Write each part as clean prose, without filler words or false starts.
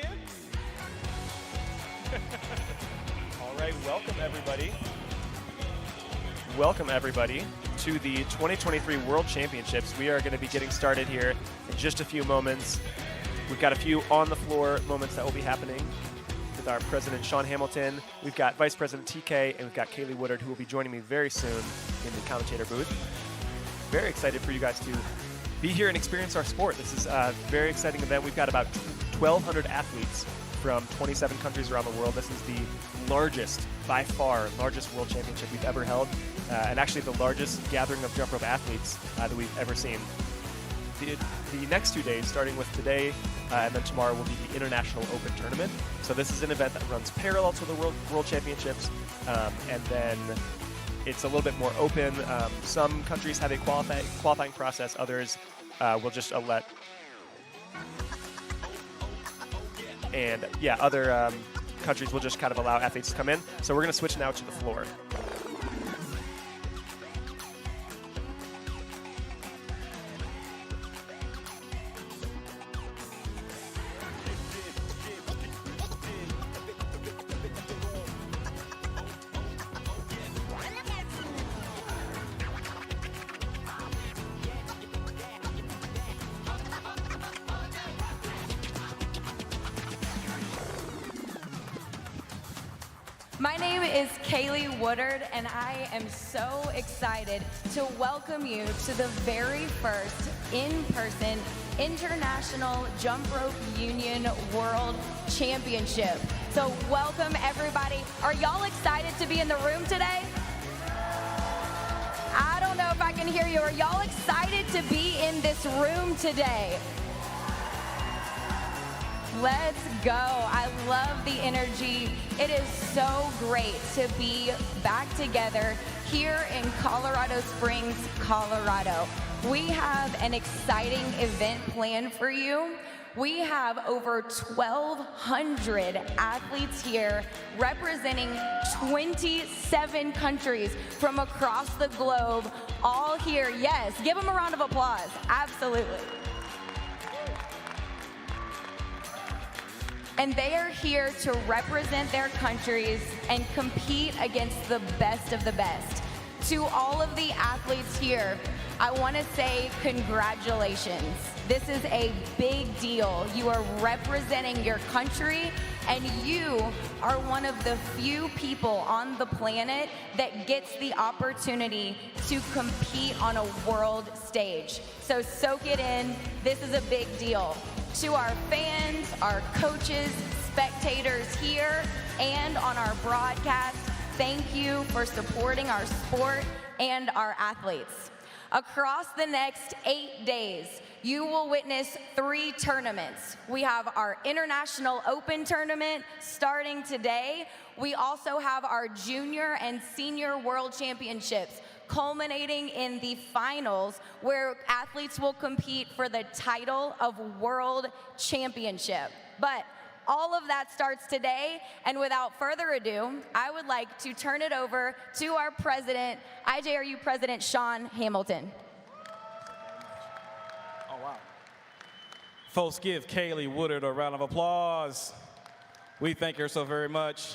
again? All right, welcome everybody. Welcome everybody to the 2023 World Championships. We are going to be getting started here in just a few moments. We've got a few on-the-floor moments that will be happening with our President Sean Hamilton. We've got Vice President TK, and we've got Kaylee Woodard, who will be joining me very soon in the commentator booth. Very excited for you guys to be here and experience our sport. This is a very exciting event. We've got about 1,200 athletes from 27 countries around the world. This is the largest, by far, largest world championship we've ever held, and actually the largest gathering of jump rope athletes that we've ever seen. The next 2 days, starting with today and then tomorrow, will be the International Open Tournament. So this is an event that runs parallel to the World Championships, and then it's a little bit more open. Some countries have a qualifying process. Others will just let. And yeah, other countries will just kind of allow athletes to come in. So we're going to switch now to the floor. My name is Kaylee Woodard, and I am so excited to welcome you to the very first in-person International Jump Rope Union World Championship. So welcome, everybody. Are y'all excited to be in the room today? I don't know if I can hear you. Are y'all excited to be in this room today? Let's go. I love the energy. It is so great to be back together here in Colorado Springs, Colorado. We have an exciting event planned for you. We have over 1,200 athletes here representing 27 countries from across the globe, all here. Yes, give them a round of applause. Absolutely. And they are here to represent their countries and compete against the best of the best. To all of the athletes here, I want to say congratulations. This is a big deal. You are representing your country, and you are one of the few people on the planet that gets the opportunity to compete on a world stage. So soak it in. This is a big deal. To our fans, our coaches, spectators here, and on our broadcast, thank you for supporting our sport and our athletes. Across the next 8 days, you will witness 3 tournaments. We have our International Open Tournament starting today. We also have our Junior and Senior World Championships, culminating in the finals where athletes will compete for the title of World Championship. But all of that starts today, and without further ado, I would like to turn it over to our president, IJRU President Sean Hamilton. Oh, wow. Folks, give Kaylee Woodard a round of applause. We thank her so very much.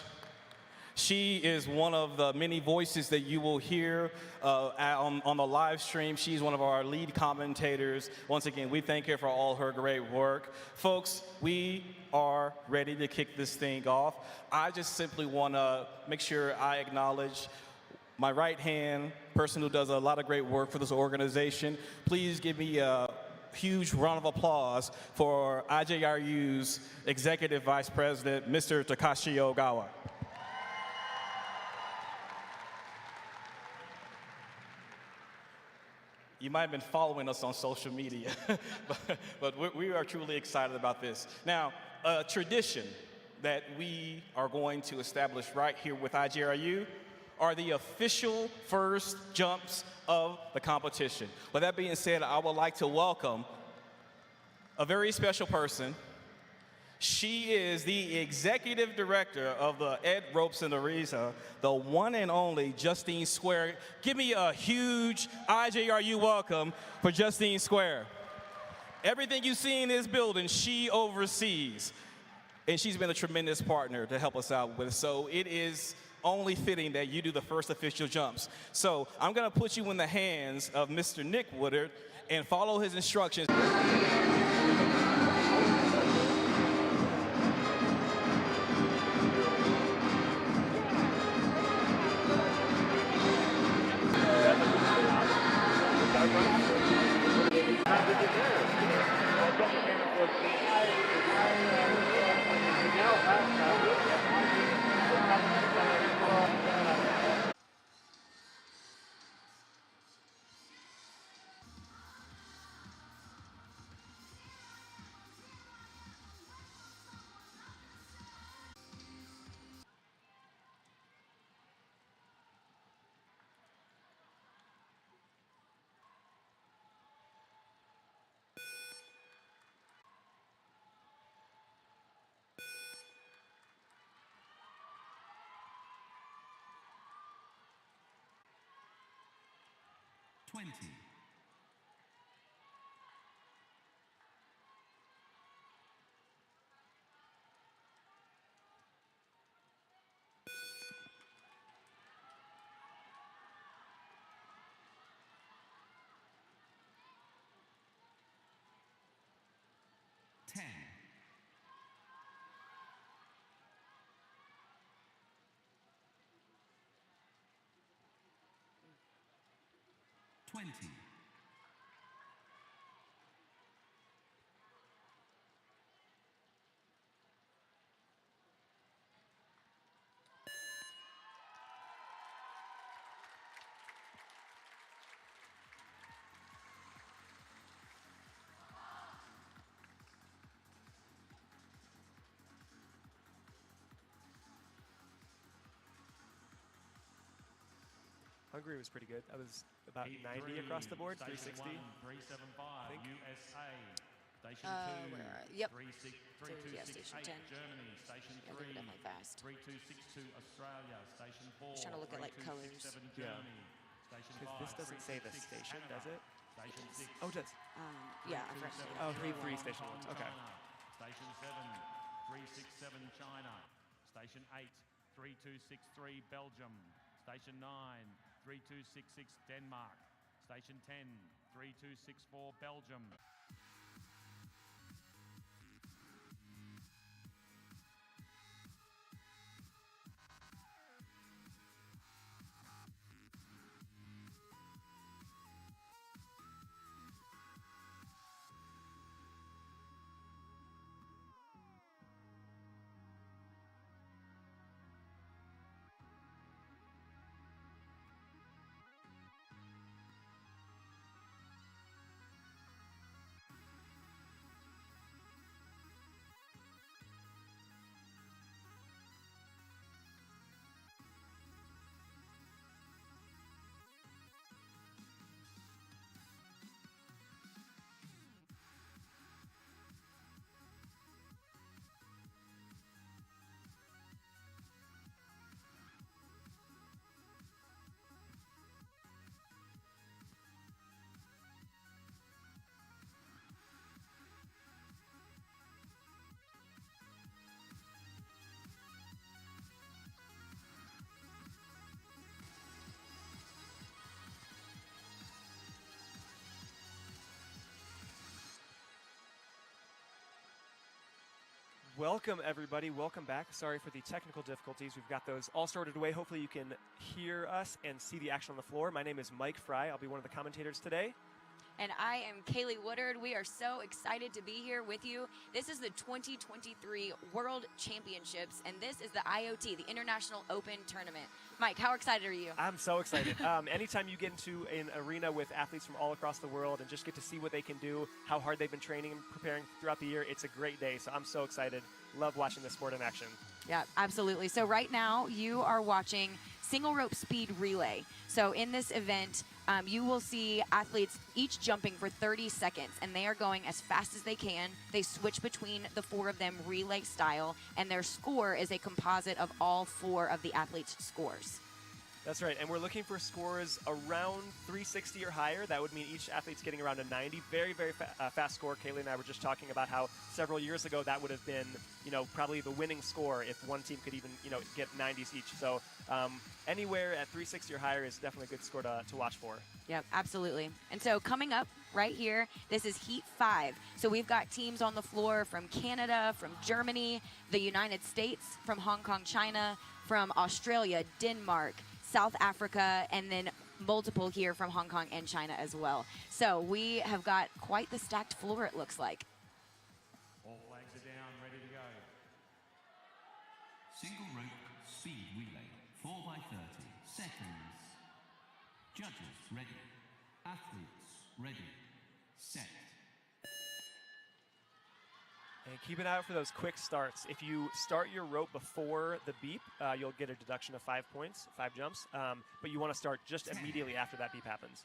She is one of the many voices that you will hear on the live stream. She's one of our lead commentators. Once again, we thank her for all her great work. Folks, we are ready to kick this thing off. I just simply want to make sure I acknowledge my right-hand person who does a lot of great work for this organization. Please give me a huge round of applause for IJRU's Executive Vice President, Mr. Takashi Ogawa. You might have been following us on social media, but we are truly excited about this. Now, a tradition that we are going to establish right here with IJRU are the official first jumps of the competition. With that being said, I would like to welcome a very special person. She is the executive director of the Ed Robson Arena, the one and only Justine Square. Give me a huge IJRU welcome for Justine Square. Everything you see in this building, she oversees. and she's been a tremendous partner to help us out with. So it is only fitting that you do the first official jumps. So I'm going to put you in the hands of Mr. Nick Woodard and follow his instructions. Twenty. 10. 20. Hungary was pretty good. That was about 90 across the board, 360. 375 USA. Station 2. Yep. 3262 Yeah, station 10. Germany. Station Yeah, 3. they're definitely fast. 3262 Australia. Station 4. Just trying to look at, like, colors. 3267 Yeah. Germany. Station 'Cause 5. this doesn't say the 366 station, Canada. does it? Station 6. Oh, it does. Yeah, I forgot. Oh, 3 station ones. Okay. Station 7, 367 China. Station 8, 3263 Belgium. Station 9, 3266 Denmark. Station 10, 3264 Belgium. Welcome, everybody. Welcome back. Sorry for the technical difficulties. We've got those all sorted away. Hopefully you can hear us and see the action on the floor. My name is Mike Fry. I'll be one of the commentators today. And I am Kaylee Woodard. We are so excited to be here with you. This is the 2023 World Championships, and this is the IoT, the International Open Tournament. Mike, how excited are you? I'm so excited. Anytime you get into an arena with athletes from all across the world and just get to see what they can do, how hard they've been training and preparing throughout the year, it's a great day. So I'm so excited. Love watching this sport in action. Yeah, absolutely. So right now you are watching single rope speed relay. So in this event, you will see athletes each jumping for 30 seconds, and they are going as fast as they can. They switch between the four of them relay style, and their score is a composite of all four of the athletes' scores. That's right, and we're looking for scores around 360 or higher. That would mean each athlete's getting around a 90. Very, very fast score. Kaylee and I were just talking about how several years ago that would have been, probably the winning score if one team could even, get 90s each. So anywhere at 360 or higher is definitely a good score to watch for. Yep, absolutely. And so coming up right here, this is Heat 5. So we've got teams on the floor from Canada, from Germany, the United States, from Hong Kong, China, from Australia, Denmark, South Africa, and then multiple here from Hong Kong and China as well. So we have got quite the stacked floor, it looks like. All flags are down, ready to go. Single rope speed relay, 4x30 seconds. Judges ready. Athletes ready. Set. And keep an eye out for those quick starts. If you start your rope before the beep, you'll get a deduction of 5 points, 5 jumps. But you want to start just immediately after that beep happens.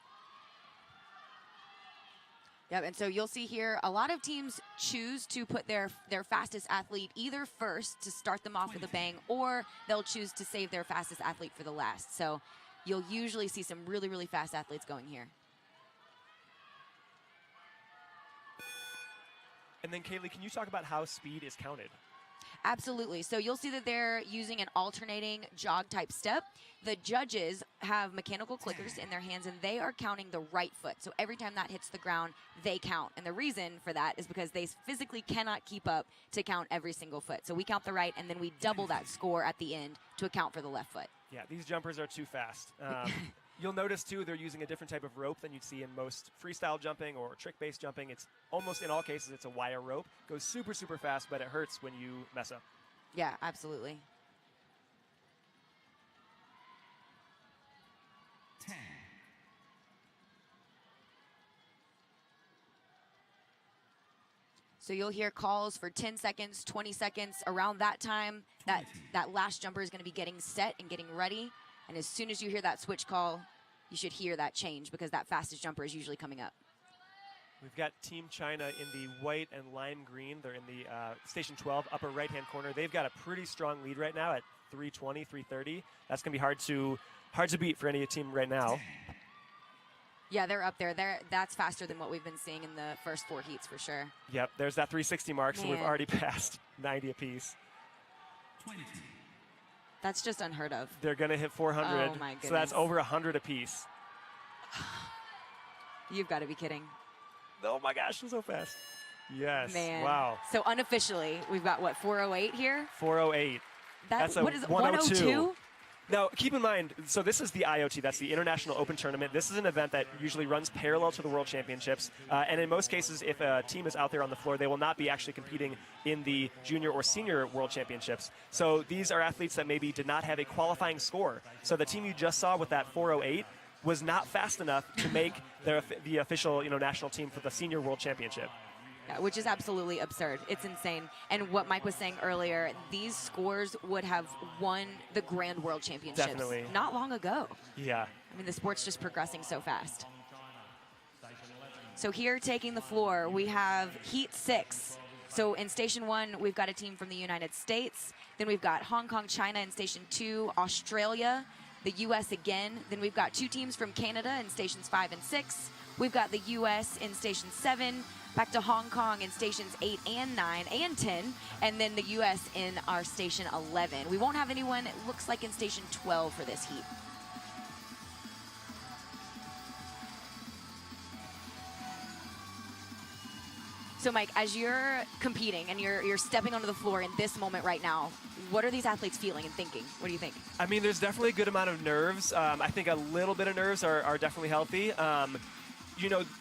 Yep, and so you'll see here a lot of teams choose to put their fastest athlete either first to start them off with a bang, or they'll choose to save their fastest athlete for the last. So you'll usually see some really, really fast athletes going here. And then, Kaylee, can you talk about how speed is counted? Absolutely. So you'll see that they're using an alternating jog type step. The judges have mechanical clickers in their hands, and they are counting the right foot. So every time that hits the ground, they count. And the reason for that is because they physically cannot keep up to count every single foot. So we count the right, and then we double that score at the end to account for the left foot. Yeah, these jumpers are too fast. You'll notice, too, they're using a different type of rope than you'd see in most freestyle jumping or trick-based jumping. It's almost, in all cases, it's a wire rope. Goes super, super fast, but it hurts when you mess up. Yeah, absolutely. 10. So you'll hear calls for 10 seconds, 20 seconds. Around that time, that last jumper is going to be getting set and getting ready. And as soon as you hear that switch call, you should hear that change because that fastest jumper is usually coming up. We've got Team China in the white and lime green. They're in the Station 12 upper right-hand corner. They've got a pretty strong lead right now at 320, 330. That's going to be hard to beat for any team right now. Yeah, they're up there. That's faster than what we've been seeing in the first 4 heats for sure. Yep, there's that 360 mark, so we've already passed 90 apiece. 20. That's just unheard of. They're going to hit 400, Oh, my so that's goodness. over 100 apiece. You've got to be kidding. Oh my gosh, so fast. Yes, Man. wow. So unofficially, we've got, what, 408 here? 408. That's a what is it, 102? Now, keep in mind, so this is the IoT, that's the International Open Tournament. This is an event that usually runs parallel to the World Championships. And in most cases, if a team is out there on the floor, they will not be actually competing in the junior or senior World Championships. So these are athletes that maybe did not have a qualifying score. So the team you just saw with that 408 was not fast enough to make the official national team for the senior World Championship. Yeah, which is absolutely absurd. It's insane. And what Mike was saying earlier, these scores would have won the Grand World Championships Definitely. not long ago. Yeah. I mean, the sport's just progressing so fast. So here taking the floor, we have Heat 6. So in Station 1, we've got a team from the United States. Then we've got Hong Kong, China in Station 2, Australia, the U.S. again. Then we've got 2 teams from Canada in Stations 5 and 6. We've got the U.S. in Station 7, back to Hong Kong in Stations 8 and 9 and 10, and then the U.S. in our Station 11. We won't have anyone, it looks like, in Station 12 for this heat. So, Mike, as you're competing and you're stepping onto the floor in this moment right now, what are these athletes feeling and thinking? What do you think? I mean, there's definitely a good amount of nerves. I think a little bit of nerves are definitely healthy.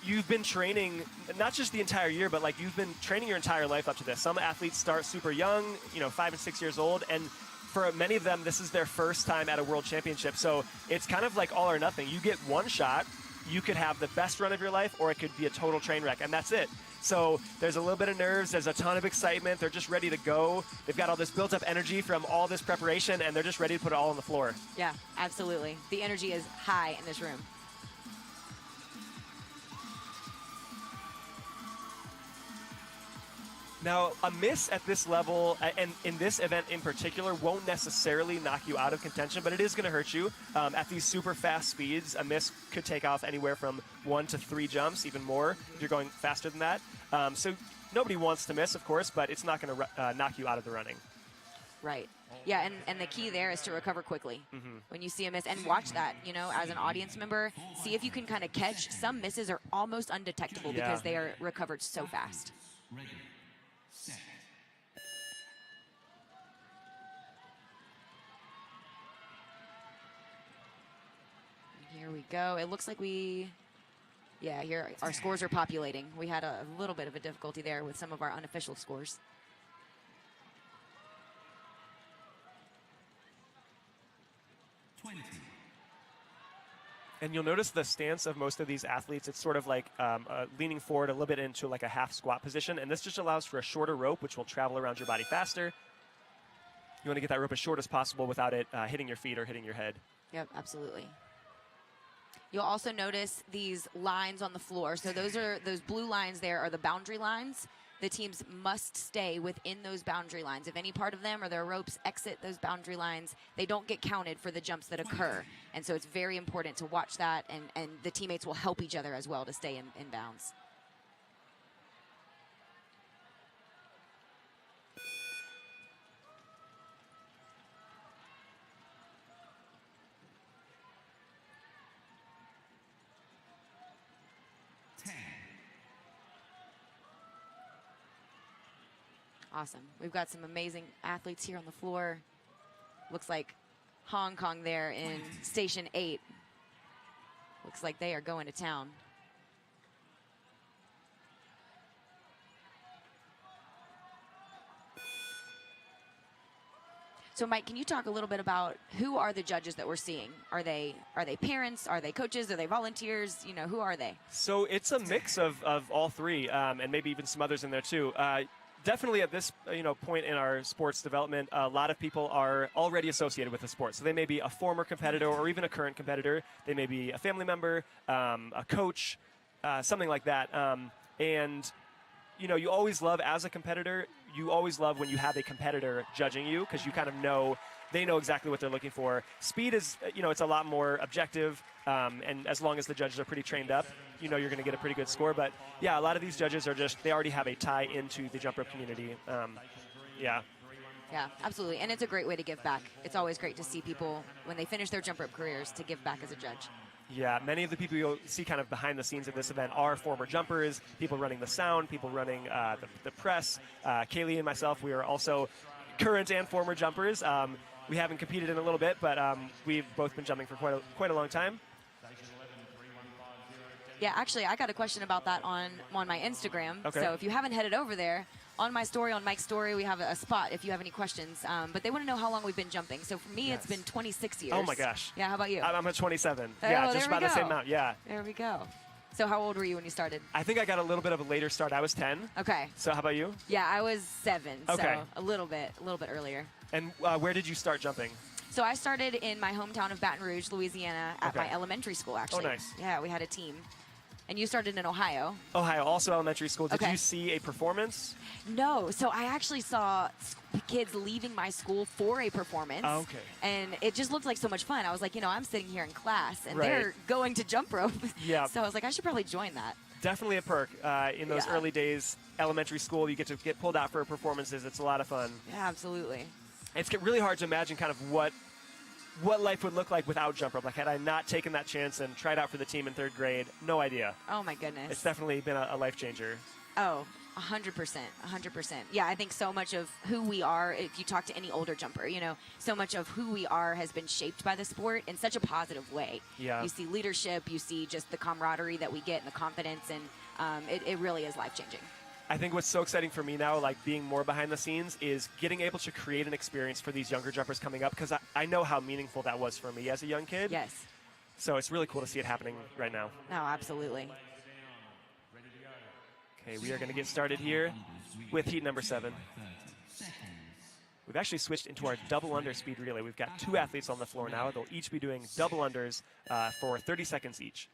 You've been training not just the entire year, but you've been training your entire life up to this. Some athletes start super young, 5 and 6 years old, and for many of them, this is their first time at a world championship. So it's kind of like all or nothing. You get one shot, you could have the best run of your life, or it could be a total train wreck, and that's it. So there's a little bit of nerves, there's a ton of excitement, they're just ready to go. They've got all this built up energy from all this preparation, and they're just ready to put it all on the floor. Yeah, absolutely. The energy is high in this room. Now, a miss at this level, and in this event in particular, won't necessarily knock you out of contention, but it is going to hurt you. At these super fast speeds, a miss could take off anywhere from 1 to 3 jumps, even more, if you're going faster than that. So nobody wants to miss, of course, but it's not going to knock you out of the running. Right. Yeah, and the key there is to recover quickly when you see a miss. And watch that, you know, as an audience member. See if you can kind of catch. Some misses are almost undetectable because they are recovered so fast. Ready, set. Here we go. It looks like here our scores are populating. We had a little bit of a difficulty there with some of our unofficial scores. And you'll notice the stance of most of these athletes. It's sort of like leaning forward a little bit into like a half squat position. And this just allows for a shorter rope, which will travel around your body faster. You want to get that rope as short as possible without it hitting your feet or hitting your head. Yep, absolutely. You'll also notice these lines on the floor. So those blue lines there are the boundary lines. The teams must stay within those boundary lines. If any part of them or their ropes exit those boundary lines, they don't get counted for the jumps that occur. And so it's very important to watch that, and the teammates will help each other as well to stay in bounds. Awesome. We've got some amazing athletes here on the floor. Looks like Hong Kong there in Station 8. Looks like they are going to town. So Mike, can you talk a little bit about who are the judges that we're seeing? Are they parents? Are they coaches? Are they volunteers? You know, who are they? So it's a mix of all three, and maybe even some others in there too. Definitely at this point in our sports development, a lot of people are already associated with the sport. So they may be a former competitor or even a current competitor. They may be a family member, a coach, something like that. And you always love, as a competitor, you always love when you have a competitor judging you, because you kind of know they know exactly what they're looking for. Speed is, it's a lot more objective, and as long as the judges are pretty trained up, you're going to get a pretty good score. But yeah, a lot of these judges are they already have a tie into the jump rope community. Yeah. Yeah, absolutely. And it's a great way to give back. It's always great to see people, when they finish their jump rope careers, to give back as a judge. Yeah, many of the people you'll see kind of behind the scenes of this event are former jumpers, people running the sound, people running the press. Kaylee and myself, we are also current and former jumpers. We haven't competed in a little bit, but we've both been jumping for quite a long time. Yeah, actually, I got a question about that on my Instagram. Okay. So if you haven't headed over there, on my story, on Mike's story, we have a spot if you have any questions. But they want to know how long we've been jumping. So for me, it's been 26 years. Oh, my gosh. Yeah, how about you? I'm at 27. Oh, yeah, there just we about the same go. amount, yeah. There we go. So how old were you when you started? I think I got a little bit of a later start. I was 10. Okay. So how about you? Yeah, I was 7. Okay. So a little bit earlier. And where did you start jumping? So I started in my hometown of Baton Rouge, Louisiana, at my elementary school, actually. Oh, nice. Yeah, we had a team. And you started in Ohio. Ohio, also elementary school. Did Okay. you see a performance? No, so I actually saw kids leaving my school for a performance. Oh, okay. And it just looked like so much fun. I was like, I'm sitting here in class, and Right. they're going to jump rope. Yeah. So I was like, I should probably join that. Definitely a perk. In those Yeah. early days, elementary school, you get to get pulled out for performances. It's a lot of fun. Yeah, absolutely. It's really hard to imagine kind of what life would look like without jump rope. Like, had I not taken that chance and tried out for the team in 3rd grade, no idea. Oh, my goodness. It's definitely been a life changer. Oh, 100%, 100%. Yeah, I think so much of who we are, if you talk to any older jumper, so much of who we are has been shaped by the sport in such a positive way. Yeah. You see leadership, you see just the camaraderie that we get and the confidence, and it really is life-changing. I think what's so exciting for me now, like being more behind the scenes, is getting able to create an experience for these younger jumpers coming up, because I know how meaningful that was for me as a young kid. Yes. So it's really cool to see it happening right now. No, absolutely. Okay, we are going to get started here with heat number 7. We've actually switched into our double under speed relay. We've got 2 athletes on the floor now. They'll each be doing double unders for 30 seconds each.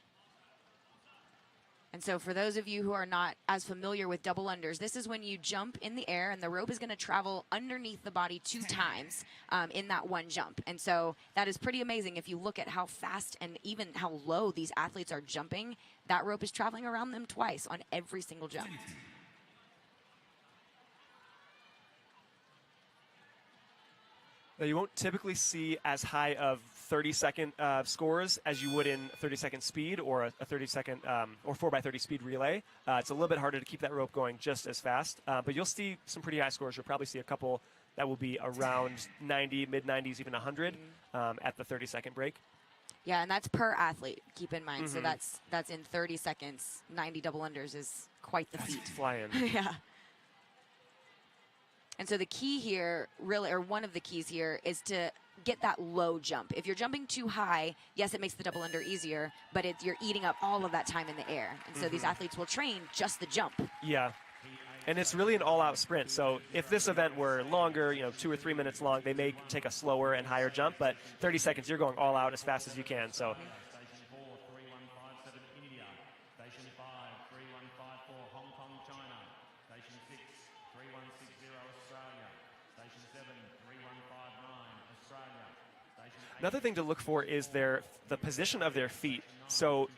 And so for those of you who are not as familiar with double unders, this is when you jump in the air and the rope is going to travel underneath the body 2 times in that one jump. And so that is pretty amazing. If you look at how fast and even how low these athletes are jumping, that rope is traveling around them twice on every single jump. Now, you won't typically see as high of 30-second scores as you would in 30-second speed or a 30-second or 4x30 speed relay. It's a little bit harder to keep that rope going just as fast, but you'll see some pretty high scores. You'll probably see a couple that will be around 90, mid-90s, even 100 at the 30-second break. Yeah, and that's per athlete, keep in mind. So that's in 30 seconds. 90 double unders is quite the feat. Flying. Yeah. And so the key here, really, or one of the keys here, is to get that low jump. If you're jumping too high, yes, it makes the double under easier, but you're eating up all of that time in the air. And so these athletes will train just the jump. Yeah. And it's really an all-out sprint. So if this event were longer, 2 or 3 minutes long, they may take a slower and higher jump, but 30 seconds, you're going all out as fast as you can. So. Station 4, 3157 India. Station 5, 3154 Hong Kong, China. Station 6, 3160 Australia. Station 7, 3159 Australia. Station 8, Another thing to look for is the position of their feet. So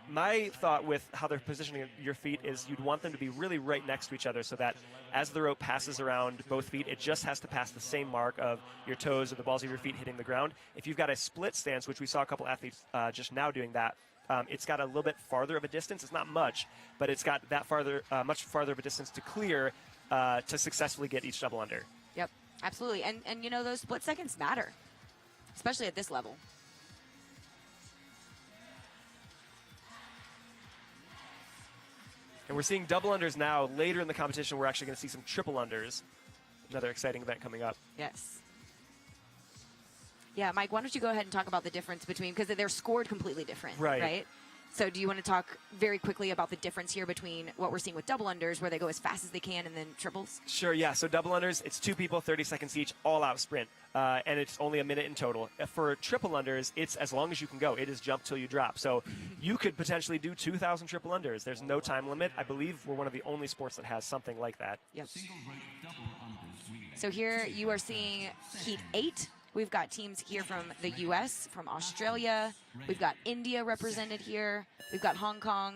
my thought with how they're positioning your feet is you'd want them to be really right next to each other so that as the rope passes around both feet, it just has to pass the same mark of your toes or the balls of your feet hitting the ground. If you've got a split stance, which we saw a couple athletes just now doing that, it's got a little bit farther of a distance. It's not much, but it's got that much farther of a distance to clear to successfully get each double under. Yep, absolutely. And those split seconds matter, especially at this level. And we're seeing double unders now. Later in the competition, we're actually going to see some triple unders. Another exciting event coming up. Yes. Yeah, Mike, why don't you go ahead and talk about the difference between, because they're scored completely different, right? So do you want to talk very quickly about the difference here between what we're seeing with double unders, where they go as fast as they can, and then triples? Sure, yeah. So double unders, it's 2 people, 30 seconds each, all-out sprint. And it's only a minute in total. For triple unders, it's as long as you can go. It is jump till you drop. So you could potentially do 2,000 triple unders. There's no time limit. I believe we're one of the only sports that has something like that. Yep. So here you are seeing Heat 8. We've got teams here from the U.S., from Australia. We've got India represented here. We've got Hong Kong.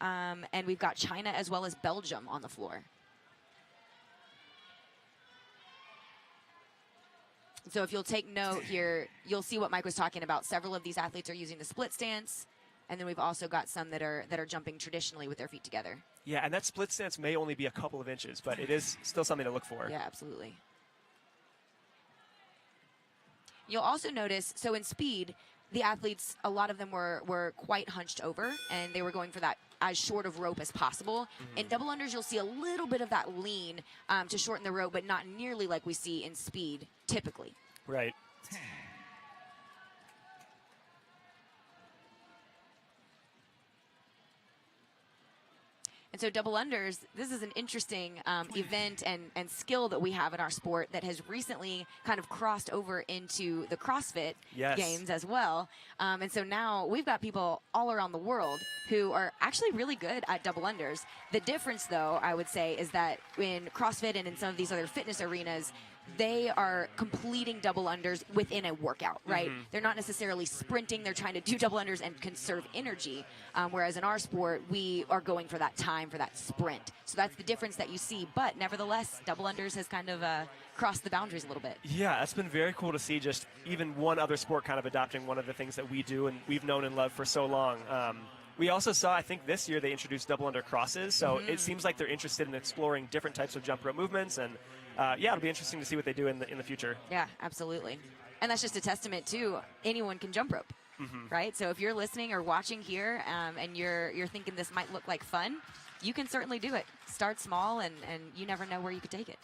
And we've got China as well as Belgium on the floor. So if you'll take note here, you'll see what Mike was talking about. Several of these athletes are using the split stance. And then we've also got some that are jumping traditionally with their feet together. Yeah, and that split stance may only be a couple of inches, but it is still something to look for. Yeah, absolutely. You'll also notice, so in speed, the athletes, a lot of them were quite hunched over, and they were going for that as short of rope as possible. In double unders, you'll see a little bit of that lean to shorten the rope, but not nearly like we see in speed typically. Right. 10, And so double unders, this is an interesting event and skill that we have in our sport that has recently kind of crossed over into the CrossFit games as well. And so now we've got people all around the world who are actually really good at double unders. The difference, though, I would say, is that in CrossFit and in some of these other fitness arenas, they are completing double unders within a workout, right? They're not necessarily sprinting. They're trying to do double unders and conserve energy. Whereas in our sport, we are going for that time, for that sprint. So that's the difference that you see. But nevertheless, double unders has kind of crossed the boundaries a little bit. Yeah, it's been very cool to see just even one other sport kind of adopting one of the things that we do and we've known and loved for so long. We also saw, I think this year, they introduced double under crosses. So it seems like they're interested in exploring different types of jump rope movements. And yeah, it'll be interesting to see what they do in the future. Yeah, absolutely. And that's just a testament to anyone can jump rope, right? So if you're listening or watching here and you're thinking this might look like fun, you can certainly do it. Start small, and you never know where you could take it.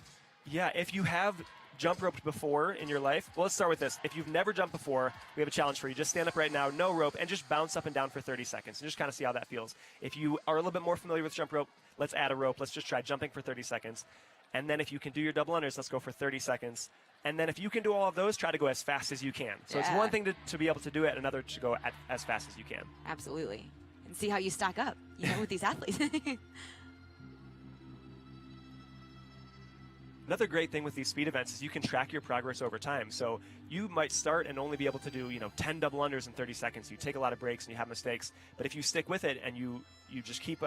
Yeah, if you have jump roped before in your life, well, let's start with this. If you've never jumped before, we have a challenge for you. Just stand up right now, no rope, and just bounce up and down for 30 seconds and just kind of see how that feels. If you are a little bit more familiar with jump rope, let's add a rope. Let's just try jumping for 30 seconds. And then if you can do your double unders, let's go for 30 seconds. And then if you can do all of those, try to go as fast as you can. So it's one thing to be able to do it, another to go as fast as you can. Absolutely. and see how you stack up, with these athletes. Another great thing with these speed events is you can track your progress over time. So you might start and only be able to do 10 double unders in 30 seconds. You take a lot of breaks and you have mistakes. But if you stick with it and you just keep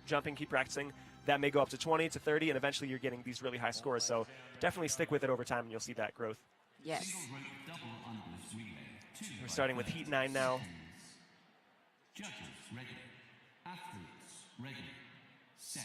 jumping, keep practicing, that may go up to 20 to 30, and eventually you're getting these really high scores. So definitely stick with it over time, and you'll see that growth. Yes. We're starting with Heat 9 now. Judges ready. Athletes ready. Set.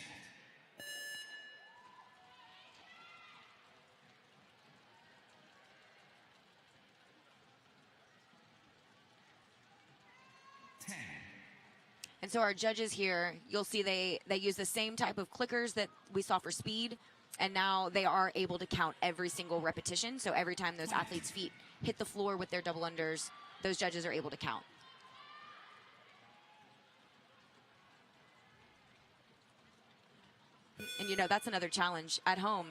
And so our judges here, you'll see they use the same type of clickers that we saw for speed, and now they are able to count every single repetition. So every time those athletes' feet hit the floor with their double unders, those judges are able to count. And that's another challenge at home.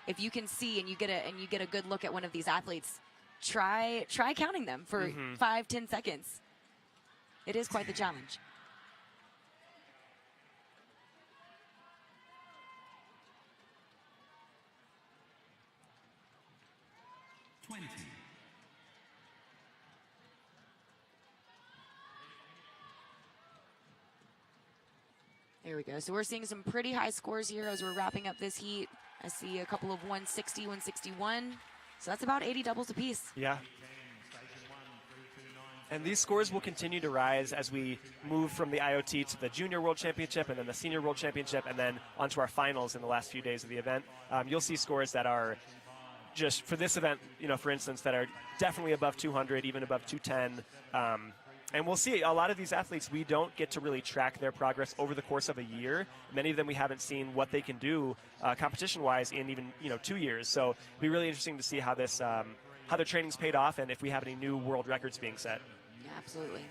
If you can see and you get a good look at one of these athletes, try counting them for 5-10 seconds. It is quite the challenge. There we go. So we're seeing some pretty high scores here as we're wrapping up this heat. I see a couple of 160, 161. So that's about 80 doubles apiece. Yeah. And these scores will continue to rise as we move from the IoT to the Junior World Championship and then the Senior World Championship and then onto our finals in the last few days of the event. You'll see scores that are just for this event, for instance, that are definitely above 200, even above 210. And we'll see a lot of these athletes, we don't get to really track their progress over the course of a year. Many of them we haven't seen what they can do competition-wise in even 2 years. So it'll be really interesting to see how this how their training's paid off and if we have any new world records being set. Yeah, absolutely.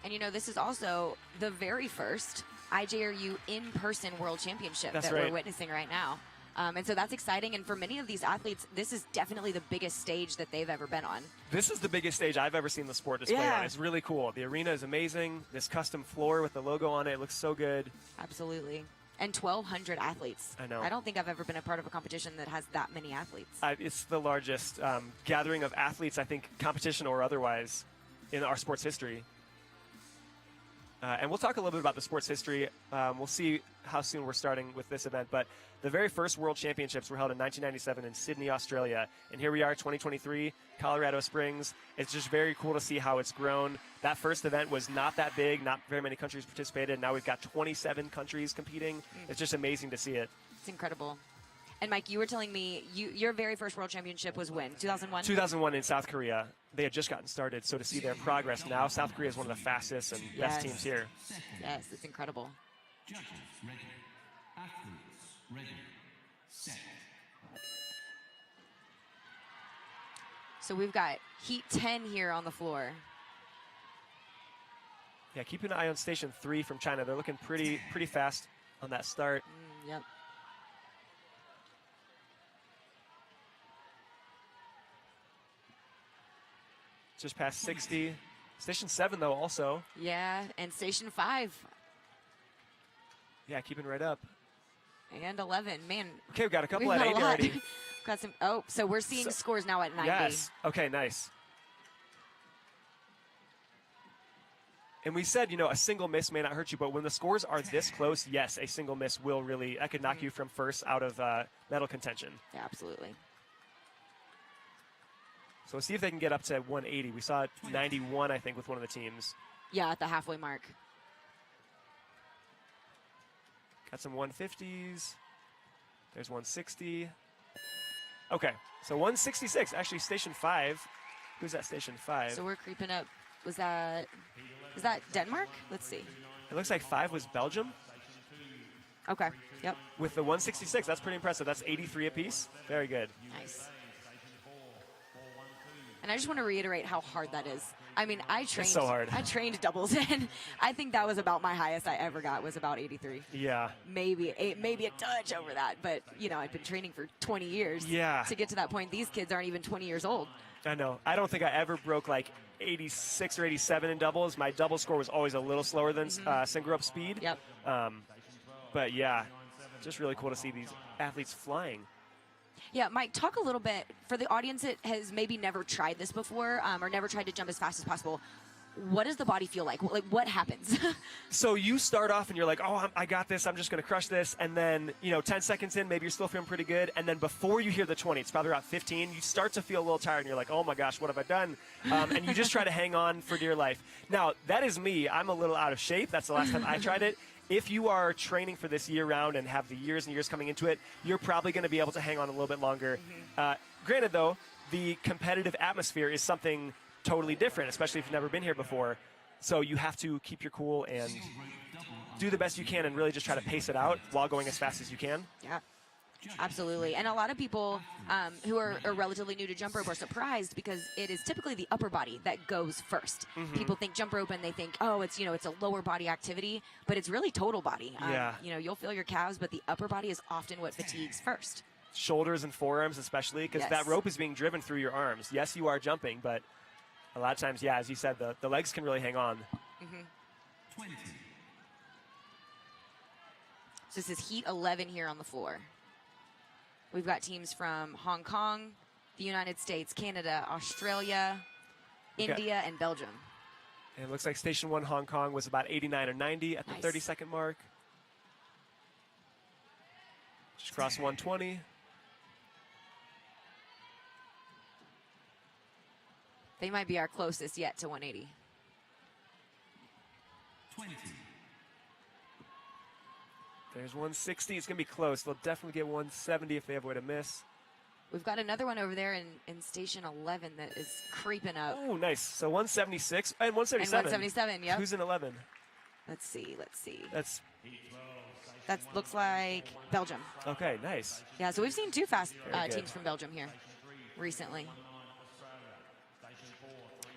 And this is also the very first IJRU in-person World Championship we're witnessing right now. And so that's exciting. And for many of these athletes, this is definitely the biggest stage that they've ever been on. This is the biggest stage I've ever seen the sport display on. It's really cool. The arena is amazing. This custom floor with the logo on it looks so good. Absolutely. And 1,200 athletes. I know. I don't think I've ever been a part of a competition that has that many athletes. It's the largest gathering of athletes, I think, competition or otherwise, in our sports history. And we'll talk a little bit about the sports history. We'll see how soon we're starting with this event. But the very first World Championships were held in 1997 in Sydney, Australia. And here we are, 2023, Colorado Springs. It's just very cool to see how it's grown. That first event was not that big. Not very many countries participated. Now we've got 27 countries competing. It's just amazing to see it. It's incredible. And Mike, you were telling me your very first World Championship was when? 2001? 2001 in South Korea. They had just gotten started, so to see their progress now, South Korea is one of the fastest and best teams here. Yes, it's incredible. Judges ready. Athletes ready. Set. So we've got Heat 10 here on the floor. Yeah, keep an eye on Station 3 from China. They're looking pretty fast on that start. Yep. Just past 60. Station 7, though, also. Yeah, and Station 5. Yeah, keeping right up. And 11. Man. Okay, we've got a couple at got 80 already. Got some. Oh, so we're seeing scores now at 90. Yes. Okay, nice. And we said, a single miss may not hurt you, but when the scores are this close, yes, a single miss will really, that could knock you from first out of medal contention. Yeah, absolutely. So let's see if they can get up to 180. We saw 91, I think, with one of the teams. Yeah, at the halfway mark. Got some 150s. There's 160. Okay, so 166. Actually, Station 5. Who's at Station 5? So we're creeping up. Is that Denmark? Let's see. It looks like 5 was Belgium. Okay, yep. With the 166, that's pretty impressive. That's 83 apiece. Very good. Nice. And I just want to reiterate how hard that is. I mean, I trained. It's so hard. I trained doubles, and I think that was about my highest I ever got was about 83. Yeah. Maybe a touch over that, but I've been training for 20 years. Yeah. To get to that point, these kids aren't even 20 years old. I know. I don't think I ever broke like 86 or 87 in doubles. My double score was always a little slower than single rope speed. Yep. But yeah, just really cool to see these athletes flying. Yeah, Mike, talk a little bit for the audience that has maybe never tried this before or never tried to jump as fast as possible. What does the body feel like? Like, what happens? So you start off and you're like, oh, I got this. I'm just going to crush this. And then, 10 seconds in, maybe you're still feeling pretty good. And then before you hear the 20, it's probably around 15, you start to feel a little tired and you're like, oh my gosh, what have I done? And you just try to hang on for dear life. Now, that is me. I'm a little out of shape. That's the last time I tried it. If you are training for this year round and have the years and years coming into it, you're probably going to be able to hang on a little bit longer. Granted, though, the competitive atmosphere is something totally different, especially if you've never been here before. So you have to keep your cool and do the best you can and really just try to pace it out while going as fast as you can. Yeah, absolutely. And a lot of people who are relatively new to jump rope are surprised because it is typically the upper body that goes first. People think jump rope and they think, oh, it's it's a lower body activity, but it's really total body. You'll feel your calves, but the upper body is often what fatigues first. Shoulders and forearms especially, because that rope is being driven through your arms. Yes, you are jumping, but a lot of times, yeah, as you said, the legs can really hang on. 20. So this is Heat 11 here on the floor. We've got teams from Hong Kong, the United States, Canada, Australia, India, and Belgium. And it looks like Station 1 Hong Kong was about 89 or 90 at the 30-second mark. Just crossed 120. They might be our closest yet to 180. 20. There's 160. It's going to be close. They'll definitely get 170 if they have a way to miss. We've got another one over there in Station 11 that is creeping up. Oh, nice. So 176 and 177. And 177, yep. Who's in 11? Let's see. That looks like Belgium. Okay, nice. Yeah, so we've seen two fast Very good. teams from Belgium here recently.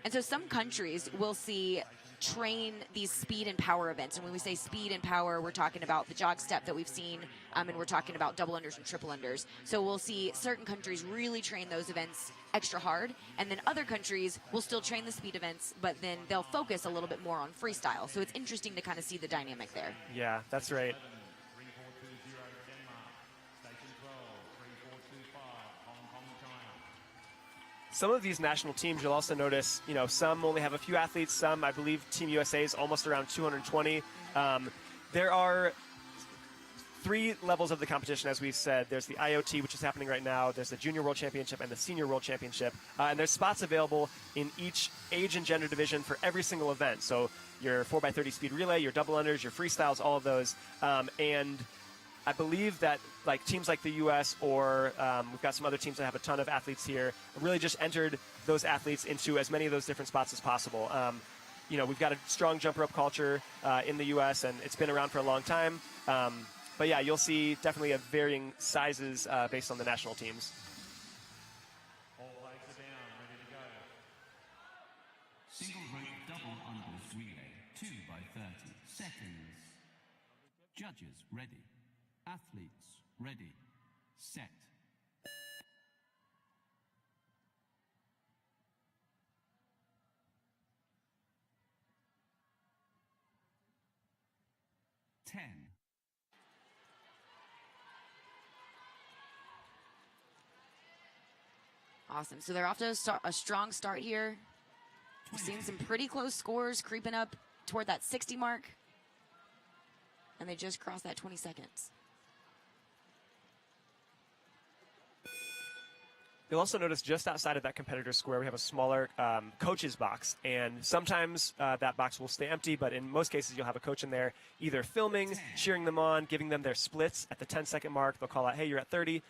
And so some countries will see train these speed and power events. And when we say speed and power, we're talking about the jog step that we've seen, and we're talking about double unders and triple unders. So we'll see certain countries really train those events extra hard, and then other countries will still train the speed events, but then they'll focus a little bit more on freestyle. So it's interesting to kind of see the dynamic there. Yeah, that's right. 3420 Denmark. Station 12, 3425 Hong Kong, China. Some of these national teams, you'll also notice, some only have a few athletes. Some, I believe, Team USA is almost around 220. There are 3 levels of the competition, as we've said. There's the IoT, which is happening right now. There's the Junior World Championship and the Senior World Championship. And there's spots available in each age and gender division for every single event. So your 4x30 speed relay, your double unders, your freestyles, all of those. And I believe that teams like the U.S. or we've got some other teams that have a ton of athletes here, really just entered those athletes into as many of those different spots as possible. We've got a strong jump rope culture in the U.S. and it's been around for a long time. But yeah, you'll see definitely of varying sizes based on the national teams. All flags are down, ready to go. Single rope double unders relay, 2x30 seconds. Judges ready. Athletes ready. Set. Awesome. So they're off to a strong start here. We've seen some pretty close scores creeping up toward that 60 mark. And they just crossed that 20 seconds. You'll also notice just outside of that competitor square, we have a smaller coach's box. And sometimes that box will stay empty, but in most cases, you'll have a coach in there either filming, cheering them on, giving them their splits at the 10-second mark. They'll call out, hey, you're at 30,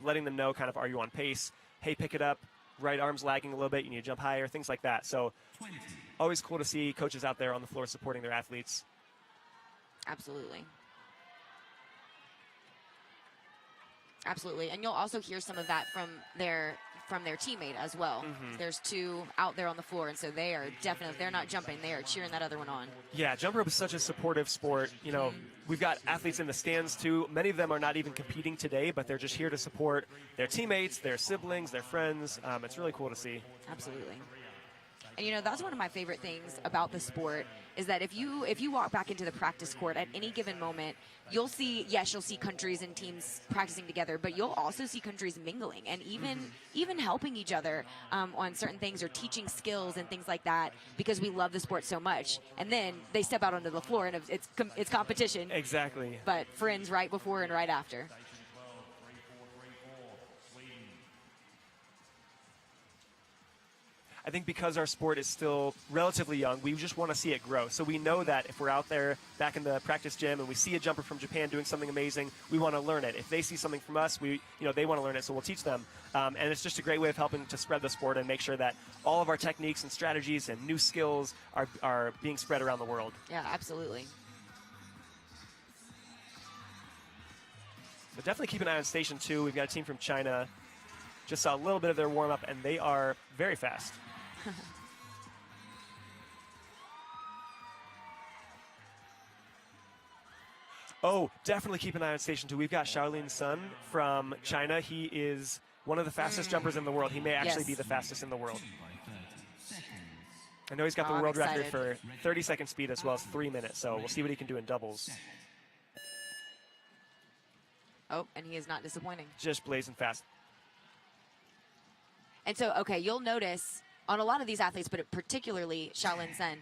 letting them know kind of, are you on pace? Hey, pick it up. Right arm's lagging a little bit. You need to jump higher, things like that. So always cool to see coaches out there on the floor supporting their athletes. Absolutely. Absolutely. And you'll also hear some of that from their from their teammate as well. Mm-hmm. There's two out there on the floor, and so they are definitely, if they're not jumping, they are cheering that other one on. Yeah, jump rope is such a supportive sport. You know, we've got athletes in the stands too. Many of them are not even competing today, but they're just here to support their teammates, their siblings, their friends. It's really cool to see. Absolutely. And you know, that's one of my favorite things about the sport is that if you walk back into the practice court at any given moment, you'll see countries and teams practicing together, but you'll also see countries mingling and even helping each other on certain things or teaching skills and things like that because we love the sport so much. And then they step out onto the floor and it's competition. Exactly. But friends right before and right after. I think because our sport is still relatively young, we just want to see it grow. So we know that if we're out there back in the practice gym and we see a jumper from Japan doing something amazing, we want to learn it. If they see something from us, they want to learn it, so we'll teach them. And it's just a great way of helping to spread the sport and make sure that all of our techniques and strategies and new skills are being spread around the world. Yeah, absolutely. But definitely keep an eye on Station 2. We've got a team from China. Just saw a little bit of their warm-up, and they are very fast. Oh, definitely keep an eye on Station 2. We've got Shaolin Sun from China. He is one of the fastest jumpers in the world. He may actually be the fastest in the world. I know he's got the world record for 30-second speed as well as 3 minutes, so we'll see what he can do in doubles. Oh, and he is not disappointing. Just blazing fast. And so, okay, you'll notice on a lot of these athletes, but particularly Shaolin Sen,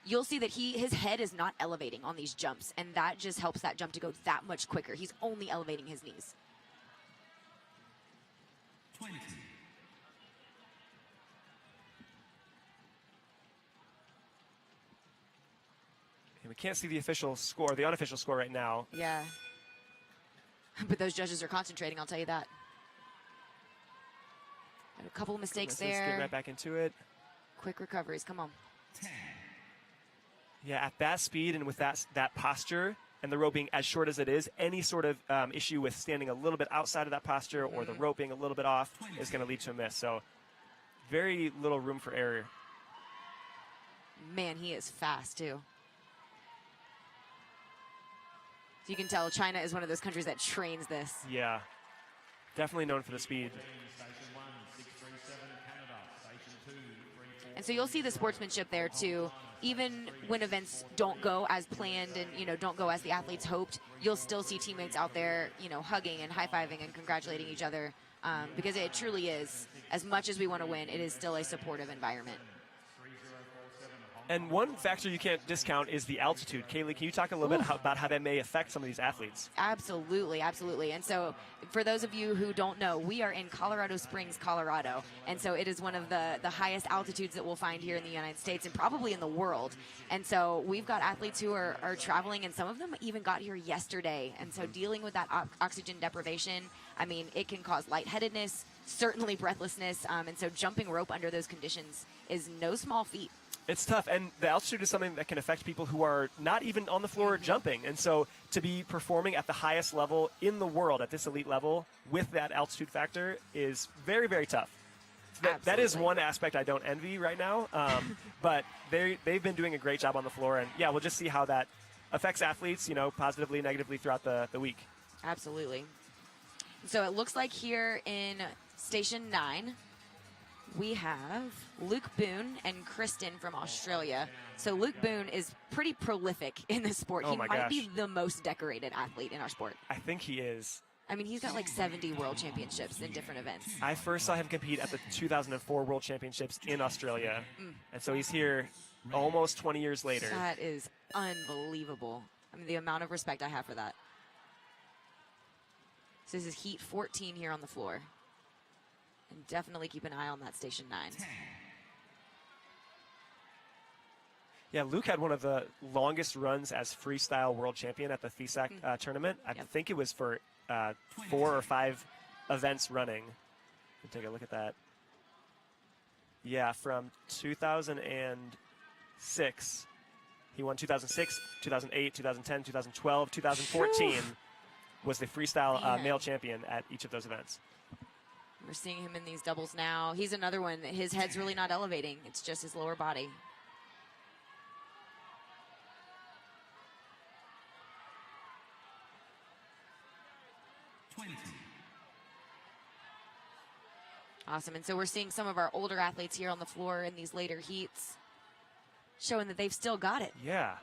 you'll see that his head is not elevating on these jumps, and that just helps that jump to go that much quicker. He's only elevating his knees. 20. And we can't see the official score, the unofficial score right now. Yeah. But those judges are concentrating, I'll tell you that. A couple of mistakes there. Get right back into it. Quick recoveries, come on. 10. Yeah, at that speed and with that posture and the rope being as short as it is, any sort of issue with standing a little bit outside of that posture or the rope being a little bit off is going to lead to a miss. So very little room for error. Man, he is fast too. So you can tell China is one of those countries that trains this. Yeah, definitely known for the speed. And so you'll see the sportsmanship there too. Even when events don't go as planned and don't go as the athletes hoped, you'll still see teammates out there, hugging and high-fiving and congratulating each other because it truly is, as much as we want to win, it is still a supportive environment. And one factor you can't discount is the altitude. Kaylee, can you talk a little bit about how that may affect some of these athletes? Absolutely, absolutely. And so for those of you who don't know, we are in Colorado Springs, Colorado. And so it is one of the highest altitudes that we'll find here in the United States and probably in the world. And so we've got athletes who are traveling, and some of them even got here yesterday. And so dealing with that oxygen deprivation, I mean, it can cause lightheadedness, certainly breathlessness. And so jumping rope under those conditions is no small feat. It's tough, and the altitude is something that can affect people who are not even on the floor jumping. And so to be performing at the highest level in the world, at this elite level, with that altitude factor is very, very tough. So that is one aspect I don't envy right now, but they've been doing a great job on the floor. And, yeah, we'll just see how that affects athletes, positively, negatively throughout the week. Absolutely. So it looks like here in Station 9, we have Luke Boone and Kristen from Australia. So Luke Boone is pretty prolific in this sport. He might be the most decorated athlete in our sport. I think he is. I mean, he's got like 70 world championships in different events. I first saw him compete at the 2004 World Championships in Australia. And so he's here almost 20 years later. That is unbelievable. I mean, the amount of respect I have for that. So this is heat 14 here on the floor. And definitely keep an eye on that Station 9. Yeah, Luke had one of the longest runs as freestyle world champion at the FISAC tournament. I think it was for 4 or 5 events running. Take a look at that. Yeah, from 2006. He won 2006, 2008, 2010, 2012, 2014 was the freestyle male champion at each of those events. We're seeing him in these doubles now. He's another one that his head's really not elevating. It's just his lower body. Awesome. And so we're seeing some of our older athletes here on the floor in these later heats, showing that they've still got it. Yeah.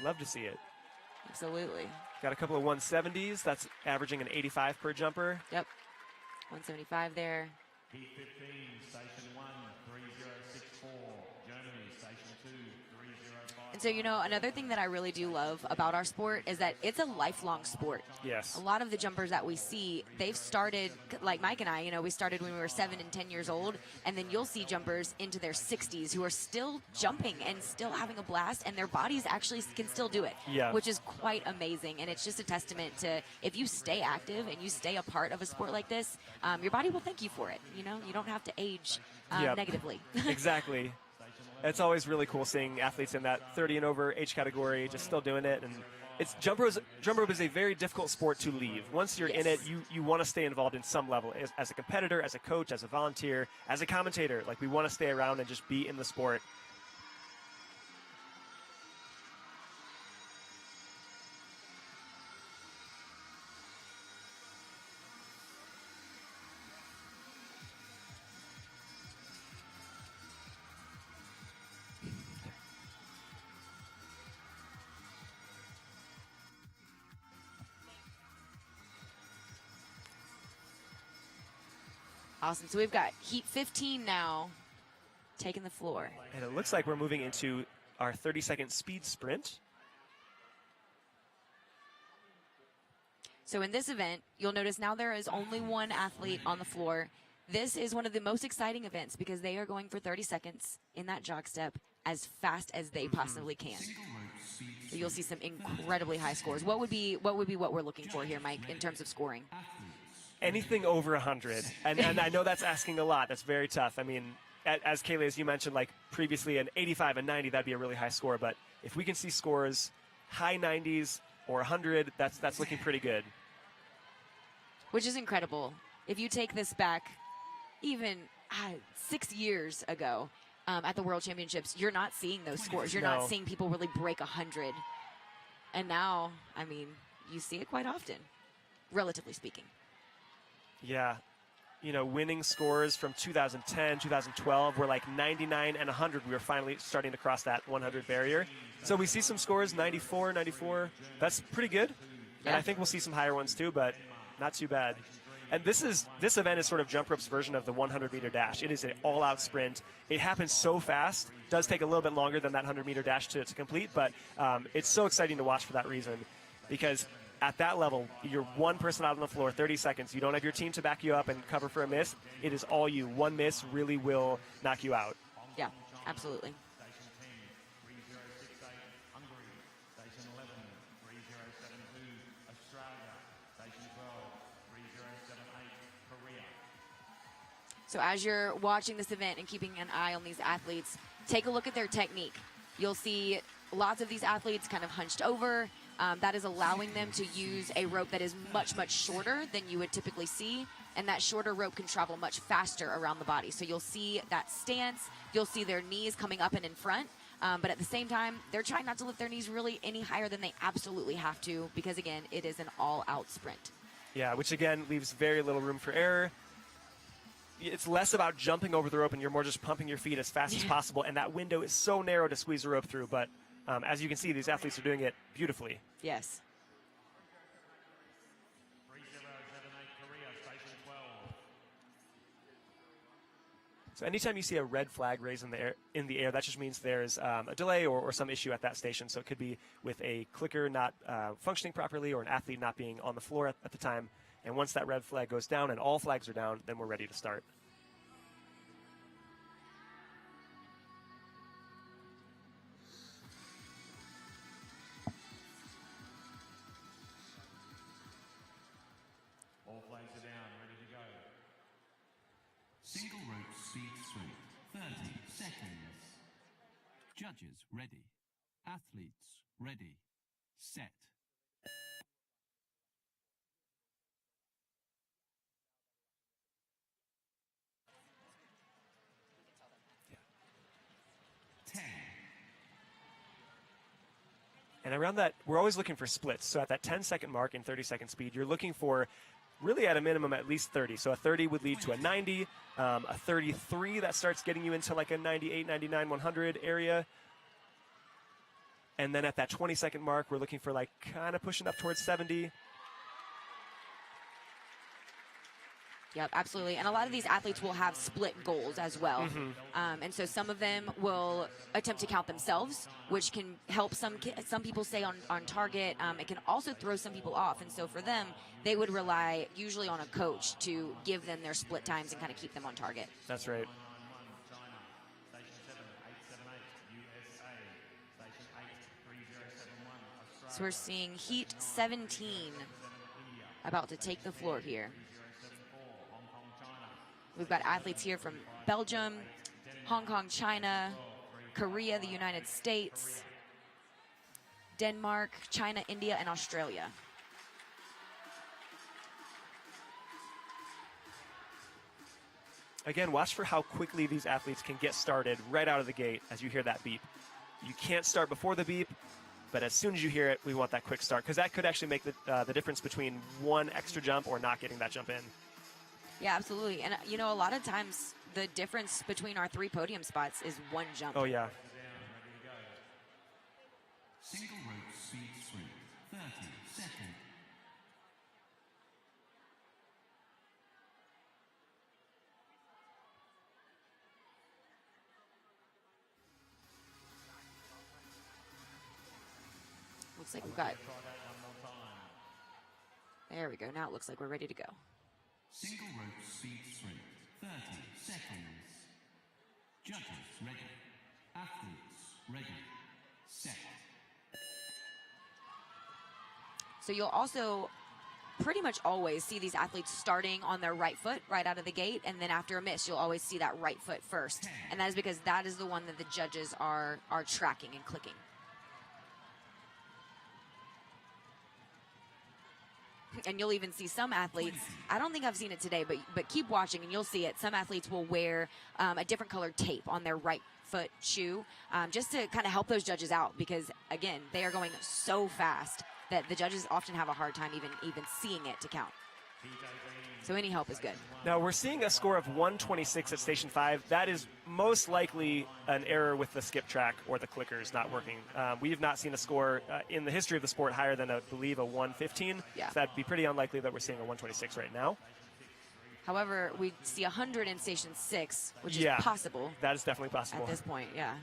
Love to see it. Absolutely. Got a couple of 170s. That's averaging an 85 per jumper. Yep. 175 there. Heat 15, Station 1, 3064. Germany, Station 2, 305. And so, you know, another thing that I really do love about our sport is that it's a lifelong sport. Yes. A lot of the jumpers that we see, they've started, like Mike and I, you know, we started when we were 7 and 10 years old, and then you'll see jumpers into their 60s who are still jumping and still having a blast, and their bodies actually can still do it, Yeah. which is quite amazing. And it's just a testament to, if you stay active and you stay a part of a sport like this, your body will thank you for it. You know, you don't have to age Yep. negatively. Exactly. It's always really cool seeing athletes in that 30 and over age category just still doing it. And it's jump rope is a very difficult sport to leave. Once you're in it, you want to stay involved in some level as a competitor, as a coach, as a volunteer, as a commentator. Like, we want to stay around and just be in the sport. Awesome. So we've got heat 15 now taking the floor. And it looks like we're moving into our 30-second speed sprint. So in this event, you'll notice now there is only one athlete on the floor. This is one of the most exciting events because they are going for 30 seconds in that jog step as fast as they possibly can. So you'll see some incredibly high scores. What would be what we're looking for here, Mike, in terms of scoring? Anything over 100. And I know that's asking a lot. That's very tough. I mean, as Kaylee, as you mentioned, like previously, an 85 and 90, that'd be a really high score. But if we can see scores high 90s or 100, that's looking pretty good. Which is incredible. If you take this back even 6 years ago at the World Championships, you're not seeing those scores. You're not seeing people really break 100. And now, I mean, you see it quite often, relatively speaking. Yeah. You know, winning scores from 2010, 2012 were like 99 and 100. We were finally starting to cross that 100 barrier. So we see some scores, 94, 94. That's pretty good. And I think we'll see some higher ones too, but not too bad. And this event is sort of jump rope's version of the 100-meter dash. It is an all-out sprint. It happens so fast. It does take a little bit longer than that 100-meter dash to complete, but it's so exciting to watch for that reason, because at that level, you're one person out on the floor, 30 seconds. You don't have your team to back you up and cover for a miss. It is all you. One miss really will knock you out. Yeah, absolutely. Station 10, 3068. Hungary. Station 11, 3072. Australia. Station 12, 3078. Korea. So as you're watching this event and keeping an eye on these athletes, take a look at their technique. You'll see lots of these athletes kind of hunched over. That is allowing them to use a rope that is much, much shorter than you would typically see, and that shorter rope can travel much faster around the body. So you'll see that stance, you'll see their knees coming up and in front, but at the same time, they're trying not to lift their knees really any higher than they absolutely have to, because again, it is an all-out sprint. Yeah, which again leaves very little room for error. It's less about jumping over the rope, and you're more just pumping your feet as fast as possible, and that window is so narrow to squeeze the rope through, but as you can see, these athletes are doing it beautifully. Yes. 3078. Korea. Station 12. So anytime you see a red flag raised in the air, that just means there's a delay or some issue at that station. So it could be with a clicker not functioning properly or an athlete not being on the floor at the time. And once that red flag goes down and all flags are down, then we're ready to start. All flags are down, ready to go. Single rope speed sprint, 30 seconds. Judges ready. Athletes ready. Set. And around that, we're always looking for splits. So at that 10-second mark in 30-second speed, you're looking for really at a minimum at least 30. So a 30 would lead to a 90, a 33 that starts getting you into like a 98, 99, 100 area. And then at that 20-second mark, we're looking for like kind of pushing up towards 70. Yep, absolutely. And a lot of these athletes will have split goals as well. And so some of them will attempt to count themselves, which can help some people stay on target. It can also throw some people off. And so for them, they would rely usually on a coach to give them their split times and kind of keep them on target. That's right. So we're seeing Heat 17 about to take the floor here. We've got athletes here from Belgium, Hong Kong, China, Korea, the United States, Denmark, China, India, and Australia. Again, watch for how quickly these athletes can get started right out of the gate as you hear that beep. You can't start before the beep, but as soon as you hear it, we want that quick start, because that could actually make the difference between one extra jump or not getting that jump in. Yeah, absolutely. And, you know, a lot of times the difference between our 3 podium spots is 1 jump. Oh, yeah. Single rope speed 3, 30 seconds. Looks like we've got... There we go. Now it looks like we're ready to go. Single rope speed 3, 30 seconds. Judges ready. Athletes ready. Set. So you'll also pretty much always see these athletes starting on their right foot right out of the gate, and then after a miss, you'll always see that right foot first. And that is because that is the one that the judges are tracking and clicking. And you'll even see some athletes, I don't think I've seen it today, but keep watching and you'll see it. Some athletes will wear a different colored tape on their right foot shoe just to kind of help those judges out, because, again, they are going so fast that the judges often have a hard time even seeing it to count. So any help is good. Now, we're seeing a score of 126 at Station 5. That is most likely an error with the skip track or the clickers not working. We have not seen a score in the history of the sport higher than, I believe, a 115. Yeah. So that'd be pretty unlikely that we're seeing a 126 right now. However, we see 100 in Station 6, which is possible. That is definitely possible. At this point, yeah.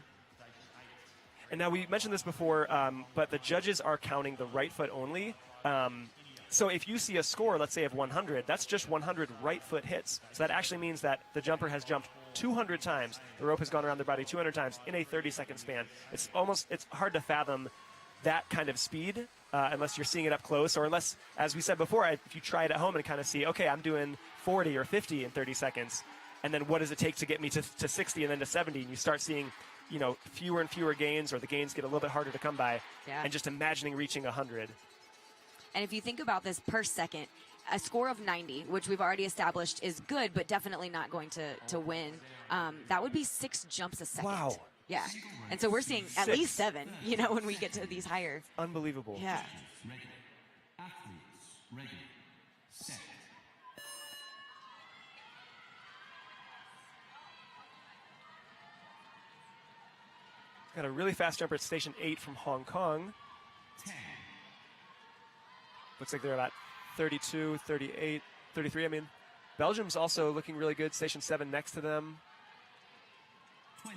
And now, we mentioned this before, but the judges are counting the right foot only. So if you see a score, let's say of 100, that's just 100 right foot hits. So that actually means that the jumper has jumped 200 times. The rope has gone around their body 200 times in a 30-second span. It's hard to fathom that kind of speed unless you're seeing it up close, or unless, as we said before, if you try it at home and kind of see, okay, I'm doing 40 or 50 in 30 seconds, and then what does it take to get me to 60 and then to 70, and you start seeing, you know, fewer and fewer gains, or the gains get a little bit harder to come by, and just imagining reaching 100. And if you think about this per second, a score of 90, which we've already established is good, but definitely not going to win, that would be 6 jumps a second. Wow. Yeah. And so we're seeing at least 7, you know, when we get to these higher. Unbelievable. Yeah. Ready. Athletes ready. Set. Got a really fast jumper at Station 8 from Hong Kong. 10. Looks like they're about 32, 38, 33, I mean. Belgium's also looking really good. Station 7 next to them. 20.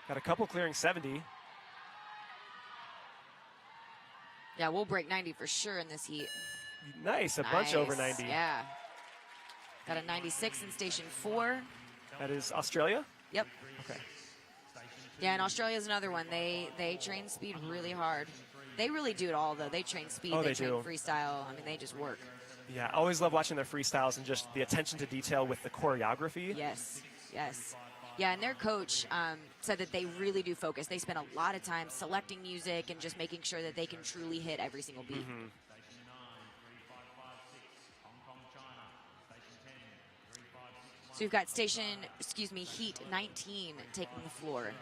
Got a couple clearing 70. Yeah, we'll break 90 for sure in this heat. Nice, a bunch over 90. Yeah. Got a 96 in Station 4. That is Australia? Yep. Okay. Yeah, and Australia is another one. They train speed really hard. They really do it all, though. They train speed, they train freestyle. I mean, they just work. Yeah, I always love watching their freestyles and just the attention to detail with the choreography. Yes, yes. Yeah, and their coach said that they really do focus. They spend a lot of time selecting music and just making sure that they can truly hit every single beat. So we've got Heat 19 taking the floor.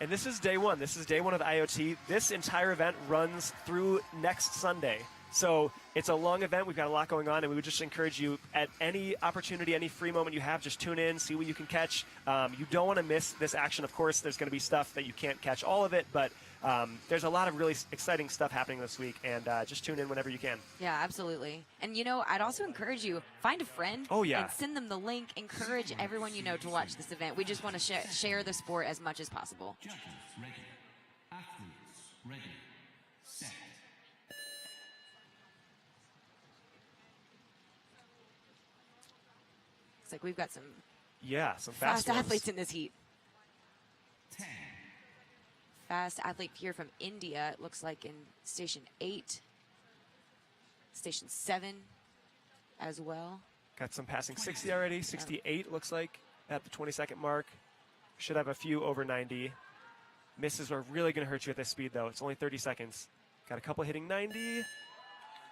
And this is day one. This is day one of the IoT. This entire event runs through next Sunday. So it's a long event. We've got a lot going on, and we would just encourage you at any opportunity, any free moment you have, just tune in, see what you can catch. You don't want to miss this action. Of course, there's going to be stuff that you can't catch all of it, but there's a lot of really exciting stuff happening this week, and just tune in whenever you can. Yeah, absolutely. And, I'd also encourage you, find a friend and send them the link. Encourage everyone you know to watch this event. We just want to share the sport as much as possible. Judges ready. Athletes ready. Set. Looks like we've got some some fast ones. athletes in this heat. 10. Fast athlete here from India, it looks like in Station 8. Station 7 as well. Got some passing 60 already. 68 looks like at the 20-second mark. Should have a few over 90. Misses are really going to hurt you at this speed, though. It's only 30 seconds. Got a couple hitting 90.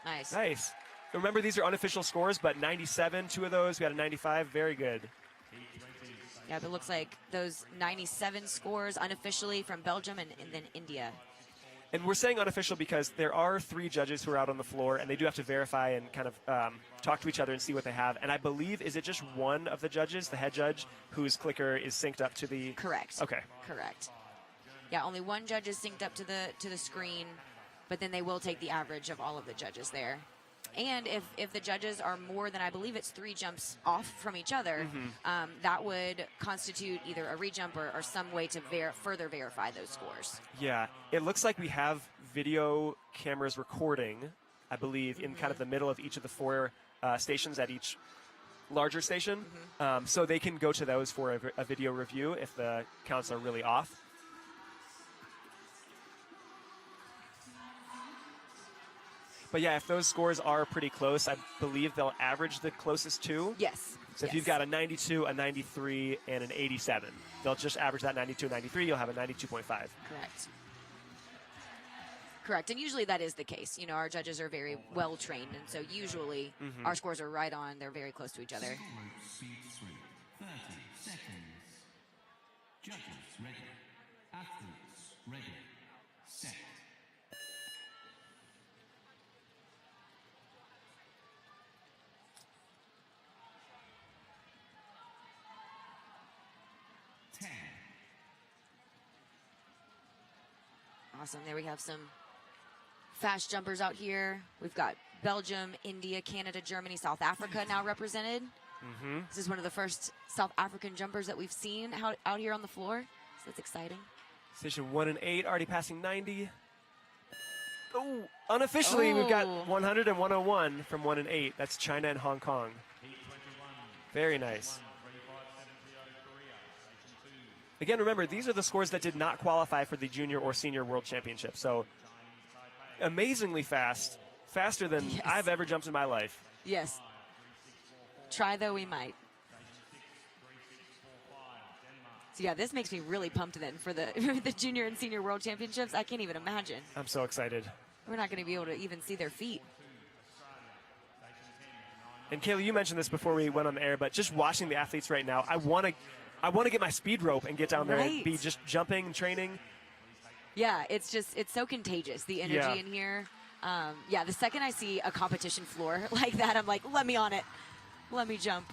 Nice. Nice. Remember, these are unofficial scores, but 97, 2 of those. We got a 95. Very good. Yeah, but it looks like those 97 scores unofficially from Belgium and then India. And we're saying unofficial because there are 3 judges who are out on the floor, and they do have to verify and kind of talk to each other and see what they have. And I believe, is it just one of the judges, the head judge, whose clicker is synced up to the... Correct. Okay. Correct. Yeah, only one judge is synced up to the screen, but then they will take the average of all of the judges there. And if the judges are more than, I believe it's 3 jumps off from each other, that would constitute either a rejump or some way to further verify those scores. Yeah, it looks like we have video cameras recording, I believe, in kind of the middle of each of the 4 stations at each larger station. So they can go to those for a video review if the counts are really off. But yeah, if those scores are pretty close, I believe they'll average the closest 2. Yes. So if you've got a 92, a 93, and an 87, they'll just average that 92 and 93. You'll have a 92.5. Correct. Correct. And usually that is the case. Our judges are very well trained, and so usually our scores are right on. They're very close to each other. Speed 3. 30 seconds. Judges ready. Athletes ready. Set. Awesome. There we have some fast jumpers out here. We've got Belgium, India, Canada, Germany, South Africa now represented. This is one of the first South African jumpers that we've seen out here on the floor. So that's exciting. Station 1 and 8 already passing 90. Oh, unofficially, we've got 100 and 101 from 1 and 8. That's China and Hong Kong. Very nice. Again, remember, these are the scores that did not qualify for the junior or senior world championship. So amazingly fast, faster than I've ever jumped in my life. Yes. Try though we might. So yeah, this makes me really pumped then for the the junior and senior world championships. I can't even imagine. I'm so excited. We're not going to be able to even see their feet. And Kayla, you mentioned this before we went on the air, but just watching the athletes right now, I want to get my speed rope and get down there and be just jumping and training. Yeah, it's so contagious, the energy in here. Yeah, the second I see a competition floor like that, I'm like, let me on it. Let me jump.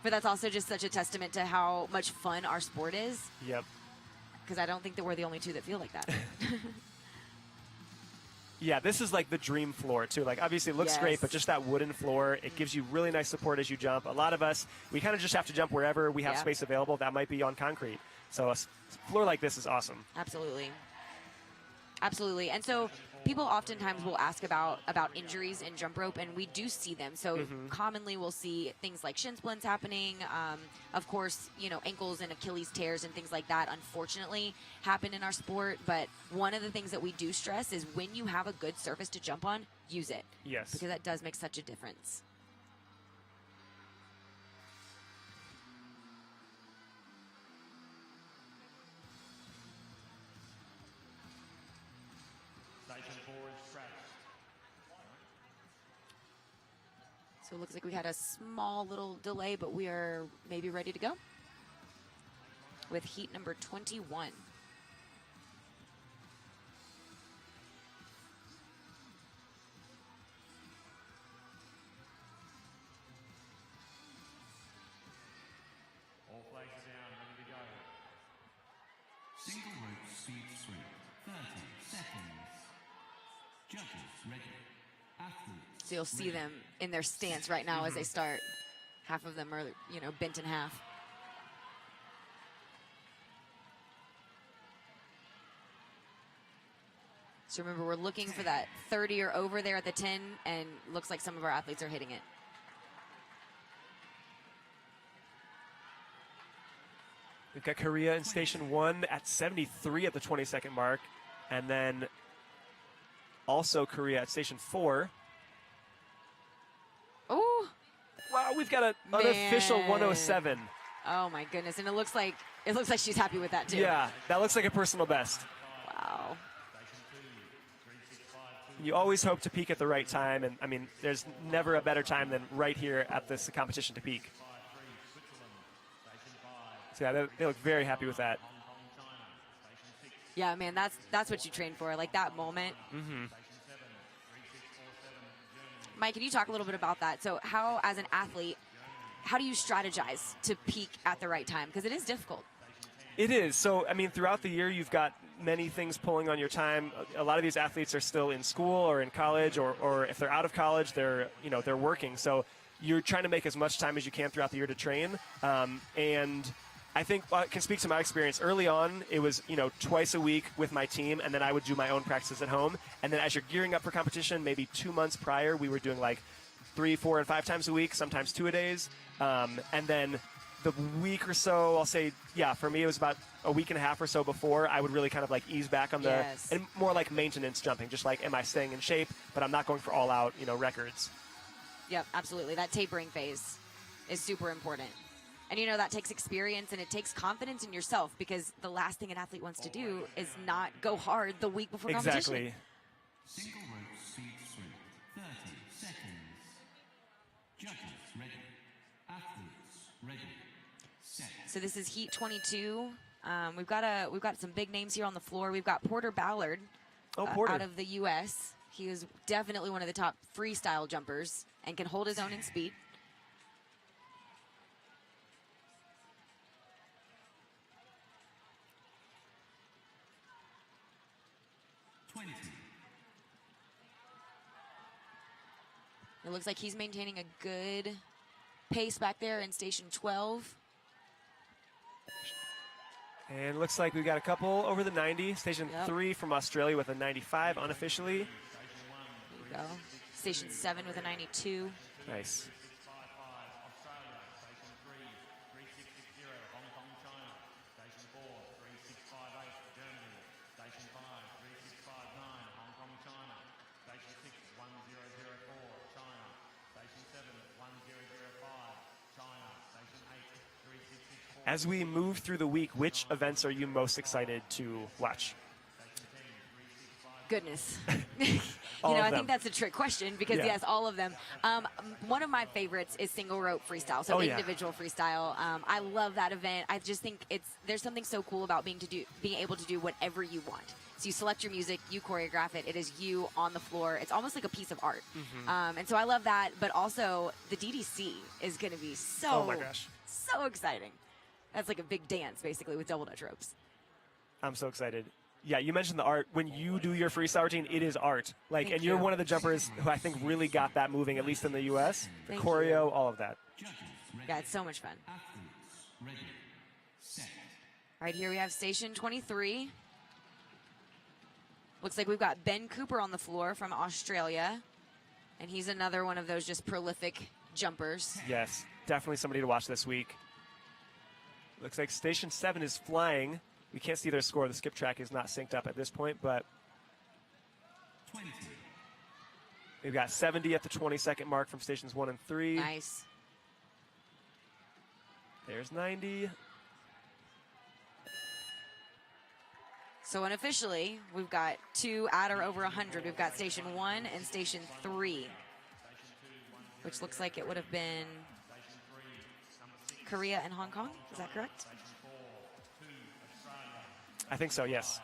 But that's also just such a testament to how much fun our sport is. Yep. Because I don't think that we're the only 2 that feel like that. Yeah, this is like the dream floor, too. Like, obviously, it looks great, but just that wooden floor, it gives you really nice support as you jump. A lot of us, we kind of just have to jump wherever we have space available. That might be on concrete. So a floor like this is awesome. Absolutely. Absolutely. And so people oftentimes will ask about injuries in jump rope, and we do see them. So commonly we'll see things like shin splints happening. Of course, ankles and Achilles tears and things like that, unfortunately, happen in our sport. But one of the things that we do stress is when you have a good surface to jump on, use it. Yes. Because that does make such a difference. Station 4 is scratched. So it looks like we had a small little delay, but we are maybe ready to go with heat number 21. seat 3. 30 seconds. Judges ready. Athletes. So you'll see them in their stance right now as they start. Half of them are, you know, bent in half. So remember, we're looking for that 30 or over there at the 10, and looks like some of our athletes are hitting it. We've got Korea in station 1 at 73 at the 20-second mark. And then also Korea at station 4. Oh, Wow, we've got an unofficial Man. 107. oh my goodness! And it looks like she's happy with that too. Yeah, that looks like a personal best. Wow. You always hope to peak at the right time, and I mean, there's never a better time than right here at this competition to peak. So yeah, they look very happy with that. Yeah, man, that's what you train for, like that moment. Mike, can you talk a little bit about that? So how, as an athlete, how do you strategize to peak at the right time? Because it is difficult. It is. So, I mean, throughout the year, you've got many things pulling on your time. A lot of these athletes are still in school or in college, or if they're out of college, they're working. So you're trying to make as much time as you can throughout the year to train. And I think I can speak to my experience. Early on, it was, twice a week with my team, and then I would do my own practices at home. And then as you're gearing up for competition, maybe 2 months prior, we were doing like 3, 4, and 5 times a week, sometimes 2-a-days. And then the week or so, I'll say, yeah, for me, it was about a week and a half or so before I would really kind of like ease back on the, Yes. and more like maintenance jumping, just like, am I staying in shape? But I'm not going for all out, records. Yep, absolutely. That tapering phase is super important. And that takes experience and it takes confidence in yourself, because the last thing an athlete wants to do is not go hard the week before competition. Exactly. Single rope seat 3. 30 seconds. Judges ready. Athletes ready. Set. So this is Heat 22. We've got some big names here on the floor. We've got Porter Ballard Porter. out of the U.S. He is definitely one of the top freestyle jumpers and can hold his own in speed. It looks like he's maintaining a good pace back there in station 12. And it looks like we've got a couple over the 90. Station Yep. 3 from Australia with a 95 unofficially. There you go. Station 7 with a 92. Nice. As we move through the week, which events are you most excited to watch? Goodness. All of I them. think that's a trick question because, Yeah. yes, all of them. One of my favorites is single rope freestyle, so Oh, yeah. individual freestyle. I love that event. I just think there's something so cool about being able to do whatever you want. So you select your music, you choreograph it. It is you on the floor. It's almost like a piece of art. And so I love that. But also the DDC is going to be Oh my gosh. so exciting. That's like a big dance, basically, with double dutch ropes. I'm so excited. Yeah, you mentioned the art. When you do your freestyle routine, it is art. Thank And you're you. one of the jumpers who I think really got that moving, at least in the U.S. The Thank choreo, you. all of that. Judges ready. Yeah, it's so much fun. Athletes ready. Set. Right here we have station 23. Looks like we've got Ben Cooper on the floor from Australia. And he's another one of those just prolific jumpers. Yes, definitely somebody to watch this week. Looks like Station 7 is flying. We can't see their score. The skip track is not synced up at this point, but 20. we've got 70 at the 20-second mark from Stations 1 and 3. Nice. There's 90. So unofficially, we've got 2 at or over 100. We've got Station 1 and Station 3, which looks like it would have been Korea and Hong Kong. Is that correct? I think so, yes.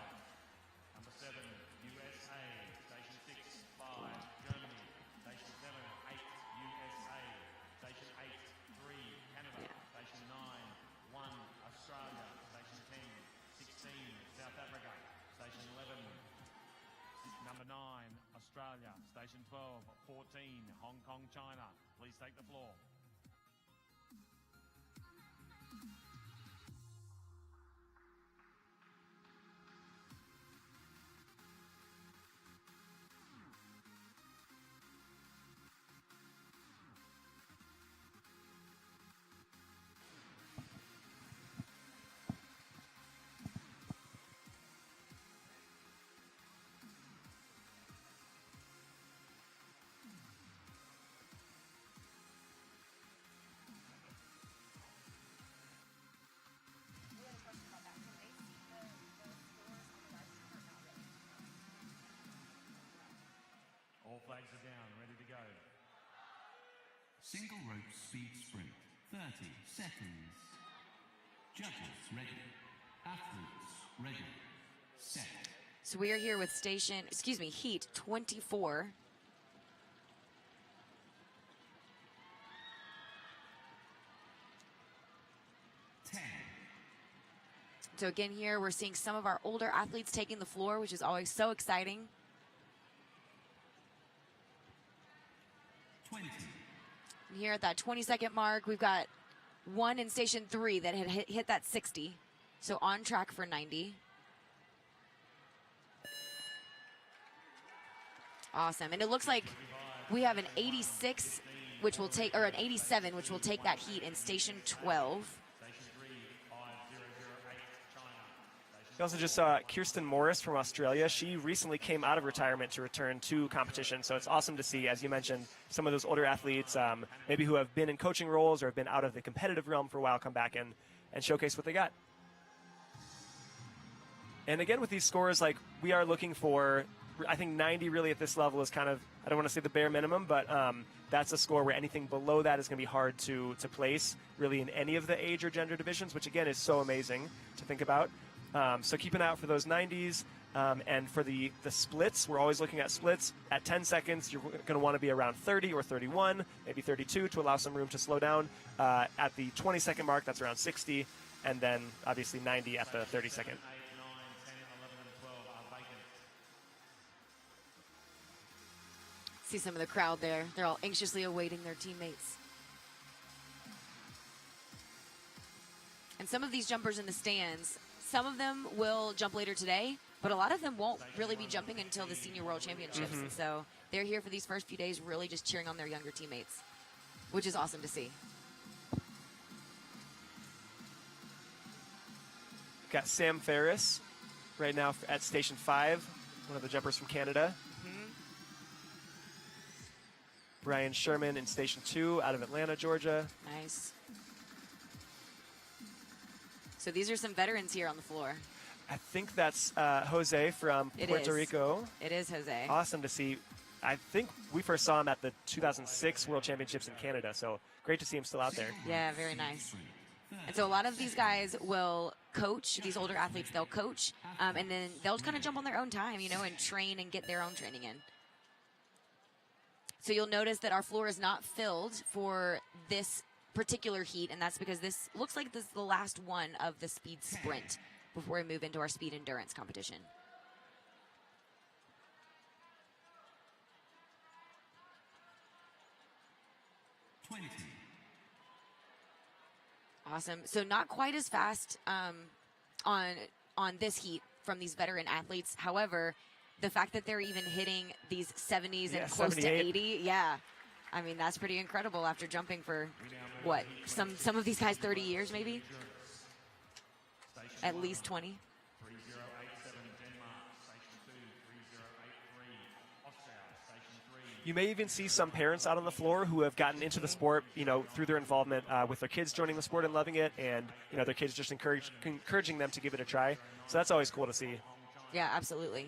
Station 12, 14, Hong Kong, China. Please take the floor. All flags are down, ready to go. Single rope speed sprint, 30 seconds. Judges ready. Athletes ready. Set. So we are here with heat 24. So again here, we're seeing some of our older athletes taking the floor, which is always so exciting. 20. And here at that 20-second mark, we've got one in station 3 that had hit that 60. So on track for 90. Awesome. And it looks like we have an 86, which will take, or an 87, which will take that heat in station 12. We also just saw Kirsten Morris from Australia. She recently came out of retirement to return to competition, so it's awesome to see, as you mentioned, some of those older athletes, maybe who have been in coaching roles or have been out of the competitive realm for a while, come back and showcase what they got. And again, with these scores, like, we are looking for, I think 90 really at this level is kind of, I don't want to say the bare minimum, but that's a score where anything below that is going to be hard to place, really, in any of the age or gender divisions, which again is so amazing to think about. So keep an eye out for those 90s. And for the splits, we're always looking at splits. At 10 seconds, you're going to want to be around 30 or 31, maybe 32 to allow some room to slow down. At the 20-second mark, that's around 60. And then, obviously, 90 at the 30-second. See some of the crowd there. They're all anxiously awaiting their teammates. And some of these jumpers in the stands, some of them will jump later today, but a lot of them won't really be jumping until the Senior World Championships. And so they're here for these first few days really just cheering on their younger teammates, which is awesome to see. Got Sam Ferris right now at Station 5, one of the jumpers from Canada. Brian Sherman in Station 2 out of Atlanta, Georgia. Nice. So these are some veterans here on the floor. I think that's Jose from Puerto Rico. It is Jose. Awesome to see. I think we first saw him at the 2006 World Championships in Canada, so great to see him still out there. Yeah, very nice. And so a lot of these guys will coach, these older athletes, they'll coach, and then they'll kind of jump on their own time, you know, and train and get their own training in. So you'll notice that our floor is not filled for this particular heat, and that's because this looks like this is the last one of the speed sprint before we move into our speed endurance competition. Awesome. So not quite as fast on this heat from these veteran athletes. However, the fact that they're even hitting these 70s and close 78. to 80, yeah. I mean, that's pretty incredible after jumping for, what, some of these guys 30 years maybe? At least 20. 3087 Denmark, Station 2, 3083 Austria, Station 3. You may even see some parents out on the floor who have gotten into the sport, you know, through their involvement with their kids joining the sport and loving it, and, you know, their kids just encouraging them to give it a try. So that's always cool to see. Yeah, absolutely.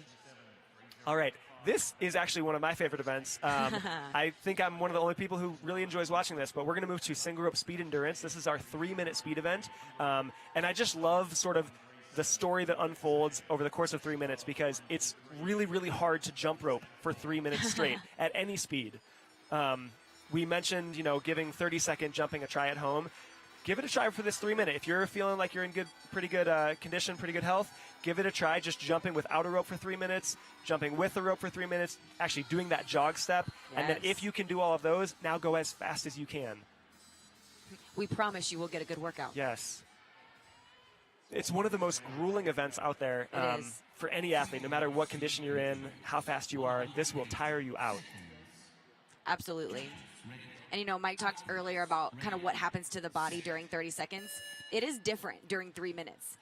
All right. This is actually one of my favorite events. I think I'm one of the only people who really enjoys watching this, but we're going to move to single rope speed endurance. This is our 3-minute speed event. And I just love sort of the story that unfolds over the course of 3 minutes, because it's really, really hard to jump rope for 3 minutes straight at any speed. We mentioned, you know, giving 30-second jumping a try at home. give it a try for this 3 minute. If you're feeling like you're in pretty good condition, pretty good health, give it a try. Just jumping without a rope for 3 minutes, jumping with a rope for 3 minutes, actually doing that jog step. And then if you can do all of those, now go as fast as you can. We promise you will get a good workout. Yes. It's one of the most grueling events out there It is. for any athlete, no matter what condition you're in, how fast you are. This will tire you out. Absolutely. And, you know, Mike talked earlier about kind of what happens to the body during 30 seconds. It is different during 3 minutes.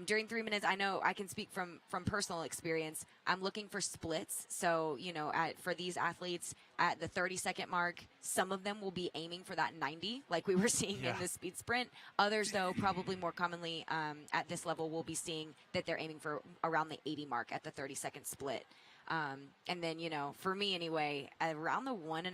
During 3 minutes, I know I can speak from personal experience. I'm looking for splits. So, you know, for these athletes at the 30-second mark, some of them will be aiming for that 90, like we were seeing in the speed sprint. Others, though, probably more commonly at this level, will be seeing that they're aiming for around the 80 mark at the 30-second split. And then, you know, for me anyway, around the 1.5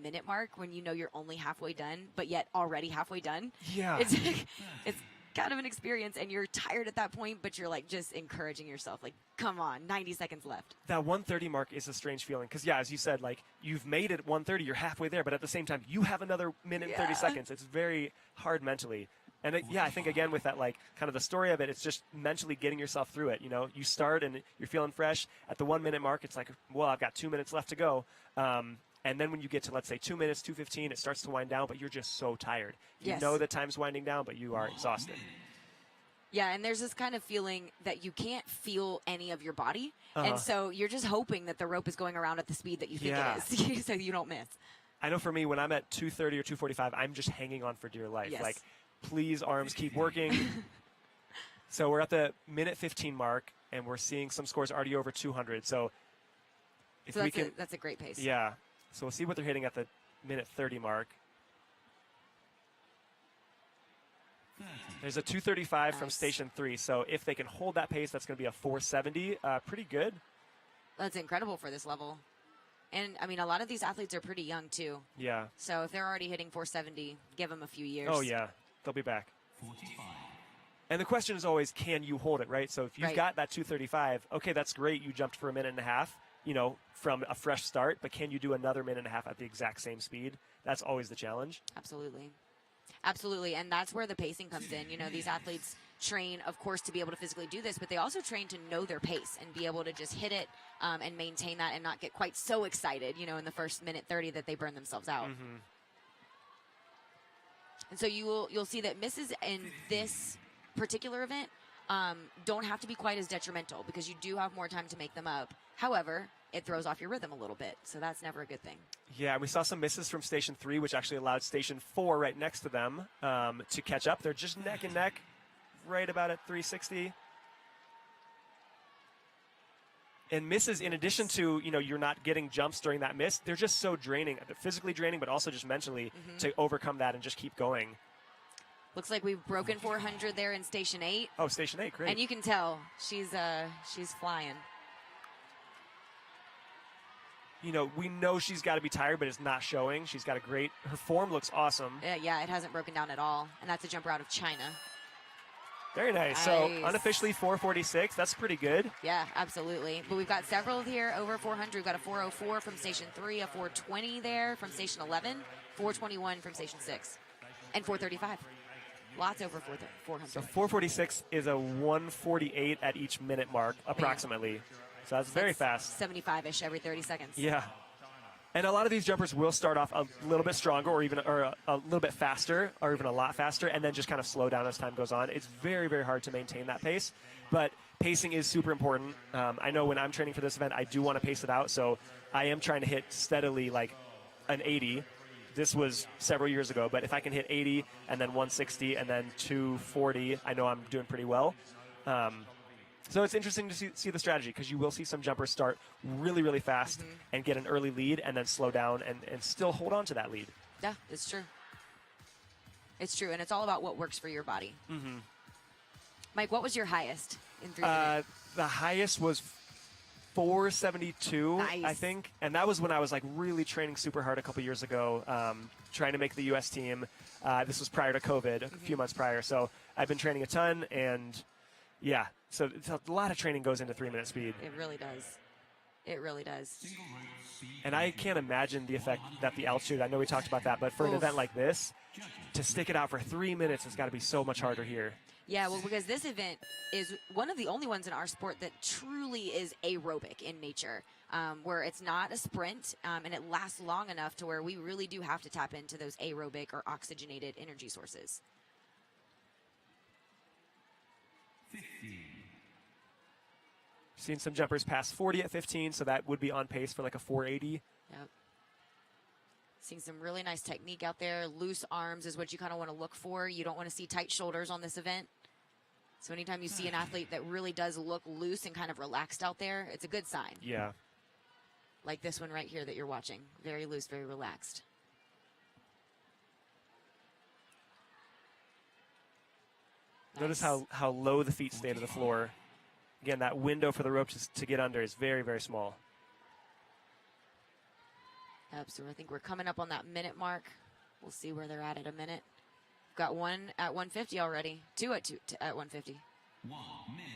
minute mark, when you know you're only halfway done, but yet already halfway done. Yeah. It's kind of an experience, and you're tired at that point, but you're like just encouraging yourself, like, come on, 90 seconds left. That 130 mark is a strange feeling because, yeah, as you said, like, you've made it 130, you're halfway there, but at the same time, you have another minute and 30 seconds. It's very hard mentally. And I think, again, with that, like, kind of the story of it, it's just mentally getting yourself through it. You know, you start and you're feeling fresh. At the 1 minute mark, it's like, well, I've got 2 minutes left to go. And then when you get to, let's say, 2 minutes, 2:15, it starts to wind down, but you're just so tired. You know the time's winding down, but you are exhausted. Yeah, and there's this kind of feeling that you can't feel any of your body. And so you're just hoping that the rope is going around at the speed that you think it is so you don't miss. I know for me, when I'm at 2:30 or 2:45, I'm just hanging on for dear life. Yes. Like, please, arms, keep working. So we're at the minute 15 mark, and we're seeing some scores already over 200. So if we can, that's a great pace. yeah. So we'll see what they're hitting at the minute 30 mark. There's a 2:35 from Station 3. So if they can hold that pace, that's going to be a 4:70. Pretty good. That's incredible for this level. And, I mean, a lot of these athletes are pretty young, too. Yeah. So if they're already hitting 470, give them a few years. Oh, yeah. They'll be back. 45. And the question is always, can you hold it, right? So if you've got that 2:35, okay, that's great. You jumped for a minute and a half, you know, from a fresh start. But can you do another minute and a half at the exact same speed? That's always the challenge. Absolutely. Absolutely. And that's where the pacing comes in. You know, these athletes train, of course, to be able to physically do this, but they also train to know their pace and be able to just hit it and maintain that and not get quite so excited, you know, in the first minute 30 that they burn themselves out. And so you'll see that misses in this particular event don't have to be quite as detrimental because you do have more time to make them up. However, it throws off your rhythm a little bit, so that's never a good thing. Yeah, we saw some misses from Station 3, which actually allowed Station 4 right next to them to catch up. They're just neck and neck, right about at 360. And misses, in addition to, you know, you're not getting jumps during that miss, they're just so draining, physically draining, but also just mentally to overcome that and just keep going. Looks like we've broken 400 there in Station 8. Oh, Station 8, great. And you can tell she's flying. You know, we know she's got to be tired, but it's not showing. She's got her form looks awesome. Yeah, it hasn't broken down at all. And that's a jumper out of China. Very nice. So unofficially 446, that's pretty good. Yeah, absolutely. But we've got several here over 400. We've got a 404 from Station 3, a 420 there from Station 11, 421 from Station 6, and 435. Lots over 400. So 446 is a 148 at each minute mark, approximately. So that's very fast. 75-ish every 30 seconds. Yeah. And a lot of these jumpers will start off a little bit stronger or a little bit faster or even a lot faster and then just kind of slow down as time goes on. It's very, very hard to maintain that pace. But pacing is super important. I know when I'm training for this event, I do want to pace it out. So I am trying to hit steadily like an 80. This was several years ago. But if I can hit 80 and then 160 and then 240, I know I'm doing pretty well. So it's interesting to see the strategy because you will see some jumpers start really, really fast and get an early lead and then slow down and still hold on to that lead. Yeah, it's true. It's true, and it's all about what works for your body. Mike, what was your highest in 3 minutes? The highest was 472, I think. And that was when I was like really training super hard a couple years ago, trying to make the U.S. team. This was prior to COVID, a few months prior. So I've been training a ton and yeah. So it's a lot of training goes into 3 minute speed. It really does. It really does. Single rope seat And I can't imagine the effect that the altitude, I know we talked about that, but for an Oof. event like this, to stick it out for 3 minutes has got to be so much harder here. Yeah, well, because this event is one of the only ones in our sport that truly is aerobic in nature, where it's not a sprint and it lasts long enough to where we really do have to tap into those aerobic or oxygenated energy sources. 15. Seen some jumpers pass 40 at 15, so that would be on pace for like a 480. Yep. Seeing some really nice technique out there. Loose arms is what you kind of want to look for. You don't want to see tight shoulders on this event. So anytime you see an athlete that really does look loose and kind of relaxed out there, it's a good sign. Yeah. Like this one right here that you're watching. Very loose, very relaxed. Notice Nice. how low the feet stay to the floor. Again, that window for the rope to get under is very, very small. Yep, so I think we're coming up on that minute mark. We'll see where they're at a minute. We've got one at 150 already. Two at 150. 1 minute.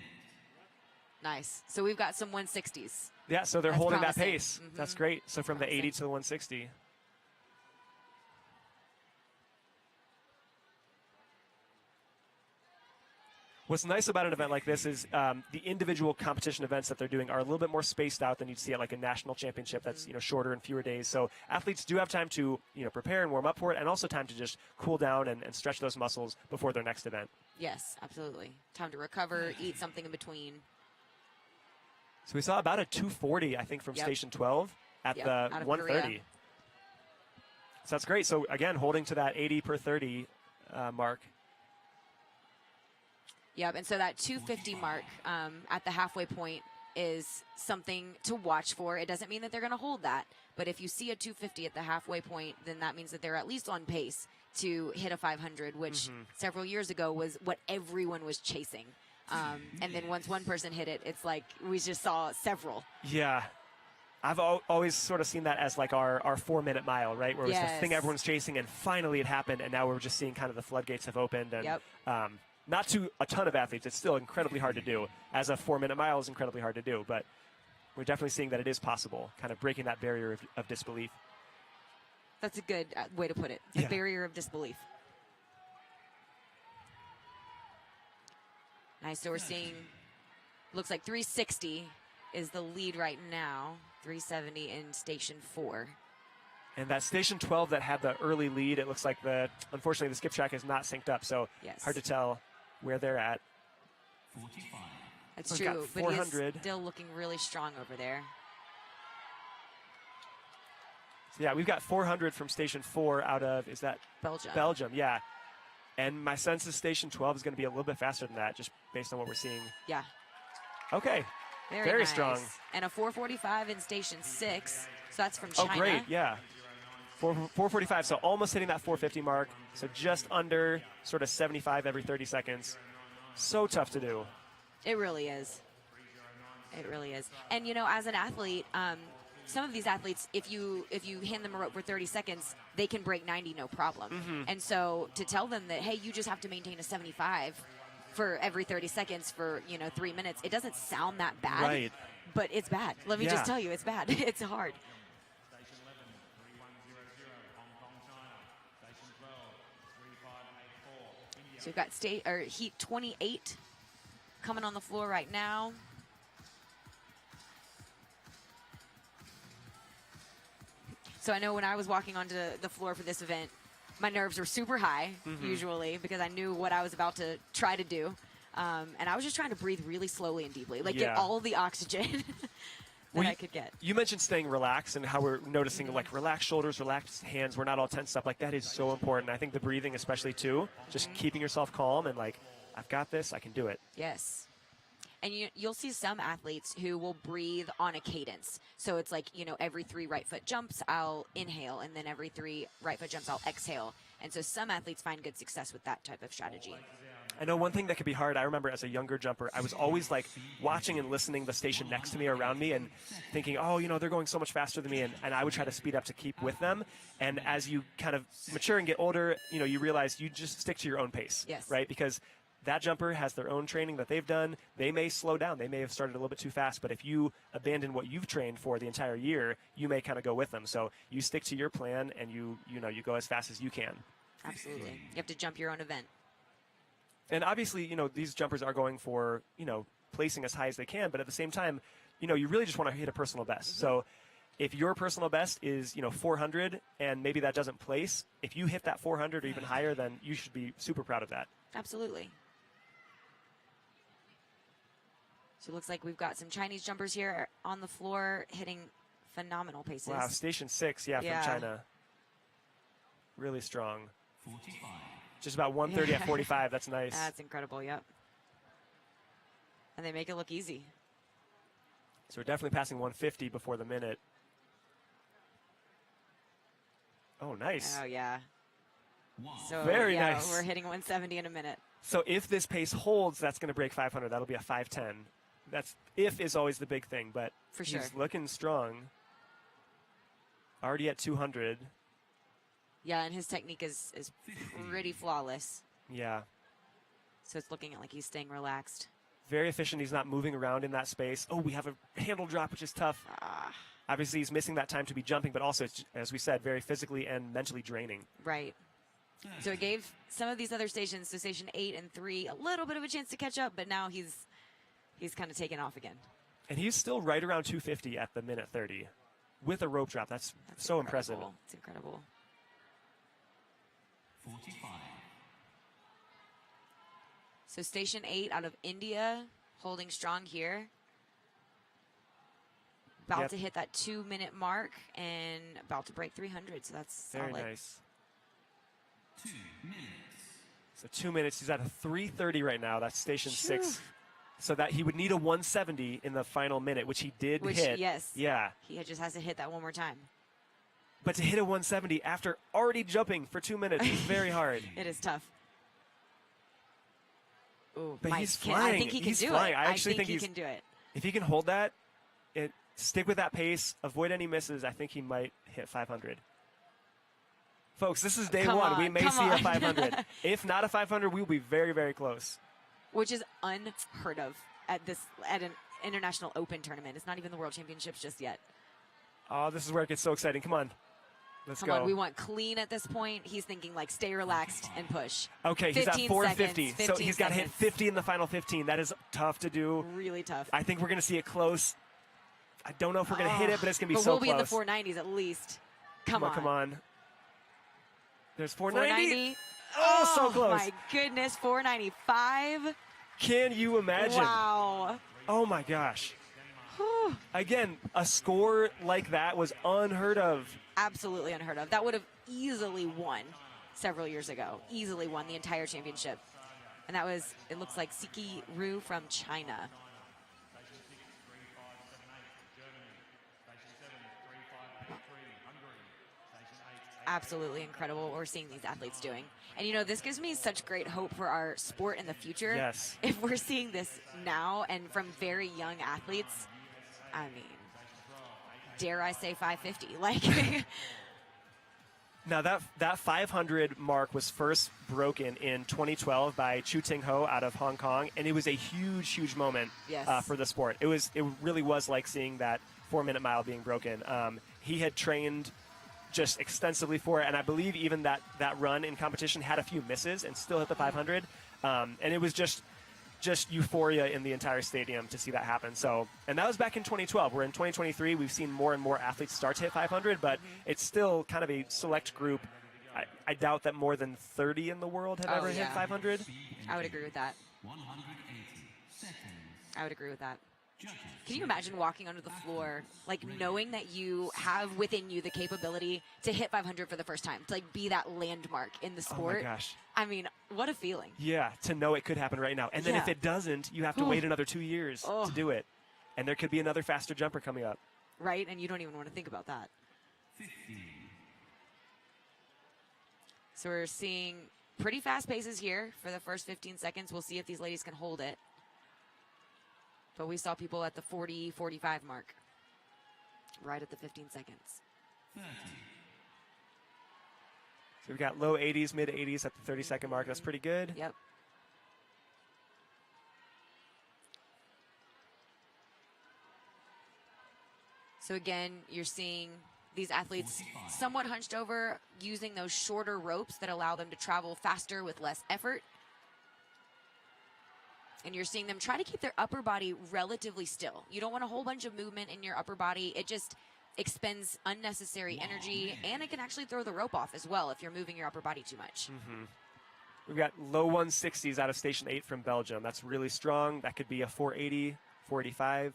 Nice. So we've got some 160s. Yeah, so they're That's holding promising. that pace. That's great. So from the 80 Promising. to the 160. What's nice about an event like this is the individual competition events that they're doing are a little bit more spaced out than you'd see at like a national championship that's shorter and fewer days. So athletes do have time to prepare and warm up for it, and also time to just cool down and stretch those muscles before their next event. Yes, absolutely. Time to recover, eat something in between. So we saw about a 240, I think, from Yep. Station 12 at Yep, the out of 130. Korea. So that's great. So again, holding to that 80 per 30 mark. Yep, and so that 250 mark at the halfway point is something to watch for. It doesn't mean that they're going to hold that, but if you see a 250 at the halfway point, then that means that they're at least on pace to hit a 500, which several years ago was what everyone was chasing. And then once one person hit it, it's like we just saw several. Yeah. I've always sort of seen that as like our 4-minute mile, right? Where it was the thing Yes. everyone's chasing, and finally it happened, and now we're just seeing kind of the floodgates have opened. And Yep. not to a ton of athletes. It's still incredibly hard to do. As a 4-minute mile is incredibly hard to do, but we're definitely seeing that it is possible, kind of breaking that barrier of disbelief. That's a good way to put it. The Yeah. barrier of disbelief. Nice. So we're seeing, looks like 360 is the lead right now. 370 in Station 4. And that Station 12 that had the early lead, it looks like unfortunately the skip track is not synced up, so Yes. hard to tell where they're at. 45. That's We've got true, but he's 400. still looking really strong over there. So yeah, we've got 400 from Station 4 out of, is that Belgium. Belgium? Yeah. And my sense is Station 12 is going to be a little bit faster than that, just based on what we're seeing. Yeah. Okay. Very nice. strong. And a 445 in Station 6. So that's from Oh, China. great. Yeah. 445, so almost hitting that 450 mark. So just under sort of 75 every 30 seconds. So tough to do. It really is. It really is. And, as an athlete, some of these athletes, if you hand them a rope for 30 seconds, they can break 90 no problem. Mm-hmm. And so to tell them that, hey, you just have to maintain a 75 for every 30 seconds for, 3 minutes, it doesn't sound that bad. Right. But it's bad. Let me Yeah. just tell you, it's bad. It's hard. Station 11, 3100, Hong Kong, China. Station 12, 3584, India. So we've got Heat 28 coming on the floor right now. So I know when I was walking onto the floor for this event, my nerves were super high, usually, because I knew what I was about to try to do. And I was just trying to breathe really slowly and deeply, like get Yeah. all the oxygen that I could get. You mentioned staying relaxed and how we're noticing like relaxed shoulders, relaxed hands. We're not all tensed up. Like that is so important. I think the breathing especially too, just keeping yourself calm and like, I've got this, I can do it. Yes. And you'll see some athletes who will breathe on a cadence. So it's like, every 3 right foot jumps, I'll inhale, and then every 3 right foot jumps, I'll exhale. And so some athletes find good success with that type of strategy. I know one thing that could be hard. I remember as a younger jumper, I was always like watching and listening the station next to me or around me and thinking, oh, they're going so much faster than me. And I would try to speed up to keep with them. And as you kind of mature and get older, you realize you just stick to your own pace. Yes. Right? Because that jumper has their own training that they've done. They may slow down. They may have started a little bit too fast. But if you abandon what you've trained for the entire year, you may kind of go with them. So you stick to your plan and you go as fast as you can. Absolutely. You have to jump your own event. And obviously, these jumpers are going for, placing as high as they can. But at the same time, you really just want to hit a personal best. So if your personal best is, 400 and maybe that doesn't place, if you hit that 400 or even higher, then you should be super proud of that. Absolutely. So it looks like we've got some Chinese jumpers here on the floor hitting phenomenal paces. Wow, Station 6, from China. Really strong. 45. Just about 130 at 45. That's nice. That's incredible, yep. And they make it look easy. So we're definitely passing 150 before the minute. Oh, nice. Oh, yeah. So, Very yeah, nice. We're hitting 170 in a minute. So if this pace holds, that's going to break 500. That'll be a 510. That's if is always the big thing, but For sure. he's looking strong. Already at 200. Yeah, and his technique is pretty flawless. Yeah. So it's looking like he's staying relaxed. Very efficient. He's not moving around in that space. Oh, we have a handle drop, which is tough. Obviously, he's missing that time to be jumping, but also, it's, as we said, very physically and mentally draining. Right. So it gave some of these other stations, so Station 8 and 3, a little bit of a chance to catch up, but now he's kind of taken off again. And he's still right around 250 at the minute 30 with a rope drop. That's so impressive. It's incredible. 45. So Station 8 out of India, holding strong here. About to hit that 2-minute mark and about to break 300, so that's Very solid. nice. 2 minutes. So 2 minutes. He's at a 330 right now. That's Station 6. So that he would need a 170 in the final minute, which he did hit. Yes. Yeah. He just has to hit that one more time. But to hit a 170 after already jumping for 2 minutes is very hard. It is tough. Ooh, But Mike he's I flying. think he can He's do flying. it. I actually think think he can do it. If he can hold that, stick with that pace, avoid any misses, I think he might hit 500. Folks, this is day Come one. on, We may come see a on. 500. If not a 500, we will be very, very close. Which is unheard of at an international open tournament. It's not even the World Championships just yet. Oh, this is where it gets so exciting. Come on. Let's Come go. on, we want clean at this point. He's thinking like stay relaxed and push. Okay, he's at 15 450. seconds, So he's got to hit seconds. 50 in the final 15. That is tough to do. Really tough. I think we're going to see it close. I don't know if we're going to hit it, but it's going to be but so we'll be close. in the 490s at least. Come on. Come on. There's 490. 490. Oh, so close. My goodness, 495. Can you imagine? Wow. Oh, my gosh. Whew. Again, a score like that was unheard of. Absolutely unheard of. That would have easily won several years ago. Easily won the entire championship. And that was, it looks like Siki Ru from China. Absolutely incredible what we're seeing these athletes doing. And this gives me such great hope for our sport in the future. Yes. If we're seeing this now and from very young athletes, I mean, dare I say 550? Like, Now, that 500 mark was first broken in 2012 by Chu Ting Ho out of Hong Kong, and it was a huge, huge moment Yes. for the sport. It really was like seeing that 4-minute mile being broken. He had trained just extensively for it, and I believe even that run in competition had a few misses and still hit the 500. And it was just euphoria in the entire stadium to see that happen. So, and that was back in 2012. We're in 2023. We've seen more and more athletes start to hit 500, but it's still kind of a select group. I doubt that more than 30 in the world have ever hit 500. I would agree with that. 180 seconds. I would agree with that. Judges. Can you imagine walking onto the floor, like knowing that you have within you the capability to hit 500 for the first time, to like be that landmark in the sport? Oh my gosh. I mean, what a feeling. Yeah, to know it could happen right now. And then if Yeah. it doesn't, you have to wait another 2 years to do it. And there could be another faster jumper coming up. Right? And you don't even want to think about that. 15. So we're seeing pretty fast paces here for the first 15 seconds. We'll see if these ladies can hold it. But we saw people at the 40, 45 mark. Right at the 15 seconds. 30. So we've got low 80s, mid 80s at the 30-second mark. That's pretty good. Yep. So again, you're seeing these athletes somewhat hunched over, using those shorter ropes that allow them to travel faster with less effort. And you're seeing them try to keep their upper body relatively still. You don't want a whole bunch of movement in your upper body. It just expends unnecessary energy, and it can actually throw the rope off as well if you're moving your upper body too much. We've got low 160s out of Station 8 from Belgium. That's really strong. That could be a 480, 485.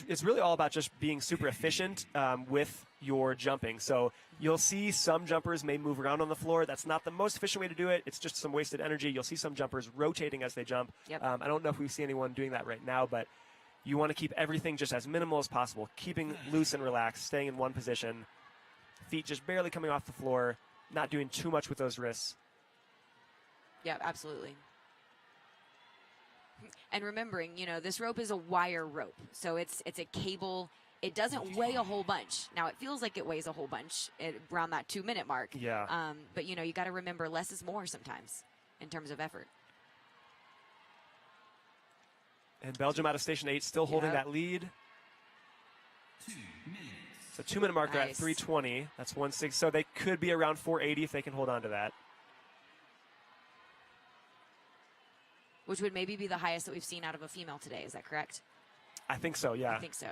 It's really all about just being super efficient with your jumping. So you'll see some jumpers may move around on the floor. That's not the most efficient way to do it. It's just some wasted energy. You'll see some jumpers rotating as they jump. Yep. I don't know if we see anyone doing that right now, but you want to keep everything just as minimal as possible, keeping loose and relaxed, staying in one position, feet just barely coming off the floor, not doing too much with those wrists. Yeah, absolutely. And remembering, you know, this rope is a wire rope, so it's a cable. It doesn't weigh a whole bunch. Now, it feels like it weighs a whole bunch around that 2-minute mark. Yeah. But, you know, you got to remember less is more sometimes in terms of effort. And Belgium out of Station 8 still holding that lead. 2 minutes. So 2-minute marker at Nice. 320. That's 160. So they could be around 480 if they can hold on to that. Which would maybe be the highest that we've seen out of a female today. Is that correct? I think so, yeah. I think so.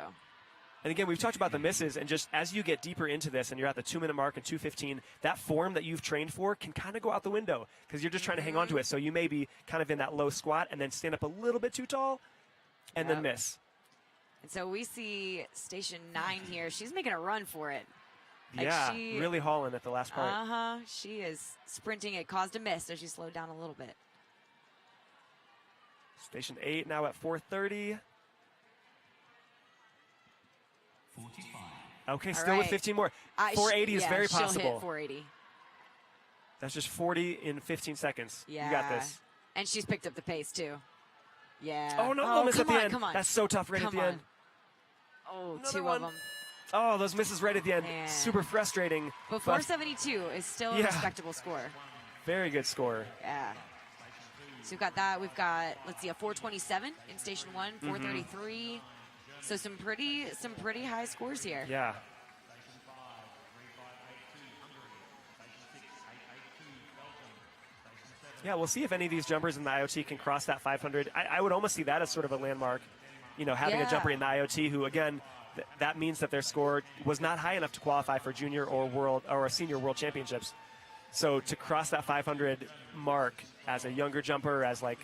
And again, we've talked about the misses, and just as you get deeper into this and you're at the 2-minute mark and 2:15, that form that you've trained for can kind of go out the window because you're just trying to hang on to it. So you may be kind of in that low squat and then stand up a little bit too tall and then miss. And so we see Station 9 here. She's making a run for it. Like Yeah, really hauling at the last part. She is sprinting. It caused a miss, so she slowed down a little bit. Station 8 now at 430. 45. Okay, All still with right. 15 more. 480 is very she'll possible. hit 480. That's just 40 in 15 seconds. Yeah. You got this. And she's picked up the pace, too. Yeah. Oh, no, miss at come the on, end. come on. That's so tough right Come at the on. end. Oh, Another two one. of them. Oh, those misses right at the end. Man. Super frustrating. But 472 is still a Yeah. respectable score. Very good score. Yeah. So we've got that. We've got, let's see, a 427 in Station 1, 433. So some pretty high scores here. Yeah. Yeah, we'll see if any of these jumpers in the IoT can cross that 500. I would almost see that as sort of a landmark, you know, having a jumper in the IoT who, again, that means that their score was not high enough to qualify for junior or world or senior world championships. So to cross that 500 mark as a younger jumper, as like,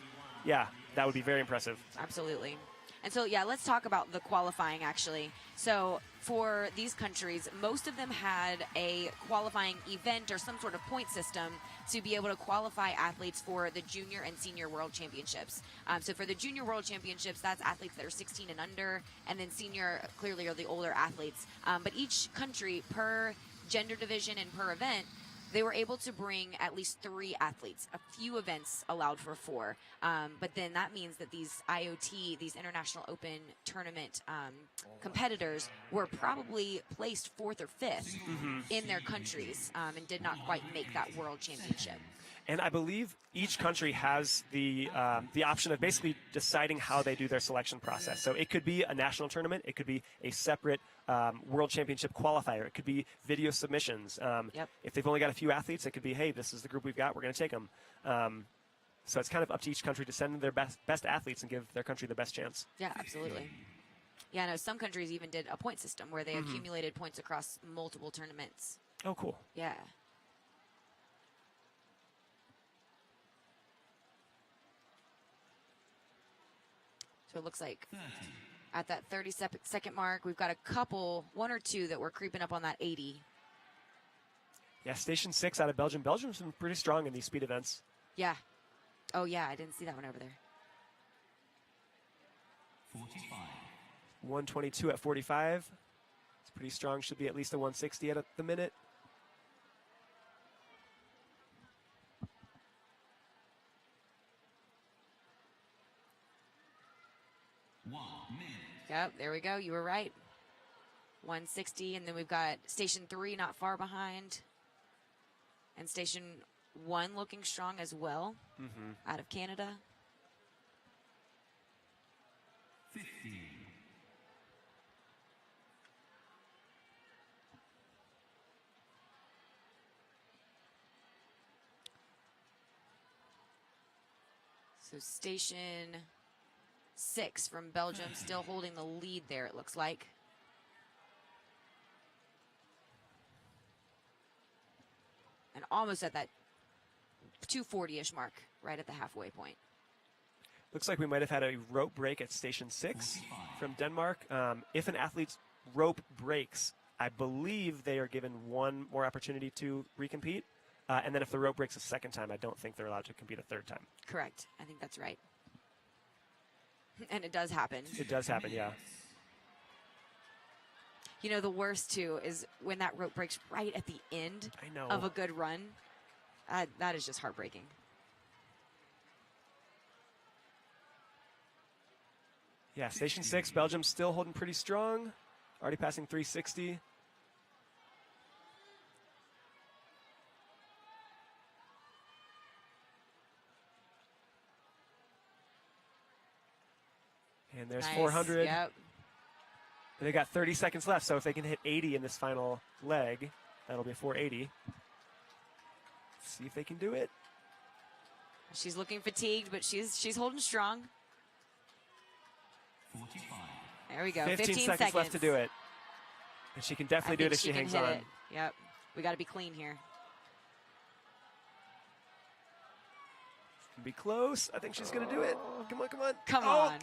yeah, that would be very impressive. Absolutely. And so, yeah, let's talk about the qualifying, actually. So for these countries, most of them had a qualifying event or some sort of point system to be able to qualify athletes for the junior and senior world championships. So for the junior world championships, that's athletes that are 16 and under, and then senior clearly are the older athletes. But each country, per gender division and per event, they were able to bring at least 3 athletes. A few events allowed for 4. But then that means that these IoT, these International Open Tournament competitors were probably placed 4th or 5th in their countries and did not quite make that world championship. And I believe each country has the option of basically deciding how they do their selection process. So it could be a national tournament. It could be a separate world championship qualifier. It could be video submissions. If they've only got a few athletes, it could be, hey, this is the group we've got. We're going to take them. So it's kind of up to each country to send their best athletes and give their country the best chance. Yeah, absolutely. Yeah, I know some countries even did a point system where they accumulated points across multiple tournaments. Oh, cool. Yeah. So it looks like 30. at that 30-second mark, we've got a couple, 1 or 2 that were creeping up on that 80. Yeah, Station 6 out of Belgium. Belgium's been pretty strong in these speed events. Yeah. Oh, yeah, I didn't see that one over there. 45. 122 at 45. It's pretty strong. Should be at least a 160 at the minute. Yep, there we go. You were right. 160, and then we've got Station 3 not far behind. And Station 1 looking strong as well, out of Canada. 15. So station 6 from Belgium still holding the lead there, it looks like. And almost at that 240-ish mark, right at the halfway point. Looks like we might have had a rope break at station 6 from Denmark. If an athlete's rope breaks, I believe they are given one more opportunity to recompete. And then if the rope breaks a second time, I don't think they're allowed to compete a third time. Correct. I think that's right. And it does happen. It does happen, yeah. You know, the worst, too, is when that rope breaks right at the end I know. of a good run. That is just heartbreaking. Yeah, station 6, Belgium still holding pretty strong. Already passing 360. And there's Nice. 400. Yep. And they got 30 seconds left, so if they can hit 80 in this final leg, that'll be 480. Let's see if they can do it. She's looking fatigued, but she's holding strong. 45. There we go. 15 seconds left to do it. And she can definitely do it if she hangs on. It. Yep. We got to be clean here. Be close. I think she's going to do it. Come on, come on. Come Oh. on.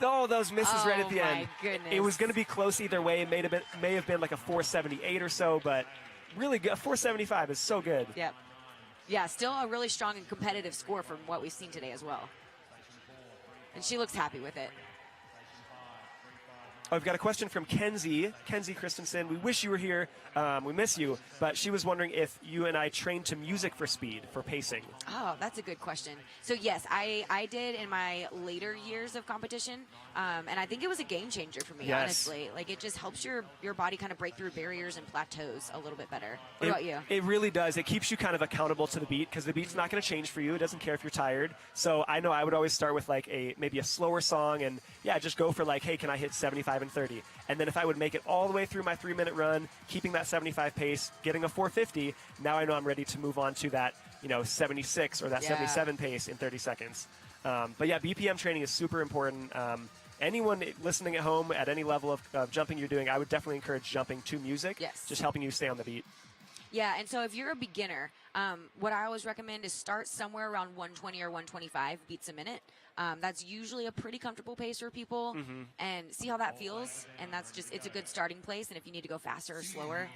Oh, those misses right at the my end. goodness. It was going to be close either way. It may have been like a 478 or so, but really good. 475 is so good. Yep. Yeah, still a really strong and competitive score from what we've seen today as well. And she looks happy with it. Oh, I've got a question from Kenzie Christensen. We wish you were here. We miss you. But she was wondering if you and I trained to music for speed, for pacing. Oh, that's a good question. So, yes, I did in my later years of competition. And I think it was a game changer for me, Yes. honestly. Like, it just helps your body kind of break through barriers and plateaus a little bit better. What about you? It really does. It keeps you kind of accountable to the beat because the beat's not going to change for you. It doesn't care if you're tired. So I know I would always start with like maybe a slower song and, yeah, just go for like, hey, can I hit 75 and 30? And then if I would make it all the way through my 3-minute run, keeping that 75 pace, getting a 450, now I know I'm ready to move on to that, 76 or that Yeah. 77 pace in 30 seconds. But yeah, BPM training is super important. Anyone listening at home at any level of jumping you're doing, I would definitely encourage jumping to music. Yes. Just helping you stay on the beat. Yeah, and so if you're a beginner, what I always recommend is start somewhere around 120 or 125 beats a minute. That's usually a pretty comfortable pace for people, and see how that feels. And it's a good starting place. And if you need to go faster or slower,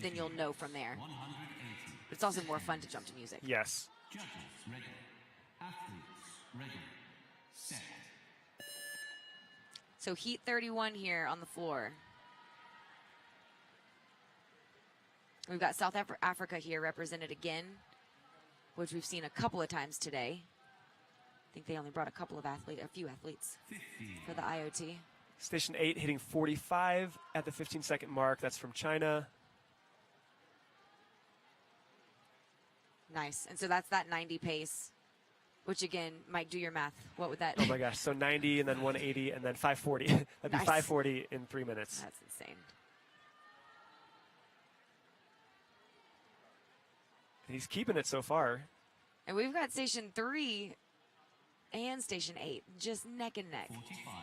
then you'll know from there. 180. But it's also more fun to jump to music. Yes. Judges ready. Athletes ready. Set. So heat 31 here on the floor. We've got South Africa here represented again, which we've seen a couple of times today. I think they only brought a few athletes 50. for the IOT. Station 8 hitting 45 at the 15-second mark. That's from China. Nice. And so that's that 90 pace, which again, Mike, do your math. What would that? Oh my gosh. So 90 and then 180 and then 540. That'd be Nice. 540 in 3 minutes. That's insane. He's keeping it so far. And we've got Station 3 and Station 8 just neck and neck. 45.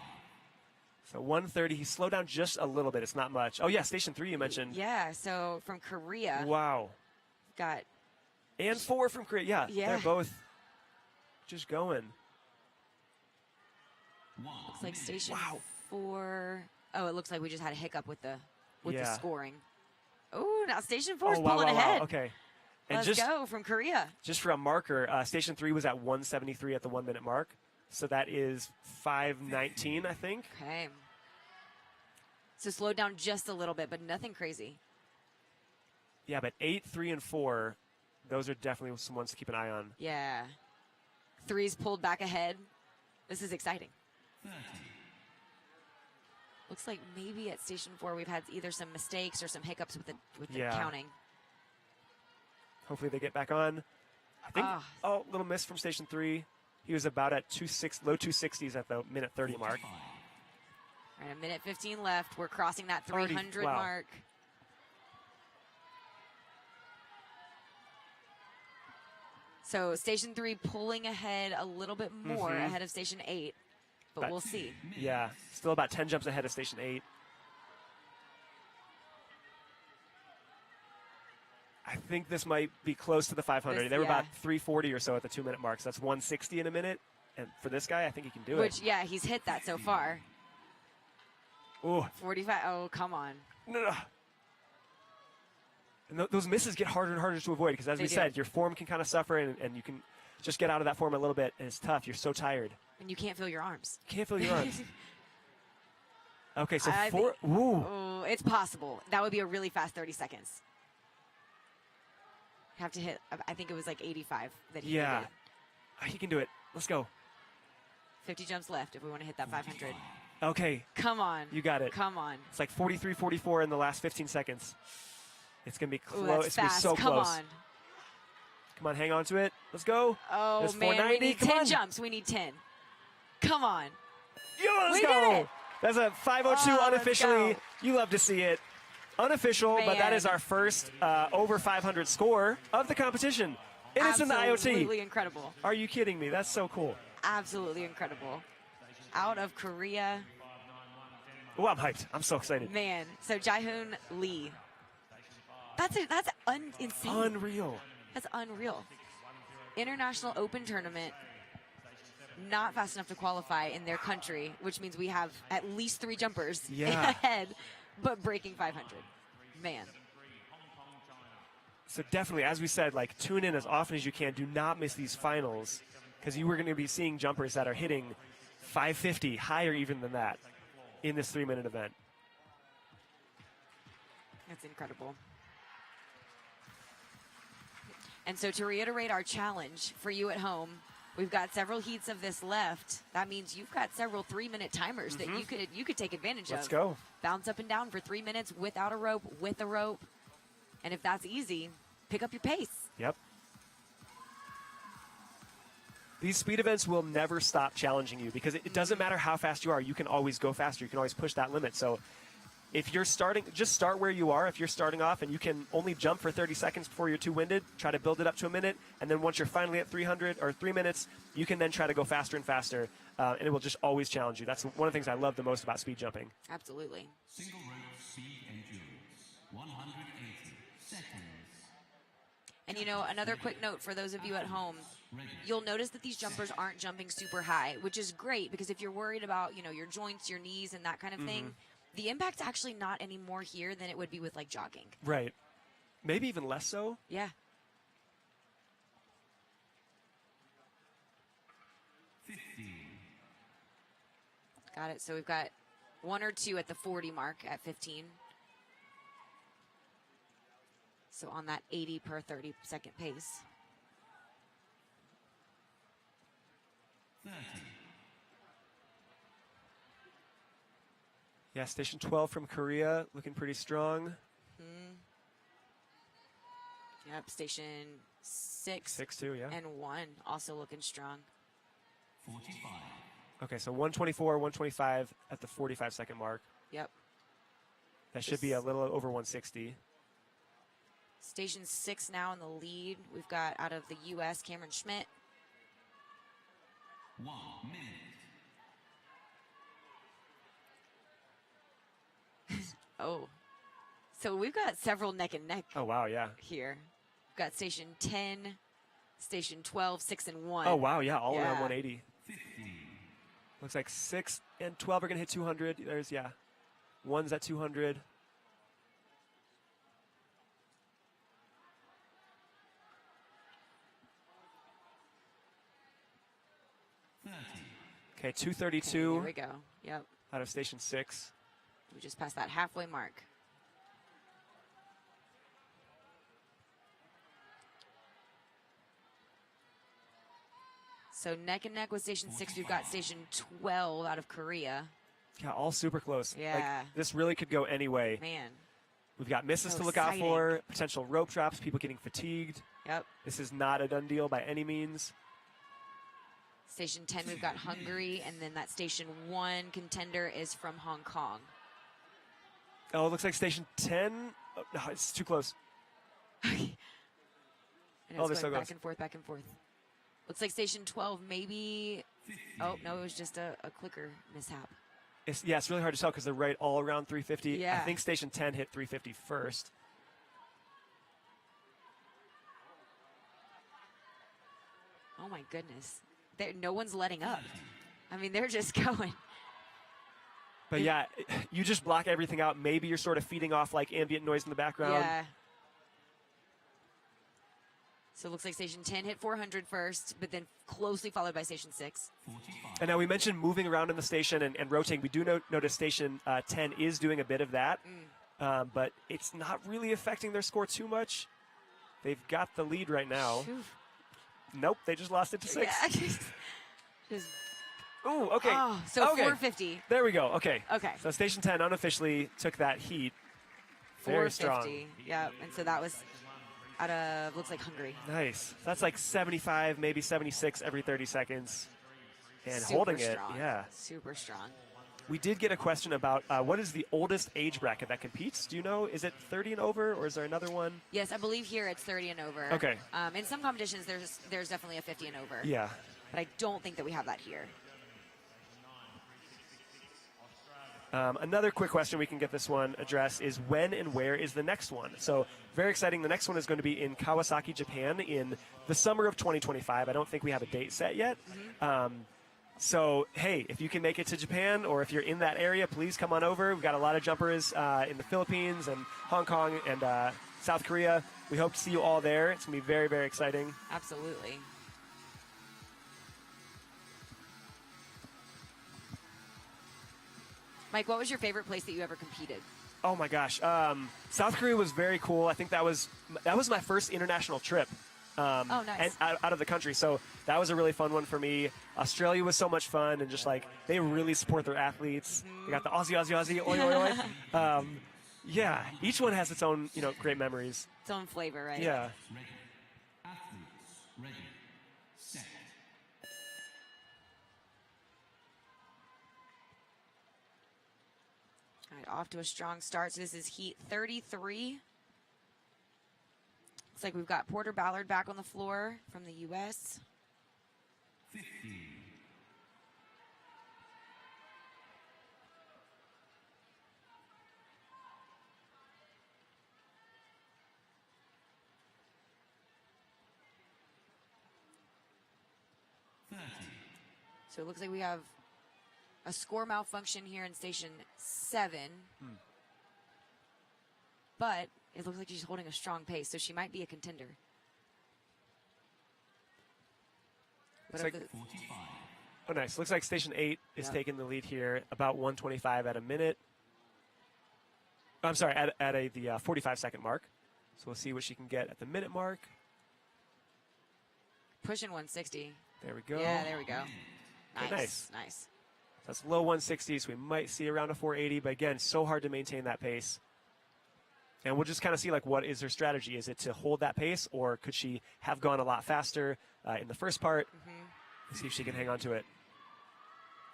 So 130. He slowed down just a little bit. It's not much. Oh, yeah. Station 3 you mentioned. Yeah, so from Korea, Wow. got And 4 from Korea. Yeah. Yeah. They're both just going. looks like Station Wow. 4. Oh, it looks like we just had a hiccup with the Yeah. scoring. Oh, now Station 4 is Oh, wow, pulling wow, ahead. wow. Okay. And Let's just go from Korea. Just for a marker, Station 3 was at 173 at the 1 minute mark. So that is 519, I think. Okay. So slowed down just a little bit, but nothing crazy. Yeah, but 8, 3, and 4, those are definitely some ones to keep an eye on. Yeah. 3's pulled back ahead. This is exciting. 30. Looks like maybe at Station 4 we've had either some mistakes or some hiccups with the Yeah. counting. Hopefully they get back on. I think, Ah. little miss from Station 3. He was about at low 260s at the minute 30 mark. 45. All right, a minute 15 left. We're crossing that Already- 300 wow. mark. So Station 3 pulling ahead a little bit more ahead of Station 8, but we'll see. Yeah, still about 10 jumps ahead of Station 8. I think this might be close to the 500. They were about 340 or so at the 2-minute mark, so that's 160 in a minute. And for this guy, I think he can do it. Which, yeah, he's hit that so far. Ooh. 45. Oh, come on. No. And those misses get harder and harder to avoid because, as we said, your form can kind of suffer, and you can just get out of that form a little bit, and it's tough. You're so tired. And you can't feel your arms. You can't feel your arms. Okay, so Oh, it's possible. That would be a really fast 30 seconds. Have to hit, I think it was like 85 that he did. He can do it. Let's go. 50 jumps left if we want to hit that 500. Okay. Come on. You got it. Come on. It's like 43, 44 in the last 15 seconds. It's going to be close. Ooh, It's going to be so Come close. on. Come on, hang on to it. Let's go. Oh, There's man, 490. we need Come 10 on. jumps. We need 10. Come on. Let's We go. did it. That's a 502 let's unofficially. go. You love to see it. Unofficial, but that Man. is our first over 500 score of the competition. And it's in the IoT. Absolutely incredible. Are you kidding me? That's so cool. Absolutely incredible. Out of Korea. Oh, I'm hyped. I'm so excited. Man. So Jaehoon Lee. That's insane. Unreal. That's unreal. International Open tournament. Not fast enough to qualify in their country, which means we have at least 3 jumpers ahead, but breaking 500. Man. So definitely, as we said, like tune in as often as you can. Do not miss these finals because you are going to be seeing jumpers that are hitting 550, higher even than that, in this 3-minute event. That's incredible. And so to reiterate our challenge for you at home, we've got several heats of this left. That means you've got several 3-minute timers that you could take advantage of. Let's go. Bounce up and down for 3 minutes without a rope, with a rope. And if that's easy, pick up your pace. Yep. These speed events will never stop challenging you because it doesn't matter how fast you are. You can always go faster. You can always push that limit. So if you're starting, just start where you are. If you're starting off and you can only jump for 30 seconds before you're too winded, try to build it up to a minute. And then once you're finally at 300 or 3 minutes, you can then try to go faster and faster. And it will just always challenge you. That's one of the things I love the most about speed jumping. Absolutely. Single rope speed endurance, 180 seconds. And you know, another quick note for those of you at home, you'll notice that these jumpers aren't jumping super high, which is great because if you're worried about, you know, your joints, your knees, and that kind of thing, the impact's actually not any more here than it would be with like jogging. Right. Maybe even less so. Yeah. 15. Got it. So we've got 1 or 2 at the 40 mark at 15. So on that 80 per 30 second pace. 30. Yeah, Station 12 from Korea looking pretty strong. Yep, Station 6 6-2, yeah. and 1 also looking strong. 45. Okay, so 124, 125 at the 45-second mark. Yep. That should be a little over 160. Station 6 now in the lead. We've got out of the U.S. Cameron Schmidt. 1 minute. Oh, so we've got several neck and neck Oh, wow, yeah. here. We've got Station 10, Station 12, 6 and 1. Oh, wow, yeah, all around Yeah. 180. 15. Looks like 6 and 12 are going to hit 200. There's, yeah, 1's at 200. Okay, 232 Here we go. Yep. out of Station 6. We just passed that halfway mark. So neck and neck with Station 6. We've got Station 12 out of Korea. Yeah, all super close. Yeah. Like, this really could go any way. Man. We've got misses So to look exciting. out for, potential rope drops, people getting fatigued. Yep. This is not a done deal by any means. Station 10, we've got Hungary. And then that Station 1 contender is from Hong Kong. Oh, it looks like Station 10. Oh, no, it's too close. And Oh, it's there going still back goes. and forth, back and forth. Looks like station 12 maybe. Oh, no, it was just a clicker mishap. It's really hard to tell because they're right all around 350. I Yeah. think station 10 hit 350 first. Oh, my goodness. No one's letting up. I mean, they're just going. But yeah, you just block everything out. Maybe you're sort of feeding off like ambient noise in the background. Yeah. So it looks like station 10 hit 400 first, but then closely followed by station 6. And now we mentioned moving around in the station and rotating. We do notice station 10 is doing a bit of that, but it's not really affecting their score too much. They've got the lead right now. Phew. Nope, they just lost it to 6. Yeah, just, Ooh, okay. oh, so Okay. 450. There we go. Okay. Okay. So station 10 unofficially took that heat. Very strong. 450. Yeah, and so that was out of, looks like Hungary. Nice. That's like 75, maybe 76 every 30 seconds. And Super holding it, strong. yeah. Super strong. We did get a question about what is the oldest age bracket that competes? Do you know? Is it 30 and over, or is there another one? Yes, I believe here it's 30 and over. Okay. In some competitions, there's definitely a 50 and over. Yeah. But I don't think that we have that here. Another quick question we can get this one addressed is when and where is the next one? So very exciting. The next one is going to be in Kawasaki, Japan in the summer of 2025. I don't think we have a date set yet. So, hey, if you can make it to Japan or if you're in that area, please come on over. We've got a lot of jumpers in the Philippines and Hong Kong and South Korea. We hope to see you all there. It's going to be very, very exciting. Absolutely. Mike, what was your favorite place that you ever competed? Oh my gosh, South Korea was very cool. I think that was my first international trip. Oh, nice. And out of the country, so that was a really fun one for me. Australia was so much fun, and just like they really support their athletes. They got the Aussie, oi, oi, oi. Yeah, each one has its own, great memories. Its own flavor, right? Yeah. Ready. Athletes, ready. Set. All right, off to a strong start. So this is heat 33. Looks like we've got Porter Ballard back on the floor from the U.S. 50. So it looks like we have a score malfunction here in station 7. But it looks like she's holding a strong pace, so she might be a contender. But Looks of like- the- 45. Oh, nice. Looks like Station 8 is Yeah. taking the lead here, about 125 at a minute. I'm sorry, at the 45-second mark. So we'll see what she can get at the minute mark. pushing 160. There we go. Yeah, there we go. Okay, Nice. nice. Nice. That's low 160s. We might see around a 480, but again, so hard to maintain that pace. And we'll just kind of see what is her strategy. Is it to hold that pace, or could she have gone a lot faster in the first part? See if she can hang on to it.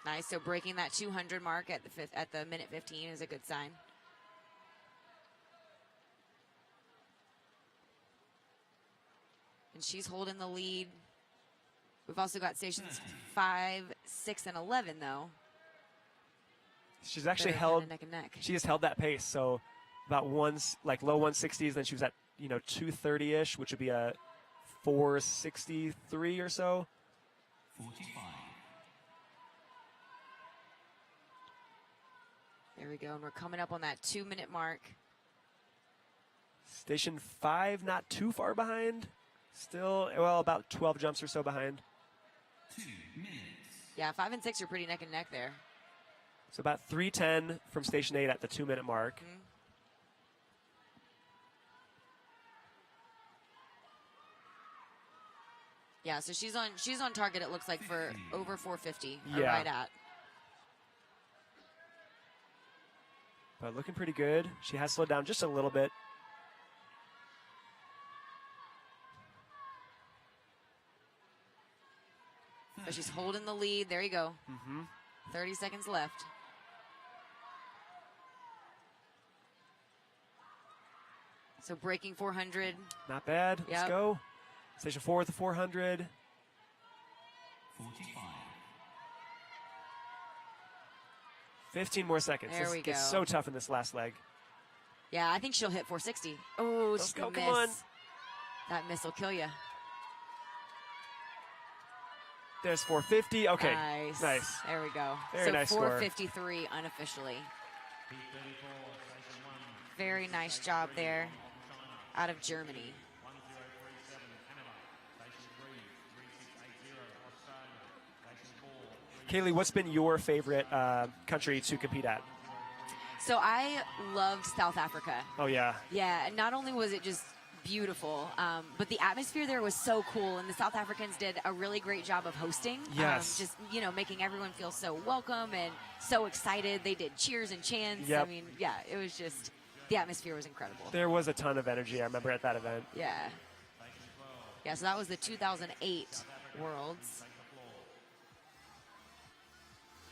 Nice. So breaking that 200 mark at the minute 15 is a good sign. And she's holding the lead. We've also got stations 5, 6, and 11 though. She's actually that are kinda held. neck and neck. She has held that pace. So about low 160s. Then she was at 230ish, which would be a 463 or so. 45. There we go. And we're coming up on that 2-minute mark. Station 5, not too far behind. Still, about 12 jumps or so behind. 2 minutes. Yeah, 5 and 6 are pretty neck and neck there. So about 310 from Station 8 at the 2-minute mark. Yeah, so she's on target. It looks like for over 450. Or Yeah. right at. But looking pretty good. She has slowed down just a little bit. But she's holding the lead. There you go. 30 seconds left. So breaking 400. Not bad. Let's Yep. go. Station 4 with the 400. 45. 15 more seconds. There This we gets go. so tough in this last leg. Yeah, I think she'll hit 460. Oh, Let's she's go, gonna come on. miss. That miss will kill you. There's 450. Okay. Nice. Nice. There we go. Very so nice score. 453 unofficially. Very nice job there out of Germany. Kaylee, what's been your favorite country to compete at? So I loved South Africa. Oh, yeah. Yeah, and not only was it just beautiful, but the atmosphere there was so cool, and the South Africans did a really great job of hosting. Yes. Just, you know, making everyone feel so welcome and so excited. They did cheers and chants. Yep. I mean, yeah, it was just, the atmosphere was incredible. There was a ton of energy, I remember, at that event. Yeah. Yeah, so that was the 2008 Worlds.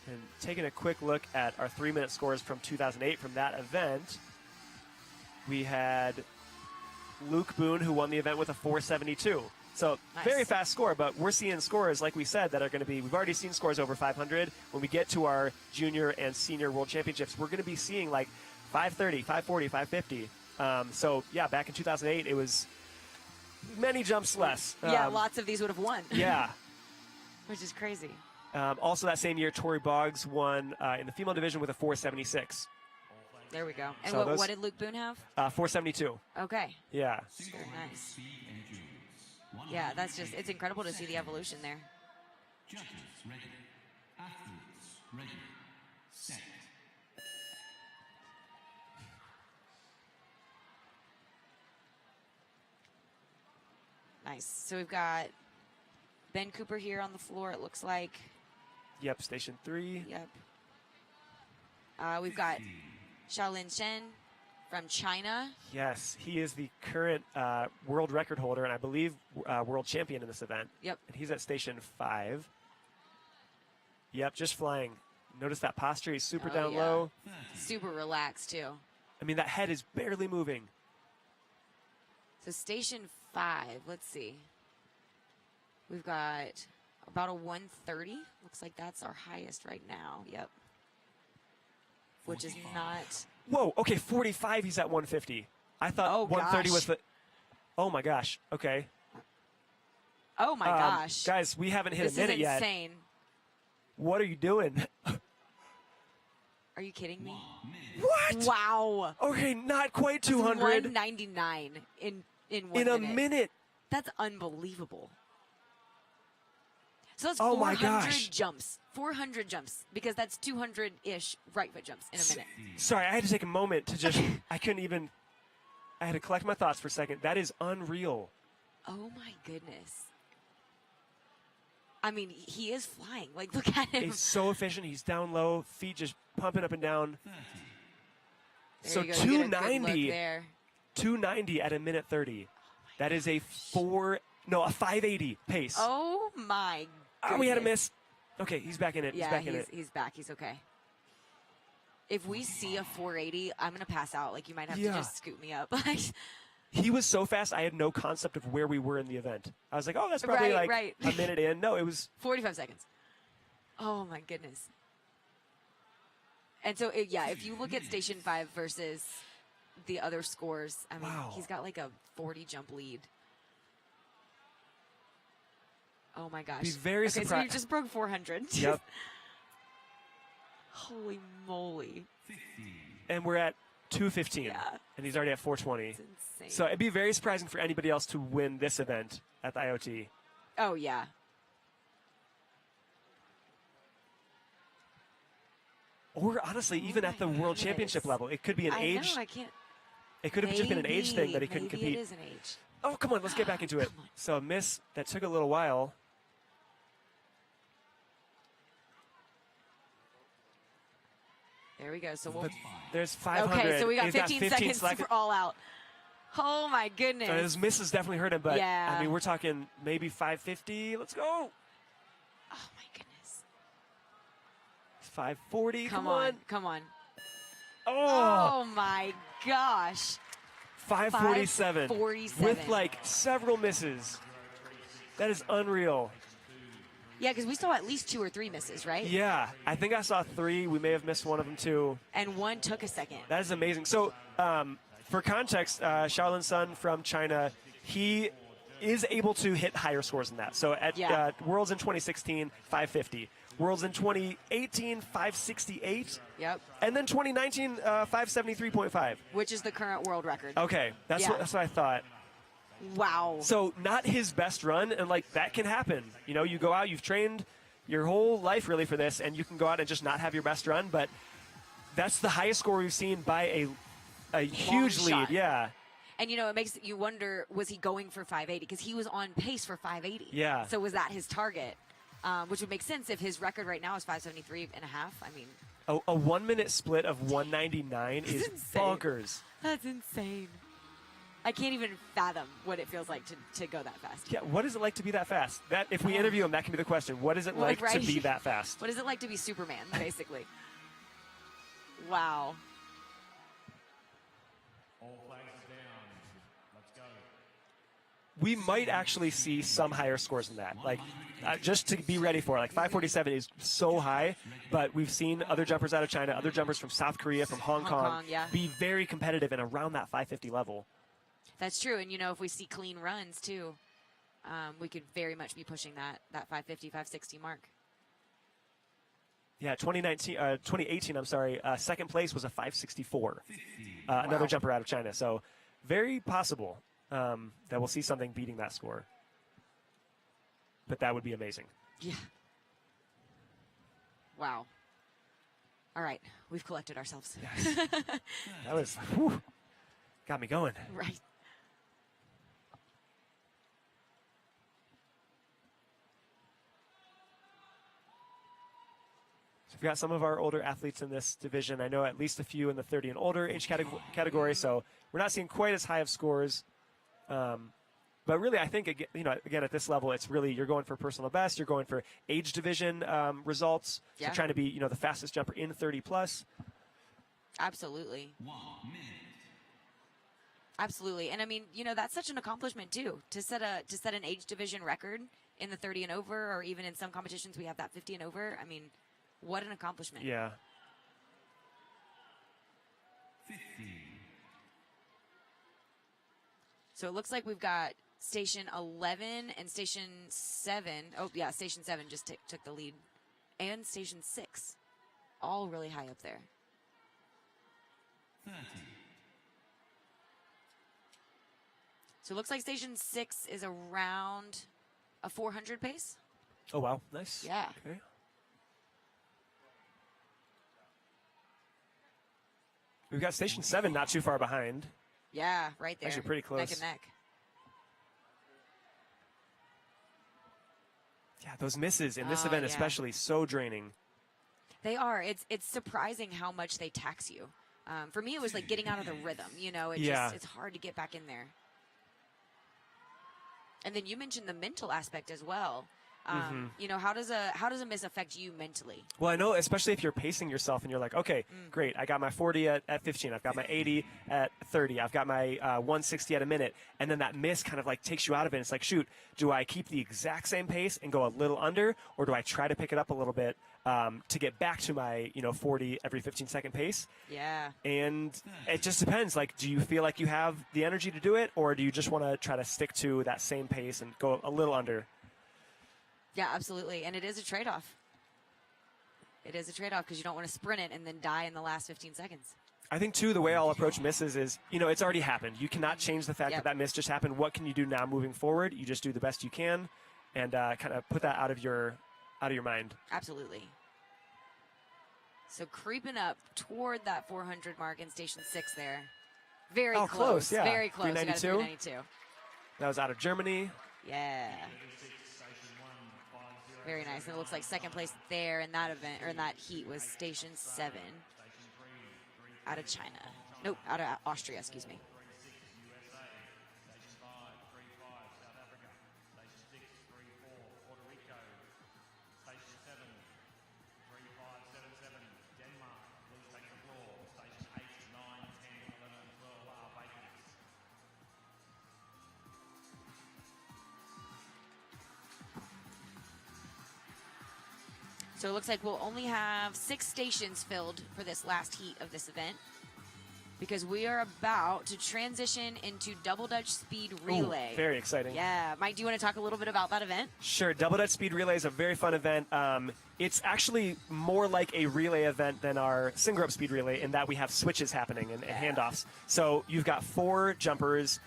And taking a quick look at our 3-minute scores from 2008 from that event, we had Luke Boone, who won the event with a 472. So Nice. very fast score, but we're seeing scores, like we said, that are going to be, we've already seen scores over 500. When we get to our junior and senior world championships, we're going to be seeing like 530, 540, 550. So yeah, back in 2008, it was many jumps less. Yeah, lots of these would have won. Yeah. Which is crazy. Also that same year, Tori Boggs won in the female division with a 476. There we go. And So those- what did Luke Boone have? 472. Okay. Yeah. Very nice. Speed endurance. Yeah, that's just, it's incredible to see the evolution there. Judges ready. Athletes ready. Set. Nice. So we've got Ben Cooper here on the floor, it looks like. Yep, station 3. Yep. We've got Xiaolin Shen from China. Yes, he is the current world record holder and I believe world champion in this event. Yep. And he's at station 5. Yep, just flying. Notice that posture. He's super Oh, down yeah. low. Super relaxed, too. I mean, that head is barely moving. So station 5, let's see. We've got about a 130. Looks like that's our highest right now. Yep. Which is not... Whoa, okay, 45, he's at 150. I thought Oh, 130 was gosh. the... Oh, my gosh. Okay. Oh, my gosh. Guys, we haven't hit This a minute is yet. insane. What are you doing? Are you kidding me? What? Wow. Okay, not quite 200. 199 in 1 In a minute. minute. That's unbelievable. So that's Oh my 400 gosh. jumps. 400 jumps, because that's 200-ish right foot jumps in a minute. Sorry, I had to take a moment to just... I couldn't even... I had to collect my thoughts for a second. That is unreal. Oh my goodness. I mean, he is flying. Like, look at him. He's so efficient. He's down low, feet just pumping up and down. There So you go. You get a good look 290, there. 290 at a minute 30. That is a 580 pace. Oh my goodness. We had a miss. Okay, he's back in it. Yeah, he's back in it. he's back. He's okay. If we see a 480, I'm going to pass out. Like, you might have to Yeah. just scoot me up. Like, He was so fast, I had no concept of where we were in the event. I was like, oh, that's probably Right. a minute in. No, it was 45 seconds. Oh my goodness. And so, if you look at Station 5 versus the other scores, I mean, Wow. he's got like a 40 jump lead. Oh my gosh. Be very okay, so surprised. you just broke 400. Yep. Holy moly. And we're at 215. Yeah. And he's already at 420. It's insane. So it'd be very surprising for anybody else to win this event at the IoT. Oh, yeah. Or honestly, even Oh at the my World goodness. Championship level, it could be an I age. know, I can't. It could have just been an age thing that he couldn't maybe compete. it is an age. Oh, come on, let's get back into it. Come on. So a miss that took a little while. There we go. So we'll. But there's 500. Okay, so we got He's 15 seconds seconds. for all out. Oh my goodness. So his misses definitely hurt him, but Yeah. I mean, we're talking maybe 550. Let's go. Oh my goodness. 540. Come on. Come on. Oh, Oh my gosh. 547. 547. With like several misses. That is unreal. Yeah, because we saw at least 2 or 3 misses, right? Yeah, I think I saw 3. We may have missed one of them too. And one took a second. That is amazing. So, for context, Shaolin Sun from China, he is able to hit higher scores than that. So at Worlds in 2016, 550. Worlds in 2018, 568. Yep. And then 2019, 573.5. Which is the current world record. Okay, that's what I thought. Wow. So not his best run, and like that can happen. You know, you go out, you've trained your whole life really for this, and you can go out and just not have your best run. But that's the highest score we've seen by a huge lead. Yeah. And, you know, it makes you wonder, was he going for 580? Because he was on pace for 580. Yeah. So was that his target? Which would make sense if his record right now is 573.5. I mean, A 1 minute split of 199 is insane. bonkers. That's insane. I can't even fathom what it feels like to go that fast. Yeah, what is it like to be that fast? That if we interview him, that can be the question. What is it like to be that fast? What is it like to be Superman, basically? Wow. All flags are down. Let's go. We might actually see some higher scores than that. Like, just to be ready for it. Like, 547 is so high, but we've seen other jumpers out of China, other jumpers from South Korea, from Hong Kong, be very competitive and around that 550 level. That's true. And, you know, if we see clean runs, too, we could very much be pushing that 550, 560 mark. Yeah, 2018, I'm sorry, second place was a 564. Another jumper out of China. So very possible that we'll see something beating that score. But that would be amazing. Yeah. Wow. All right. We've collected ourselves. Yes. That was, got me going. Right. We've got some of our older athletes in this division. I know at least a few in the 30 and older age category, so we're not seeing quite as high of scores. But really, I think, again, at this level, it's really you're going for personal best. You're going for age division results. So trying to be, the fastest jumper in 30 plus. Absolutely. 1 minute. Absolutely. And I mean, that's such an accomplishment too, to set an age division record in the 30 and over, or even in some competitions we have that 50 and over. I mean, what an accomplishment. Yeah. 50. So it looks like we've got Station 11 and Station 7. Oh, yeah, Station 7 just took the lead. And Station 6. All really high up there. 30. So it looks like Station 6 is around a 400 pace. Oh, wow. Nice. Yeah. Okay. We've got Station 7 not too far behind. Yeah, right there. Actually pretty close. Neck and neck. Yeah, those misses in this event especially, so draining. They are. It's surprising how much they tax you. For me, it was like getting out of the rhythm. It's hard to get back in there. And then you mentioned the mental aspect as well. How does a miss affect you mentally? Well, I know, especially if you're pacing yourself and you're like, okay, great, I got my 40 at 15, I've got my 80 at 30, I've got my 160 at a minute, and then that miss kind of like takes you out of it. It's like, shoot, do I keep the exact same pace and go a little under, or do I try to pick it up a little bit to get back to my 40 every 15-second pace? Yeah. And it just depends. Like, do you feel like you have the energy to do it, or do you just want to try to stick to that same pace and go a little under? Yeah, absolutely. And it is a trade-off. It is a trade-off because you don't want to sprint it and then die in the last 15 seconds. I think, too, the way I'll approach misses is, it's already happened. You cannot change the fact that miss just happened. What can you do now moving forward? You just do the best you can and kind of put that out of your mind. Absolutely. So creeping up toward that 400 mark in Station 6 there. Very close. Yeah. Very close. 392. 392. That was out of Germany. Yeah. Very nice. And it looks like second place there in that event, or in that heat, was Station 7 out of China. Nope, out of Austria, excuse me. So it looks like we'll only have 6 stations filled for this last heat of this event, because we are about to transition into Double Dutch Speed Relay. Ooh, very exciting. Yeah. Mike, do you want to talk a little bit about that event? Sure. Double Dutch Speed Relay is a very fun event. It's actually more like a relay event than our single rope speed relay in that we have switches happening and handoffs. So you've got 4 jumpers,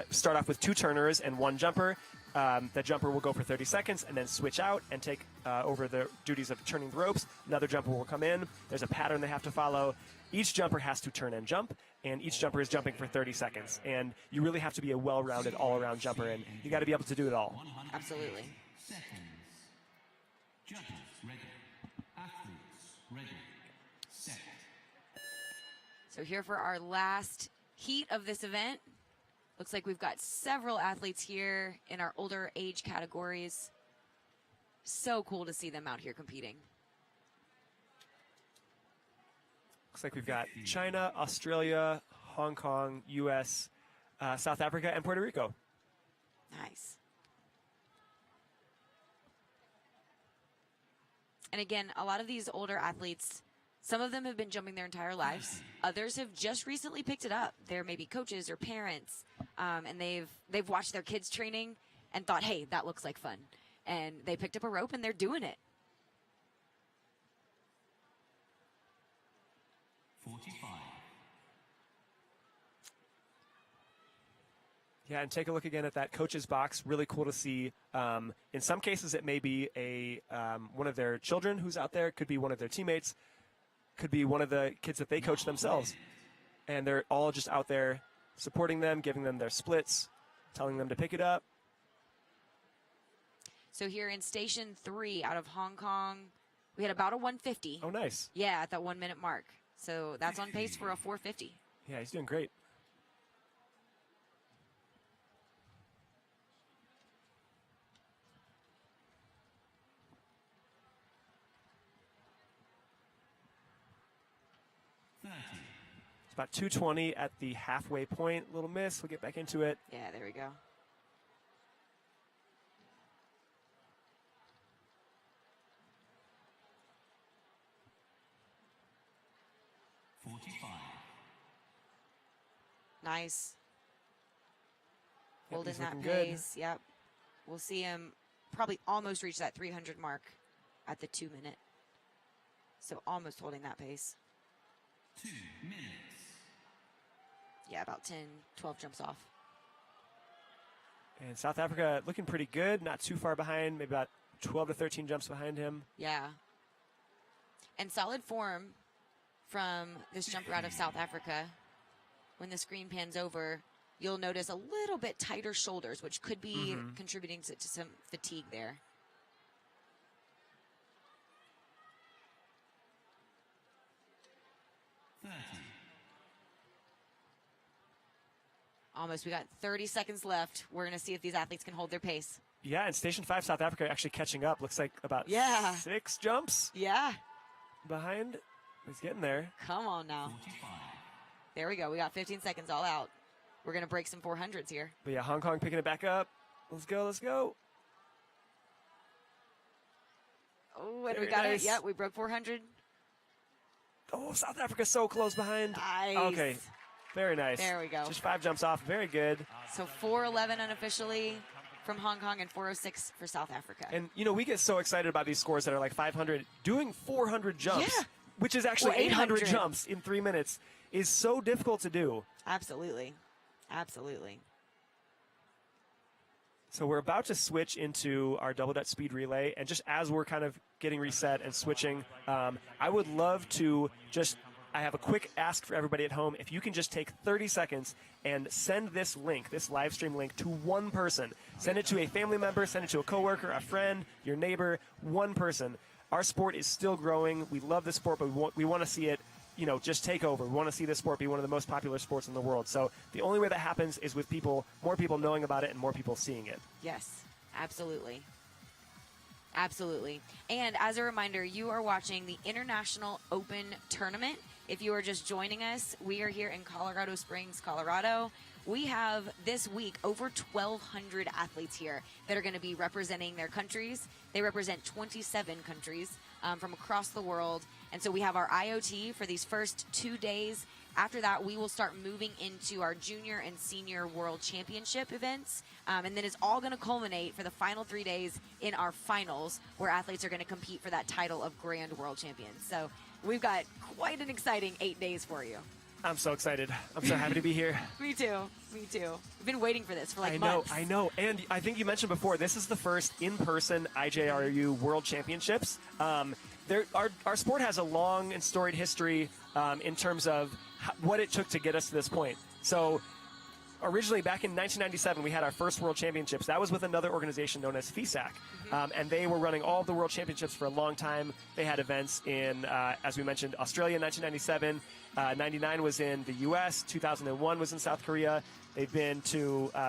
start off with 2 turners and 1 jumper. The jumper will go for 30 seconds and then switch out and take over the duties of turning the ropes. Another jumper will come in. There's a pattern they have to follow. Each jumper has to turn and jump, and each jumper is jumping for 30 seconds. And you really have to be a well-rounded, all-around jumper, and you got to be able to do it all. Absolutely. Seconds. Judges ready. Athletes ready. Set. So here for our last heat of this event. Looks like we've got several athletes here in our older age categories. So cool to see them out here competing. Looks like we've got China, Australia, Hong Kong, U.S., South Africa, and Puerto Rico. Nice. And again, a lot of these older athletes, some of them have been jumping their entire lives. Others have just recently picked it up. They're maybe coaches or parents, and they've watched their kids training and thought, hey, that looks like fun. And they picked up a rope and they're doing it. 45. Yeah, and take a look again at that coach's box. Really cool to see. In some cases, it may be one of their children who's out there. Could be one of their teammates. Could be one of the kids that they coach themselves. And they're all just out there supporting them, giving them their splits, telling them to pick it up. So here in Station 3 out of Hong Kong, we had about a 150. Oh, nice. Yeah, at that 1 minute mark. So that's on pace for a 450. Yeah, he's doing great. It's about 220 at the halfway point. Little miss. We'll get back into it. Yeah, there we go. Nice. Yep, Holding he's that looking good. pace. Yep. We'll see him probably almost reach that 300 mark at the 2 minute. So almost holding that pace. 2 minutes. Yeah, about 10, 12 jumps off. And South Africa looking pretty good. Not too far behind. Maybe about 12 to 13 jumps behind him. Yeah. And solid form from this jumper out of South Africa. When the screen pans over, you'll notice a little bit tighter shoulders, which could be contributing to some fatigue there. Almost. We got 30 seconds left. We're going to see if these athletes can hold their pace. Yeah, and Station 5, South Africa actually catching up. Looks like about 6 jumps Yeah. behind. He's getting there. Come on now. There we go. We got 15 seconds all out. We're going to break some 400s here. But yeah, Hong Kong picking it back up. Let's go, let's go. Oh, and Very we got nice. it. Yep, we broke 400. Oh, South Africa's so close behind. Nice. Okay, very nice. There we go. Just 5 jumps off. Very good. So 411 unofficially from Hong Kong and 406 for South Africa. And, you know, we get so excited about these scores that are like 500. Doing 400 jumps, Yeah. which is actually Or 800 800 jumps in 3 minutes, is so difficult to do. Absolutely. Absolutely. So we're about to switch into our double Dutch speed relay, and just as we're kind of getting reset and switching, I would love to I have a quick ask for everybody at home. If you can just take 30 seconds and send this link, this live stream link, to one person. Send it to a family member, send it to a coworker, a friend, your neighbor, one person. Our sport is still growing. We love the sport, but we want to see it, you know, just take over. We want to see this sport be one of the most popular sports in the world. So the only way that happens is with more people knowing about it and more people seeing it. Yes, absolutely. Absolutely. And as a reminder, you are watching the International Open Tournament. If you are just joining us, we are here in Colorado Springs, Colorado. We have this week over 1,200 athletes here that are going to be representing their countries. They represent 27 countries. from across the world. And so we have our IoT for these first 2 days. After that, we will start moving into our junior and senior world championship events. And then it's all going to culminate for the final 3 days in our finals, where athletes are going to compete for that title of Grand World Champions. So we've got quite an exciting 8 days for you. I'm so excited. I'm so happy to be here. Me too. Me too. We've been waiting for this for like months. I know. And I think you mentioned before, this is the first in-person IJRU World Championships. Our sport has a long and storied history in terms of what it took to get us to this point. So originally, back in 1997, we had our first World Championships. That was with another organization known as FISAC. And they were running all of the World Championships for a long time. They had events in, as we mentioned, Australia in 1997. 99 was in the U.S. 2001 was in South Korea. They've been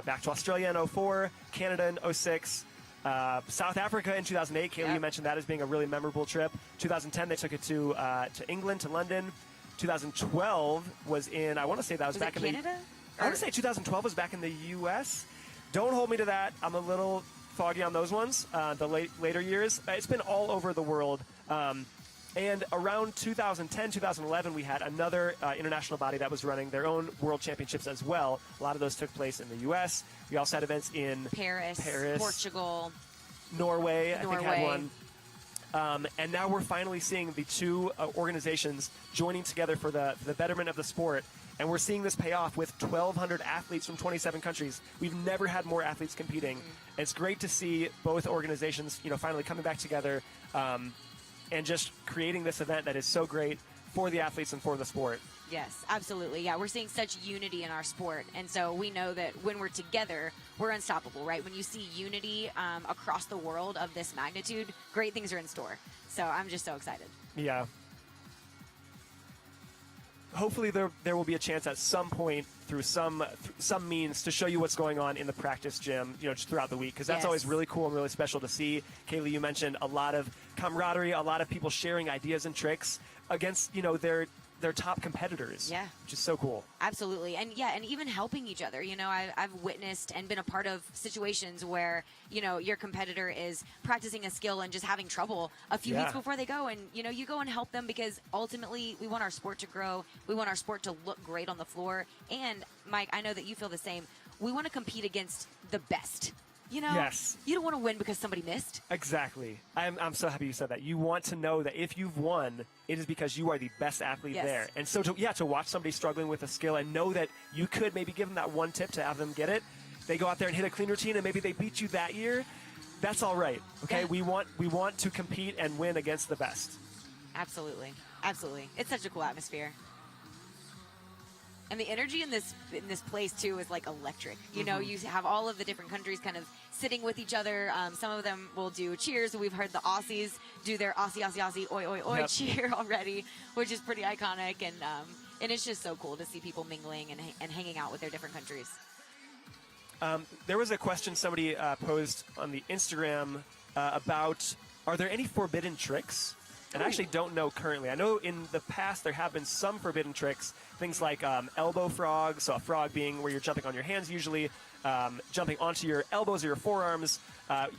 back to Australia in 04, Canada in 06. South Africa in 2008. Kaylee, you mentioned that as being a really memorable trip. 2010, they took it to England, to London. 2012 was in, I want to say that was back in Canada? I want to say 2012 was back in the U.S. Don't hold me to that. I'm a little foggy on those ones, the later years. It's been all over the world. And around 2010, 2011, we had another international body that was running their own world championships as well. A lot of those took place in the U.S. We also had events in Paris, Portugal, Norway, I think had one. And now we're finally seeing the two organizations joining together for the betterment of the sport. And we're seeing this pay off with 1,200 athletes from 27 countries. We've never had more athletes competing. It's great to see both organizations, finally coming back together and just creating this event that is so great for the athletes and for the sport. Yes, absolutely. Yeah, we're seeing such unity in our sport. And so we know that when we're together, we're unstoppable, right? When you see unity across the world of this magnitude, great things are in store. So I'm just so excited. Yeah. Hopefully there will be a chance at some point through some means to show you what's going on in the practice gym, just throughout the week, because that's always really cool and really special to see. Kaylee, you mentioned a lot of camaraderie, a lot of people sharing ideas and tricks against, their top competitors. Yeah. Which is so cool. Absolutely. And and even helping each other. I've witnessed and been a part of situations where, your competitor is practicing a skill and just having trouble a few weeks before they go. And, you go and help them because ultimately we want our sport to grow. We want our sport to look great on the floor. And Mike, I know that you feel the same. We want to compete against the best. Yes. You don't want to win because somebody missed. Exactly. I'm so happy you said that. You want to know that if you've won, it is because you are the best athlete there. And so to watch somebody struggling with a skill and know that you could maybe give them that one tip to have them get it. They go out there and hit a clean routine and maybe they beat you that year. That's all right. Okay. Yeah. We want to compete and win against the best. Absolutely. Absolutely. It's such a cool atmosphere. And the energy in this place too is like electric. You have all of the different countries kind of sitting with each other. Some of them will do cheers. We've heard the Aussies do their Aussie, Aussie, Aussie, oi, oi, oi cheer already, which is pretty iconic. And it's just so cool to see people mingling and hanging out with their different countries. There was a question somebody posed on the Instagram about, are there any forbidden tricks? And I actually don't know currently. I know in the past there have been some forbidden tricks, things like elbow frog, so a frog being where you're jumping on your hands usually, jumping onto your elbows or your forearms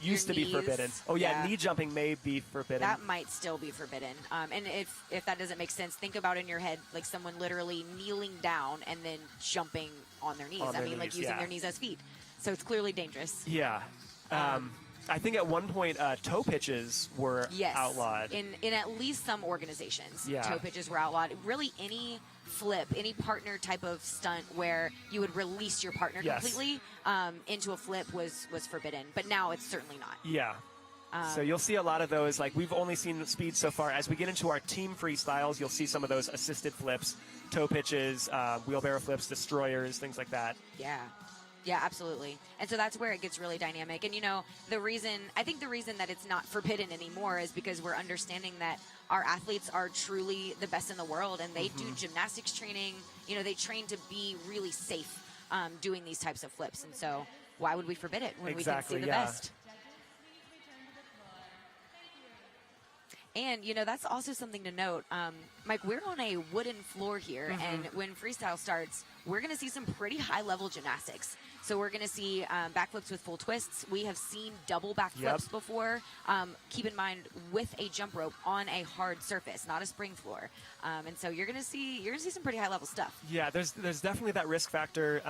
used to be forbidden. Oh yeah, knee jumping may be forbidden. That might still be forbidden. And if that doesn't make sense, think about in your head like someone literally kneeling down and then jumping on their knees. Like using their knees as feet. So it's clearly dangerous. Yeah. I think at one point toe pitches were outlawed. In at least some organizations, toe pitches were outlawed. Really any flip, any partner type of stunt where you would release your partner completely into a flip was forbidden. But now it's certainly not. Yeah. So you'll see a lot of those. Like we've only seen speed so far. As we get into our team freestyles, you'll see some of those assisted flips, toe pitches, wheelbarrow flips, destroyers, things like that. Yeah. Yeah, absolutely. And so that's where it gets really dynamic. And, the reason that it's not forbidden anymore is because we're understanding that our athletes are truly the best in the world and they do gymnastics training. They train to be really safe doing these types of flips. And so why would we forbid it when we can see the best? And, you know, that's also something to note. Mike, we're on a wooden floor here, and when freestyle starts, we're going to see some pretty high-level gymnastics. So we're going to see backflips with full twists. We have seen double backflips before. Keep in mind, with a jump rope on a hard surface, not a spring floor. And so you're going to see some pretty high-level stuff. Yeah, there's definitely that risk factor.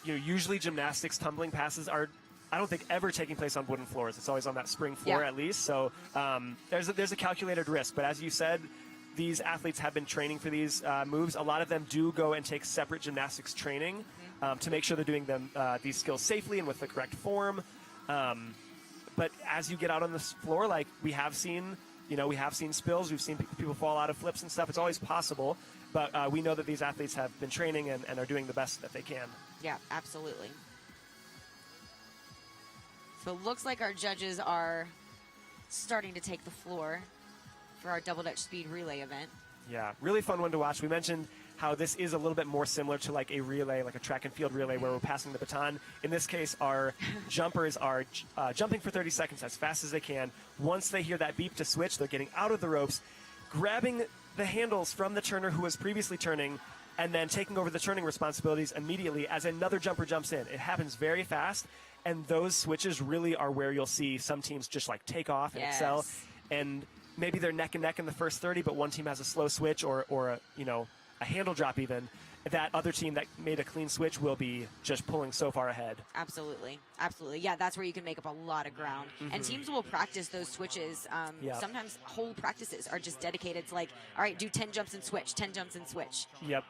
You know, usually gymnastics tumbling passes are, I don't think, ever taking place on wooden floors. It's always on that spring floor at least. So there's a calculated risk. But as you said, these athletes have been training for these moves. A lot of them do go and take separate gymnastics training to make sure they're doing these skills safely and with the correct form. But as you get out on this floor, like we have seen spills. We've seen people fall out of flips and stuff. It's always possible. But we know that these athletes have been training and are doing the best that they can. Yeah, absolutely. So it looks like our judges are starting to take the floor for our double Dutch speed relay event. Yeah, really fun one to watch. We mentioned how this is a little bit more similar to like a relay, like a track and field relay where we're passing the baton. In this case, our jumpers are jumping for 30 seconds as fast as they can. Once they hear that beep to switch, they're getting out of the ropes, grabbing the handles from the turner who was previously turning, and then taking over the turning responsibilities immediately as another jumper jumps in. It happens very fast, and those switches really are where you'll see some teams just like take off and excel. And maybe they're neck and neck in the first 30, but one team has a slow switch or a handle drop even. That other team that made a clean switch will be just pulling so far ahead. Absolutely. Absolutely. Yeah, that's where you can make up a lot of ground. And teams will practice those switches. Sometimes whole practices are just dedicated to like, all right, do 10 jumps and switch, 10 jumps and switch. Yep.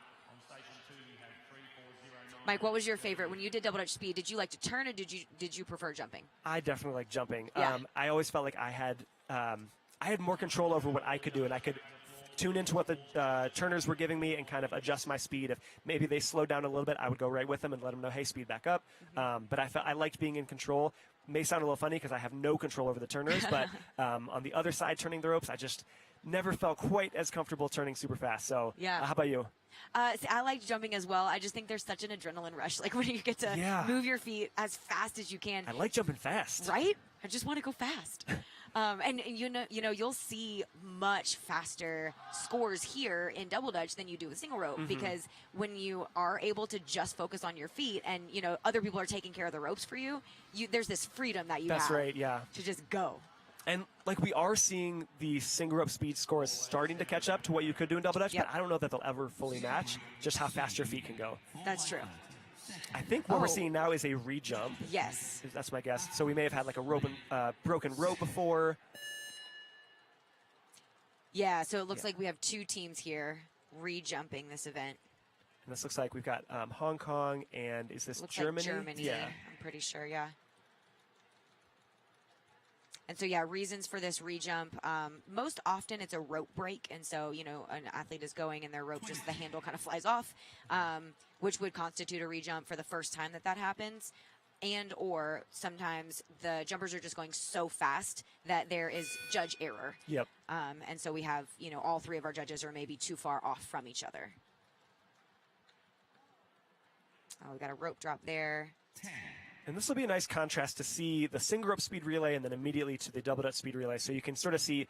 Mike, what was your favorite? When you did double Dutch speed, did you like to turn or did you prefer jumping? I definitely like jumping. Yeah. I always felt like I had more control over what I could do, and I could tune into what the turners were giving me and kind of adjust my speed. If maybe they slowed down a little bit, I would go right with them and let them know, hey, speed back up. But I liked being in control. May sound a little funny because I have no control over the turners, but on the other side turning the ropes, I just never felt quite as comfortable turning super fast. So how about you? See, I liked jumping as well. I just think there's such an adrenaline rush, like when you get to move your feet as fast as you can. I like jumping fast. Right? I just want to go fast. And you'll see much faster scores here in double Dutch than you do with single rope because when you are able to just focus on your feet and other people are taking care of the ropes for you, there's this freedom that you have. That's right, yeah. To just go. And like we are seeing the single rope speed scores starting to catch up to what you could do in double Dutch, but I don't know that they'll ever fully match just how fast your feet can go. That's true. I think what we're seeing now is a re-jump. Yes. That's my guess. So we may have had like a broken rope before. Yeah, so it looks like we have two teams here re-jumping this event. And this looks like we've got Hong Kong and is this looks Germany? Like Germany, yeah. I'm pretty sure, yeah. And so, yeah, reasons for this re-jump. Most often it's a rope break. And so, an athlete is going and their rope, just the handle kind of flies off, which would constitute a re-jump for the first time that happens. And or sometimes the jumpers are just going so fast that there is judge error. Yep. And so we have, all three of our judges are maybe too far off from each other. Oh, we got a rope drop there. 10. And this will be a nice contrast to see the single rope speed relay and then immediately to the double Dutch speed relay. So you can sort of see,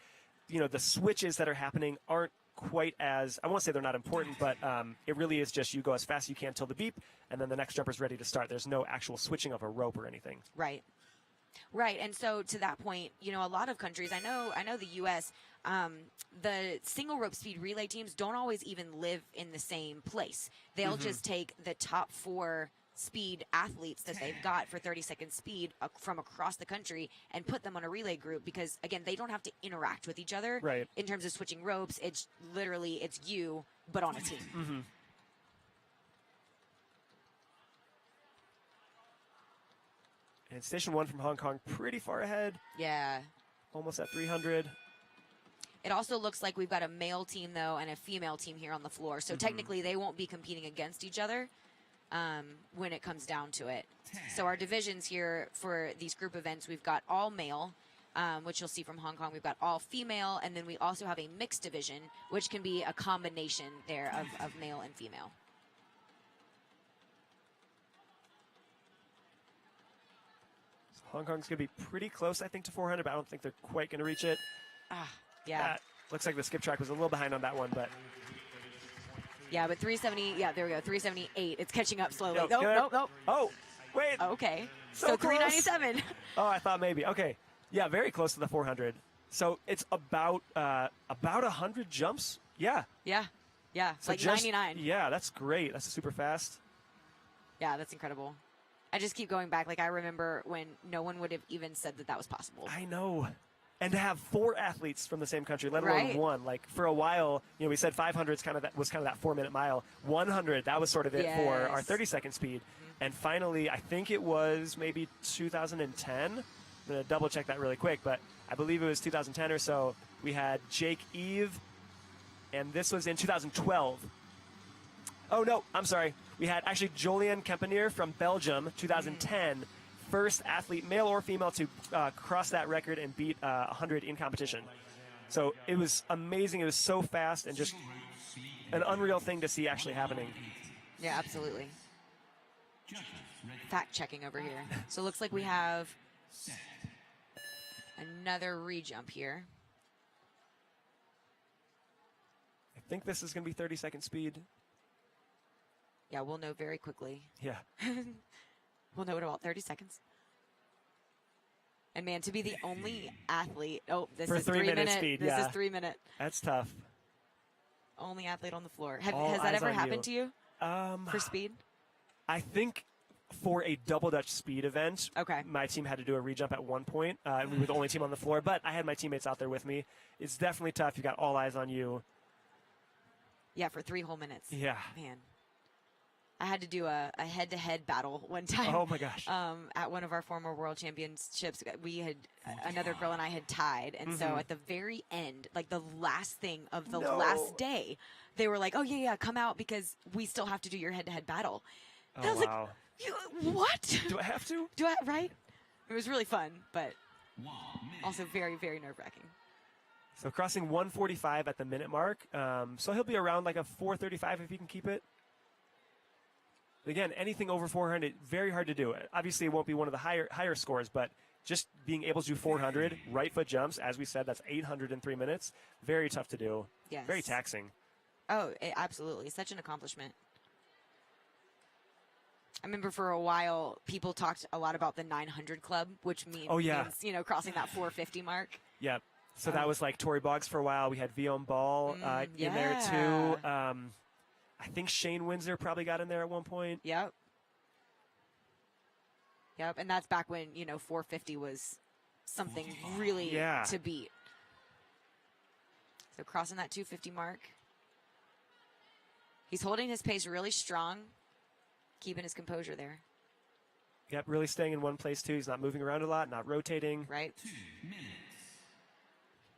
the switches that are happening aren't quite as, I won't say they're not important, but it really is just you go as fast as you can till the beep, and then the next jumper's ready to start. There's no actual switching of a rope or anything. Right. Right. And so to that point, a lot of countries, I know the U.S., the single rope speed relay teams don't always even live in the same place. They'll just take the top 4 speed athletes that they've got for 30-second speed from across the country and put them on a relay group because, again, they don't have to interact with each other in terms of switching ropes. It's literally, it's you, but on a team. And Station 1 from Hong Kong pretty far ahead. Yeah. Almost at 300. It also looks like we've got a male team, though, and a female team here on the floor. So technically they won't be competing against each other when it comes down to it. So our divisions here for these group events, we've got all male, which you'll see from Hong Kong. We've got all female, and then we also have a mixed division, which can be a combination there of male and female. So Hong Kong's going to be pretty close, I think, to 400, but I don't think they're quite going to reach it. Yeah. Looks like the skip track was a little behind on that one, but Yeah, but 370. Yeah, there we go. 378. It's catching up slowly. Yo, Nope, get nope, nope. oh, wait. Okay. So So, close. 397. Oh, I thought maybe. Okay. Yeah, very close to the 400. So it's about 100 jumps. Yeah. Yeah. Yeah. So Like just- 99. Yeah, that's great. That's super fast. Yeah, that's incredible. I just keep going back. Like, I remember when no one would have even said that that was possible. I know. And to have 4 athletes from the same country, let alone Right. one. Like for a while, we said 500 was kind of that 4-minute mile. 100, that was sort of it for our Yes. 30-second speed. And finally, I think it was maybe 2010. I'm going to double check that really quick, but I believe it was 2010 or so. We had Jake Eve, and this was in 2012. Oh, no, I'm sorry. We had actually Jolien Kempeneer from Belgium, 2010. First athlete, male or female, to cross that record and beat 100 in competition. So it was amazing. It was so fast and just an unreal thing to see actually happening. Yeah, absolutely. Fact checking over here. So it looks like we have another rejump here. I think this is going to be 30-second speed. Yeah, we'll know very quickly. Yeah. We'll know in about 30 seconds. And man, to be the only athlete. Oh, this For is 3-minute 3 minute. speed, This yeah. is 3 minute. That's tough. Only athlete on the floor. All Has that eyes ever on happened to you Um, for speed? I think for a double Dutch speed event, Okay. my team had to do a rejump at one point. We were the only team on the floor, but I had my teammates out there with me. It's definitely tough. You got all eyes on you. Yeah, for 3 whole minutes. Yeah. Man. I had to do a head-to-head battle one time. Oh my gosh. At one of our former world championships, we had another girl and I had tied, and so at the very end, like the last thing of the No. last day, they were like, "Oh yeah, come out because we still have to do your head-to-head battle." And I Oh was wow. like, "What? Do I have to? Do I right?" It was really fun, but also very, very nerve-wracking. So crossing 145 at the minute mark. So he'll be around like a 435 if he can keep it. Again, anything over 400, very hard to do. Obviously, it won't be one of the higher scores, but just being able to do 400 right foot jumps, as we said, that's 800 in 3 minutes. Very tough to do. Yes. Very taxing. Oh, absolutely. Such an accomplishment. I remember for a while, people talked a lot about the 900 club, which means, Oh, yeah. crossing that 450 mark. Yeah. So that was like Tori Boggs for a while. We had Vion Ball in there too. I think Shane Windsor probably got in there at one point. Yep. Yep. And that's back when, 450 was something really to beat. So crossing that 250 mark. He's holding his pace really strong, keeping his composure there. Yep, really staying in one place too. He's not moving around a lot, not rotating. Right.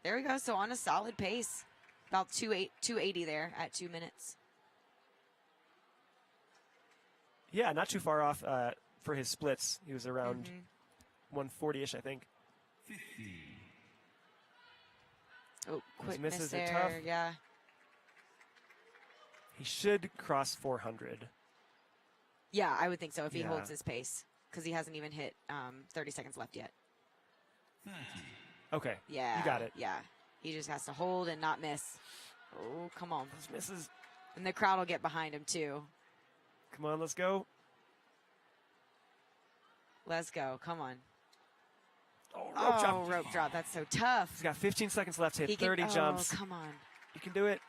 There we go. So on a solid pace. About 280 there at 2 minutes. Yeah, not too far off for his splits. He was around 140-ish, I think. Oh, quick miss misses are there. tough. Yeah. He should cross 400. Yeah, I would think so if he Yeah. holds his pace because he hasn't even hit 30 seconds left yet. Okay. Yeah. You got it. Yeah. He just has to hold and not miss. Oh, come on. Those misses. And the crowd will get behind him too. Come on, let's go. Let's go. Come on. Oh, rope drop. Oh, rope drop. That's so tough. He's got 15 seconds left to hit He can- 30 jumps. Oh, come on. You can do it.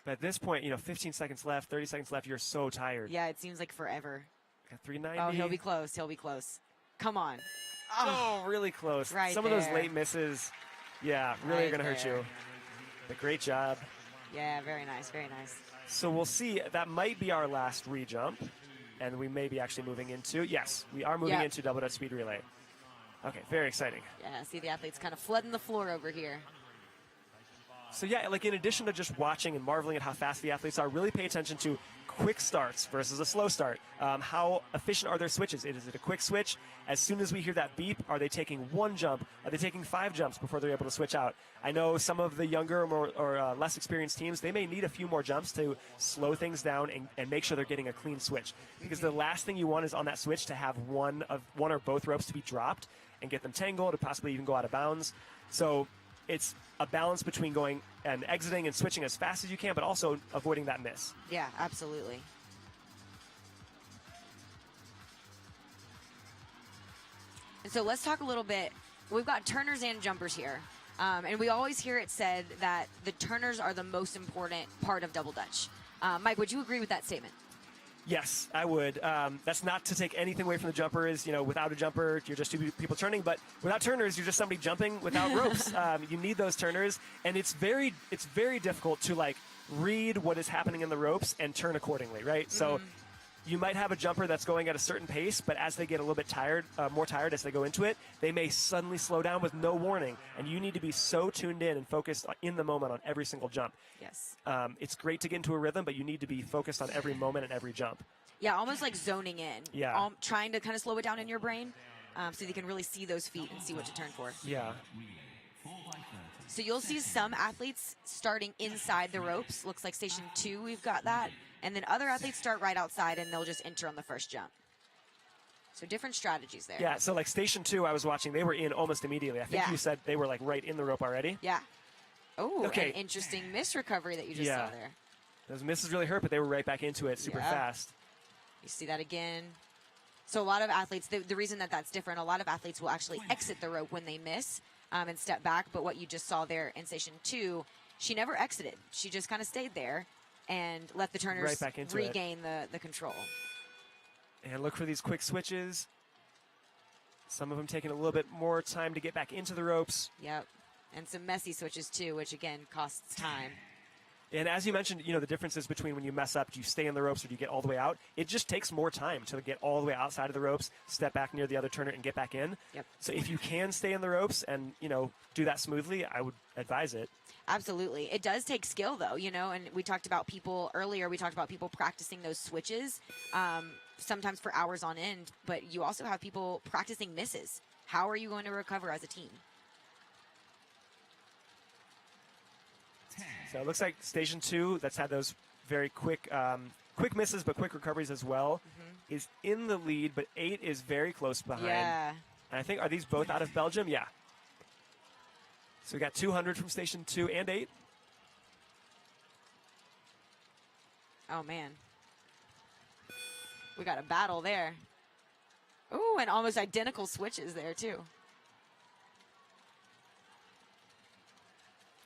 But at this point, 15 seconds left, 30 seconds left. You're so tired. Yeah, it seems like forever. Got 390. Oh, he'll be close. He'll be close. Come on. Oh, really close. Right Some of those there. late misses, yeah, really Right are going to hurt there. you. But great job. Yeah, very nice. Very nice. So we'll see. That might be our last rejump. And we may be actually moving into, yes, we are moving Yeah. into double Dutch speed relay. Okay, very exciting. Yeah, see the athletes kind of flooding the floor over here. So yeah, like in addition to just watching and marveling at how fast the athletes are, really pay attention to quick starts versus a slow start. How efficient are their switches? Is it a quick switch? As soon as we hear that beep, are they taking one jump? Are they taking 5 jumps before they're able to switch out? I know some of the younger or less experienced teams, they may need a few more jumps to slow things down and make sure they're getting a clean switch. Because the last thing you want is on that switch to have one or both ropes to be dropped and get them tangled or possibly even go out of bounds. So it's a balance between going and exiting and switching as fast as you can, but also avoiding that miss. Yeah, absolutely. And so let's talk a little bit. We've got turners and jumpers here. And we always hear it said that the turners are the most important part of double dutch. Mike, would you agree with that statement? Yes, I would. That's not to take anything away from the jumpers. You know, without a jumper, you're just two people turning. But without turners, you're just somebody jumping without ropes. You need those turners, and it's very difficult to like read what is happening in the ropes and turn accordingly, right? So you might have a jumper that's going at a certain pace, but as they get a little bit tired, more tired as they go into it, they may suddenly slow down with no warning. And you need to be so tuned in and focused in the moment on every single jump. Yes. It's great to get into a rhythm, but you need to be focused on every moment and every jump. Yeah, almost like zoning in. Yeah. Trying to kind of slow it down in your brain so you can really see those feet and see what to turn for. Yeah. So you'll see some athletes starting inside the ropes. Looks like station 2, we've got that. And then other athletes start right outside, and they'll just enter on the first jump. So different strategies there. Yeah, so like station 2 I was watching, they were in almost immediately. I think you said they were like right in the rope already. Yeah. Oh, Okay. an interesting miss recovery that you just saw there. Those misses really hurt, but they were right back into it super fast. You see that again. So a lot of athletes, the reason that that's different, a lot of athletes will actually exit the rope when they miss and step back. But what you just saw there in station 2, she never exited. She just kind of stayed there and let the turners Right back into regain the control. And look for these quick switches. Some of them taking a little bit more time to get back into the ropes. Yep. And some messy switches too, which again costs time. And as you mentioned, you know, the differences between when you mess up, do you stay in the ropes or do you get all the way out? It just takes more time to get all the way outside of the ropes, step back near the other turner and get back in. Yep. So if you can stay in the ropes and, you know, do that smoothly, I would advise it. Absolutely. It does take skill though, you know, and we talked about people earlier, we talked about people practicing those switches, sometimes for hours on end, but you also have people practicing misses. How are you going to recover as a team? So it looks like station 2, that's had those very quick misses, but quick recoveries as well, is in the lead, but 8 is very close behind. Yeah. And I think, are these both out of Belgium? Yeah. So we got 200 from station 2 and 8. Oh, man. We got a battle there. Ooh, and almost identical switches there, too.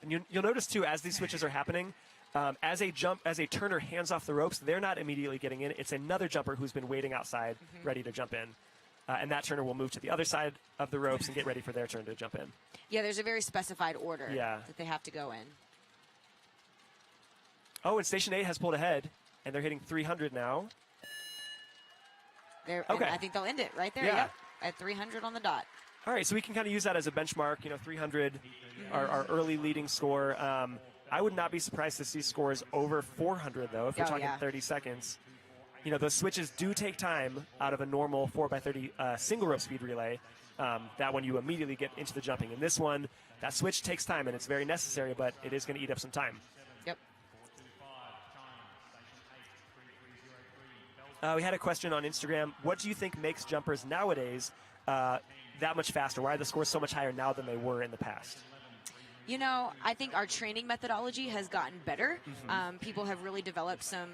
And you'll notice, too, as these switches are happening, as a turner hands off the ropes, they're not immediately getting in. It's another jumper who's been waiting outside, ready to jump in. And that turner will move to the other side of the ropes and get ready for their turn to jump in. Yeah, there's a very specified order that they have to go in. Oh, and station 8 has pulled ahead, and they're hitting 300 now. Okay. I think they'll end it right there. Yeah. Yep, at 300 on the dot. All right, so we can kind of use that as a benchmark. You know, 300, our early leading score. I would not be surprised to see scores over 400, though, if we're talking 30 seconds. You know, those switches do take time out of a normal 4x30 single rope speed relay. That one you immediately get into the jumping. In this one, that switch takes time, and it's very necessary, but it is going to eat up some time. Yep. We had a question on Instagram. What do you think makes jumpers nowadays that much faster? Why are the scores so much higher now than they were in the past? You know, I think our training methodology has gotten better. People have really developed some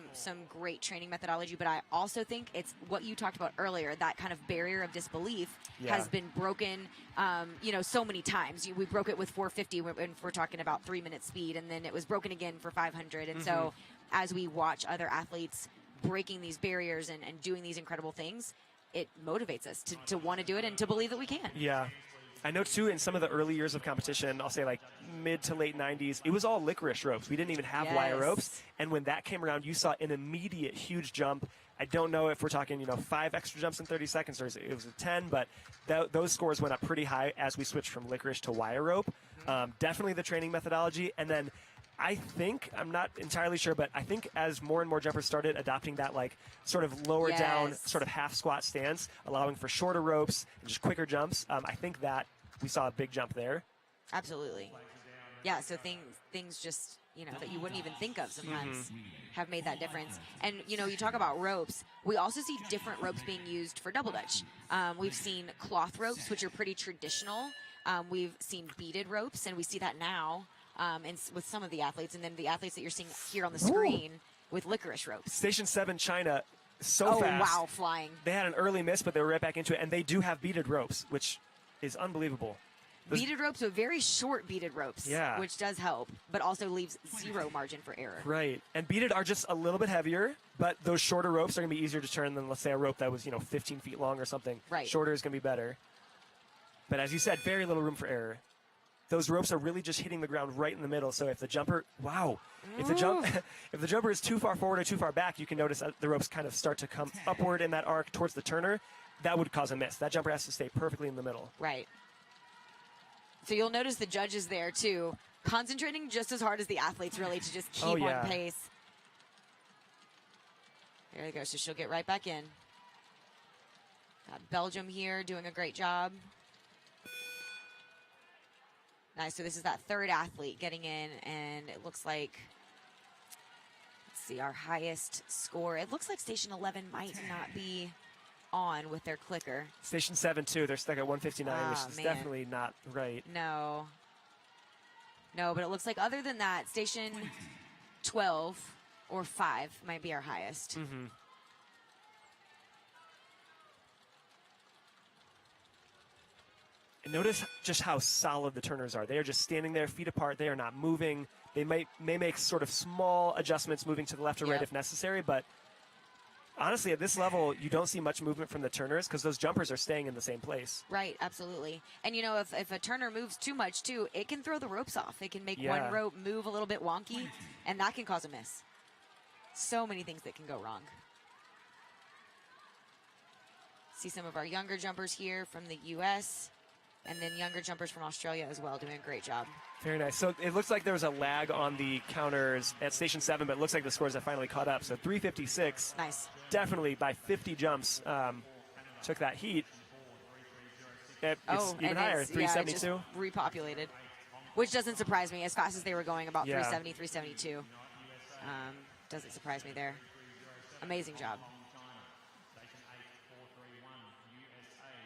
great training methodology, but I also think it's what you talked about earlier, that kind of barrier of disbelief has been broken, you know, so many times. We broke it with 450 when we're talking about 3-minute speed, and then it was broken again for 500. And so as we watch other athletes breaking these barriers and doing these incredible things, it motivates us to want to do it and to believe that we can. Yeah. I know, too, in some of the early years of competition, I'll say like mid to late 90s, it was all licorice ropes. We didn't even have wire ropes. And when that came around, you saw an immediate huge jump. I don't know if we're talking, you know, 5 extra jumps in 30 seconds or it was a 10, but those scores went up pretty high as we switched from licorice to wire rope. Definitely the training methodology. And then I think, I'm not entirely sure, but I think as more and more jumpers started adopting that like sort of lower down, sort of half squat stance, allowing for shorter ropes and just quicker jumps, I think that we saw a big jump there. Absolutely. Yeah, so things just, you know, that you wouldn't even think of sometimes have made that difference. And, you know, you talk about ropes. We also see different ropes being used for double dutch. We've seen cloth ropes, which are pretty traditional. We've seen beaded ropes, and we see that now with some of the athletes, and then the athletes that you're seeing here on the screen with licorice ropes. Station 7, China, so Oh, fast. wow, flying. They had an early miss, but they were right back into it, and they do have beaded ropes, which is unbelievable. Those- Beaded ropes, so very short beaded ropes, Yeah. which does help, but also leaves zero margin for error. Right. And beaded are just a little bit heavier, but those shorter ropes are going to be easier to turn than, let's say, a rope that was, 15 feet long or something. Right. Shorter is going to be better. But as you said, very little room for error. Those ropes are really just hitting the ground right in the middle. So if the jumper, if the jumper is too far forward or too far back, you can notice that the ropes kind of start to come upward in that arc towards the turner. That would cause a miss. That jumper has to stay perfectly in the middle. Right. So you'll notice the judges there, too, concentrating just as hard as the athletes, really, to just keep on pace. There you go. So she'll get right back in. Got Belgium here doing a great job. Nice. So this is that third athlete getting in, and it looks like, let's see, our highest score. It looks like Station 11 might not be on with their clicker. Station 7, too. They're stuck at 159, which is man. definitely not right. No, but it looks like other than that, Station 12 or 5 might be our highest. Mm-hmm. And notice just how solid the turners are. They are just standing there, feet apart. They are not moving. They may make sort of small adjustments, moving to the left or right if necessary, but honestly, at this level, you don't see much movement from the turners because those jumpers are staying in the same place. Right, absolutely. And, if a turner moves too much, too, it can throw the ropes off. It can make one rope move a little bit wonky, and that can cause a miss. So many things that can go wrong. See some of our younger jumpers here from the U.S., and then younger jumpers from Australia as well, doing a great job. Very nice. So it looks like there was a lag on the counters at Station 7, but it looks like the scores have finally caught up. So 356. Nice. Definitely by 50 jumps took that heat. It's even higher, 372. It just repopulated, which doesn't surprise me. As fast as they were going, about 370, 372. Doesn't surprise me there. Amazing job. Station 8, 431, USA.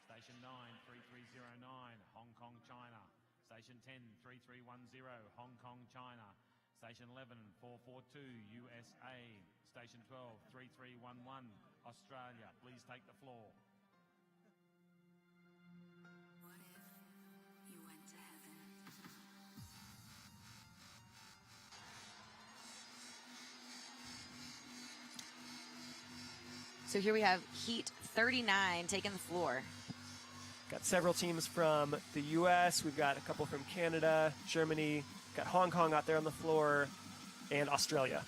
Station 9, 3309, Hong Kong, China. Station 10, 3310, Hong Kong, China. Station 11, 442, USA. Station 12, 3311, Australia. Please take the floor. What if you went to heaven? So here we have Heat 39 taking the floor. Got several teams from the U.S. We've got a couple from Canada, Germany. Got Hong Kong out there on the floor, and Australia.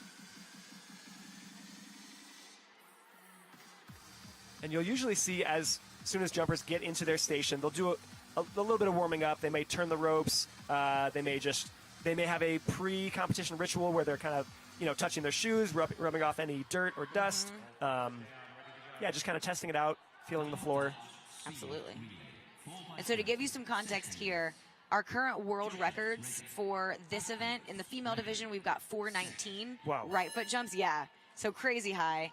And you'll usually see as soon as jumpers get into their station, they'll do a little bit of warming up. They may turn the ropes. They may have a pre-competition ritual where they're kind of touching their shoes, rubbing off any dirt or dust. Just kind of testing it out, feeling the floor. Absolutely. And so to give you some context here, our current world records for this event, in the female division, we've got 419 right foot jumps. Yeah, so crazy high.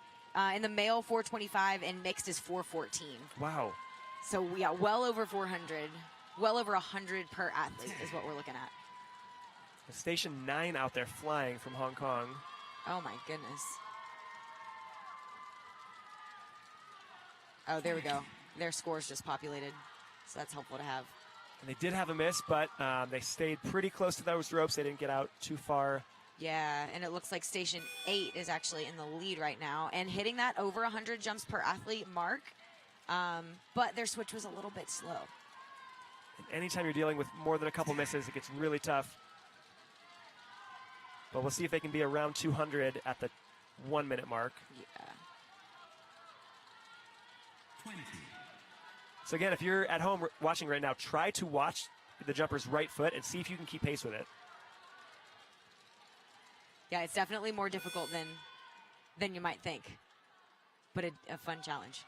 In the male, 425, and mixed is 414. Wow. So, well over 400. Well over 100 per athlete is what we're looking at. Station 9 out there flying from Hong Kong. Oh, my goodness. Oh, there we go. Their scores just populated, so that's helpful to have. And they did have a miss, but they stayed pretty close to those ropes. They didn't get out too far. Yeah, and it looks like Station 8 is actually in the lead right now and hitting that over 100 jumps per athlete mark, but their switch was a little bit slow. And anytime you're dealing with more than a couple misses, it gets really tough. But we'll see if they can be around 200 at the 1 minute mark. Yeah. 20. So again, if you're at home watching right now, try to watch the jumper's right foot and see if you can keep pace with it. Yeah, it's definitely more difficult than you might think, but a fun challenge.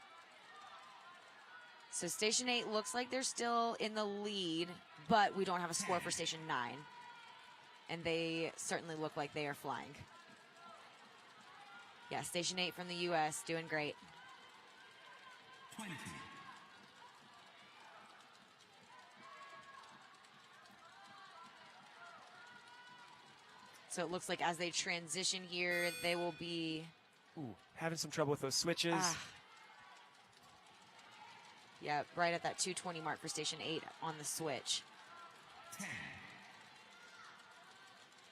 So Station 8 looks like they're still in the lead, but we don't have a score for Station 9. And they certainly look like they are flying. Yeah, Station 8 from the U.S. doing great. 20. So it looks like as they transition here, they will be Ooh, having some trouble with those switches. yeah, right at that 220 mark for Station 8 on the switch. 10,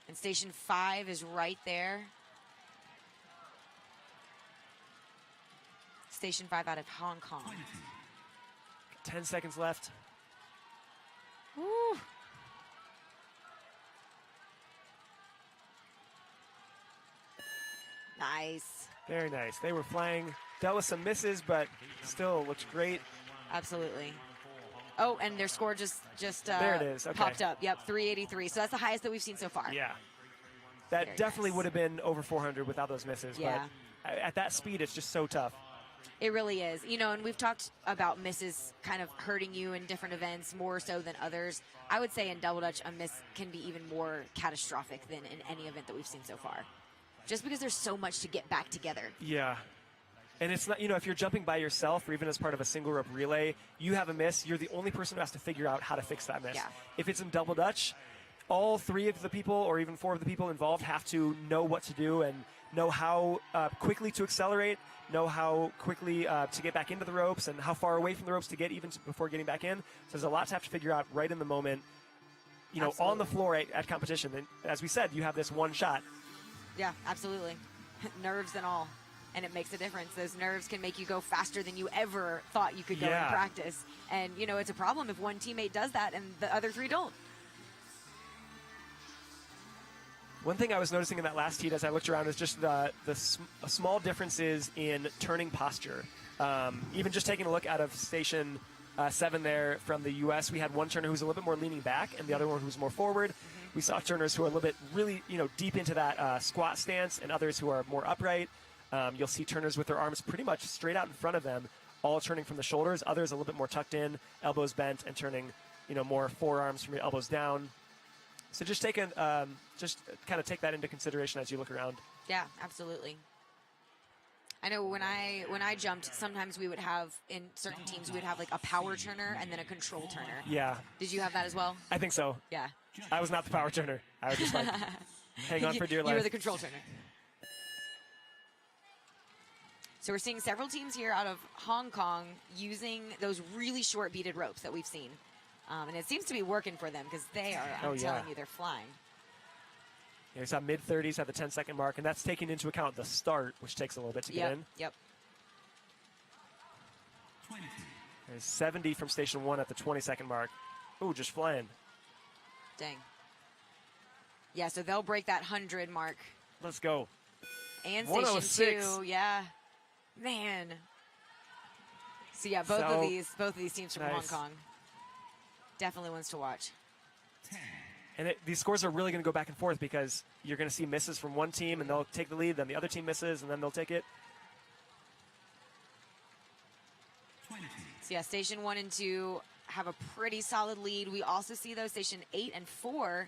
And Station 5 is right there. Station 5 out of Hong Kong. 20, 10 seconds left. Woo. Nice. Very nice. They were flying, dealt with some misses, but still looks great. Absolutely. Oh, and their score just There it is. Okay. popped up. Yep, 383. So that's the highest that we've seen so far. Yeah. That Very definitely nice. would have been over 400 without those misses. Yeah. But at that speed, it's just so tough. It really is. You know, and we've talked about misses kind of hurting you in different events more so than others. I would say in Double Dutch, a miss can be even more catastrophic than in any event that we've seen so far. Just because there's so much to get back together. Yeah. And it's not, you know, if you're jumping by yourself or even as part of a single rope relay, you have a miss, you're the only person who has to figure out how to fix that miss. Yeah. If it's in Double Dutch, all 3 of the people or even 4 of the people involved have to know what to do and know how quickly to accelerate, know how quickly to get back into the ropes and how far away from the ropes to get even before getting back in. So there's a lot to have to figure out right in the moment, you know, Absolutely. on the floor at competition. And as we said, you have this one shot. Yeah, absolutely. Nerves and all. And it makes a difference. Those nerves can make you go faster than you ever thought you could go Yeah. in practice. And, you know, it's a problem if one teammate does that and the other 3 don't. One thing I was noticing in that last heat as I looked around is just small differences in turning posture. Even just taking a look out of Station 7 there from the U.S., we had one turner who was a little bit more leaning back and the other one who was more forward. We saw turners who are a little bit really, you know, deep into that squat stance and others who are more upright. You'll see turners with their arms pretty much straight out in front of them, all turning from the shoulders. Others a little bit more tucked in, elbows bent, and turning, you know, more forearms from your elbows down. So just kind of take that into consideration as you look around. Yeah, absolutely. I know when I jumped, sometimes we would have, in certain teams, we would have like a power turner and then a control turner. Yeah, Did you have that as well? I think so. Yeah. I was not the power turner. I was just like, hang on for dear You life. were the control turner. So we're seeing several teams here out of Hong Kong using those really short beaded ropes that we've seen. And it seems to be working for them because they are, I'm telling you, they're flying. Yeah, we saw mid-30s at the 10-second mark, and that's taking into account the start, which takes a little bit to get in. Yep. 20, There's 70 from Station 1 at the 20-second mark. Ooh, just flying. Dang. Yeah, so they'll break that 100 mark. Let's go. And 106. Station 2, yeah. Man. So yeah, both of these teams from Nice. Hong Kong. Definitely ones to watch. 10, And these scores are really going to go back and forth because you're going to see misses from one team, and they'll take the lead, then the other team misses, and then they'll take it. 20, So yeah, Station 1 and 2 have a pretty solid lead. We also see those Station 8 and 4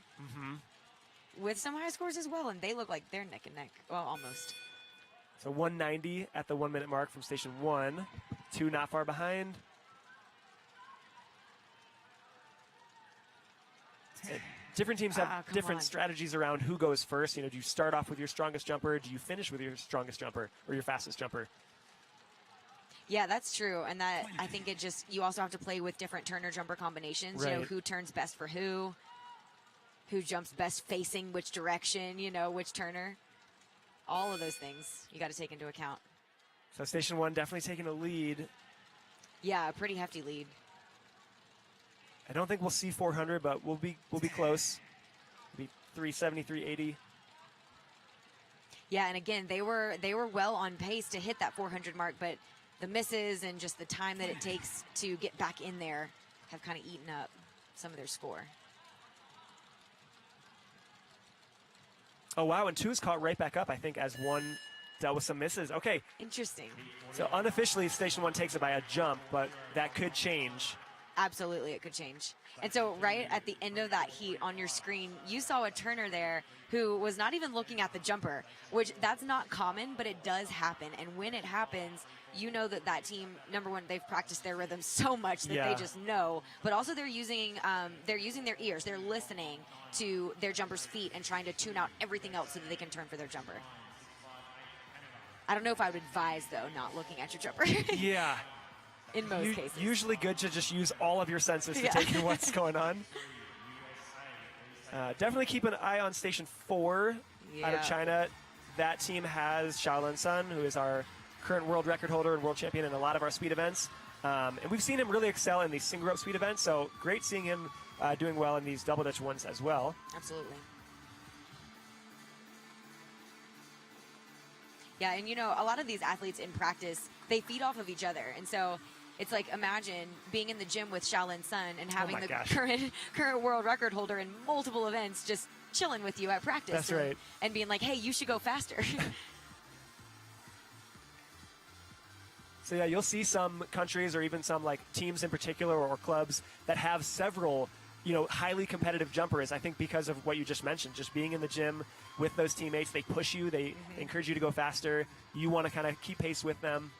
with some high scores as well, and they look like they're neck and neck. Well, almost. So 190 at the 1-minute mark from Station 1. 2 not far behind. 10, Different teams have come different on. strategies around who goes first. You know, do you start off with your strongest jumper? Do you finish with your strongest jumper or your fastest jumper? Yeah, that's true. And that I think it just, you also have to play with different turner jumper combinations. You know, Right. who turns best for who jumps best facing which direction, you know, which turner. All of those things you got to take into account. So Station 1 definitely taking a lead. Yeah, a pretty hefty lead. I don't think we'll see 400, but we'll be close. Be 370, 380. Yeah, and again, they were well on pace to hit that 400 mark, but the misses and just the time that it takes to get back in there have kind of eaten up some of their score. Oh, wow, and 2's caught right back up, I think, as 1 dealt with some misses. Okay, Interesting. so unofficially, Station 1 takes it by a jump, but that could change. Absolutely, it could change. And so right at the end of that heat on your screen, you saw a turner there who was not even looking at the jumper, which that's not common, but it does happen. And when it happens, you know that that team, number one, they've practiced their rhythm so much that they just know, but also they're using their ears. They're listening to their jumper's feet and trying to tune out everything else so that they can turn for their jumper. I don't know if I would advise, though, not looking at your jumper. Yeah. In most cases. Usually good to just use all of your senses to take in what's going on. Definitely keep an eye on Station 4 out of China. That team has Shaolin Sun, who is our current world record holder and world champion in a lot of our speed events. And we've seen him really excel in these single rope speed events, so great seeing him doing well in these double Dutch ones as well. Absolutely. Yeah, and you know, a lot of these athletes in practice, they feed off of each other. And so it's like, imagine being in the gym with Shaolin Sun and having the current world record holder in multiple events just chilling with you at practice. That's right. And being like, hey, you should go faster. So yeah, you'll see some countries or even some like teams in particular or clubs that have several, you know, highly competitive jumpers. I think because of what you just mentioned, just being in the gym with those teammates, they push you, they encourage you to go faster. You want to kind of keep pace with them.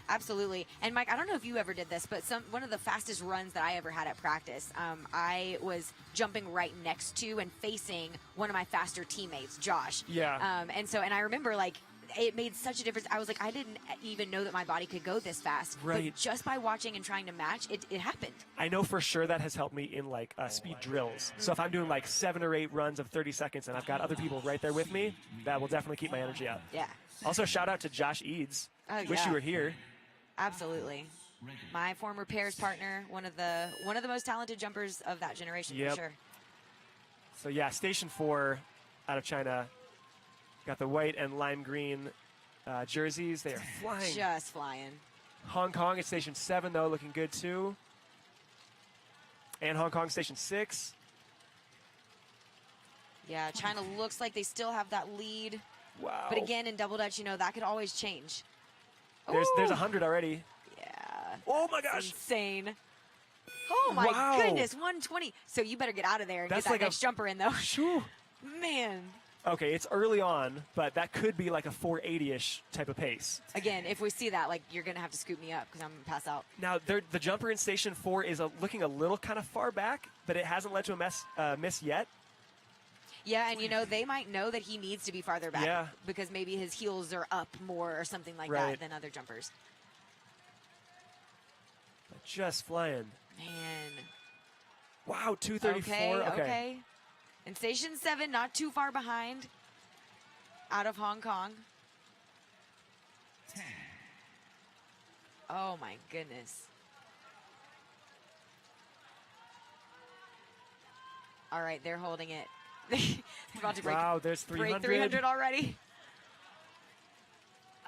Absolutely. And Mike, I don't know if you ever did this, but one of the fastest runs that I ever had at practice, I was jumping right next to and facing one of my faster teammates, Josh. Yeah. And I remember, like, it made such a difference. I was like, I didn't even know that my body could go this fast. Right. But just by watching and trying to match, it happened. I know for sure that has helped me in like speed drills. So if I'm doing like 7 or 8 runs of 30 seconds and I've got other people right there with me, that will definitely keep my energy up. Yeah. Also, shout out to Josh Eads. Oh, Wish yeah. you were here. Absolutely. My former pairs partner, one of the most talented jumpers of that generation, for sure. So yeah, Station 4 out of China. Got the white and lime green jerseys. They are flying. Just flying. Hong Kong at Station 7, though, looking good, too. And Hong Kong Station 6. Yeah, China looks like they still have that lead. Wow. But again, in double Dutch, you know, that could always change. There's 100 already. Yeah. Oh, my gosh. Insane. Oh, my Wow. goodness, 120. So you better get out of there and That's get that like next jumper in, though. Shoo. Man. Okay, it's early on, but that could be like a 480-ish type of pace. Again, if we see that, like, you're going to have to scoop me up because I'm going to pass out. Now, the jumper in Station 4 is looking a little kind of far back, but it hasn't led to a miss yet. Yeah, and, you know, they might know that he needs to be farther back. Yeah. Because maybe his heels are up more or something like Right. that than other jumpers. But just flying. Man. Wow, 234. Okay. And Station 7, not too far behind. Out of Hong Kong. 10, Oh, my goodness. All right, they're holding it. They're about to break, Wow, there's 300. break 300 already.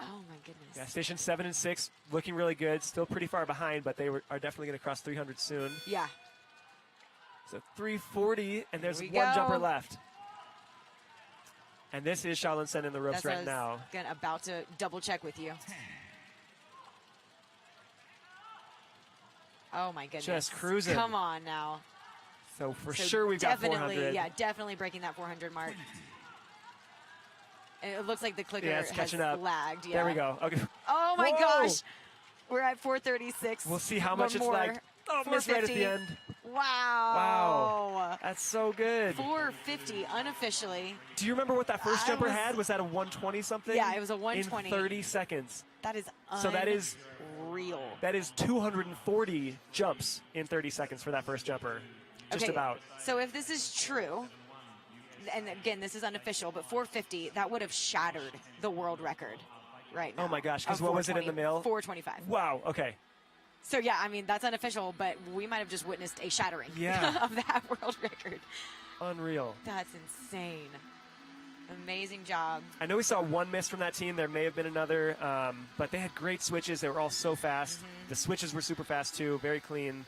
Oh, my goodness. Yeah, Station 7 and 6 looking really good. Still pretty far behind, but they are definitely going to cross 300 soon. Yeah. So 340, and there's Here one we go. jumper left. And this is Shaolin Sen in the ropes That's what I right was now. about to double check with you. 10, Oh, my goodness. Just cruising. Come on now. So for So sure we've got definitely, 400. Yeah, definitely breaking that 400 mark. And it looks like the clicker Yeah, it's has catching up. lagged. Yeah. There we go. Okay. Oh my Whoa. gosh. We're at 436. We'll see how One much it's more. like. Oh, missed right at the 450. end. Wow. That's so good. 450 unofficially. Do you remember what that first jumper was- had? Was that a 120 something? Yeah, it was a 120. In 30 seconds. That is So that is real. That is 240 jumps in 30 seconds for that first jumper. Just Okay, about. So if this is true, and again, this is unofficial, but 450, that would have shattered the world record right now. Oh my gosh, 'cause of what was it in the 420 mill? 425. Wow, okay. So yeah, I mean, that's unofficial, but we might have just witnessed a shattering Yeah. of that world record. Unreal. That's insane. Amazing job. I know we saw one miss from that team. There may have been another, but they had great switches. They were all so fast. The switches were super fast too, very clean.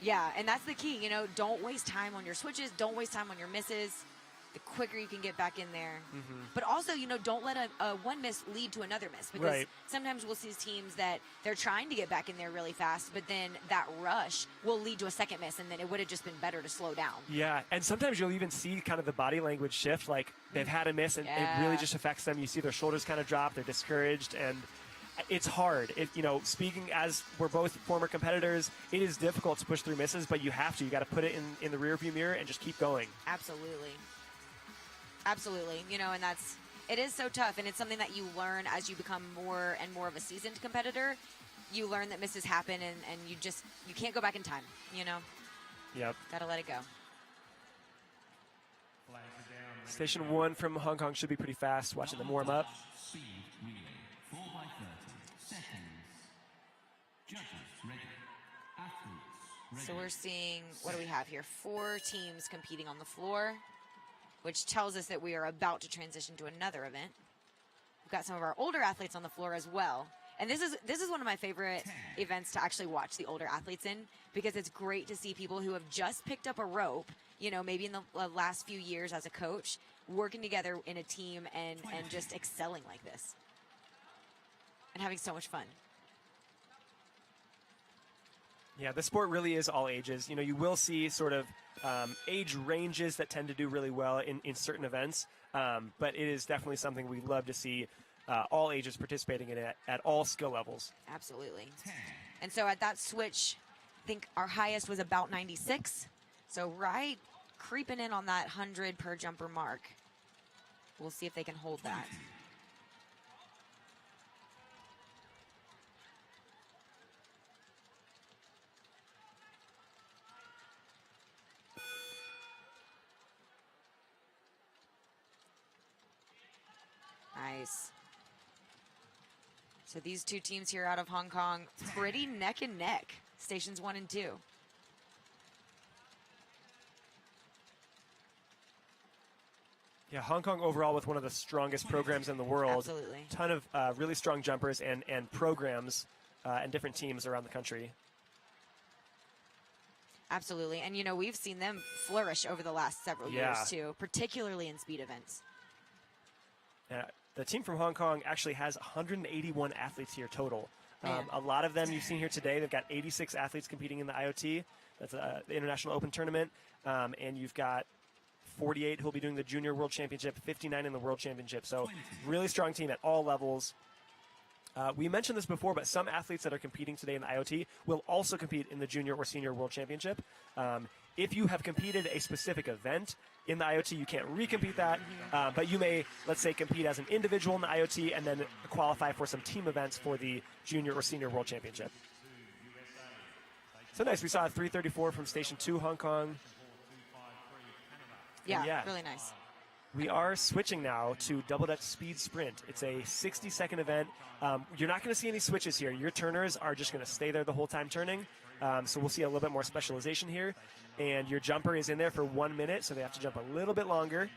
Yeah, and that's the key. You know, don't waste time on your switches. Don't waste time on your misses. the quicker you can get back in there. Mm-hmm. But also, don't let a one miss lead to another miss, because Right. sometimes we'll see teams that they're trying to get back in there really fast, but then that rush will lead to a second miss, and then it would have just been better to slow down. Yeah, and sometimes you'll even see kind of the body language shift, like they've had a miss and it really Yeah. just affects them. You see their shoulders kind of drop, they're discouraged, and it's hard. Speaking as we're both former competitors, it is difficult to push through misses, but you have to. You got to put it in the rearview mirror and just keep going. Absolutely. Absolutely. And it is so tough, and it's something that you learn as you become more and more of a seasoned competitor. You learn that misses happen, and you can't go back in time, Yep. Got to let it go. Flags are down. Station 1 from Hong Kong should be pretty fast. Watching them warm up. Speed relay, 4 by 30 seconds. Judges ready. Athletes ready. So we're seeing, what do we have here? 4 teams competing on the floor, which tells us that we are about to transition to another event. We've got some of our older athletes on the floor as well. And this is one of my favorite events to actually watch the older athletes in, because it's great to see people who have just picked up a rope, maybe in the last few years as a coach, working together in a team and just excelling like this and having so much fun. Yeah, the sport really is all ages. You will see sort of age ranges that tend to do really well in certain events, but it is definitely something we love to see all ages participating in it at all skill levels. Absolutely. And so at that switch, I think our highest was about 96. So right creeping in on that 100 per jumper mark. We'll see if they can hold that. Nice. So these two teams here out of Hong Kong, pretty neck and neck, stations 1 and 2. Yeah, Hong Kong overall with one of the strongest programs in the world. Absolutely. Ton of really strong jumpers and programs and different teams around the country. Absolutely. And, we've seen them flourish over the last several years, too, particularly in speed events. The team from Hong Kong actually has 181 athletes here total. A lot of them you've seen here today. They've got 86 athletes competing in the IoT. That's the International Open Tournament. And you've got 48 who'll be doing the Junior World Championship, 59 in the World Championship. So really strong team at all levels. We mentioned this before, but some athletes that are competing today in the IoT will also compete in the Junior or Senior World Championship. If you have competed a specific event in the IoT, you can't recompete that, but you may, let's say, compete as an individual in the IoT and then qualify for some team events for the Junior or Senior World Championship. So nice. We saw a 334 from Station 2, Hong Kong. Yeah, really nice. We are switching now to Double Dutch Speed Sprint. It's a 60-second event. You're not going to see any switches here. Your turners are just going to stay there the whole time turning. So we'll see a little bit more specialization here. And your jumper is in there for 1 minute, so they have to jump a little bit longer.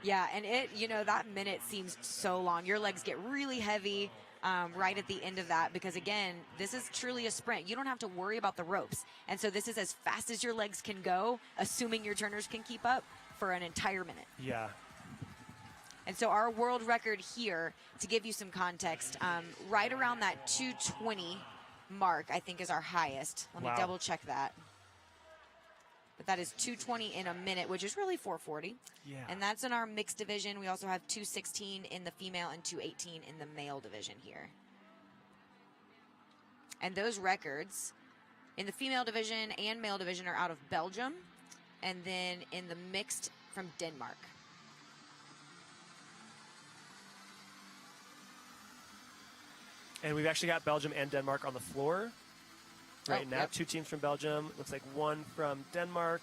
Yeah, and that minute seems so long. Your legs get really heavy right at the end of that because, again, this is truly a sprint. You don't have to worry about the ropes. And so this is as fast as your legs can go, assuming your turners can keep up, for an entire minute. Yeah. And so our world record here, to give you some context, right around that 220 mark, I think, is our highest. Let me double check that. But that is 220 in a minute, which is really 440. Yeah. And that's in our mixed division. We also have 216 in the female and 218 in the male division here. And those records in the female division and male division are out of Belgium, and then in the mixed from Denmark. And we've actually got Belgium and Denmark on the floor right now. Yep. 2 teams from Belgium. Looks like 1 from Denmark.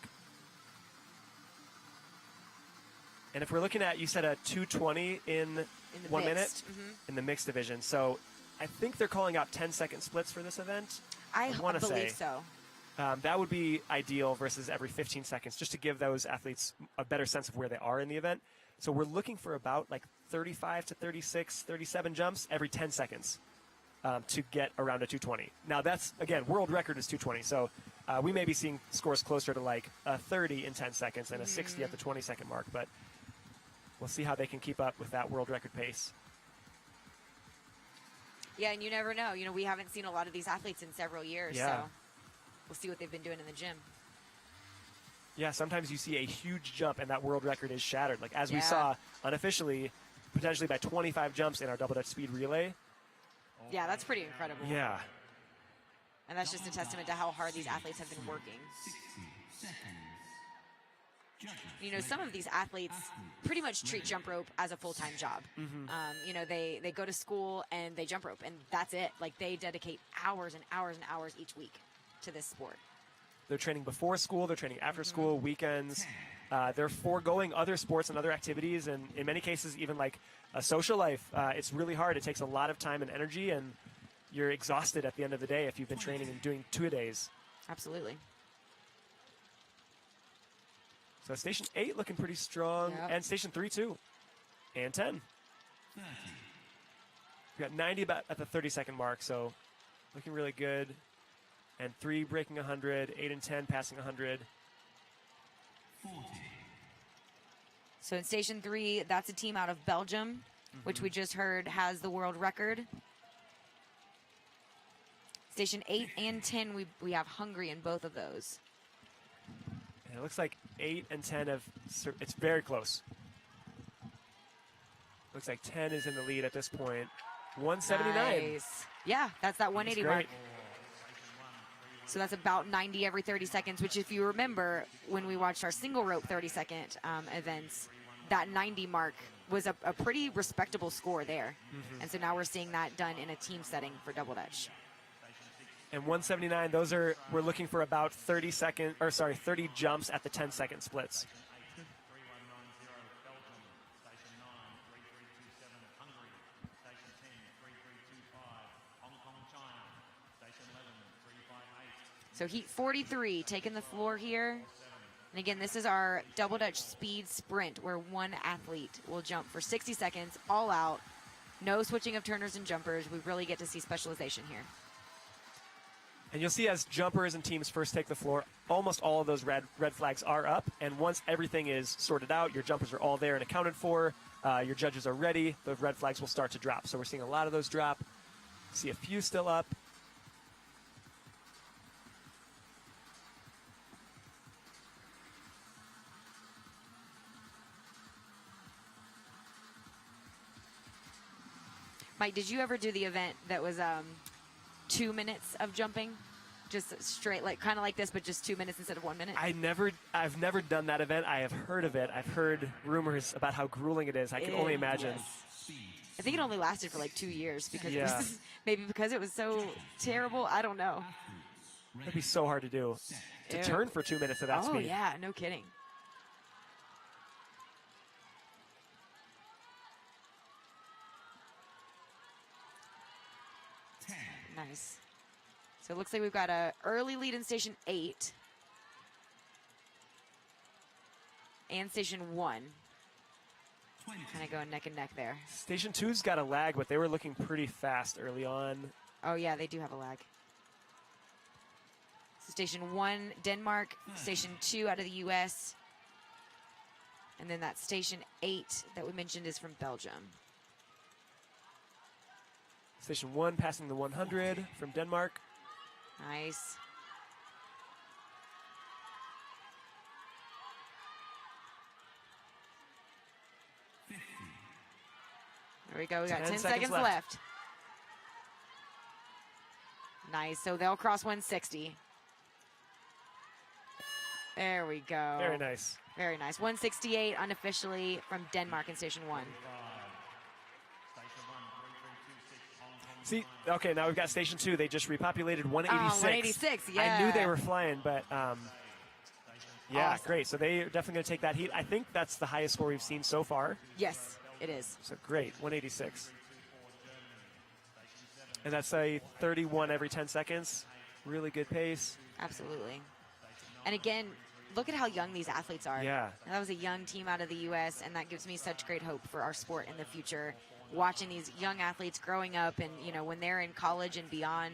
And if we're looking at, you said a 220 in the 1 minute mixed. Mm-hmm. in the mixed division. So I think they're calling out 10-second splits for this event. I want to believe say so. That would be ideal versus every 15 seconds, just to give those athletes a better sense of where they are in the event. So we're looking for about like 35 to 36, 37 jumps every 10 seconds. to get around a 220. Now that's, again, world record is 220. So we may be seeing scores closer to like a 30 in 10 seconds and a 60 at the 20-second mark. But we'll see how they can keep up with that world record pace. Yeah, and you never know. You know, we haven't seen a lot of these athletes in several years, Yeah. so we'll see what they've been doing in the gym. Yeah, sometimes you see a huge jump and that world record is shattered. Like as we Yeah. saw unofficially, potentially by 25 jumps in our double Dutch speed relay. Yeah, that's pretty incredible. Yeah. And that's just a testament to how hard these athletes have been working. 60 seconds. Judges. You know, some of these athletes pretty much treat jump rope as a full-time job. You know, they go to school and they jump rope, and that's it. Like, they dedicate hours and hours and hours each week to this sport. They're training before school, they're training after school, weekends. They're foregoing other sports and other activities, and in many cases, even like a social life. It's really hard. It takes a lot of time and energy, and you're exhausted at the end of the day if you've been training and doing 2-a-days. Absolutely. So station 8 looking pretty strong, Yep. and station 3 too, and 10. 30. We got 90 about at the 30-second mark, so looking really good. And 3 breaking 100, 8 and 10 passing 100. 40. So in Station 3, that's a team out of Belgium, which we just heard has the world record. Station 8 and 10, we have Hungary in both of those. And it looks like 8 and 10 have, it's very close. Looks like 10 is in the lead at this point. 179. Nice. Yeah, that's that 180 great. mark. So that's about 90 every 30 seconds, which if you remember when we watched our single rope 30-second events, that 90 mark was a pretty respectable score there. And so now we're seeing that done in a team setting for double Dutch. And 179, those are, we're looking for about 30 jumps at the 10-second splits. 3190 Belgium, Station 9, 3327 Hungary, Station 10, 3325 Hong Kong, China, Station 11, 358. So heat 43 taking the floor here. And again, this is our double Dutch speed sprint where one athlete will jump for 60 seconds, all out. No switching of turners and jumpers. We really get to see specialization here. And you'll see as jumpers and teams first take the floor, almost all of those red flags are up. And once everything is sorted out, your jumpers are all there and accounted for, your judges are ready, the red flags will start to drop. So we're seeing a lot of those drop. See a few still up. Mike, did you ever do the event that was 2 minutes of jumping? Just straight, like kind of like this, but just 2 minutes instead of 1 minute? I've never done that event. I have heard of it. I've heard rumors about how grueling it is. I can only imagine. I think it only lasted for like 2 years because it Yeah. was, maybe because it was so terrible. I don't know. That'd be so hard to do. To Ew. turn for 2 minutes at that Oh speed. yeah, no kidding. Nice. So it looks like we've got a early lead in Station 8 and Station 1. Kind of going neck and neck there. Station 2's got a lag, but they were looking pretty fast early on. Oh yeah, they do have a lag. So Station 1, Denmark. Station 2 out of the U.S. And then that Station 8 that we mentioned is from Belgium. Station 1 passing the 100 from Denmark. Nice. There we go. We got 10 seconds left. Nice. So they'll cross 160. There we go. Very nice. Very nice. 168 unofficially from Denmark in Station 1. See, okay, now we've got Station 2. They just repopulated 186. 186, yeah. I knew they were flying, but yeah, Awesome. great. So they're definitely going to take that heat. I think that's the highest score we've seen so far. Yes, it is. So great, 186. And that's a 31 every 10 seconds. Really good pace. Absolutely. And again, look at how young these athletes are. Yeah. And that was a young team out of the U.S., and that gives me such great hope for our sport in the future. Watching these young athletes growing up and, you know, when they're in college and beyond,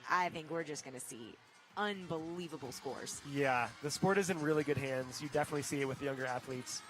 I think we're just going to see unbelievable scores. Yeah, the sport is in really good hands. You definitely see it with younger athletes.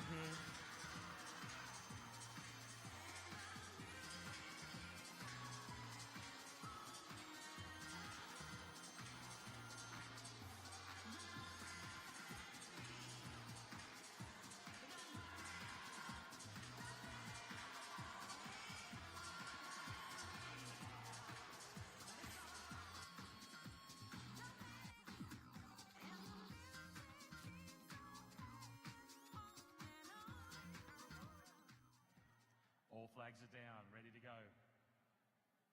All flags are down, ready to go.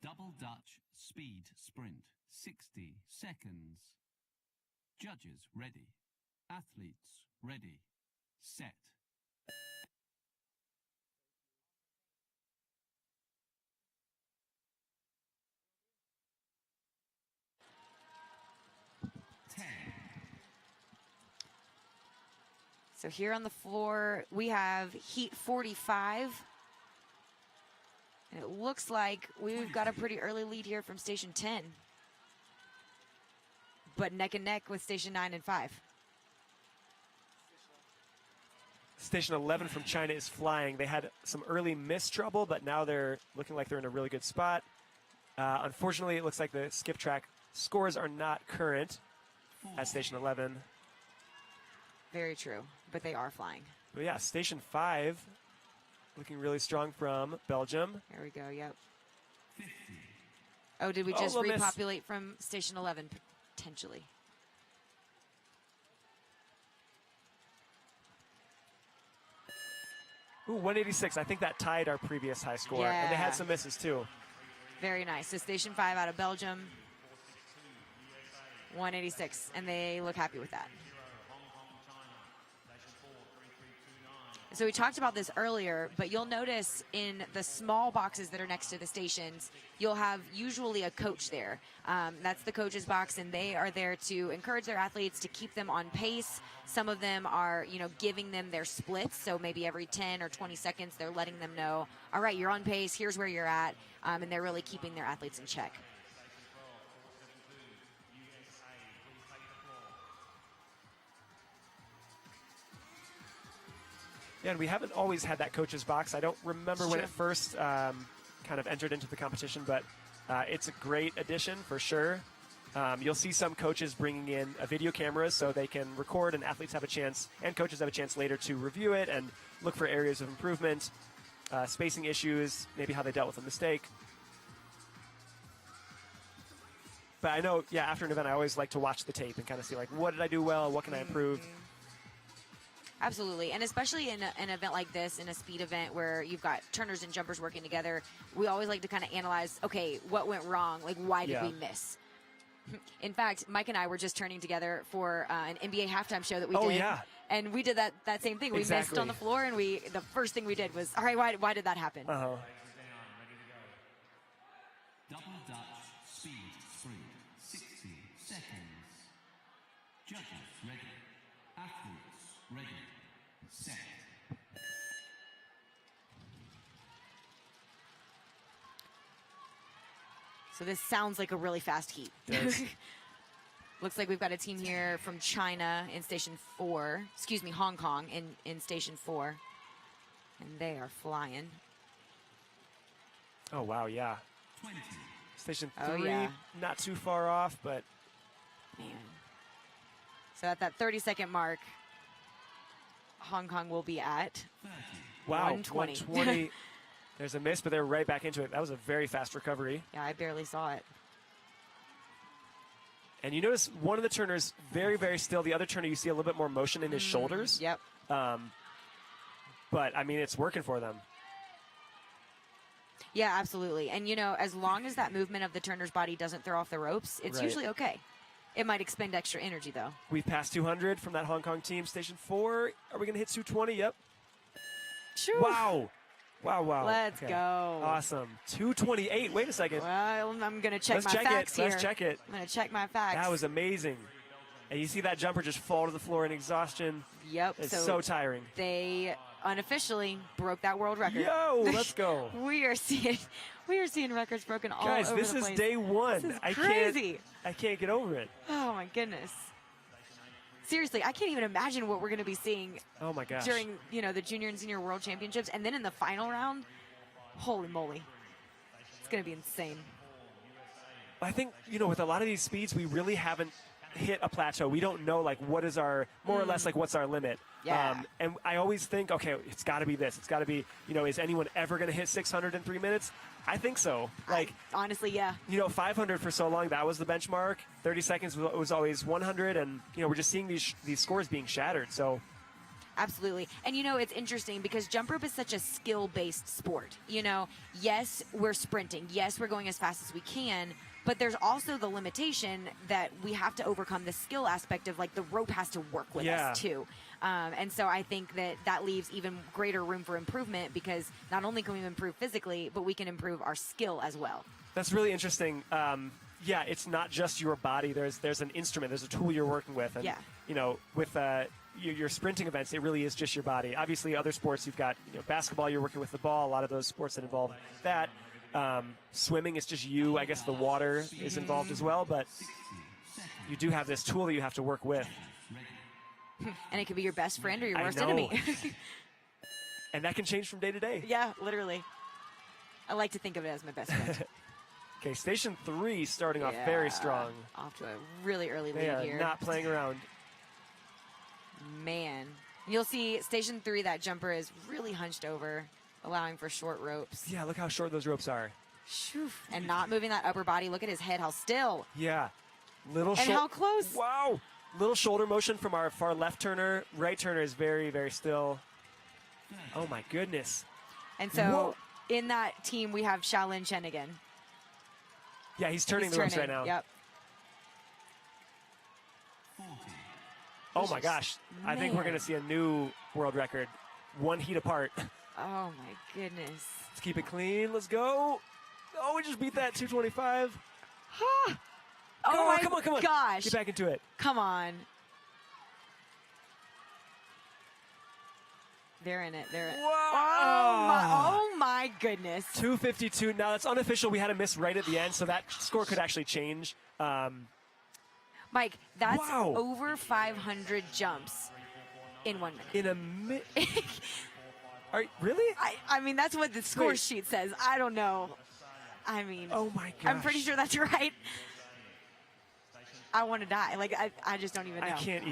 Double Dutch speed sprint, 60 seconds. Judges ready. Athletes ready. Set. So here on the floor, we have heat 45. And it looks like we've got a pretty early lead here from station 10. But neck and neck with station 9 and 5. Station 11 from China is flying. They had some early miss trouble, but now they're looking like they're in a really good spot. Unfortunately, it looks like the skip track scores are not current at station 11. Very true, but they are flying. But yeah, station 5 looking really strong from Belgium. There we go, yep. Oh, did we just little miss. repopulate from station 11, potentially? Ooh, 186. I think that tied our previous high score. And they Yeah. had some misses too. Very nice. So station 5 out of Belgium, 186, and they look happy with that. So we talked about this earlier, but you'll notice in the small boxes that are next to the stations, you'll have usually a coach there. That's the coach's box, and they are there to encourage their athletes to keep them on pace. Some of them are, you know, giving them their splits. So maybe every 10 or 20 seconds, they're letting them know, all right, you're on pace, here's where you're at. And they're really keeping their athletes in check. Yeah, and we haven't always had that coach's box. I don't remember when Sure. it first kind of entered into the competition, but it's a great addition for sure. You'll see some coaches bringing in a video cameras so they can record, and athletes have a chance, and coaches have a chance later to review it and look for areas of improvement, spacing issues, maybe how they dealt with a mistake. But I know, yeah, after an event, I always like to watch the tape and kind of see, like, what did I do well? What can I improve? Absolutely, and especially in an event like this, in a speed event where you've got turners and jumpers working together, we always like to kind of analyze, okay, what went wrong? Like, why did we miss? In fact, Mike and I were just turning together for an NBA halftime show that we did. Oh, yeah. And we did that same thing. We missed Exactly. on the floor, and the first thing we did was, all right, why did that happen? Uh-huh. Double Dutch speed sprint, 60 seconds. Judges ready. Athletes ready. Set. So this sounds like a really fast heat. Yes. Looks like we've got a team here from China in station 4. Excuse me, Hong Kong in station 4. And they are flying. Oh, wow, yeah. 20. Station 3, Oh, yeah. not too far off, but Man. So at that 30-second mark, Hong Kong will be at 30. wow, 120. 120. There's a miss, but they're right back into it. That was a very fast recovery. Yeah, I barely saw it. And you notice one of the turners very, very still. The other turner, you see a little bit more motion in his shoulders. Yep. But, I mean, it's working for them. Yeah, absolutely. And, you know, as long as that movement of the turner's body doesn't throw off the ropes, it's Right. usually okay. It might expend extra energy, though. We've passed 200 from that Hong Kong team. Station 4, are we going to hit 220? Yep. Sure. Wow. Wow. Let's go. Awesome. 228. Wait a second. Well, I'm going to check Let's my check facts it. here. Let's check it. I'm going to check my facts. That was amazing. And you see that jumper just fall to the floor in exhaustion. Yep. It's so tiring. They unofficially broke that world record. Yo, let's go. we are seeing records broken all Guys, over this the is place. day one. This is crazy. I can't get over it. Oh my goodness. Seriously, I can't even imagine what we're going to be seeing Oh my gosh. during, the junior and senior world championships, and then in the final round. Holy moly. It's going to be insane. I think, with a lot of these speeds, we really haven't hit a plateau. We don't know, what is our, more or less, what's our limit. Yeah. And I always think, okay, it's got to be this. It's got to be, is anyone ever going to hit 600 in 3 minutes? I think so. Honestly, yeah. 500 for so long, that was the benchmark. 30 seconds was always 100. And, we're just seeing these scores being shattered. So. Absolutely. And it's interesting because jump rope is such a skill-based sport. Yes, we're sprinting. Yes, we're going as fast as we can. But there's also the limitation that we have to overcome the skill aspect of the rope has to work with us too. And so I think that leaves even greater room for improvement because not only can we improve physically, but we can improve our skill as well. That's really interesting. Yeah, it's not just your body. There's an instrument. There's a tool you're working with. And, with your sprinting events, it really is just your body. Obviously, other sports, you've got basketball, you're working with the ball. A lot of those sports that involve that. Swimming, it's just you. I guess the water is involved as well. But you do have this tool that you have to work with. And it could be your best friend or your worst I know. enemy. And that can change from day to day. Yeah, literally. I like to think of it as my best friend. Okay, Station 3 starting off very strong. Off to a really early They lead are here. not playing around. Man. You'll see Station 3, that jumper is really hunched over, allowing for short ropes. Yeah, look how short those ropes are. Shoo. And not moving that upper body. Look at his head, how still. Yeah. Little And how close. Wow. Little shoulder motion from our far left turner. Right turner is very, very still. Oh, my goodness. And so in that team, we have Shaolin Chen again. Yeah, he's turning the ropes right now. Yep. Oh, my gosh. I think we're going to see a new world record. One heat apart. Oh, my goodness. Let's keep it clean. Let's go. Oh, we just beat that 225. Oh, my come on. gosh. Get back into it. Come on. They're in it. They're in it. Oh my goodness. 252. Now, that's unofficial. We had a miss right at the end, so that score could actually change. Mike, that's over 500 jumps in 1 minute. In a minute. Really? I mean, that's what the score sheet says. I don't know. I mean, oh my gosh. I'm pretty sure that's right. I want to die. I just don't even know. I can't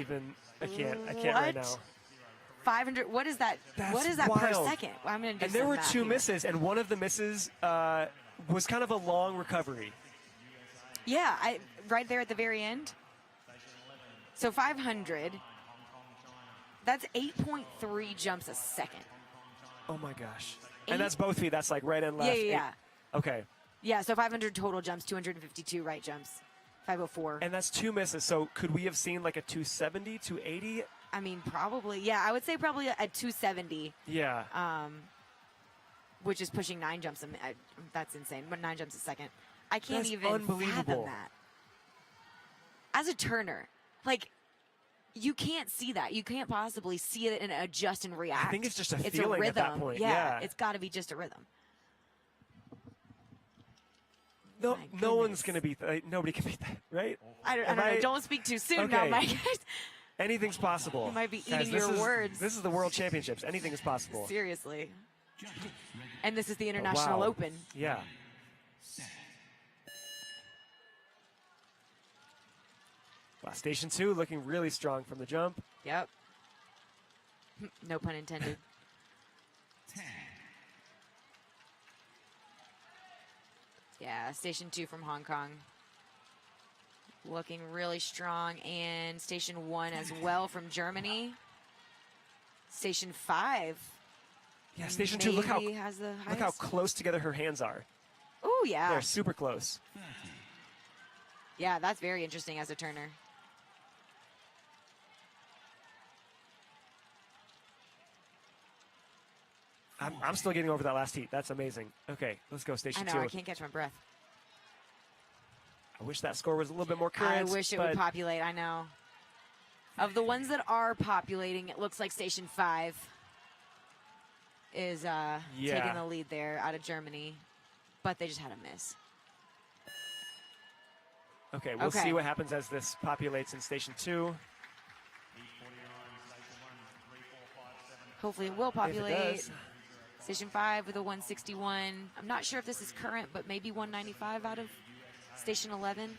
right now. 500. What is that? What is that wild. Per second? I'm going to do And there some were math two here. misses, and one of the misses was kind of a long recovery. Yeah, right there at the very end. So 500. That's 8.3 jumps a second. Oh my gosh. And that's both feet. That's right and left. Yeah. Okay. Yeah, so 500 total jumps, 252 right jumps, 504. And that's two misses. So could we have seen a 270, 280? I mean, probably. Yeah, I would say probably a 270. Yeah. Which is pushing 9 jumps. That's insane. 9 jumps a second. I can't That's even unbelievable. fathom that. As a turner, you can't see that. You can't possibly see it and adjust and react. I think it's just a It's feeling a rhythm. at that point. Yeah, it's got to be just a rhythm. No one's going to beat that. Nobody can beat that, right? I don't know. Don't speak too soon now, Okay. Mike. Anything's possible. You might be Guys, eating your words. This is the World Championships. Anything is possible. Seriously. And this is the International Wow. Open. Yeah. Wow, Station 2 looking really strong from the jump. Yep. No pun intended. 10, Yeah, Station 2 from Hong Kong. Looking really strong. And Station 1 as well from Germany. Station 5. Yeah, Station 2, look how maybe has the look how highest. close together her hands are. Oh, yeah. They're super close. 30, Yeah, that's very interesting as a turner. I'm still getting over that last heat. That's amazing. Okay, let's go, I Station know, 2. I can't catch my breath. I wish that score was a little bit more I current. wish it but would populate, I know. Of the ones that are populating, it looks like Station 5 is taking the lead there out of Germany, but they just had a miss. Okay, we'll see what happens as this populates in Station 2. Hopefully it will If it populate. does. Station 5 with a 161. I'm not sure if this is current, but maybe 195 out of Station 11.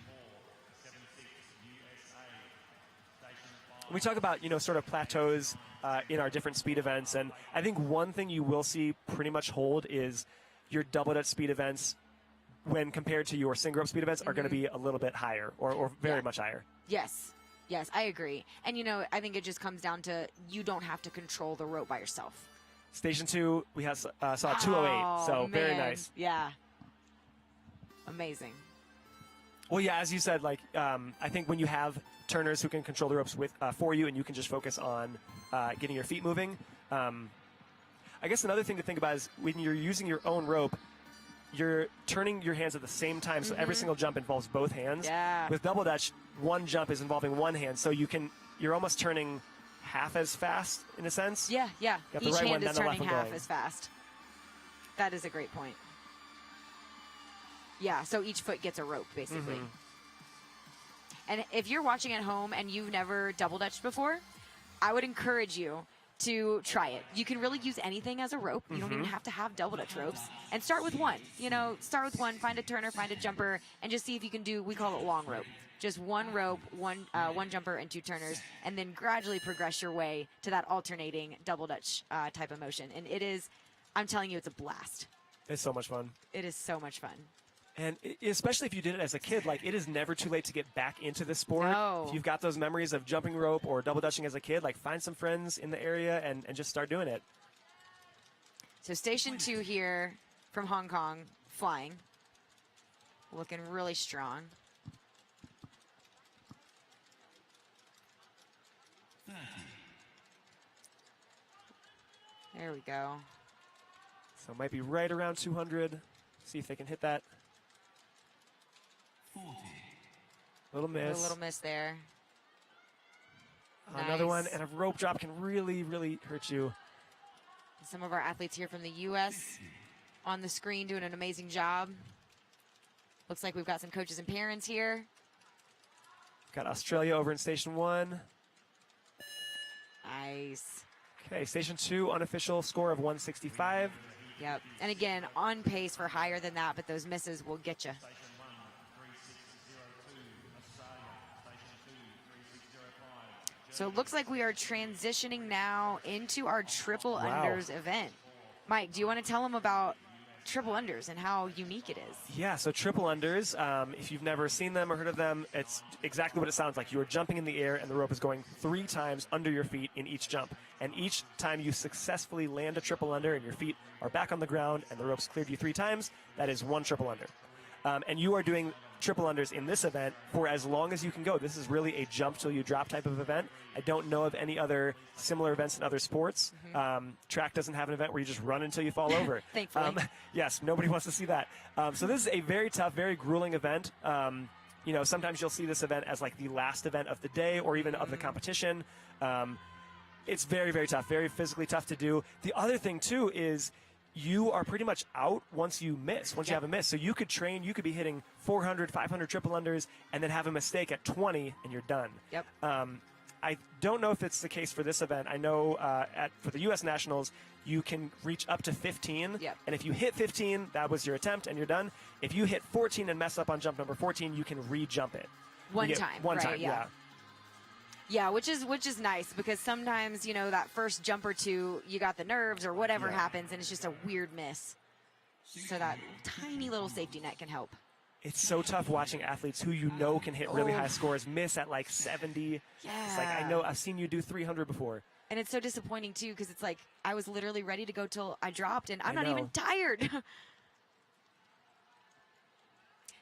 We talk about, sort of plateaus in our different speed events, and I think one thing you will see pretty much hold is your double Dutch speed events when compared to your single rope speed events are going to be a little bit higher or very much higher. Yes, I agree. And, I think it just comes down to you don't have to control the rope by yourself. Station 2, we saw 208, so very man. nice. Yeah. Amazing. Well, yeah, as you said, I think when you have turners who can control the ropes for you and you can just focus on getting your feet moving. I guess another thing to think about is when you're using your own rope, you're turning your hands at the same time, so every single jump involves both hands. Yeah. With double Dutch, one jump is involving one hand, so you're almost turning half as fast in a sense. Yeah. Got the Each right one, hand is then the left turning one half going. as fast. That is a great point. Yeah, so each foot gets a rope, basically. And if you're watching at home and you've never double Dutched before, I would encourage you to try it. You can really use anything as a rope. You don't even have to have double Dutch ropes. And start with one. Start with one, find a turner, find a jumper, and just see if you can do, we call it long rope. Just one rope, one jumper, and two turners, and then gradually progress your way to that alternating double Dutch type of motion. And it is, I'm telling you, it's a blast. It's so much fun. It is so much fun. And especially if you did it as a kid, it is never too late to get back into the sport. No. If you've got those memories of jumping rope or double dutching as a kid, find some friends in the area and just start doing it. So Station 2 here from Hong Kong, flying. Looking really strong. There we go. So it might be right around 200. See if they can hit that. 40. Little miss. A little miss there. Another one, Nice. and a rope drop can really, really hurt you. Some of our athletes here from the U.S. on the screen doing an amazing job. Looks like we've got some coaches and parents here. Got Australia over in Station 1. Nice. Okay, Station 2, unofficial score of 165. Yep. And again, on pace for higher than that, but those misses will get you. So it looks like we are transitioning now into our triple unders event. Mike, do you want to tell them about triple unders and how unique it is? Yeah, so triple unders, if you've never seen them or heard of them, it's exactly what it sounds like. You are jumping in the air and the rope is going 3 times under your feet in each jump. And each time you successfully land a triple under and your feet are back on the ground and the rope's cleared you 3 times, that is 1 triple under. And you are doing triple unders in this event for as long as you can go. This is really a jump till you drop type of event. I don't know of any other similar events in other sports. Track doesn't have an event where you just run until you fall over. Thankfully. Yes, nobody wants to see that. So this is a very tough, very grueling event. Sometimes you'll see this event as the last event of the day or even of the competition. It's very, very tough, very physically tough to do. The other thing, too, is you are pretty much out once you miss, once you have a miss. So you could train, you could be hitting 400, 500 triple unders and then have a mistake at 20 and you're done. Yep. I don't know if it's the case for this event. I know for the U.S. Nationals, you can reach up to 15. Yep. And if you hit 15, that was your attempt and you're done. If you hit 14 and mess up on jump number 14, you can re-jump it. One time, One right, time, yeah. Yeah, which is nice because sometimes, that first jump or two, you got the nerves or whatever happens and it's just a weird miss. So that tiny little safety net can help. It's so tough watching athletes who can hit really high scores miss at 70. Yeah. It's I know I've seen you do 300 before. And it's so disappointing too because it's I was literally ready to go till I dropped and I'm not know. even tired.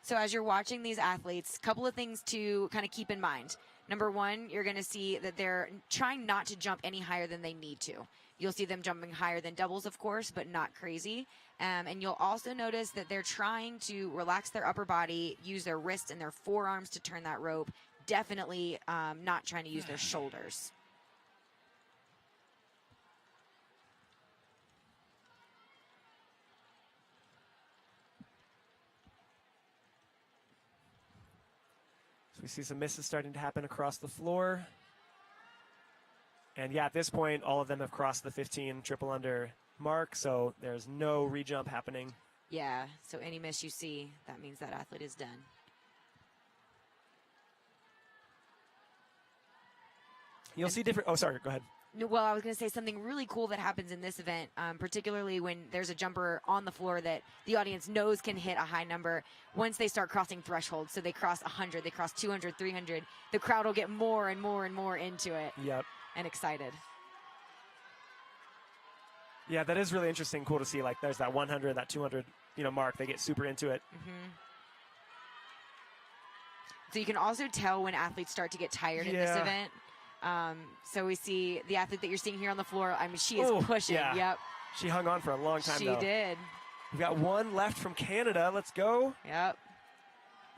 So as you're watching these athletes, a couple of things to kind of keep in mind. Number one, you're going to see that they're trying not to jump any higher than they need to. You'll see them jumping higher than doubles, of course, but not crazy. And you'll also notice that they're trying to relax their upper body, use their wrists and their forearms to turn that rope, definitely not trying to use their shoulders. So we see some misses starting to happen across the floor. And yeah, at this point, all of them have crossed the 15 triple under mark, so there's no rejump happening. Yeah, so any miss you see, that means that athlete is done. You'll see different, oh, sorry, go ahead. No, well, I was going to say something really cool that happens in this event, particularly when there's a jumper on the floor that the audience knows can hit a high number. Once they start crossing thresholds, so they cross 100, they cross 200, 300, the crowd will get more and more and more into it. Yep. And excited. Yeah, that is really interesting, cool to see. Like, there's that 100, that 200, mark. They get super into it. Mm-hmm. So you can also tell when athletes start to get tired in this event. So we see the athlete that you're seeing here on the floor. I mean, she is pushing. Yeah. Yep. She hung on for a long time, She though. did. We've got one left from Canada. Let's go. Yep.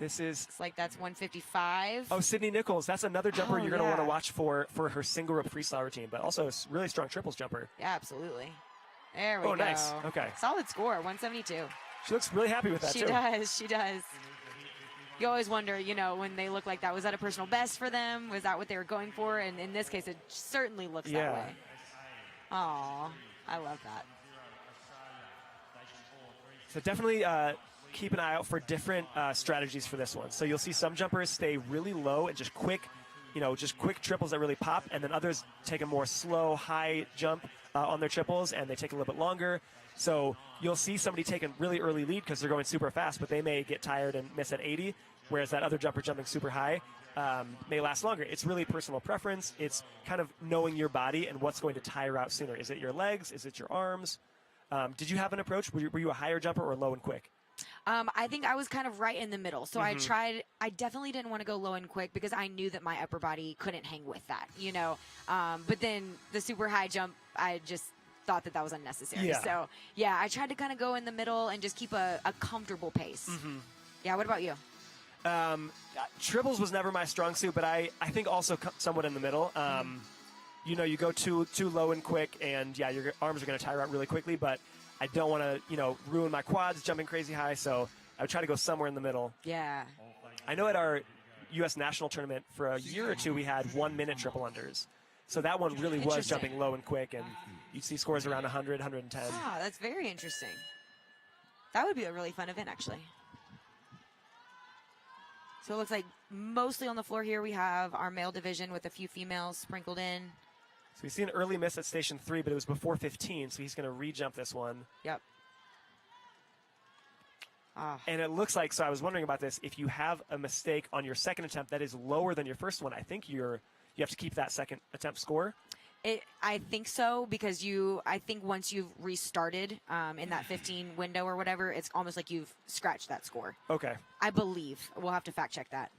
This is... Looks like that's 155. Oh, Sydney Nichols. That's another jumper you're going to want to yeah. watch for her single rope freestyle routine, but also a really strong triples jumper. Yeah, absolutely. There we go. Oh, nice. Okay. Solid score, 172. She looks really happy with that, She too. does. She does. You always wonder, when they look like that, was that a personal best for them? Was that what they were going for? And in this case, it certainly looks that way. Aw, I love that. So definitely keep an eye out for different strategies for this one. So you'll see some jumpers stay really low and just quick triples that really pop, and then others take a more slow, high jump on their triples, and they take a little bit longer. So you'll see somebody take a really early lead because they're going super fast, but they may get tired and miss at 80, whereas that other jumper jumping super high may last longer. It's really personal preference. It's kind of knowing your body and what's going to tire out sooner. Is it your legs? Is it your arms? Did you have an approach? Were you a higher jumper or low and quick? I think I was kind of right in the middle. So I definitely didn't want to go low and quick because I knew that my upper body couldn't hang with that, But then the super high jump, I just thought that was unnecessary. Yeah. So, yeah, I tried to kind of go in the middle and just keep a comfortable pace. Yeah, what about you? Triples was never my strong suit, but I think also somewhat in the middle. You go too low and quick, and yeah, your arms are going to tire out really quickly, but I don't want to, ruin my quads jumping crazy high, so I would try to go somewhere in the middle. Yeah. I know at our U.S. national tournament for a year or two, we had 1 minute triple unders. So that one really was jumping low and quick, and you'd see scores around 100, 110. Ah, that's very interesting. That would be a really fun event, actually. So it looks like mostly on the floor here we have our male division with a few females sprinkled in. So we see an early miss at station 3, but it was before 15, so he's going to re-jump this one. Yep. And it looks like, so I was wondering about this, if you have a mistake on your second attempt that is lower than your first one, I think you have to keep that second attempt score. I think so, because I think once you've restarted in that 15 window or whatever, it's almost like you've scratched that score. Okay. I believe. We'll have to fact check that.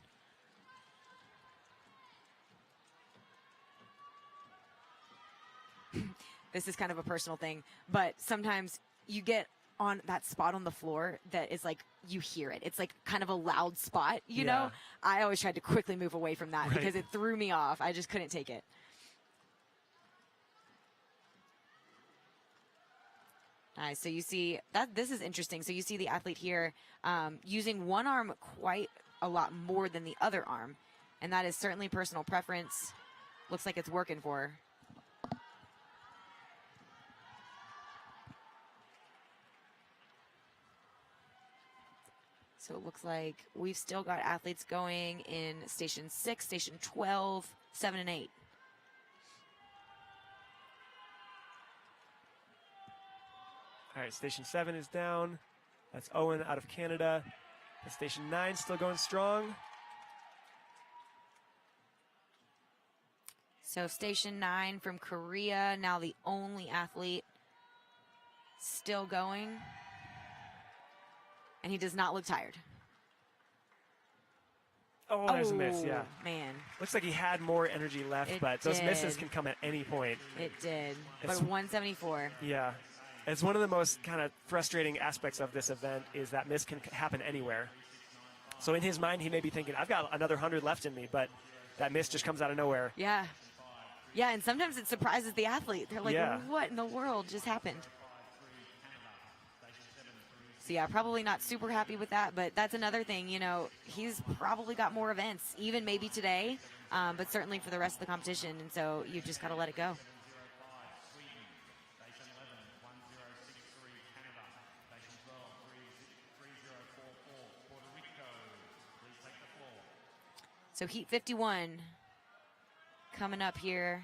This is kind of a personal thing, but sometimes you get on that spot on the floor that is like, you hear it. It's like kind of a loud spot, you know? I always tried to quickly move away from that because it threw me off. I just couldn't take it. Nice. So you see that this is interesting. So you see the athlete here using one arm quite a lot more than the other arm, and that is certainly personal preference. Looks like it's working for her. So it looks like we've still got athletes going in station 6, station 12, 7, and 8. All right, station 7 is down. That's Owen out of Canada. And station 9 still going strong. So station 9 from Korea, now the only athlete still going. And he does not look tired. Oh, there's a miss, yeah. Man. Looks like he had more energy left, but those misses can come at any point. It did. It's, but 174. Yeah. It's one of the most kind of frustrating aspects of this event is that miss can happen anywhere. So in his mind, he may be thinking, I've got another 100 left in me, but that miss just comes out of nowhere. Yeah. Yeah, and sometimes it surprises the athlete. They're like, Yeah. what in the world just happened? So yeah, probably not super happy with that, but that's another thing, you know, he's probably got more events, even maybe today, but certainly for the rest of the competition, and so you just got to let it go. So heat 51 coming up here.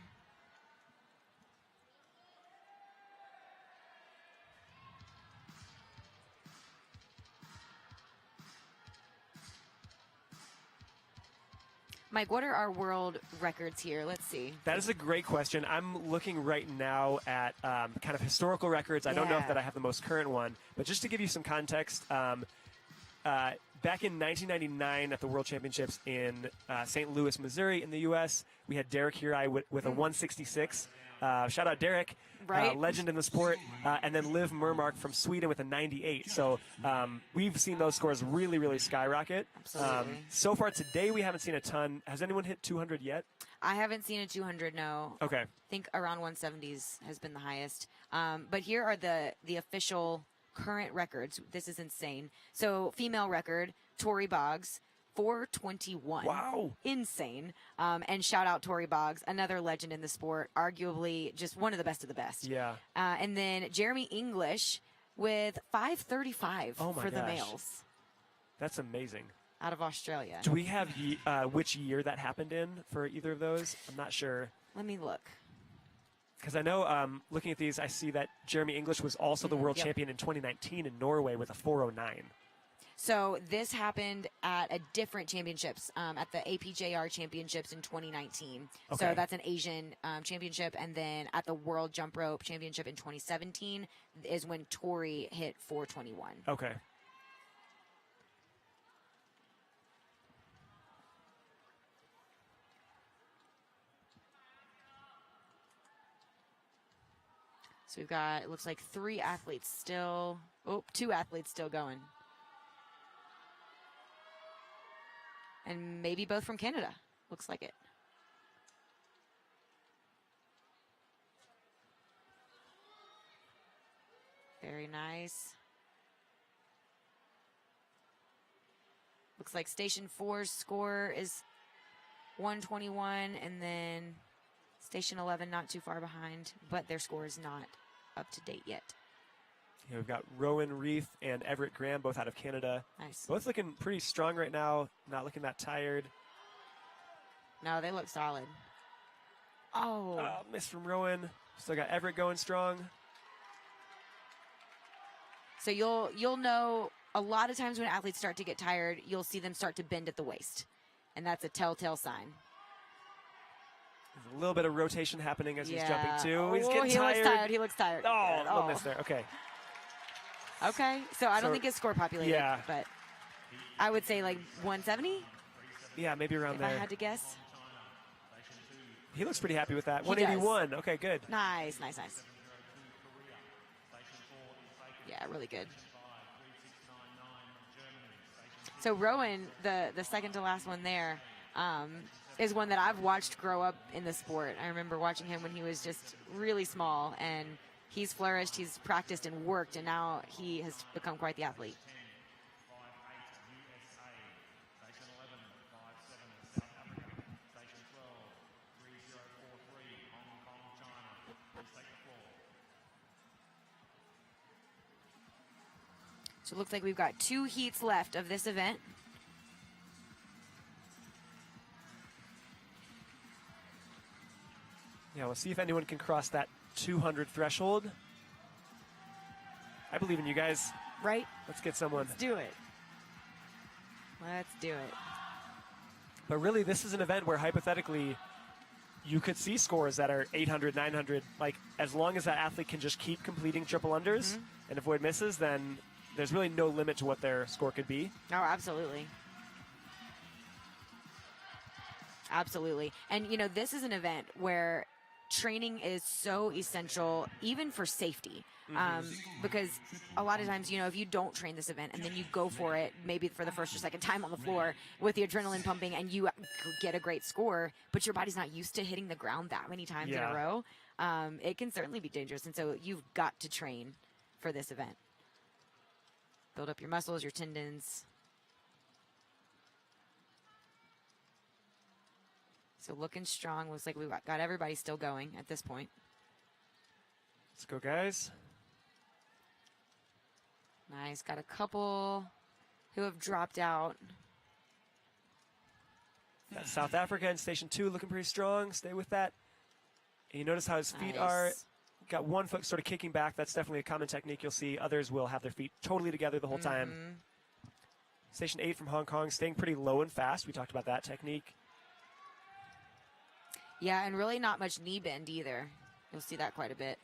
Mike, what are our world records here? Let's see. That is a great question. I'm looking right now at kind of historical records. I don't know if Yeah. that I have the most current one, but just to give you some context, back in 1999 at the World Championships in St. Louis, Missouri, in the U.S., we had Derek Hurai with a 166. Shout out Derek, Right. legend in the sport, and then Liv Murmark from Sweden with a 98. So we've seen those scores really, really skyrocket. Absolutely. So far today, we haven't seen a ton. Has anyone hit 200 yet? I haven't seen a 200, no. Okay. I think around 170s has been the highest. But here are the official current records. This is insane. So female record, Tori Boggs, 421. Wow. Insane. And shout out Tori Boggs, another legend in the sport, arguably just one of the best of the best. Yeah. And then Jeremy English with 535 Oh my for the gosh. males That's amazing. out of Australia. Do we have which year that happened in for either of those? I'm not sure. Let me look. Because I know, looking at these, I see that Jeremy English was also the world Yep. champion in 2019 in Norway with a 409. So this happened at a different championships, at the APJR championships in 2019. Okay. So that's an Asian championship. And then at the World Jump Rope Championship in 2017 is when Tori hit 421. Okay. So we've got, it looks like 2 athletes still going. And maybe both from Canada. Looks like it. Very nice. Looks like Station 4's score is 121, and then Station 11 not too far behind, but their score is not up to date yet. Yeah, we've got Rowan Reith and Everett Graham, both out of Canada. Nice. Both looking pretty strong right now, not looking that tired. No, they look solid. Oh. Miss from Rowan. Still got Everett going strong. So you'll know a lot of times when athletes start to get tired, you'll see them start to bend at the waist. And that's a telltale sign. There's a little bit of rotation happening as he's jumping too. Oh, He's getting he tired. looks tired. He looks tired. Oh, Good. little miss there. Okay. Okay. So I don't So- think it's score populated, Yeah. but I would say like 170 Yeah, maybe around if I there. had to guess. He looks pretty happy with that. He 181. Okay, good. Nice. Yeah, really good. So Rowan, the second to last one there, is one that I've watched grow up in the sport. I remember watching him when he was just really small, and he's flourished, he's practiced and worked, and now he has become quite the athlete. So it looks like we've got 2 heats left of this event. Yeah, we'll see if anyone can cross that 200 threshold. I believe in you guys. Right? Let's get someone. Let's do it. Let's do it. But really, this is an event where hypothetically you could see scores that are 800, 900. Like, as long as that athlete can just keep completing triple unders and avoid misses, then there's really no limit to what their score could be. Oh, absolutely. Absolutely. And, you know, this is an event where training is so essential, even for safety. Because a lot of times, you know, if you don't train this event and then you go for it, maybe for the first or second time on the floor with the adrenaline pumping and you get a great score, but your body's not used to hitting the ground that many times in a row, it can certainly be dangerous. And so you've got to train for this event. Build up your muscles, your tendons. So looking strong. Looks like we've got everybody still going at this point. Let's go, guys. Nice. Got a couple who have dropped out. Got South Africa in Station 2 looking pretty strong. Stay with that. And you notice how his feet are. Got one foot sort of kicking back. That's definitely a common technique you'll see. Others will have their feet totally together the whole time. Station 8 from Hong Kong, staying pretty low and fast. We talked about that technique. Yeah, and really not much knee bend either. You'll see that quite a bit.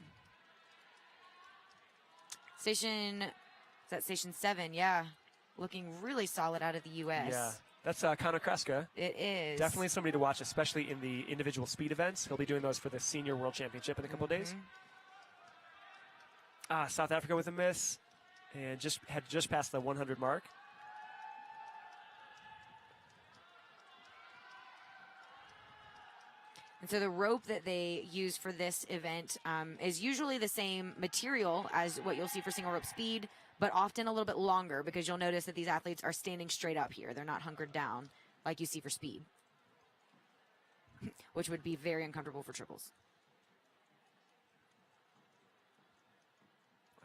Is that Station 7? Yeah. Looking really solid out of the U.S. Yeah. That's Conor Kreska. It is. Definitely somebody to watch, especially in the individual speed events. He'll be doing those for the Senior World Championship in a couple of days. South Africa with a miss. And had just passed the 100 mark. And so the rope that they use for this event is usually the same material as what you'll see for single rope speed, but often a little bit longer because you'll notice that these athletes are standing straight up here. They're not hunkered down like you see for speed, which would be very uncomfortable for triples.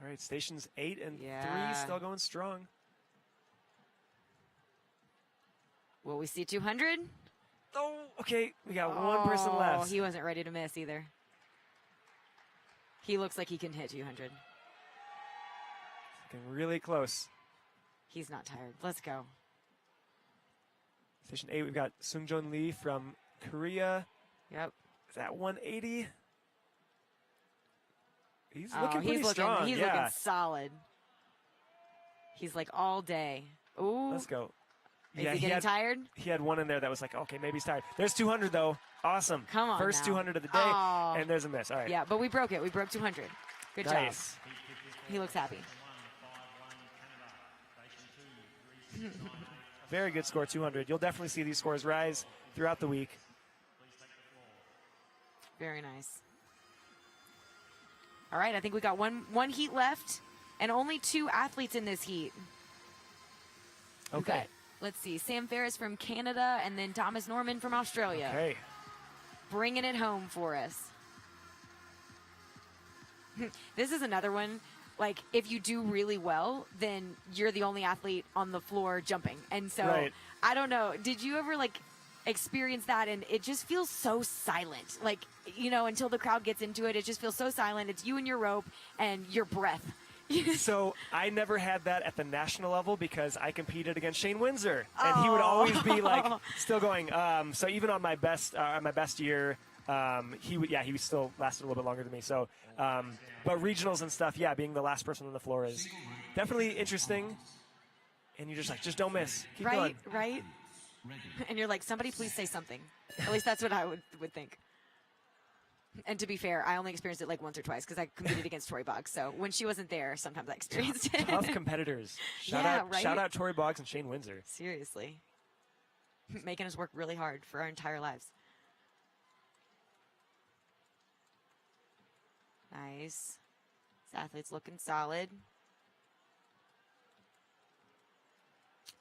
All right, stations 8 and 3 still going strong. Will we see 200? Oh, okay. We got one person left. He wasn't ready to miss either. He looks like he can hit 200. Getting really close. He's not tired. Let's go. Station 8, we've got Sungjoon Lee from Korea. Yep. Is that 180? He's looking pretty looking, strong. He's looking solid. He's like all day. Ooh. Let's go. Is he getting tired? He had one in there that was like, okay, maybe he's tired. There's 200, though. Awesome. Come on First now. 200 of the day, and there's a miss. All right. Yeah, but we broke it. We broke 200. Good Nice. job. He looks happy. Very good score, 200. You'll definitely see these scores rise throughout the week. Very nice. All right, I think we got one heat left and only 2 athletes in this heat. Okay. Let's see, Sam Ferris from Canada and then Thomas Norman from Australia. Okay. Bringing it home for us. This is another one. Like, if you do really well, then you're the only athlete on the floor jumping. And so, I don't know, did you ever, like, experience that? And it just feels so silent. Like, you know, until the crowd gets into it, it just feels so silent. It's you and your rope and your breath. So I never had that at the national level because I competed against Shane Windsor, and he would always be like still going. So even on my best year, he still lasted a little bit longer than me. So, but regionals and stuff, being the last person on the floor is definitely interesting. And you're just like, just don't miss. Keep going. Right. And you're like, somebody please say something. At least that's what I would think. And to be fair, I only experienced it like once or twice because I competed against Tori Boggs. So when she wasn't there, sometimes I experienced it. Tough competitors. Shout out Tori Boggs and Shane Windsor. Seriously. Making us work really hard for our entire lives. Nice. This athlete's looking solid.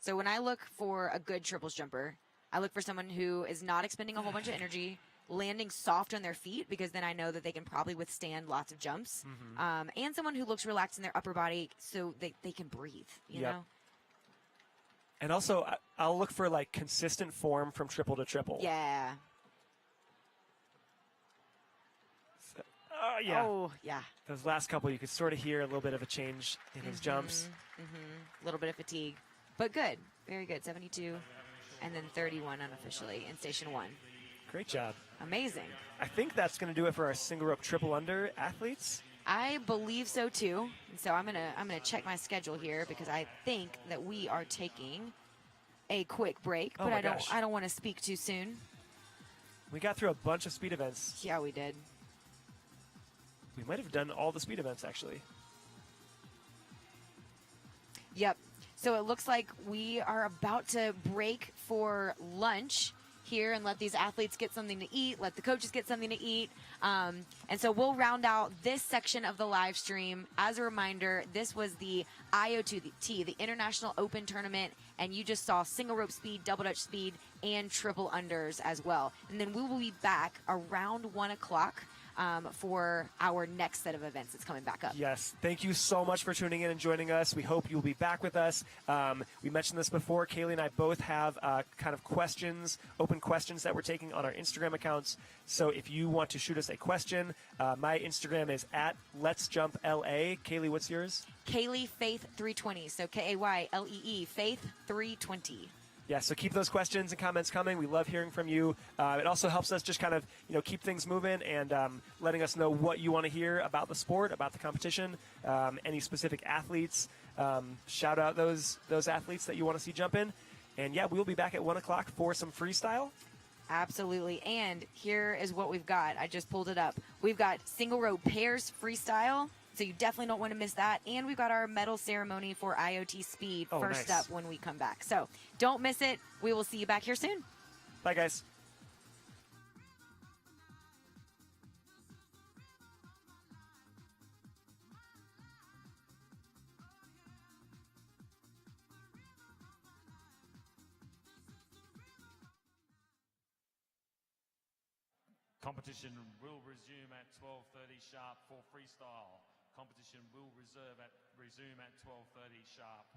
So when I look for a good triples jumper, I look for someone who is not expending a whole bunch of energy, landing soft on their feet, because then I know that they can probably withstand lots of jumps. And someone who looks relaxed in their upper body so they can breathe, you know? And also, I'll look for, like, consistent form from triple to triple. Yeah. So, yeah. Oh, yeah. Those last couple, you could sort of hear a little bit of a change in his jumps. A little bit of fatigue. But good. Very good. 72 and then 31 unofficially in Station 1. Great job. Amazing. I think that's going to do it for our single rope triple under athletes. I believe so too. And so I'm gonna check my schedule here because I think that we are taking a quick break. Oh, but my gosh. I don't want to speak too soon. We got through a bunch of speed events. Yeah, we did. We might have done all the speed events, actually. Yep. So it looks like we are about to break for lunch here and let these athletes get something to eat, let the coaches get something to eat. And so we'll round out this section of the live stream. As a reminder, this was the IOT, the International Open Tournament, and you just saw single rope speed, double dutch speed, and triple unders as well. And then we will be back around 1 o'clock for our next set of events that's coming back up. Yes. Thank you so much for tuning in and joining us. We hope you'll be back with us. We mentioned this before. Kaylee and I both have kind of questions, open questions that we're taking on our Instagram accounts. So if you want to shoot us a question, my Instagram is at Let's Jump LA. Kaylee, what's yours? Kaylee Faith 320. So Kaylee Faith 320. Yeah, so keep those questions and comments coming. We love hearing from you. It also helps us just kind of, keep things moving and letting us know what you want to hear about the sport, about the competition, any specific athletes. Shout out those athletes that you want to see jump in. And yeah, we'll be back at 1 o'clock for some freestyle. Absolutely. And here is what we've got. I just pulled it up. We've got single row pairs freestyle. So you definitely don't want to miss that. And we've got our medal ceremony for IoT Speed first nice. up when we come back. So don't miss it. We will see you back here soon. Bye, guys. Competition will resume at 12:30 sharp for freestyle. Competition will resume at 12:30 sharp.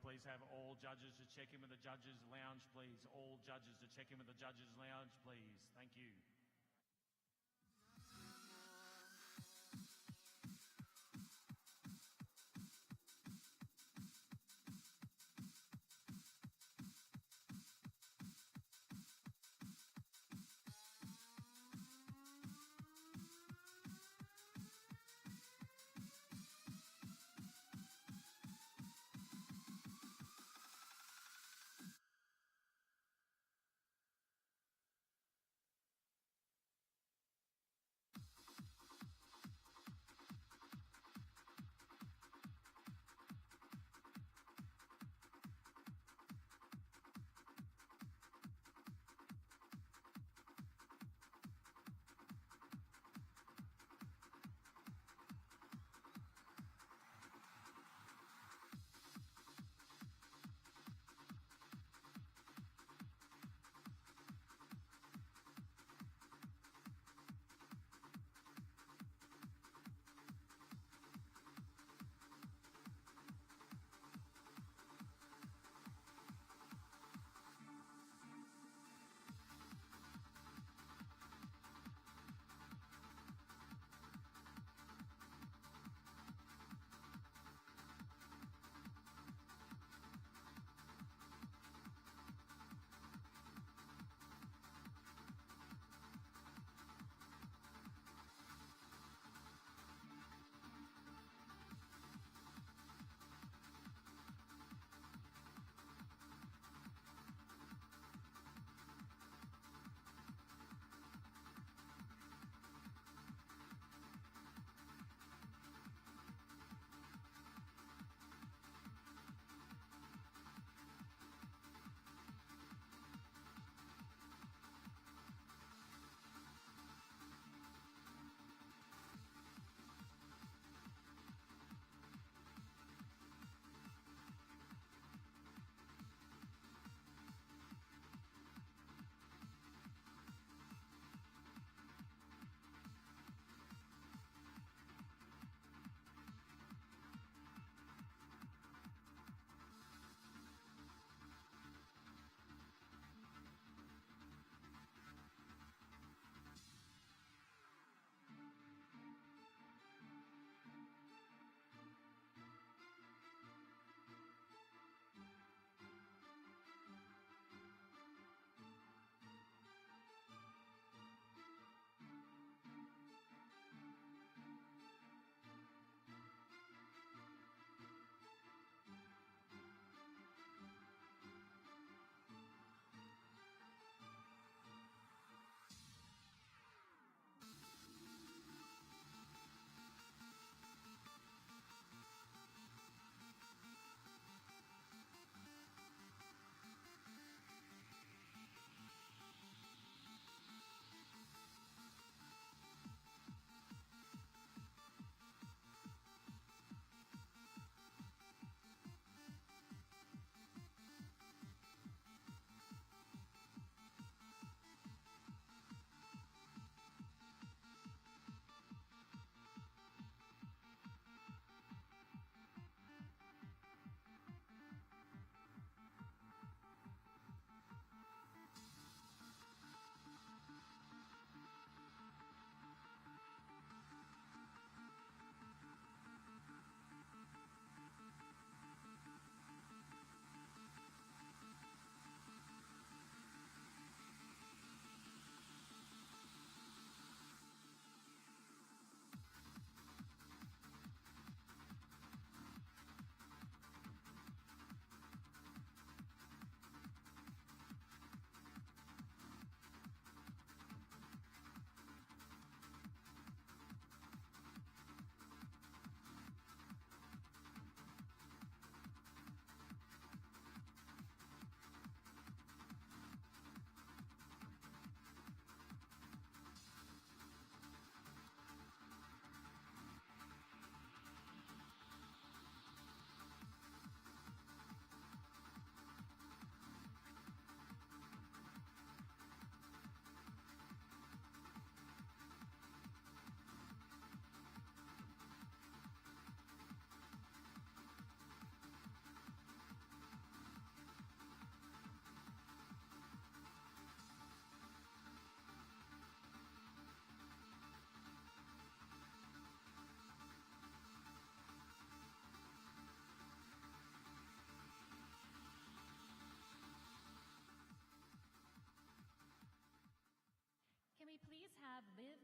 please have all judges to check in with the judges' lounge, please? All judges to check in with the judges' lounge, please. Thank you.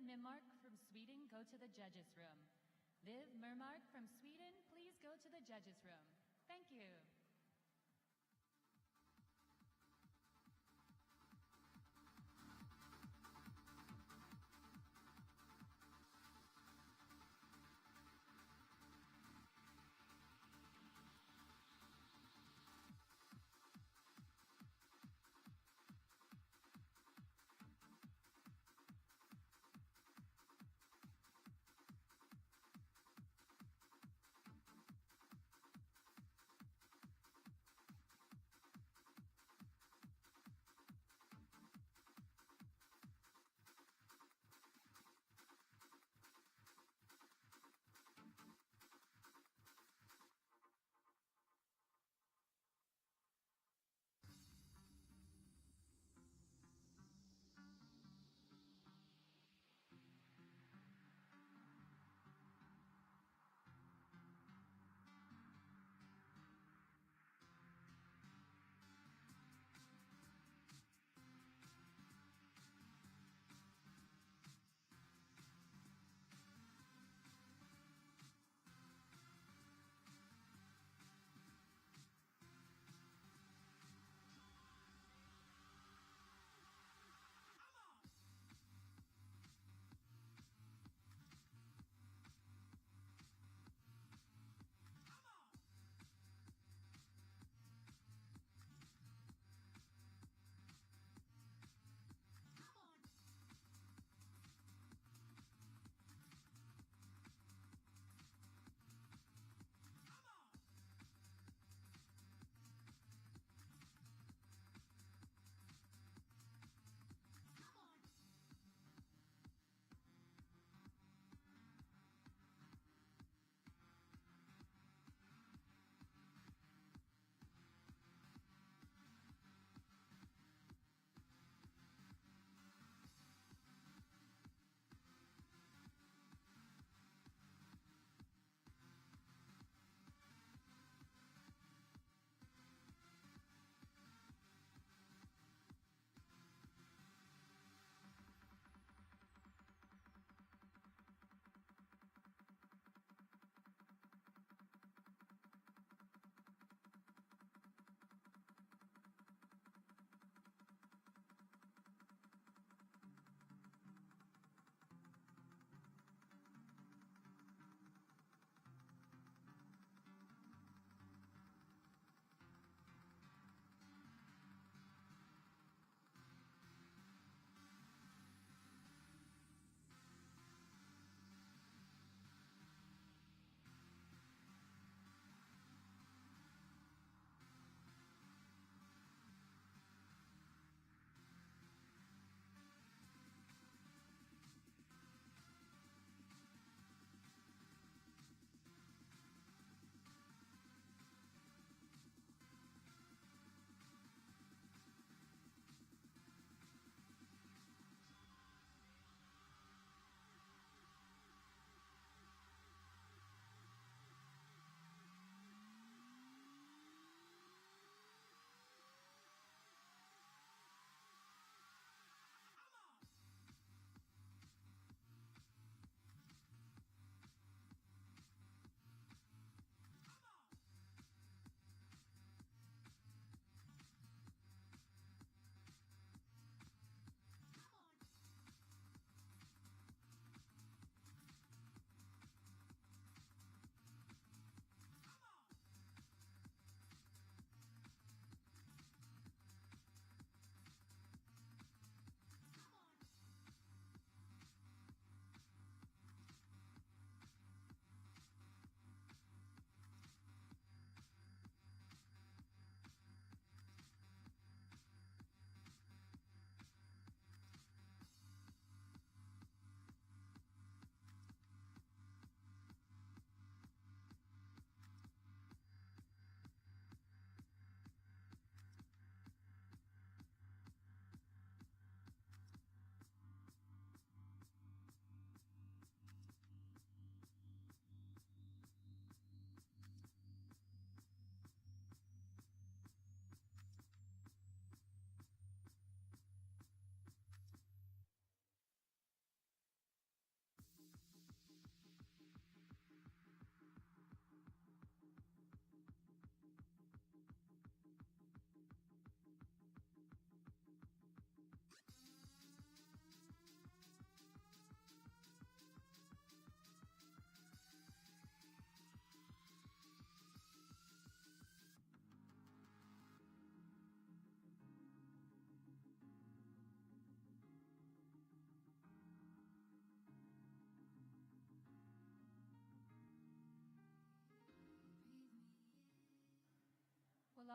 Mimmark from Sweden go to the judges' room. Viv Murmark from Sweden, please go to the judges' room. Thank you.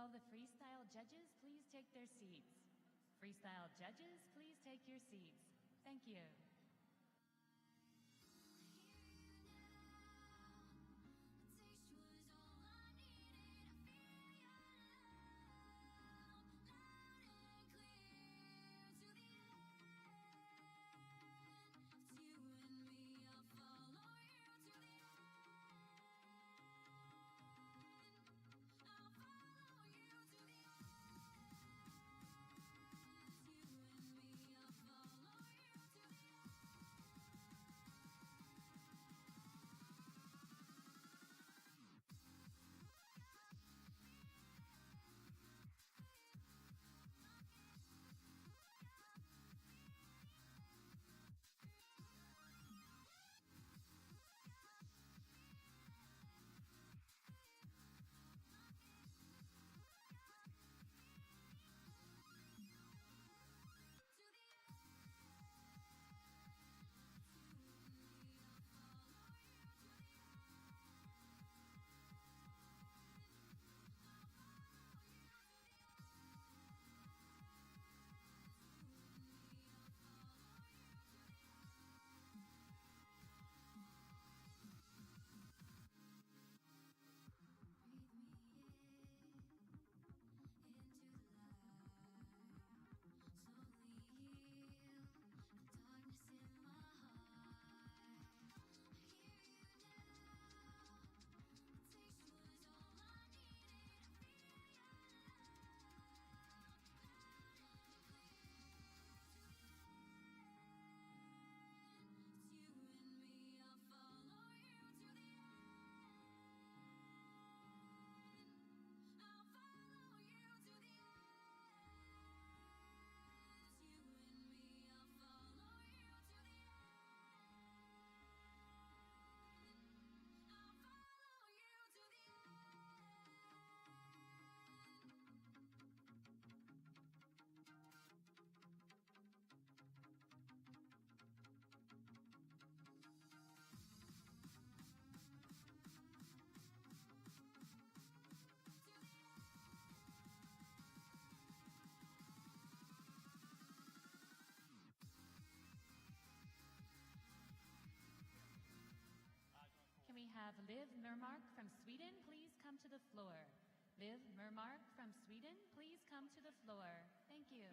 all the freestyle judges please take their seats? Freestyle judges, please take your seats. Thank you. Can we have Liv Mermark from Sweden please come to the floor? Liv Mermark from Sweden, please come to the floor. Thank you.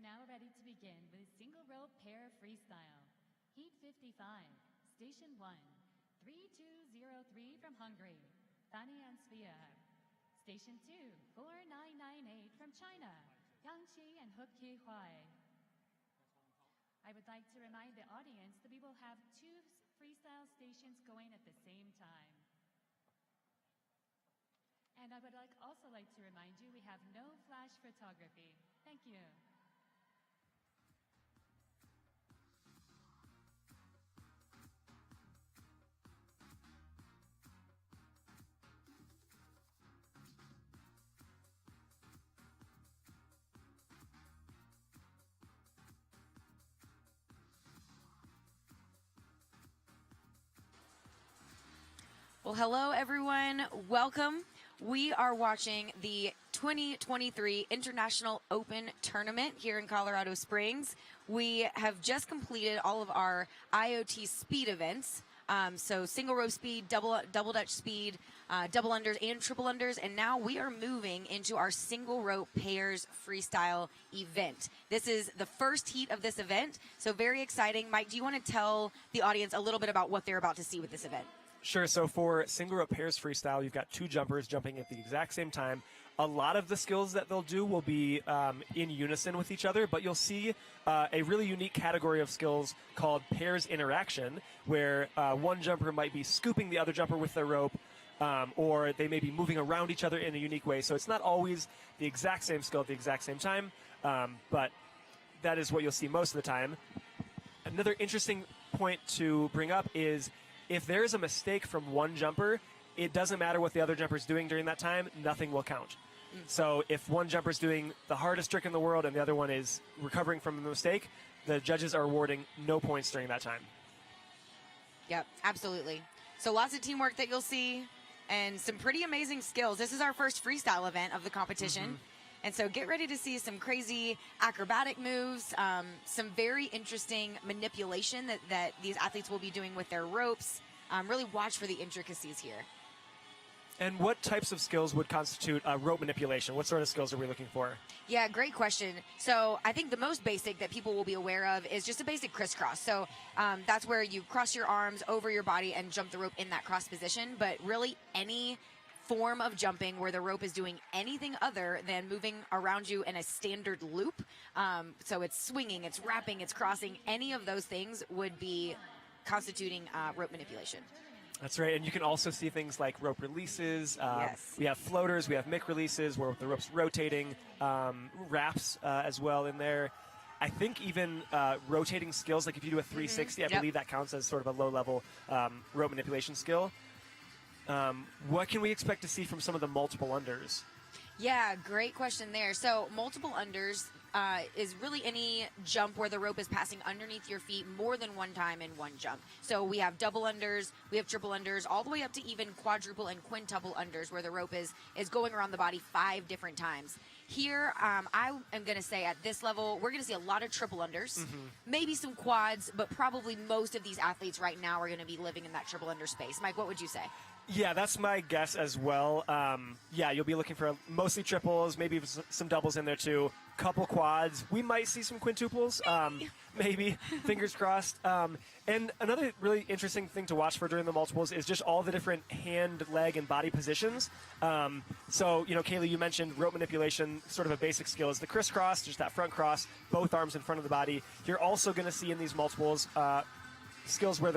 now ready to begin with single rope pair freestyle. Heat 55, Station 1, 3203 from Hungary, Fanny Ansvia. Station 2, 4998 from China, Yang Qi and Hook Ki Huai. I would like to remind the audience that we will have 2 freestyle stations going at the same time. And I would also like to remind you we have no flash photography. Thank you. Well, hello, everyone. Welcome. We are watching the 2023 International Open Tournament here in Colorado Springs. We have just completed all of our IoT speed events. So single rope speed, double Dutch speed, double unders and triple unders. And now we are moving into our single rope pairs freestyle event. This is the first heat of this event. So very exciting. Mike, do you want to tell the audience a little bit about what they're about to see with this event? Sure. So for single rope pairs freestyle, you've got 2 jumpers jumping at the exact same time. A lot of the skills that they'll do will be in unison with each other, but you'll see a really unique category of skills called pairs interaction, where one jumper might be scooping the other jumper with their rope, or they may be moving around each other in a unique way. So it's not always the exact same skill at the exact same time, but that is what you'll see most of the time. Another interesting point to bring up is if there is a mistake from one jumper, it doesn't matter what the other jumper is doing during that time, nothing will count. So if one jumper is doing the hardest trick in the world and the other one is recovering from the mistake, the judges are awarding no points during that time. Yep, absolutely. So lots of teamwork that you'll see and some pretty amazing skills. This is our first freestyle event of the competition. And so get ready to see some crazy acrobatic moves, some very interesting manipulation that these athletes will be doing with their ropes. Really watch for the intricacies here. And what types of skills would constitute rope manipulation? What sort of skills are we looking for? Yeah, great question. So I think the most basic that people will be aware of is just a basic crisscross. So that's where you cross your arms over your body and jump the rope in that cross position. But really any form of jumping where the rope is doing anything other than moving around you in a standard loop. So it's swinging, it's wrapping, it's crossing. Any of those things would be constituting rope manipulation. That's right, and you can also see things like rope releases. Yes. We have floaters, we have mic releases where the rope's rotating, wraps as well in there. I think even rotating skills, like if you do a 360, I believe that counts as sort of a low-level rope manipulation skill. What can we expect to see from some of the multiple unders? Yeah, great question there. So multiple unders is really any jump where the rope is passing underneath your feet more than one time in one jump. So we have double unders, we have triple unders, all the way up to even quadruple and quintuple unders where the rope is going around the body 5 different times. Here, I am going to say at this level, we're going to see a lot of triple unders, maybe some quads, but probably most of these athletes right now are going to be living in that triple under space. Mike, what would you say? Yeah, that's my guess as well. Yeah, you'll be looking for mostly triples, maybe some doubles in there too. Couple quads. We might see some quintuples. Maybe. Fingers crossed. And another really interesting thing to watch for during the multiples is just all the different hand, leg, and body positions. So, Kaylee, you mentioned rope manipulation, sort of a basic skill is the crisscross, just that front cross, both arms in front of the body. You're also going to see in these multiples skills where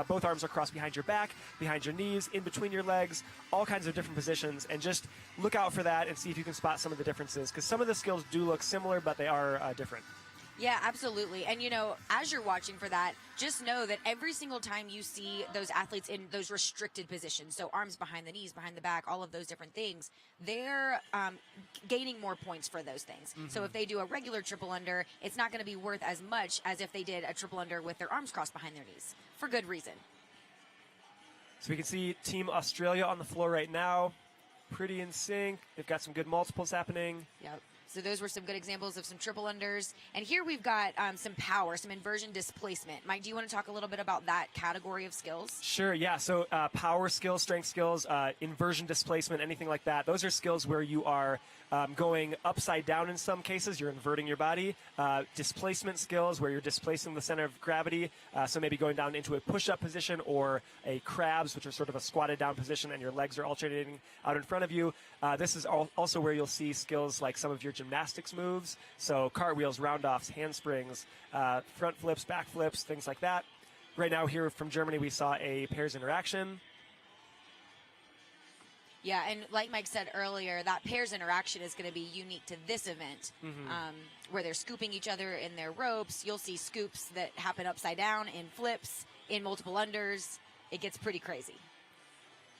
both arms are crossed behind your back, behind your knees, in between your legs, all kinds of different positions, and just look out for that and see if you can spot some of the differences, because some of the skills do look similar, but they are different. Yeah, absolutely. And, as you're watching for that, just know that every single time you see those athletes in those restricted positions, so arms behind the knees, behind the back, all of those different things, they're gaining more points for those things. So if they do a regular triple under, it's not going to be worth as much as if they did a triple under with their arms crossed behind their knees, for good reason. So we can see Team Australia on the floor right now, pretty in sync. They've got some good multiples happening. Yep. So those were some good examples of some triple unders. And here we've got some power, some inversion displacement. Mike, do you want to talk a little bit about that category of skills? Sure, yeah. So power skills, strength skills, inversion displacement, anything like that. Those are skills where you are going upside down in some cases, you're inverting your body. Displacement skills, where you're displacing the center of gravity, so maybe going down into a push-up position or a crabs, which are sort of a squatted down position, and your legs are alternating out in front of you. This is also where you'll see skills like some of your gymnastics moves, so cartwheels, round-offs, handsprings, front flips, back flips, things like that. Right now here from Germany, we saw a pairs interaction. Yeah, and like Mike said earlier, that pairs interaction is going to be unique to this event, where they're scooping each other in their ropes. You'll see scoops that happen upside down, in flips, in multiple unders. It gets pretty crazy.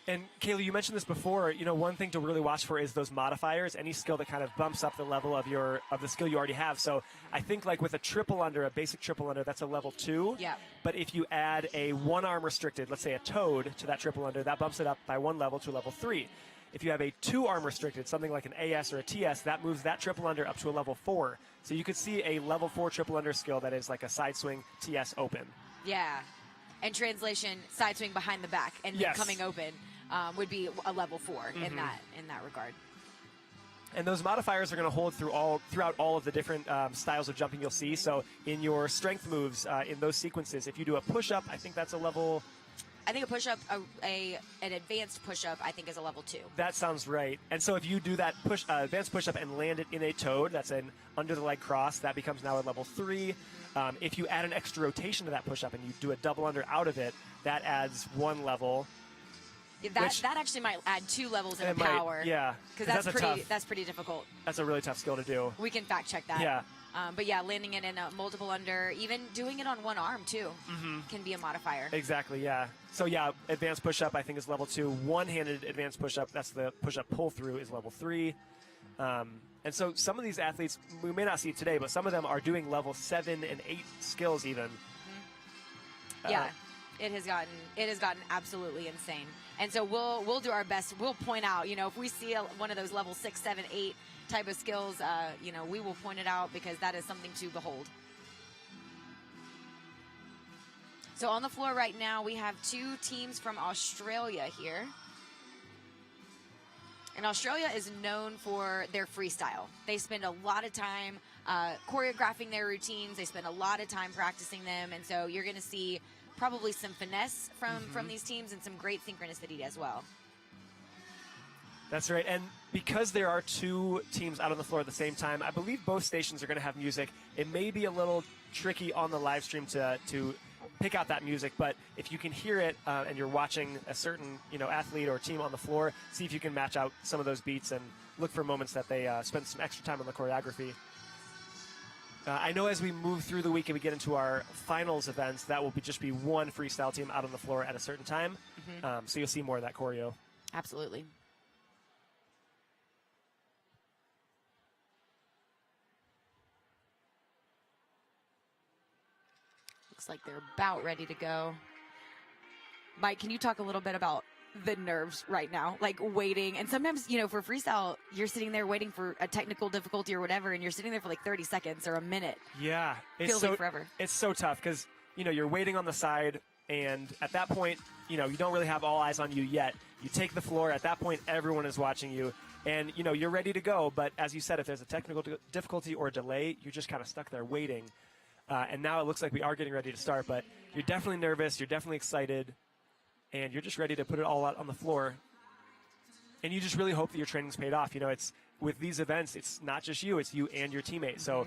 And Kaylee, you mentioned this before. You know, one thing to really watch for is those modifiers. Any skill that kind of bumps up the level of the skill you already have. So I think like with a triple under, a basic triple under, that's a level 2. Yeah. But if you add a one arm restricted, let's say a toad, to that triple under, that bumps it up by 1 level to level 3. If you have a 2 arm restricted, something like an AS or a TS, that moves that triple under up to a level 4. So you could see a level 4 triple under skill that is like a side swing TS open. Yeah. And translation, side swing behind the back and then coming open. Would be a level 4 in that regard. And those modifiers are going to hold throughout all of the different styles of jumping you'll see. So in your strength moves, in those sequences, if you do a push-up, I think that's a level... I think a push-up, an advanced push-up, I think is a level 2. That sounds right. And so if you do that advanced push-up and land it in a toad, that's an under-the-leg cross, that becomes now a level 3. If you add an extra rotation to that push-up and you do a double under out of it, that adds 1 level. That actually might add 2 levels of power. Yeah, because that's pretty difficult. That's a really tough skill to do. We can fact check that. Yeah. But yeah, landing it in a multiple under, even doing it on one arm too, can be a modifier. Exactly. Yeah. So yeah, advanced push-up I think is level 2. One-handed advanced push-up, that's the push-up pull-through, is level 3. And so some of these athletes, we may not see it today, but some of them are doing level 7 and 8 skills even. Yeah. It has gotten absolutely insane. And so we'll do our best. We'll point out, you know, if we see one of those level 6, 7, 8 type of skills, you know, we will point it out because that is something to behold. So on the floor right now, we have 2 teams from Australia here. And Australia is known for their freestyle. They spend a lot of time choreographing their routines. They spend a lot of time practicing them. And so you're going to see probably some finesse from these teams and some great synchronicity as well. That's right. And because there are 2 teams out on the floor at the same time, I believe both stations are going to have music. It may be a little tricky on the live stream to pick out that music, but if you can hear it and you're watching a certain athlete or team on the floor, see if you can match out some of those beats and look for moments that they spend some extra time on the choreography. I know as we move through the week and we get into our finals events, that will just be one freestyle team out on the floor at a certain time. So you'll see more of that choreo. Absolutely. Looks like they're about ready to go. Mike, can you talk a little bit about the nerves right now, like waiting? And sometimes, for freestyle, you're sitting there waiting for a technical difficulty or whatever, and you're sitting there for like 30 seconds or a minute. Yeah. Feels like forever. It's so tough because, you're waiting on the side, and at that point, you don't really have all eyes on you yet. You take the floor. At that point, everyone is watching you, and, you're ready to go. But as you said, if there's a technical difficulty or a delay, you're just kind of stuck there waiting. And now it looks like we are getting ready to start, but you're definitely nervous. You're definitely excited. And you're just ready to put it all out on the floor. And you just really hope that your training's paid off. It's with these events, it's not just you, it's you and your teammate. So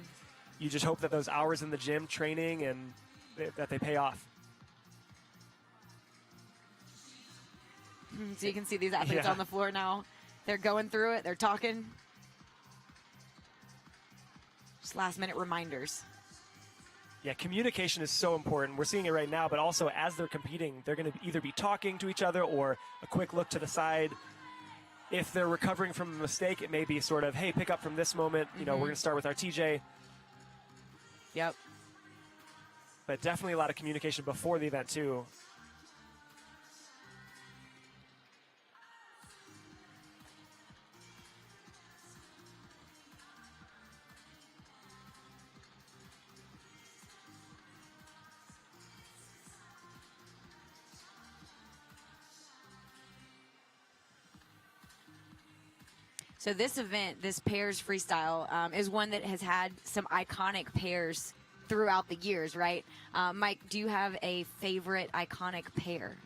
you just hope that those hours in the gym training and that they pay off. So you can see these athletes on the floor now. They're going through it. They're talking. Just last minute reminders. Yeah, communication is so important. We're seeing it right now, but also as they're competing, they're going to either be talking to each other or a quick look to the side. If they're recovering from a mistake, it may be sort of, hey, pick up from this moment. We're going to start with our TJ. Yep. But definitely a lot of communication before the event, too. So this event, this pairs freestyle, is one that has had some iconic pairs throughout the years, right? Mike, do you have a favorite iconic pair?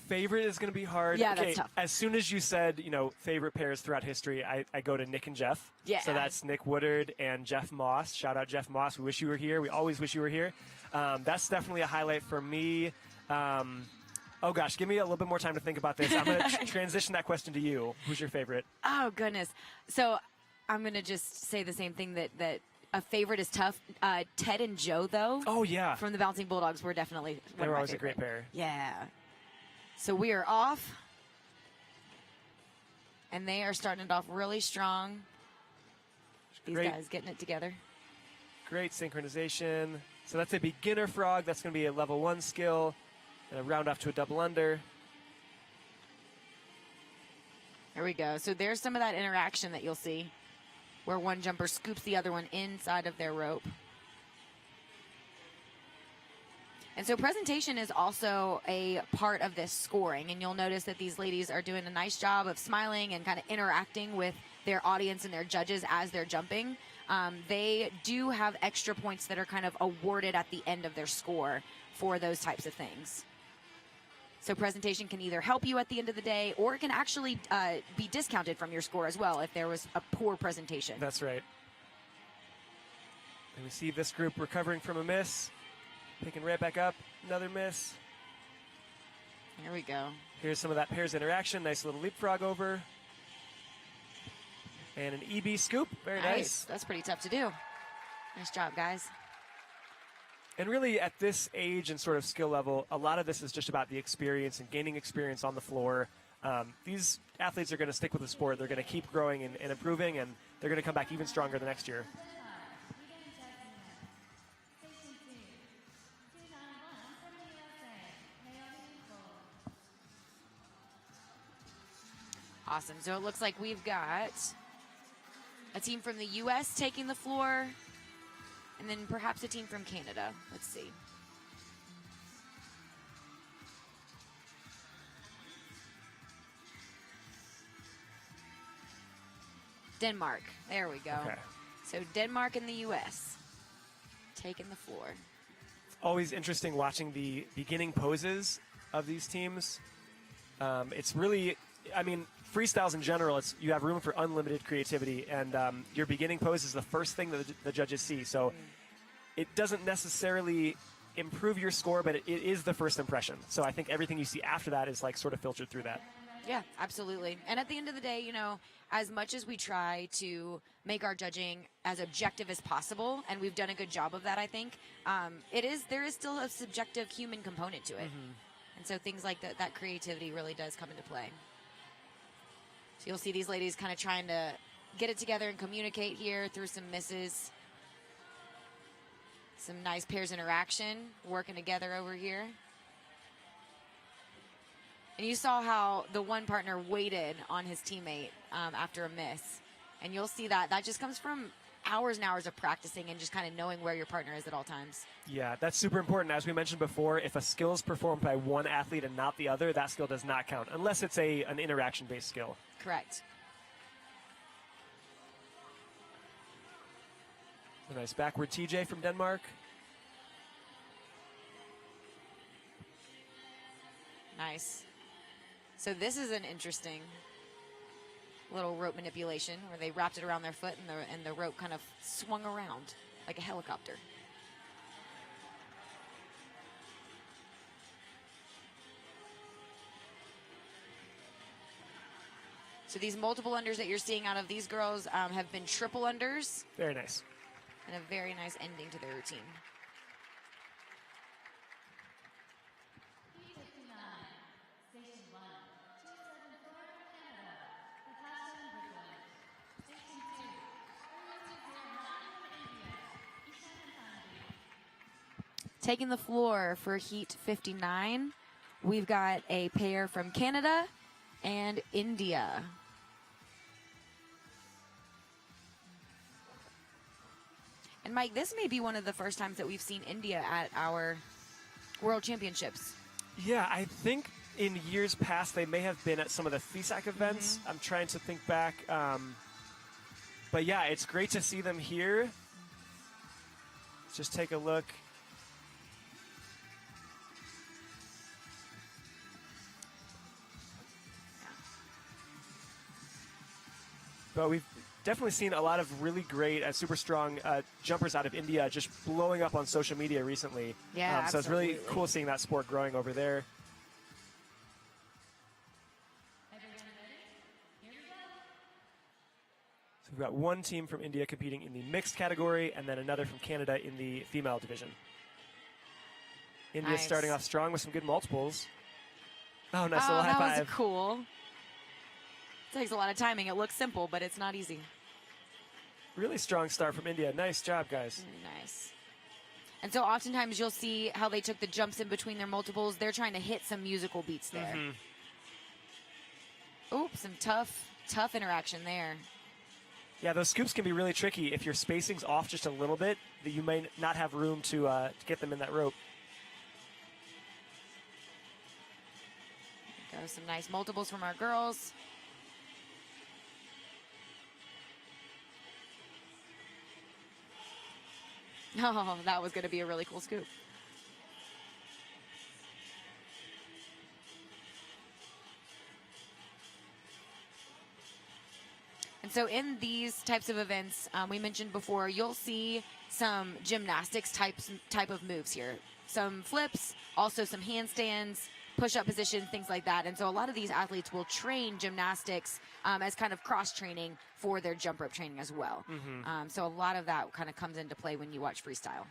Favorite is going to be hard. Yeah, okay, that's tough. As soon as you said, favorite pairs throughout history, I go to Nick and Jeff. Yeah. So that's Nick Woodard and Jeff Moss. Shout out Jeff Moss. We wish you were here. We always wish you were here. That's definitely a highlight for me. Oh, gosh, give me a little bit more time to think about this. I'm going to transition that question to you. Who's your favorite? Oh, goodness. So I'm going to just say the same thing that a favorite is tough. Ted and Joe, though. Oh, yeah. From the Bouncing Bulldogs were definitely one They of were my always a favorite. great pair. Yeah. So we are off. And they are starting it off really strong. These Great. guys getting it together. Great synchronization. So that's a beginner frog. That's going to be a level 1 skill. And a round off to a double under. There we go. So there's some of that interaction that you'll see where one jumper scoops the other one inside of their rope. And so presentation is also a part of this scoring. And you'll notice that these ladies are doing a nice job of smiling and kind of interacting with their audience and their judges as they're jumping. They do have extra points that are kind of awarded at the end of their score for those types of things. So presentation can either help you at the end of the day, or it can actually be discounted from your score as well if there was a poor presentation. That's right. And we see this group recovering from a miss. Picking right back up. Another miss. Here we go. Here's some of that pairs interaction. Nice little leapfrog over. And an EB scoop. Very nice. That's pretty tough to do. Nice job, guys. And really, at this age and sort of skill level, a lot of this is just about the experience and gaining experience on the floor. These athletes are going to stick with the sport. They're going to keep growing and improving, and they're going to come back even stronger the next year. Awesome. So it looks like we've got a team from the U.S. taking the floor, and then perhaps a team from Canada. Let's see. Denmark. There we go. Okay. So Denmark and the U.S. taking the floor. Always interesting watching the beginning poses of these teams. It's really, freestyles in general, you have room for unlimited creativity, and your beginning pose is the first thing that the judges see. So it doesn't necessarily improve your score, but it is the first impression. So I think everything you see after that is like sort of filtered through that. Yeah, absolutely. And at the end of the day, as much as we try to make our judging as objective as possible, and we've done a good job of that, I think, there is still a subjective human component to it. And so things like that creativity really does come into play. So you'll see these ladies kind of trying to get it together and communicate here through some misses. Some nice pairs interaction, working together over here. And you saw how the one partner waited on his teammate after a miss. And you'll see that just comes from hours and hours of practicing and just kind of knowing where your partner is at all times. Yeah, that's super important. As we mentioned before, if a skill is performed by one athlete and not the other, that skill does not count, unless it's an interaction-based skill. Correct. A nice backward TJ from Denmark. Nice. So this is an interesting little rope manipulation where they wrapped it around their foot and the rope kind of swung around like a helicopter. So these multiple unders that you're seeing out of these girls have been triple unders. Very nice. And a very nice ending to their routine. Taking the floor for Heat 59, we've got a pair from Canada and India. And Mike, this may be one of the first times that we've seen India at our World Championships. Yeah, I think in years past, they may have been at some of the FISAC events. I'm trying to think back. But yeah, it's great to see them here. Let's just take a look. But we've definitely seen a lot of really great, super strong jumpers out of India just blowing up on social media recently. Yeah, so it's really absolutely. cool seeing that sport growing over there. So we've got one team from India competing in the mixed category and then another from Canada in the female division. India Nice. starting off strong with some good multiples. Oh, nice Oh, little high that five. was cool. It takes a lot of timing. It looks simple, but it's not easy. Really strong start from India. Nice job, guys. Very nice. And so oftentimes you'll see how they took the jumps in between their multiples. They're trying to hit some musical beats there. Oops, some tough interaction there. Yeah, those scoops can be really tricky. If your spacing's off just a little bit, that you may not have room to get them in that rope. Go some nice multiples from our girls. Oh, that was going to be a really cool scoop. And so in these types of events, we mentioned before, you'll see some gymnastics type of moves here. Some flips, also some handstands, push-up positions, things like that. And so a lot of these athletes will train gymnastics as kind of cross-training for their jump rope training as well. So a lot of that kind of comes into play when you watch freestyle.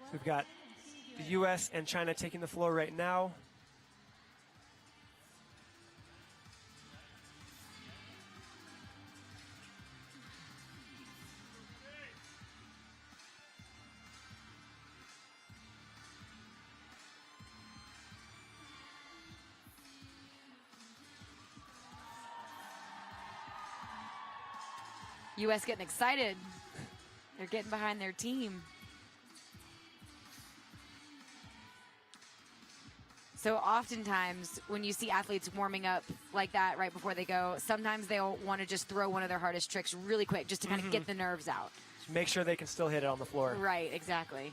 So we've got the U.S. and China taking the floor right now. U.S. getting excited. They're getting behind their team. So oftentimes when you see athletes warming up like that right before they go, sometimes they'll want to just throw one of their hardest tricks really quick just to kind of get the nerves out. Just make sure they can still hit it on the floor. Right, exactly.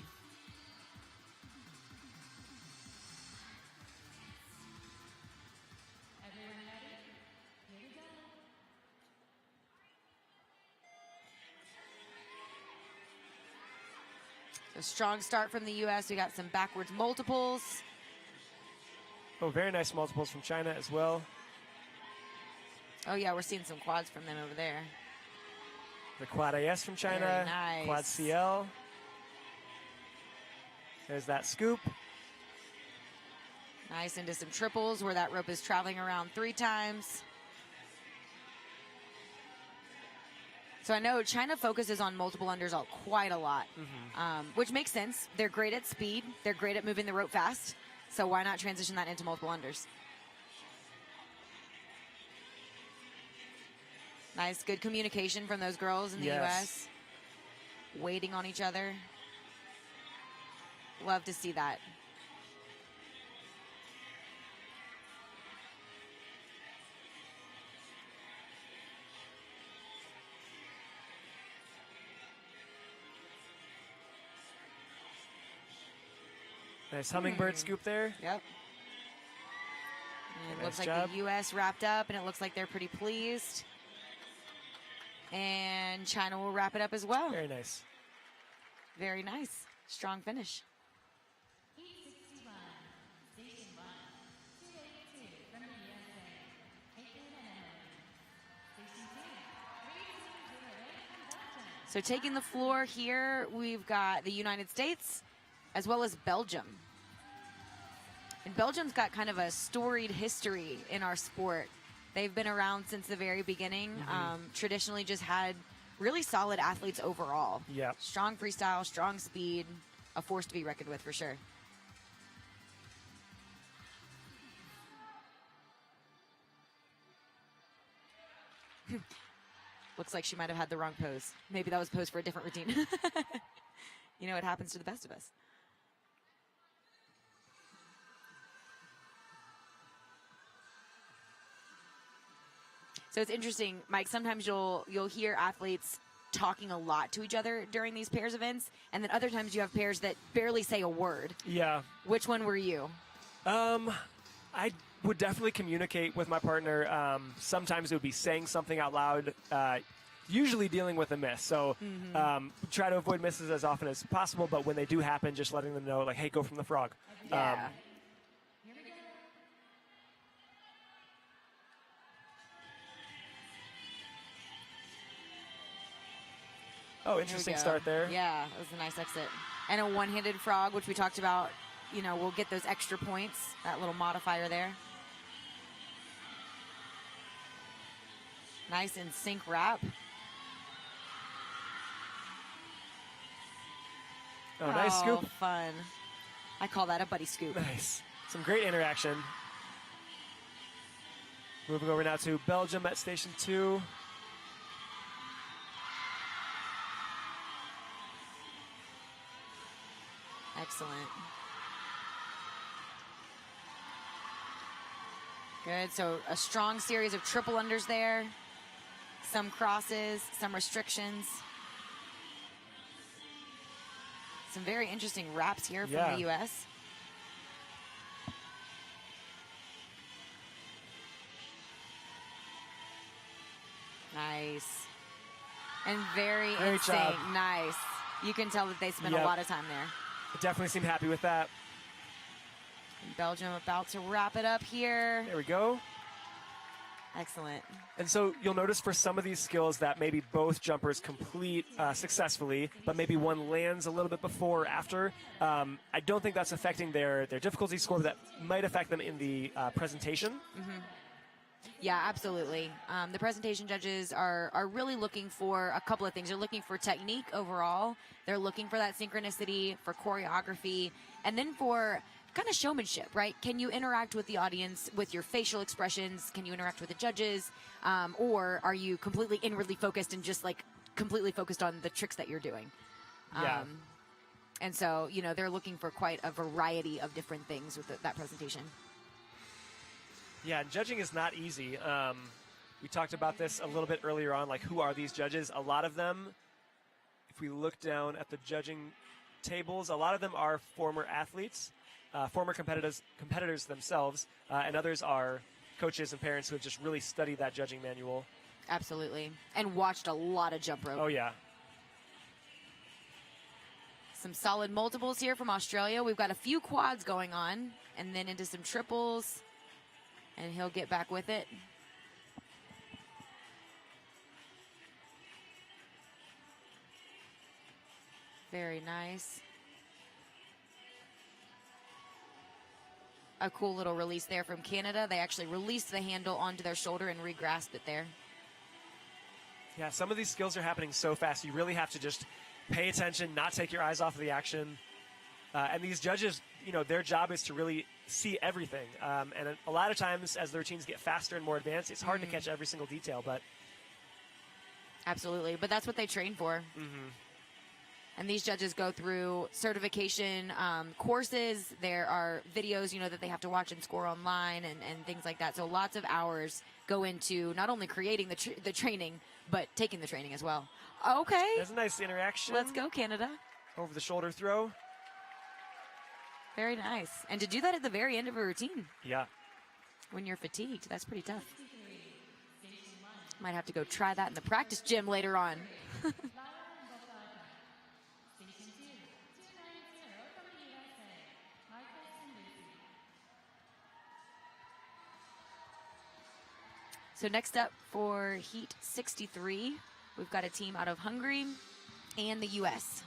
So strong start from the U.S. We got some backwards multiples. Oh, very nice multiples from China as well. Oh, yeah, we're seeing some quads from them over there. The quad AS from China. Very nice. Quad CL. There's that scoop. Nice into some triples where that rope is traveling around 3 times. So I know China focuses on multiple unders quite a lot, which makes sense. They're great at speed. They're great at moving the rope fast. So why not transition that into multiple unders? Nice, good communication from those girls in the U.S. Waiting on each other. Love to see that. Nice hummingbird scoop there. Yep. And it Nice looks like job. the U.S. wrapped up, and it looks like they're pretty pleased. And China will wrap it up as well. Very nice. Very nice. Strong finish. Heat 61, Station 1, 282 from the USA, Caitlin and Emily. Station 2, 3208 from Belgium. So taking the floor here, we've got the United States as well as Belgium. And Belgium's got kind of a storied history in our sport. They've been around since the very beginning. Traditionally just had really solid athletes overall. Yeah. Strong freestyle, strong speed, a force to be reckoned with for sure. Looks like she might have had the wrong pose. Maybe that was pose for a different routine. You know, it happens to the best of us. So it's interesting, Mike, sometimes you'll hear athletes talking a lot to each other during these pairs events, and then other times you have pairs that barely say a word. Yeah. Which one were you? I would definitely communicate with my partner. Sometimes it would be saying something out loud, usually dealing with a miss. So try to avoid misses as often as possible, but when they do happen, just letting them know, like, hey, go from the frog. Yeah. Oh, interesting start there. Yeah, it was a nice exit. And a one-handed frog, which we talked about, you know, we'll get those extra points, that little modifier there. Nice in sync wrap. Oh, nice scoop. Fun. I call that a buddy scoop. Nice. Some great interaction. Moving over now to Belgium at Station 2. Excellent. Good. So a strong series of triple unders there. Some crosses, some restrictions. Some very interesting wraps here from the U.S. Nice. And very in sync. Nice. You can tell that they spent a lot of time there. Definitely seem happy with that. And Belgium about to wrap it up here. There we go. Excellent. And so you'll notice for some of these skills that maybe both jumpers complete successfully, but maybe one lands a little bit before or after. I don't think that's affecting their difficulty score, but that might affect them in the presentation. Yeah, absolutely. The presentation judges are really looking for a couple of things. They're looking for technique overall. They're looking for that synchronicity, for choreography, and then for kind of showmanship, right? Can you interact with the audience with your facial expressions? Can you interact with the judges? Or are you completely inwardly focused and just like completely focused on the tricks that you're doing? Yeah. And so, you know, they're looking for quite a variety of different things with that presentation. Yeah, judging is not easy. We talked about this a little bit earlier on, like who are these judges? A lot of them, if we look down at the judging tables, a lot of them are former athletes, former competitors themselves, and others are coaches and parents who have just really studied that judging manual. Absolutely. And watched a lot of jump rope. Oh, yeah. Some solid multiples here from Australia. We've got a few quads going on, and then into some triples. And he'll get back with it. Very nice. A cool little release there from Canada. They actually released the handle onto their shoulder and re-grasped it there. Yeah, some of these skills are happening so fast. You really have to just pay attention, not take your eyes off of the action. And these judges, you know, their job is to really see everything. And a lot of times as the routines get faster and more advanced, it's hard to catch every single detail, but. Absolutely, but that's what they train for. And these judges go through certification courses. There are videos, you know, that they have to watch and score online and things like that. So lots of hours go into not only creating the training, but taking the training as well. Okay. That's a nice interaction. Let's go, Canada. Over the shoulder throw. Very nice. And to do that at the very end of a routine. Yeah. When you're fatigued, that's pretty tough. Might have to go try that in the practice gym later on. So next up for Heat 63, we've got a team out of Hungary and the U.S.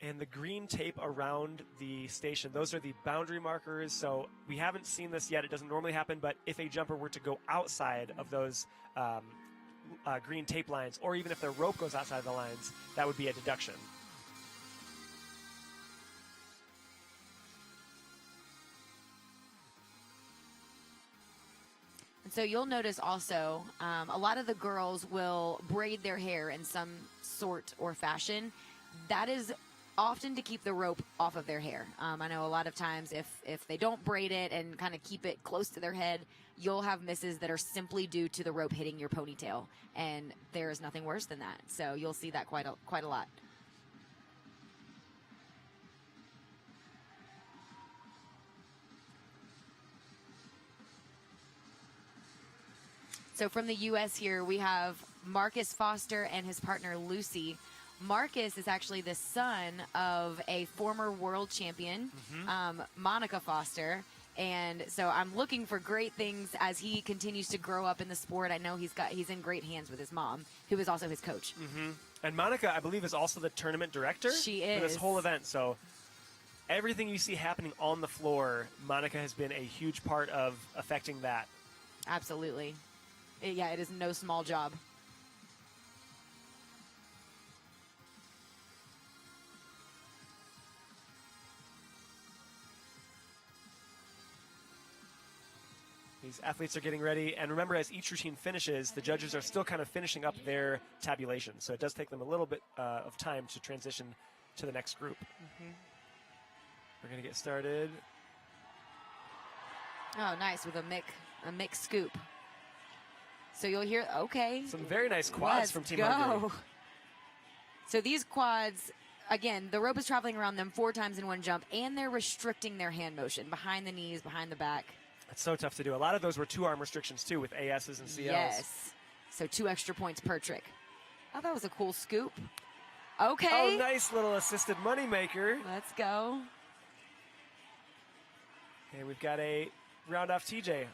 And the green tape around the station, those are the boundary markers. So we haven't seen this yet. It doesn't normally happen, but if a jumper were to go outside of those green tape lines, or even if their rope goes outside of the lines, that would be a deduction. So you'll notice also a lot of the girls will braid their hair in some sort or fashion. That is often to keep the rope off of their hair. I know a lot of times if they don't braid it and kind of keep it close to their head, you'll have misses that are simply due to the rope hitting your ponytail, and there is nothing worse than that. So you'll see that quite a lot. So from the U.S. here, we have Marcus Foster and his partner Lucy. Marcus is actually the son of a former world champion, Monica Foster. And so I'm looking for great things as he continues to grow up in the sport. I know he's in great hands with his mom, who is also his coach. And Monica, I believe, is also the tournament director She for this is. whole event. So everything you see happening on the floor, Monica has been a huge part of affecting that. Absolutely. Yeah, it is no small job. These athletes are getting ready. And remember, as each routine finishes, the judges are still kind of finishing up their tabulation. So it does take them a little bit of time to transition to the next group. We're going to get started. Oh, nice, with a mix scoop. So you'll hear, okay. Some very nice quads Let's from Team go. Hungary. So these quads, again, the rope is traveling around them 4 times in one jump, and they're restricting their hand motion behind the knees, behind the back. It's so tough to do. A lot of those were 2-arm restrictions, too, with ASs and CLs. Yes. So 2 extra points per trick. Oh, that was a cool scoop. Okay. Oh, nice little assisted moneymaker. Let's go. Okay, we've got a round off TJ.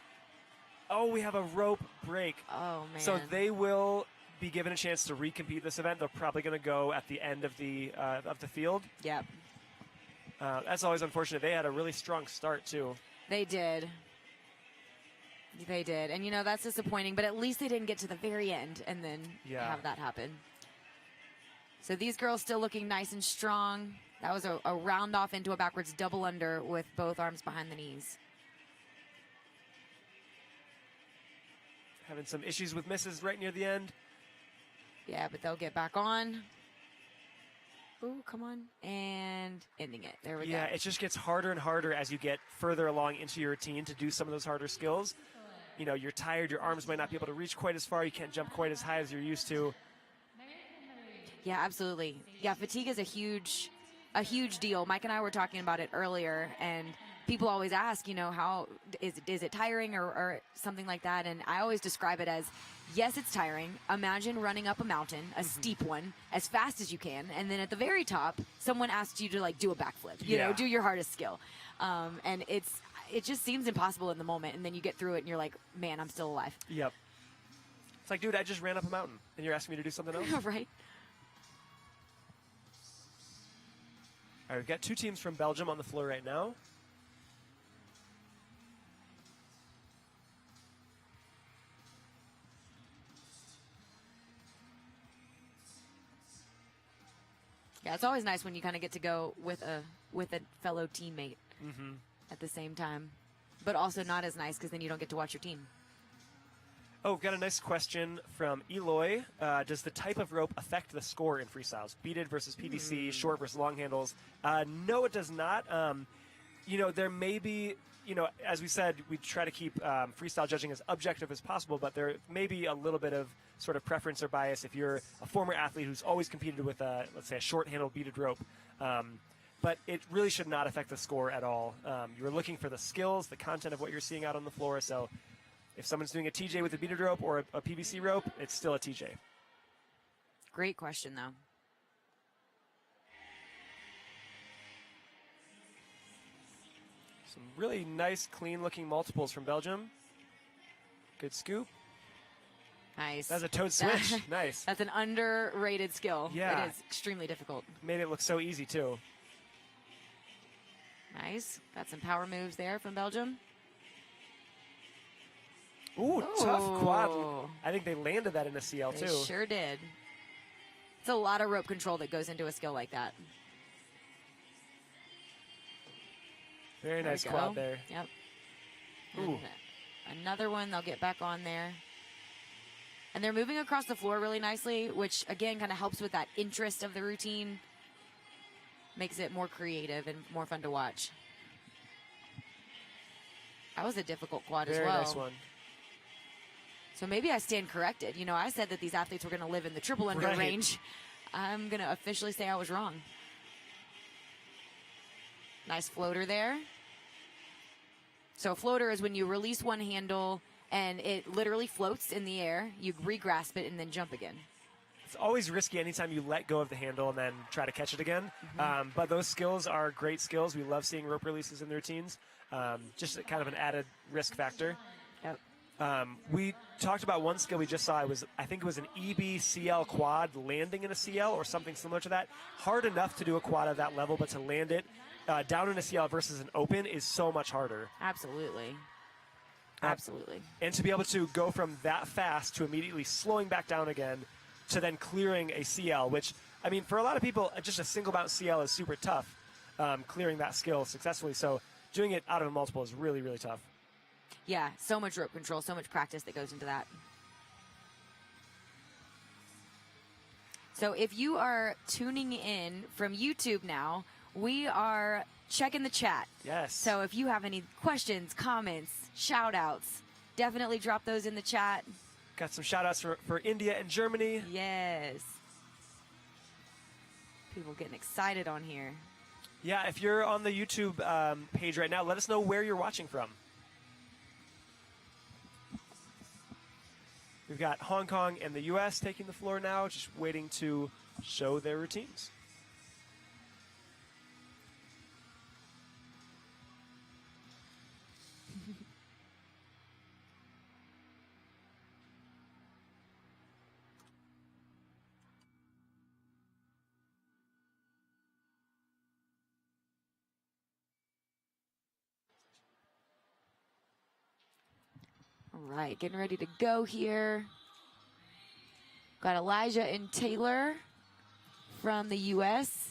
Oh, we have a rope break. Oh, man. So they will be given a chance to recompete this event. They're probably going to go at the end of the field. Yep. That's always unfortunate. They had a really strong start, too. They did. They did. And, you know, that's disappointing, but at least they didn't get to the very end and then have that happen. So these girls still looking nice and strong. That was a round off into a backwards double under with both arms behind the knees. Having some issues with misses right near the end. Yeah, but they'll get back on. Ooh, come on. And ending it. There we go. Yeah, it just gets harder and harder as you get further along into your routine to do some of those harder skills. You know, you're tired, your arms might not be able to reach quite as far, you can't jump quite as high as you're used to. Yeah, absolutely. Yeah, fatigue is a huge deal. Mike and I were talking about it earlier, and people always ask, you know, how is it tiring or something like that? And I always describe it as, yes, it's tiring. Imagine running up a mountain, a steep one, as fast as you can, and then at the very top, someone asks you to like do a backflip, you know, do your hardest skill, and it just seems impossible in the moment, and then you get through it, and you're like, man, I'm still alive. Yep. It's like, dude, I just ran up a mountain, and you're asking me to do something else? Right. All right, we've got 2 teams from Belgium on the floor right now. Yeah, it's always nice when you kind of get to go with a fellow teammate at the same time, but also not as nice because then you don't get to watch your team. Oh, we've got a nice question from Eloy. Does the type of rope affect the score in freestyles? Beaded versus PVC, short versus long handles? No, it does not. You know, there may be, you know, as we said, we try to keep freestyle judging as objective as possible, but there may be a little bit of sort of preference or bias if you're a former athlete who's always competed with, let's say, a short-handled beaded rope. But it really should not affect the score at all. You're looking for the skills, the content of what you're seeing out on the floor, so if someone's doing a TJ with a beaded rope or a PVC rope, it's still a TJ. Great question, though. Some really nice, clean-looking multiples from Belgium. Good scoop. Nice. That's a toad switch. Nice. That's an underrated skill. Yeah. It is extremely difficult. Made it look so easy, too. Nice. Got some power moves there from Belgium. Ooh, tough quad. I think they landed that in a CL, They too. sure did. It's a lot of rope control that goes into a skill like that. Very nice There we quad go. there. Yep. Ooh. And another one. They'll get back on there. And they're moving across the floor really nicely, which again kind of helps with that interest of the routine. Makes it more creative and more fun to watch. That was a difficult quad as well. Very nice one. So maybe I stand corrected. You know, I said that these athletes were going to live in the triple under Right. range. I'm going to officially say I was wrong. Nice floater there. So a floater is when you release one handle and it literally floats in the air. You re-grasp it and then jump again. It's always risky anytime you let go of the handle and then try to catch it again. But those skills are great skills. We love seeing rope releases in the routines. Just kind of an added risk factor. Yep. We talked about one skill we just saw. I think it was an EB-CL quad landing in a CL or something similar to that. Hard enough to do a quad at that level, but to land it down in a CL versus an open is so much harder. Absolutely. Absolutely. And to be able to go from that fast to immediately slowing back down again to then clearing a CL, which, I mean, for a lot of people, just a single bounce CL is super tough, clearing that skill successfully. So doing it out of a multiple is really, really tough. Yeah, so much rope control, so much practice that goes into that. So if you are tuning in from YouTube now, we are checking the chat. Yes. So if you have any questions, comments, shout outs, definitely drop those in the chat. Got some shout outs for India and Germany. Yes. People getting excited on here. Yeah, if you're on the YouTube page right now, let us know where you're watching from. We've got Hong Kong and the U.S. taking the floor now, just waiting to show their routines. All right, getting ready to go here. Got Elijah and Taylor from the U.S.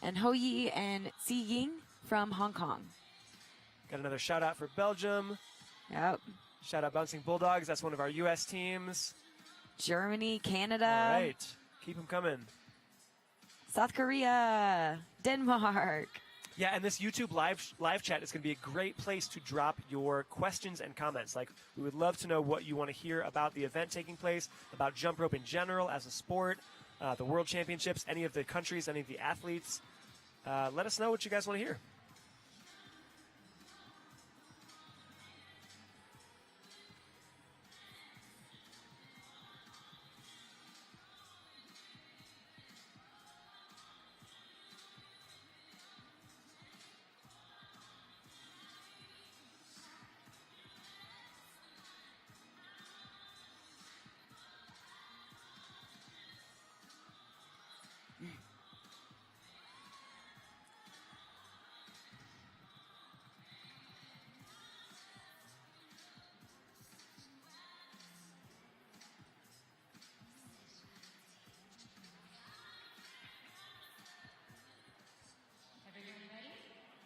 and Hoyi and Si Ying from Hong Kong. Got another shout out for Belgium. Yep. Shout out Bouncing Bulldogs. That's one of our U.S. teams. Germany, Canada. All right. Keep them coming. South Korea, Denmark. Yeah, and this YouTube live chat is going to be a great place to drop your questions and comments. Like, we would love to know what you want to hear about the event taking place, about jump rope in general as a sport, the World Championships, any of the countries, any of the athletes. Let us know what you guys want to hear.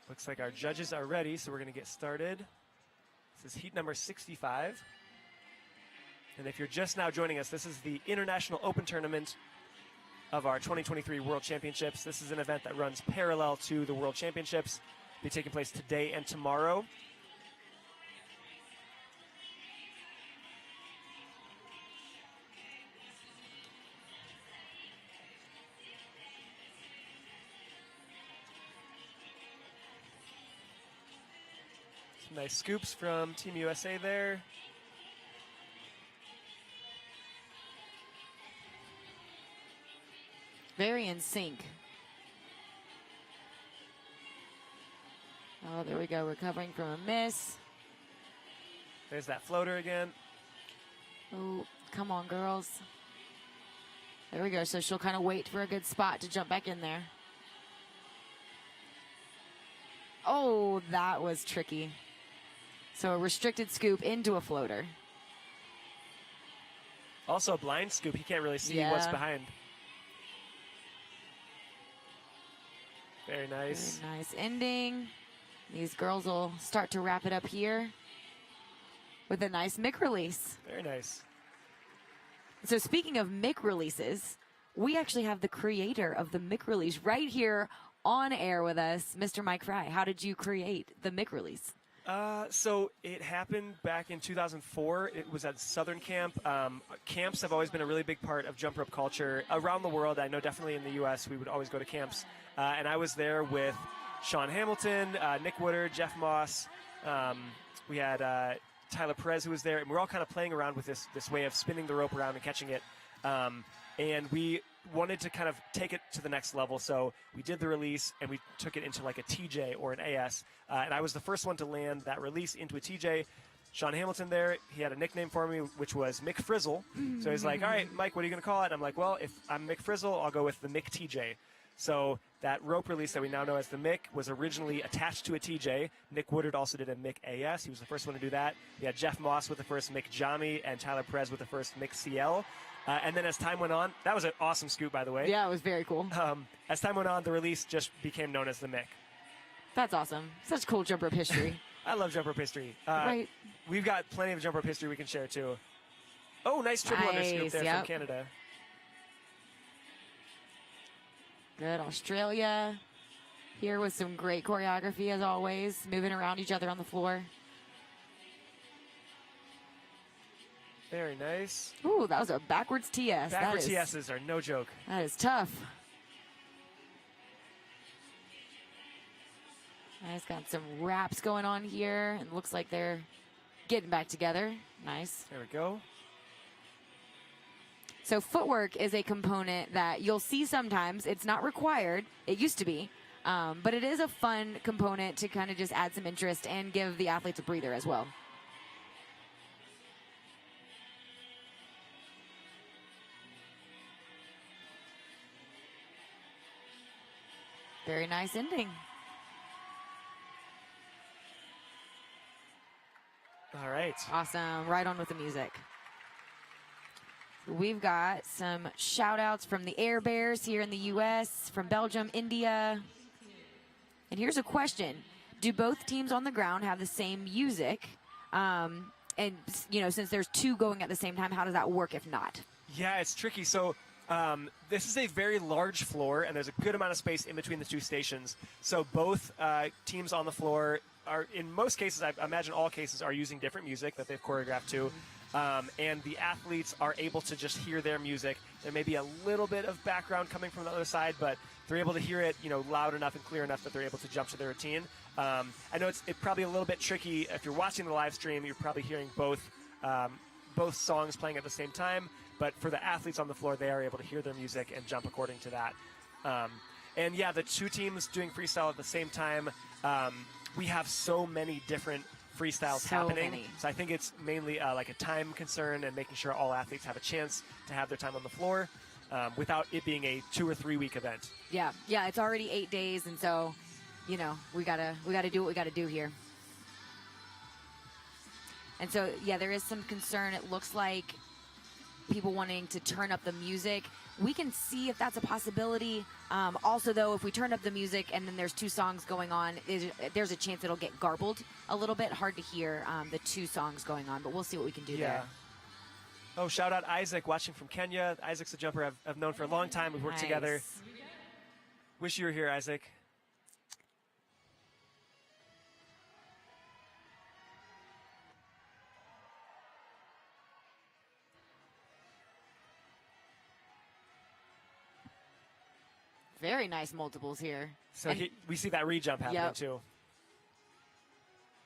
Looks like our judges are ready, so we're going to get started. This is heat number 65. And if you're just now joining us, this is the International Open Tournament of our 2023 World Championships. This is an event that runs parallel to the World Championships. It'll be taking place today and tomorrow. Some nice scoops from Team USA there. Very in sync. Oh, there we go. Recovering from a miss. There's that floater again. Oh, come on, girls. There we go. So she'll kind of wait for a good spot to jump back in there. Oh, that was tricky. So a restricted scoop into a floater. Also a blind scoop. He can't really see what's behind. Very nice. Very nice ending. These girls will start to wrap it up here. with a nice mic release. Very nice. So speaking of mic releases, we actually have the creator of the mic release right here on air with us, Mr. Mike Fry. How did you create the mic release? So it happened back in 2004. It was at Southern Camp. Camps have always been a really big part of jump rope culture around the world. I know definitely in the U.S. we would always go to camps. And I was there with Sean Hamilton, Nick Woodard, Jeff Moss. We had Tyler Perez who was there. And we're all kind of playing around with this way of spinning the rope around and catching it. And we wanted to kind of take it to the next level. So we did the release and we took it into like a TJ or an AS. And I was the first one to land that release into a TJ. Sean Hamilton there, he had a nickname for me, which was Mick Frizzle. So he's like, all right, Mike, what are you going to call it? I'm like, well, if I'm Mick Frizzle, I'll go with the Mick TJ. So that rope release that we now know as the Mick was originally attached to a TJ. Nick Woodard also did a Mick AS. He was the first one to do that. We had Jeff Moss with the first Mick Jami and Tyler Perez with the first Mick CL. And then as time went on, that was an awesome scoop, by the way. Yeah, it was very cool. As time went on, the release just became known as the Mick. That's awesome. Such cool jump rope history. I love jump rope history. Right. We've got plenty of jump rope history we can share, too. Oh, nice triple under scoop there from Canada. Good. Australia here with some great choreography, as always, moving around each other on the floor. Very nice. Ooh, that was a backwards TS. Backwards TSs are no joke. That is tough. Nice, got some wraps going on here. It looks like they're getting back together. Nice. There we go. So footwork is a component that you'll see sometimes. It's not required. It used to be. But it is a fun component to kind of just add some interest and give the athletes a breather as well. Very nice ending. All right. Awesome. Right on with the music. We've got some shout outs from the Air Bears here in the U.S., from Belgium, India. And here's a question. Do both teams on the ground have the same music? And, you know, since there's two going at the same time, how does that work if not? Yeah, it's tricky. So this is a very large floor, and there's a good amount of space in between the two stations. So both teams on the floor are, in most cases, I imagine all cases, are using different music that they've choreographed to. And the athletes are able to just hear their music. There may be a little bit of background coming from the other side, but they're able to hear it, you know, loud enough and clear enough that they're able to jump to their routine. I know it's probably a little bit tricky. If you're watching the live stream, you're probably hearing both songs playing at the same time. But for the athletes on the floor, they are able to hear their music and jump according to that. And yeah, the two teams doing freestyle at the same time, we have so many different freestyles happening. So I think it's mainly like a time concern and making sure all athletes have a chance to have their time on the floor without it being a 2 or 3 week event. Yeah, it's already 8 days, and so, you know, we gotta do what we gotta do here. And so, yeah, there is some concern. It looks like people wanting to turn up the music. We can see if that's a possibility. Also, though, if we turn up the music and then there's two songs going on, there's a chance it'll get garbled a little bit. Hard to hear the two songs going on, but we'll see what we can do there. Oh, shout out Isaac watching from Kenya. Isaac's a jumper I've known for a long time. We've worked together. Wish you were here, Isaac. Very nice multiples here. So we see that re-jump happening too.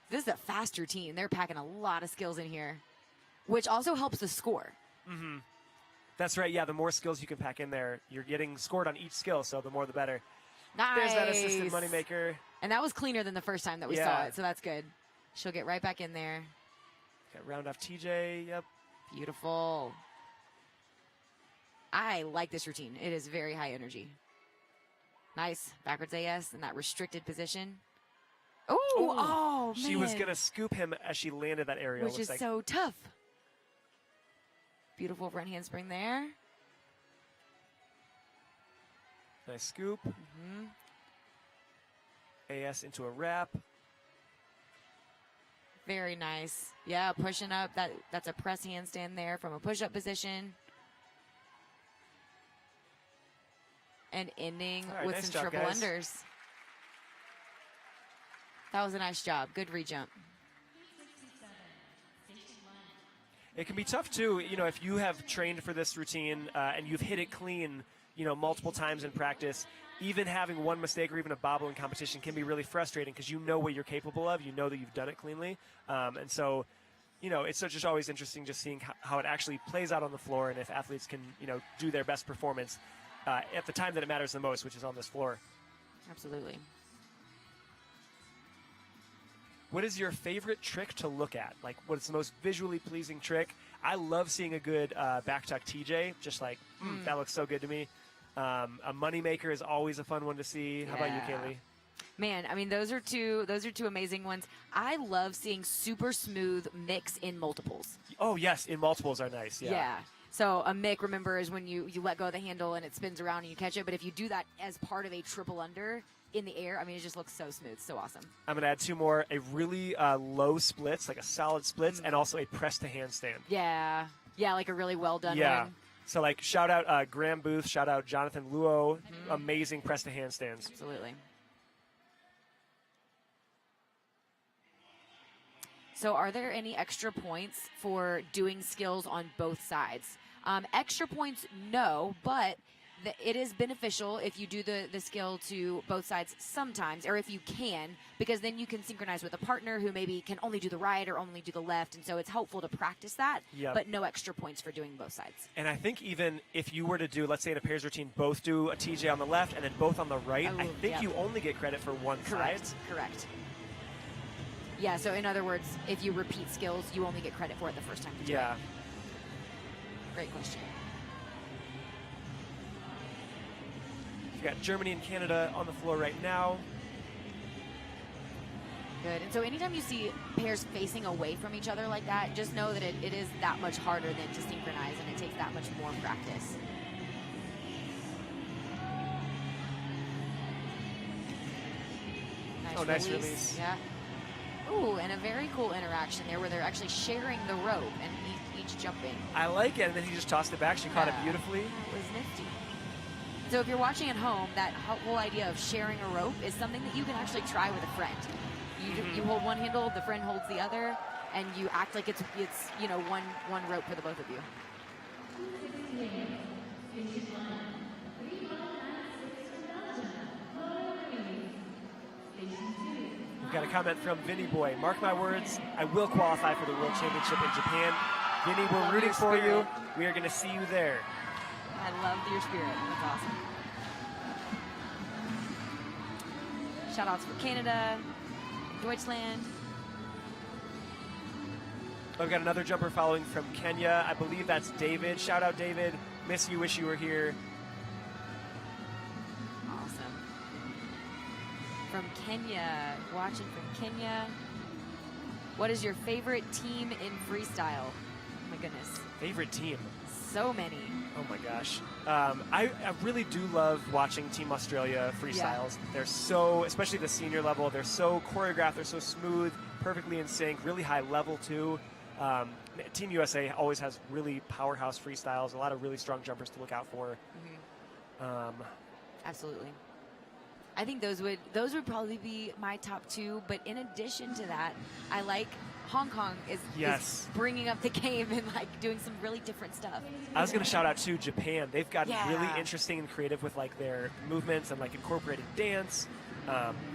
This is a faster team. They're packing a lot of skills in here, which also helps the score. Mm-hmm. That's right. Yeah, the more skills you can pack in there, you're getting scored on each skill, so the more the better. Nice. There's that assisted moneymaker. And that was cleaner than the first time that we saw it, so that's good. She'll get right back in there. Got round off TJ. Yep. Beautiful. I like this routine. It is very high energy. Nice. Backwards AS in that restricted position. Ooh, oh, man. She was going to scoop him as she landed that aerial. Which is so tough. Beautiful front handspring there. Nice scoop. Mm-hmm. AS into a wrap. Very nice. Yeah, pushing up. That's a press handstand there from a push-up position. And ending All right, with nice some job, triple guys. unders. That was a nice job. Good re-jump. It can be tough too, you know, if you have trained for this routine and you've hit it clean, you know, multiple times in practice. Even having one mistake or even a bobble in competition can be really frustrating because you know what you're capable of. You know that you've done it cleanly, and so, you know, it's just always interesting just seeing how it actually plays out on the floor and if athletes can, you know, do their best performance at the time that it matters the most, which is on this floor. Absolutely. What is your favorite trick to look at? Like, what's the most visually pleasing trick? I love seeing a good back tuck TJ. Just like, that looks so good to me. A moneymaker is always a fun one to see. How about you, Kaylee? Man, I mean, those are two amazing ones. I love seeing super smooth mix in multiples. Oh, yes, in multiples are nice. Yeah. So a mick, remember, is when you let go of the handle and it spins around and you catch it. But if you do that as part of a triple under in the air, I mean, it just looks so smooth, so awesome. I'm going to add two more. A really low splits, like a solid splits, and also a press to handstand. Yeah, like a really well done Yeah. one. So, like, shout out Graham Booth, shout out Jonathan Luo. Amazing press to handstands. Absolutely. So are there any extra points for doing skills on both sides? Extra points, no, but it is beneficial if you do the skill to both sides sometimes, or if you can, because then you can synchronize with a partner who maybe can only do the right or only do the left, and so it's helpful to practice that, but no extra points for doing both sides. And I think even if you were to do, let's say in a pairs routine, both do a TJ on the left and then both on the right, I think you only get credit for one side. Correct. Yeah, so in other words, if you repeat skills, you only get credit for it the first time you do it. Great question. We've got Germany and Canada on the floor right now. Good. And so anytime you see pairs facing away from each other like that, just know that it is that much harder than to synchronize, and it takes that much more practice. Nice release. Yeah. Ooh, and a very cool interaction there where they're actually sharing the rope and each jumping. I like it, and then he just tossed it back. She caught it beautifully. That was nifty. So if you're watching at home, that whole idea of sharing a rope is something that you can actually try with a friend. You hold one handle, the friend holds the other, and you act like it's you know one rope for the both of you. We've got a comment from Vinny Boy. Mark my words, I will qualify for the World Championship in Japan. Vinny, we're rooting for you. We are going to see you there. I love your spirit. That's awesome. Shout outs for Canada, Deutschland. We've got another jumper following from Kenya. I believe that's David. Shout out, David. Miss you, wish you were here. Awesome. From Kenya, watching from Kenya. What is your favorite team in freestyle? Oh my goodness. Favorite team? So many. Oh my gosh. I really do love watching Team Australia freestyles. They're so, especially the senior level, they're so choreographed, they're so smooth, perfectly in sync, really high level too. Team USA always has really powerhouse freestyles, a lot of really strong jumpers to look out for. Absolutely. I think those would probably be my top two, but in addition to that, I like Hong Kong is bringing up the game and like doing some really different stuff. I was going to shout out to Japan. They've gotten really interesting and creative with like their movements and like incorporating dance.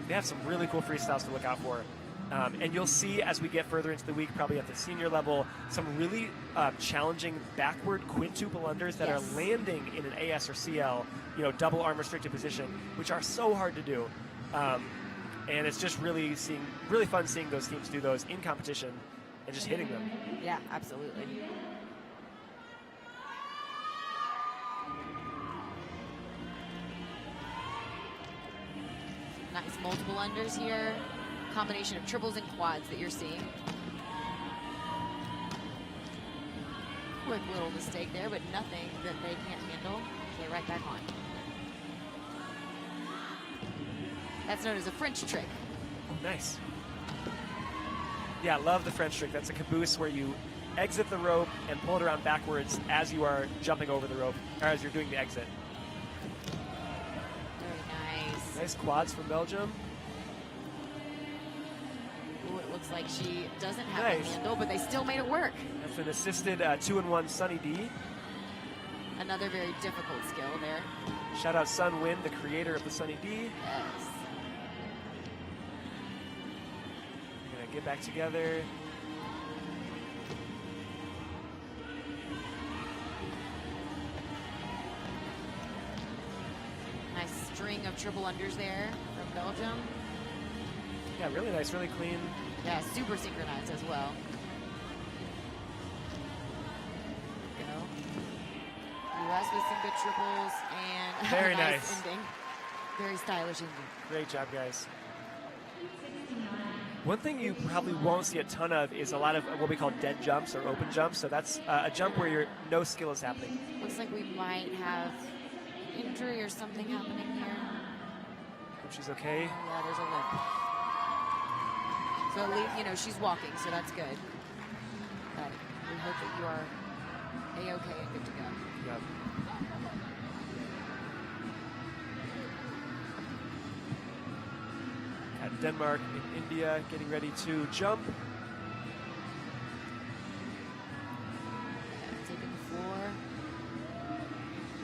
They have some really cool freestyles to look out for. And you'll see as we get further into the week, probably at the senior level, some really challenging backward quintuple unders that are landing in an AS or CL, double arm restricted position, which are so hard to do. And it's just really fun seeing those teams do those in competition and just hitting them. Yeah, absolutely. Nice multiple unders here. Combination of triples and quads that you're seeing. Quick little mistake there, but nothing that they can't handle. Okay, right back on. That's known as a French trick. Nice. Yeah, love the French trick. That's a caboose where you exit the rope and pull it around backwards as you are jumping over the rope, or as you're doing the exit. Very nice. Nice quads from Belgium. Ooh, it looks like she doesn't have Nice. a handle, but they still made it work. That's an assisted 2-in-1 Sunny D. Another very difficult skill there. Shout out Sun Win, the creator of the Sunny D. Yes. We're gonna get back together. Nice string of triple unders there from Belgium. Yeah, really nice, really clean. Yeah, super synchronized as well. Go. US with some good triples and Very a nice. ending. Very stylish ending. Great job, guys. One thing you probably won't see a ton of is a lot of what we call dead jumps or open jumps. So that's a jump where no skill is happening. Looks like we might have injury or something happening here. Hope she's okay. Yeah, there's a limp. So at least, you know, she's walking, so that's good. But we hope that you are A-okay and good to go. Yep. Got Denmark and India getting ready to jump. Taking the floor.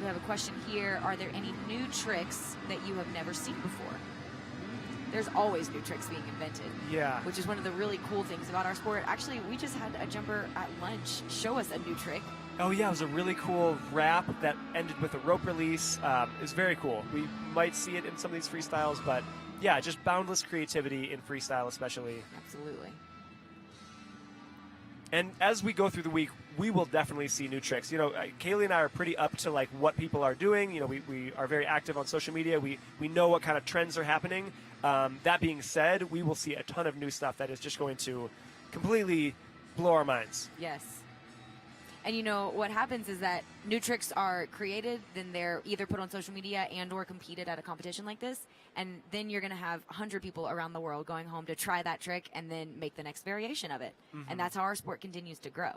We have a question here. Are there any new tricks that you have never seen before? There's always new tricks being invented. Yeah. Which is one of the really cool things about our sport. Actually, we just had a jumper at lunch show us a new trick. Oh yeah, it was a really cool wrap that ended with a rope release. It was very cool. We might see it in some of these freestyles, but yeah, just boundless creativity in freestyle especially. Absolutely. And as we go through the week, we will definitely see new tricks. You know, Kaylee and I are pretty up to like what people are doing. You know, we are very active on social media. We know what kind of trends are happening. That being said, we will see a ton of new stuff that is just going to completely blow our minds. Yes. And you know, what happens is that new tricks are created, then they're either put on social media and or competed at a competition like this, and then you're going to have 100 people around the world going home to try that trick and then make the next variation of it. Mm-hmm. And that's how our sport continues to grow.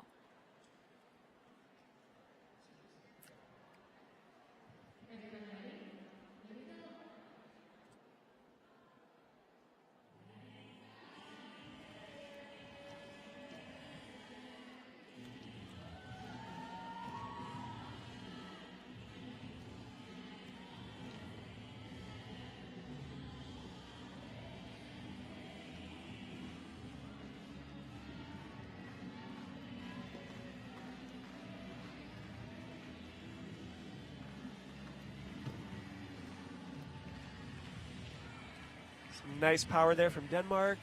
Some nice power there from Denmark.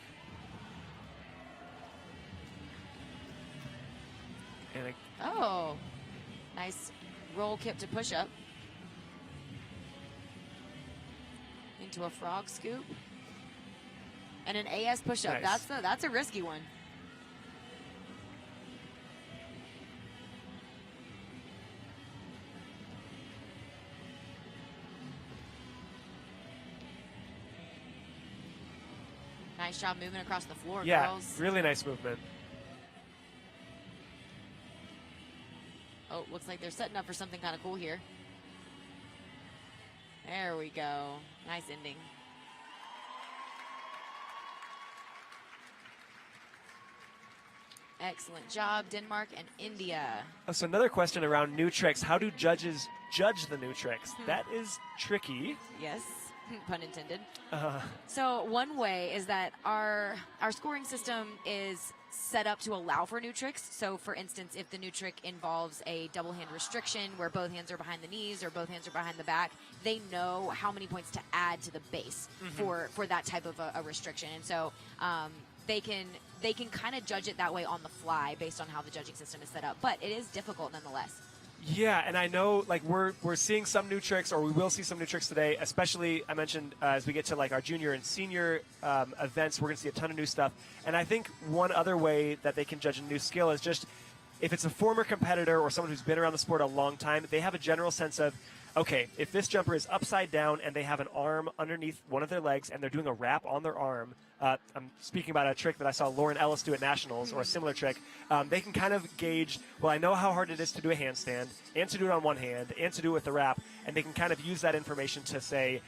And Oh, nice roll kip to push up. Into a frog scoop. And an AS push up. Nice. That's a risky one. Nice job moving across the floor, yeah, girls. really nice movement. Oh, looks like they're setting up for something kind of cool here. There we go. Nice ending. Excellent job, Denmark and India. Oh, so another question around new tricks. How do judges judge the new tricks? That is tricky. Yes, pun intended. Uh, So one way is that our scoring system is set up to allow for new tricks. So for instance, if the new trick involves a double hand restriction where both hands are behind the knees or both hands are behind the back, they know how many points to add to the base for that type of a restriction. And so they can kind of judge it that way on the fly based on how the judging system is set up. But it is difficult nonetheless. yeah, and I know like we're seeing some new tricks, or we will see some new tricks today. Especially, I mentioned as we get to like our junior and senior events, we're going to see a ton of new stuff. And I think one other way that they can judge a new skill is just if it's a former competitor or someone who's been around the sport a long time, they have a general sense of, okay, if this jumper is upside down and they have an arm underneath one of their legs and they're doing a wrap on their arm, I'm speaking about a trick that I saw Lauren Ellis do at Nationals, or a similar trick, they can kind of gauge, well, I know how hard it is to do a handstand, and to do it on one hand, and to do it with the wrap, and they can kind of use that information to say,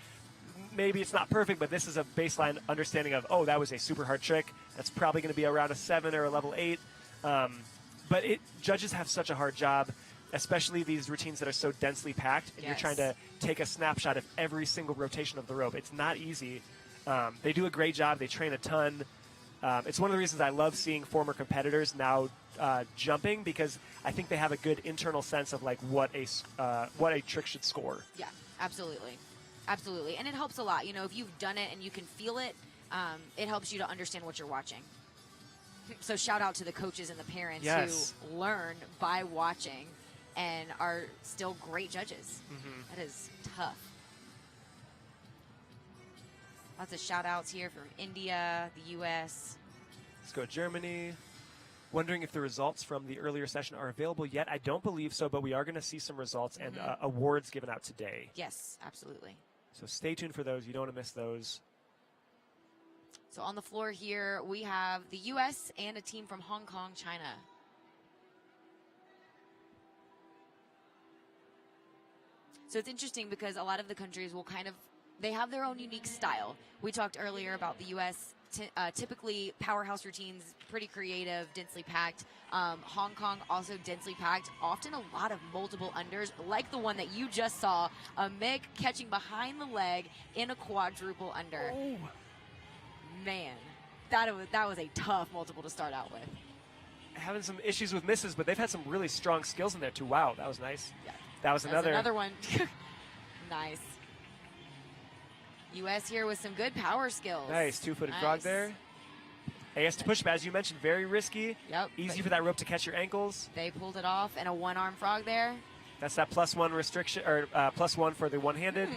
maybe it's not perfect, but this is a baseline understanding of, oh, that was a super hard trick. That's probably going to be around a 7 or a level 8. But judges have such a hard job, especially these routines that are so densely packed, and you're trying to take a snapshot of every single rotation of the rope. It's not easy. They do a great job. They train a ton. It's one of the reasons I love seeing former competitors now jumping, because I think they have a good internal sense of like what a trick should score. Yeah, absolutely. Absolutely. And it helps a lot. You know, if you've done it and you can feel it, it helps you to understand what you're watching. So shout out to the coaches and the parents who learn by watching and are still great judges. That is tough. Lots of shout outs here from India, the U.S. Let's go Germany. Wondering if the results from the earlier session are available yet. I don't believe so, but we are going to see some results and awards given out today. Yes, absolutely. So stay tuned for those. You don't want to miss those. So on the floor here, we have the U.S. and a team from Hong Kong, China. So it's interesting because a lot of the countries will they have their own unique style. We talked earlier about the U.S. Typically powerhouse routines, pretty creative, densely packed. Hong Kong also densely packed, often a lot of multiple unders, like the one that you just saw, a Mick catching behind the leg in a quadruple under. Oh. Man, that was a tough multiple to start out with. Having some issues with misses, but they've had some really strong skills in there too. Wow, that was nice. Yeah. That was another one. Nice. U.S. here with some good power skills. Nice, two-footed frog there. AS to push, as you mentioned, very risky. Yep. Easy for that rope to catch your ankles. They pulled it off, and a one-arm frog there. That's that +1 restriction, or +1 for the one-handed.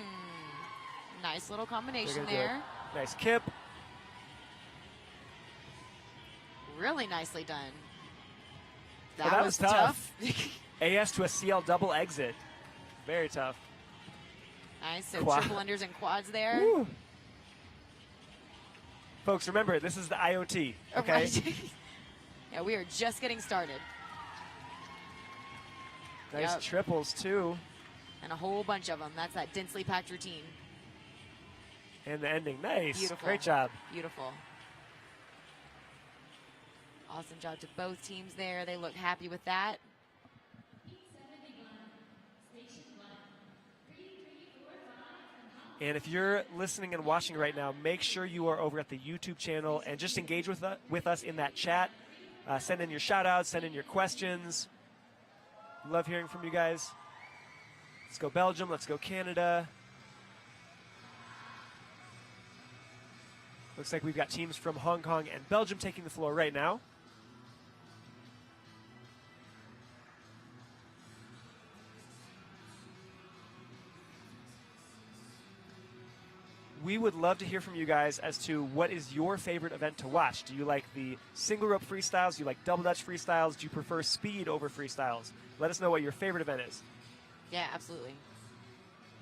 Nice little combination there. Nice kip. Really nicely done. That was tough. AS to a CL double exit. Very tough. Nice, so triple unders and quads there. Woo. Folks, remember, this is the IoT, okay? Right. Yeah, we are just getting started. Nice triples, too. And a whole bunch of them. That's that densely packed routine. And the ending, nice. Beautiful. Great job. Beautiful. Awesome job to both teams there. They look happy with that. And if you're listening and watching right now, make sure you are over at the YouTube channel and just engage with us in that chat. Send in your shout-outs, send in your questions. Love hearing from you guys. Let's go Belgium, let's go Canada. Looks like we've got teams from Hong Kong and Belgium taking the floor right now. We would love to hear from you guys as to what is your favorite event to watch. Do you like the single rope freestyles? Do you like double dutch freestyles? Do you prefer speed over freestyles? Let us know what your favorite event is. Yeah, absolutely.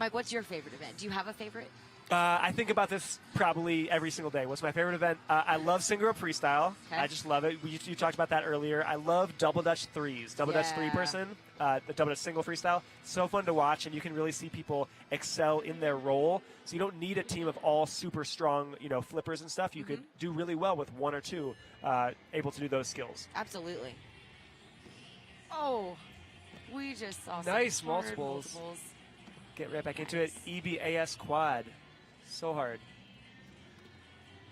Mike, what's your favorite event? Do you have a favorite? I think about this probably every single day. What's my favorite event? I love single rope freestyle. Okay. I just love it. You talked about that earlier. I love double dutch threes, double dutch three-person, the double dutch single freestyle. So fun to watch, and you can really see people excel in their role. So you don't need a team of all super strong, flippers and stuff. You could do really well with one or two able to do those skills. Absolutely. Oh, we just saw nice some multiples. Get right back into it. EBAS quad. So hard.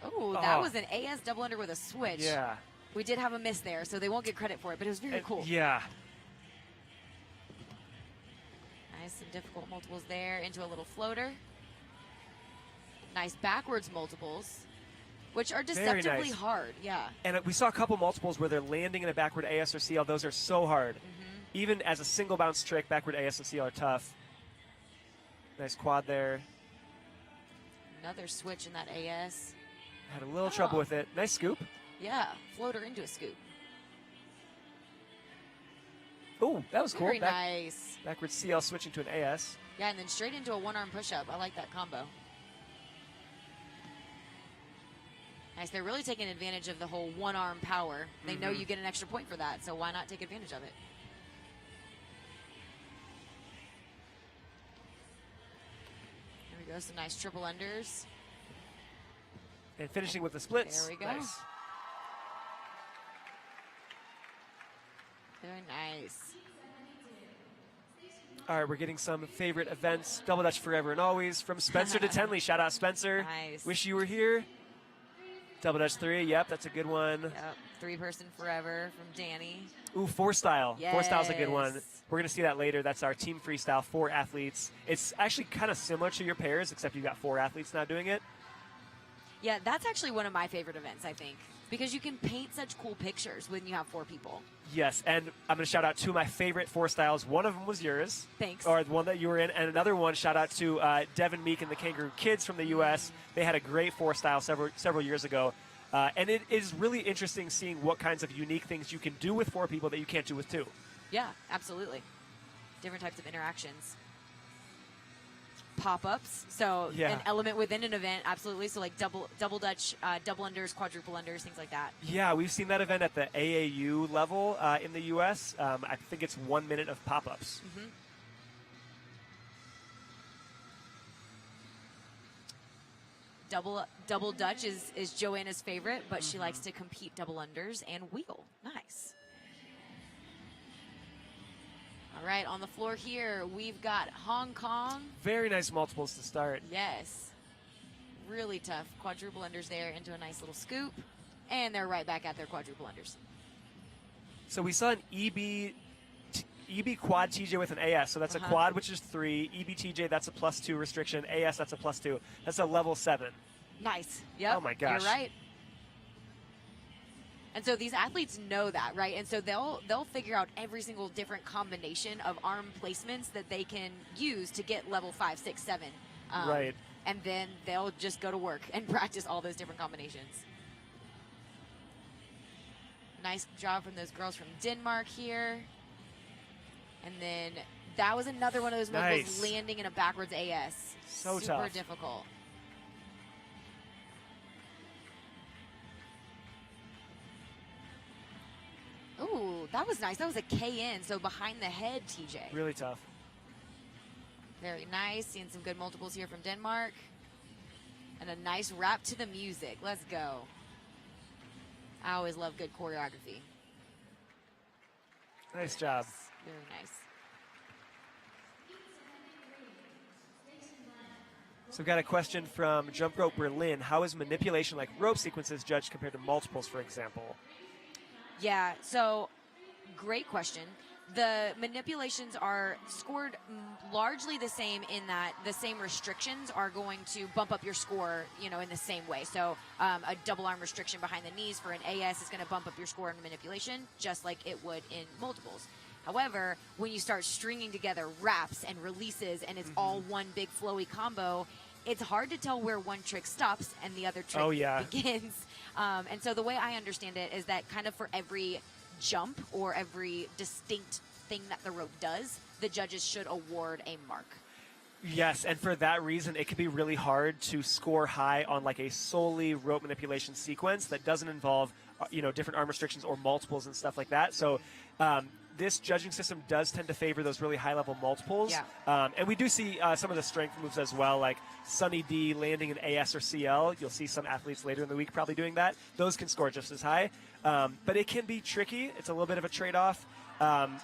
Oh, that was an AS double under with a switch. Yeah. We did have a miss there, so they won't get credit for it, but it was very cool. Yeah. Nice, some difficult multiples there into a little floater. Nice backwards multiples, which are deceptively hard. Yeah. And we saw a couple multiples where they're landing in a backward AS or CL. Those are so hard. Even as a single bounce trick, backward AS and CL are tough. Nice quad there. Another switch in that AS. Had a little trouble with it. Nice scoop. Yeah, floater into a scoop. Oh, that was cool. Very nice. Backwards CL switching to an AS. Yeah, and then straight into a one-arm push-up. I like that combo. Nice. They're really taking advantage of the whole one-arm power. They know you get an extra point for that, so why not take advantage of it? There we go. Some nice triple unders. And finishing with the splits. There we go. Nice. Very nice. All right, we're getting some favorite events. Double Dutch Forever and Always from Spencer to Tenley. Shout out, Spencer. Nice. Wish you were here. Double Dutch 3. Yep, that's a good one. Yep. Three-person forever from Danny. Ooh, four style. Four style's a good one. Yes. We're going to see that later. That's our team freestyle, 4 athletes. It's actually kind of similar to your pairs, except you got 4 athletes now doing it. Yeah, that's actually one of my favorite events, I think, because you can paint such cool pictures when you have 4 people. Yes, and I'm going to shout out 2 of my favorite 4 styles. One of them was yours. Thanks. Or the one that you were in. And another one, shout out to Devin Meek and the Kangaroo Kids from the U.S. They had a great 4 style several years ago. And it is really interesting seeing what kinds of unique things you can do with 4 people that you can't do with 2. Yeah, absolutely. Different types of interactions. Pop-ups, so Yeah. an element within an event, absolutely. So like double Dutch, double unders, quadruple unders, things like that. Yeah, we've seen that event at the AAU level in the U.S. I think it's 1 minute of pop-ups. Double Dutch is Joanna's favorite, but she likes to compete double unders and wheel. Nice. All right, on the floor here, we've got Hong Kong. Very nice multiples to start. Yes. Really tough. Quadruple unders there into a nice little scoop. And they're right back at their quadruple unders. So we saw an EB quad TJ with an AS. So that's a quad, which is 3. EB TJ, that's a +2 restriction. AS, that's a +2. That's a level 7. Nice. Yep. Oh my gosh. You're right. And so these athletes know that, right? And so they'll figure out every single different combination of arm placements that they can use to get level 5, 6, 7. Right. And then they'll just go to work and practice all those different combinations. Nice job from those girls from Denmark here. And then that was another one of those mobiles landing in a backwards AS. So Super tough. difficult. Ooh, that was nice. That was a KN, so behind the head, TJ. Really tough. Very nice. Seeing some good multiples here from Denmark. And a nice wrap to the music. Let's go. I always love good choreography. Nice job. Very nice. So we've got a question from Jump Rope Berlin. How is manipulation like rope sequences judged compared to multiples, for example? Yeah, so great question. The manipulations are scored largely the same in that the same restrictions are going to bump up your score, in the same way. So a double arm restriction behind the knees for an AS is going to bump up your score in manipulation, just like it would in multiples. However, when you start stringing together wraps and releases and it's all one big flowy combo, it's hard to tell where one trick stops and the other trick begins. And so the way I understand it is that kind of for every jump or every distinct thing that the rope does, the judges should award a mark. Yes, and for that reason, it can be really hard to score high on like a solely rope manipulation sequence that doesn't involve, different arm restrictions or multiples and stuff like that. So this judging system does tend to favor those really high-level multiples. Yeah. And we do see some of the strength moves as well, like Sunny D landing an AS or CL. You'll see some athletes later in the week probably doing that. Those can score just as high. But it can be tricky. It's a little bit of a trade-off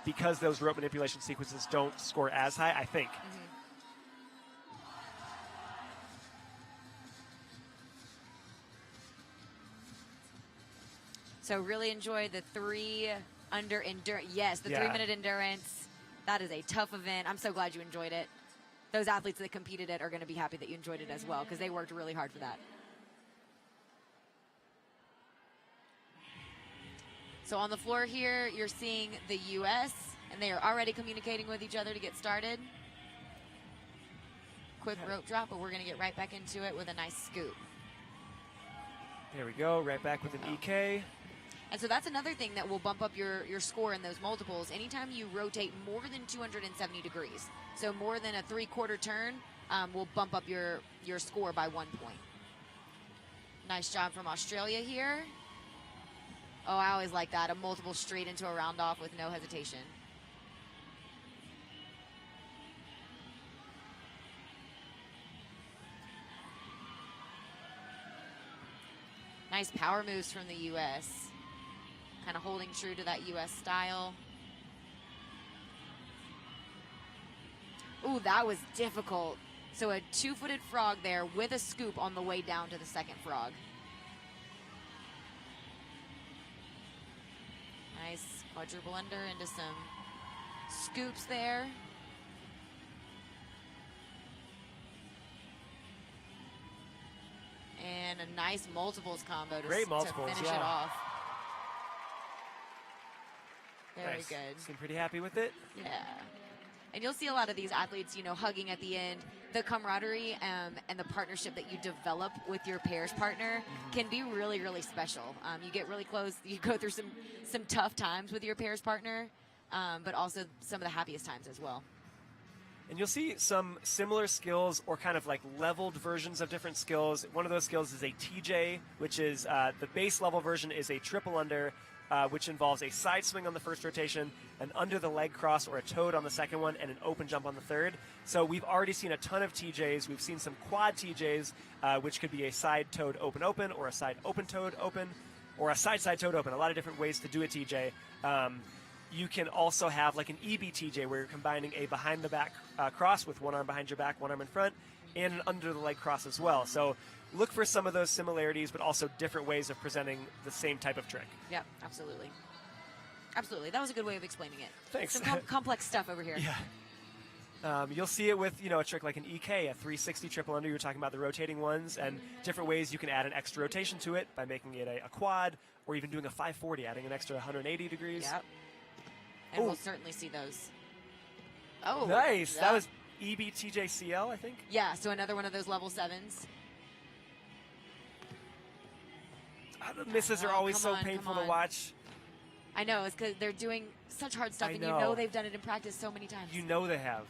because those rope manipulation sequences don't score as high, I think. So really enjoy the 3 under endurance. Yes, the 3-minute endurance. That is a tough event. I'm so glad you enjoyed it. Those athletes that competed it are going to be happy that you enjoyed it as well because they worked really hard for that. So on the floor here, you're seeing the U.S., and they are already communicating with each other to get started. Quick rope drop, but we're going to get right back into it with a nice scoop. There we go, right back with an EK. And so that's another thing that will bump up your score in those multiples. Anytime you rotate more than 270 degrees, so more than a 3/4 turn, will bump up your score by 1 point. Nice job from Australia here. Oh, I always like that. A multiple straight into a round off with no hesitation. Nice power moves from the U.S. Kind of holding true to that U.S. style. Ooh, that was difficult. So a 2-footed frog there with a scoop on the way down to the second frog. Nice quadruple under into some scoops there. And a nice multiples combo to finish it off. Very Nice. good. Seem pretty happy with it. Yeah. And you'll see a lot of these athletes, hugging at the end. The camaraderie and the partnership that you develop with your pairs partner can be really, really special. You get really close. You go through some tough times with your pairs partner, but also some of the happiest times as well. And you'll see some similar skills or kind of like leveled versions of different skills. One of those skills is a TJ, which is the base level version is a triple under, which involves a side swing on the first rotation, an under the leg cross or a toad on the second one, and an open jump on the third. So we've already seen a ton of TJs. We've seen some quad TJs, which could be a side toad open open, or a side open toad open, or a side toad open. A lot of different ways to do a TJ. You can also have like an EBTJ where you're combining a behind the back cross with one arm behind your back, one arm in front, and an under the leg cross as well. So look for some of those similarities, but also different ways of presenting the same type of trick. Yeah, absolutely. Absolutely. That was a good way of explaining it. Thanks. Some complex stuff over here. Yeah. You'll see it with, a trick like an EK, a 360 triple under. You were talking about the rotating ones, and different ways you can add an extra rotation to it by making it a quad, or even doing a 540, adding an extra 180 degrees. Yep. And we'll certainly see those. Oh, nice. Yep. That was EBTJCL, I think. Yeah, so another one of those level 7s. The misses are always so painful to watch. I know, it's because they're doing such hard stuff, and they've done it in practice so many times. You know they have.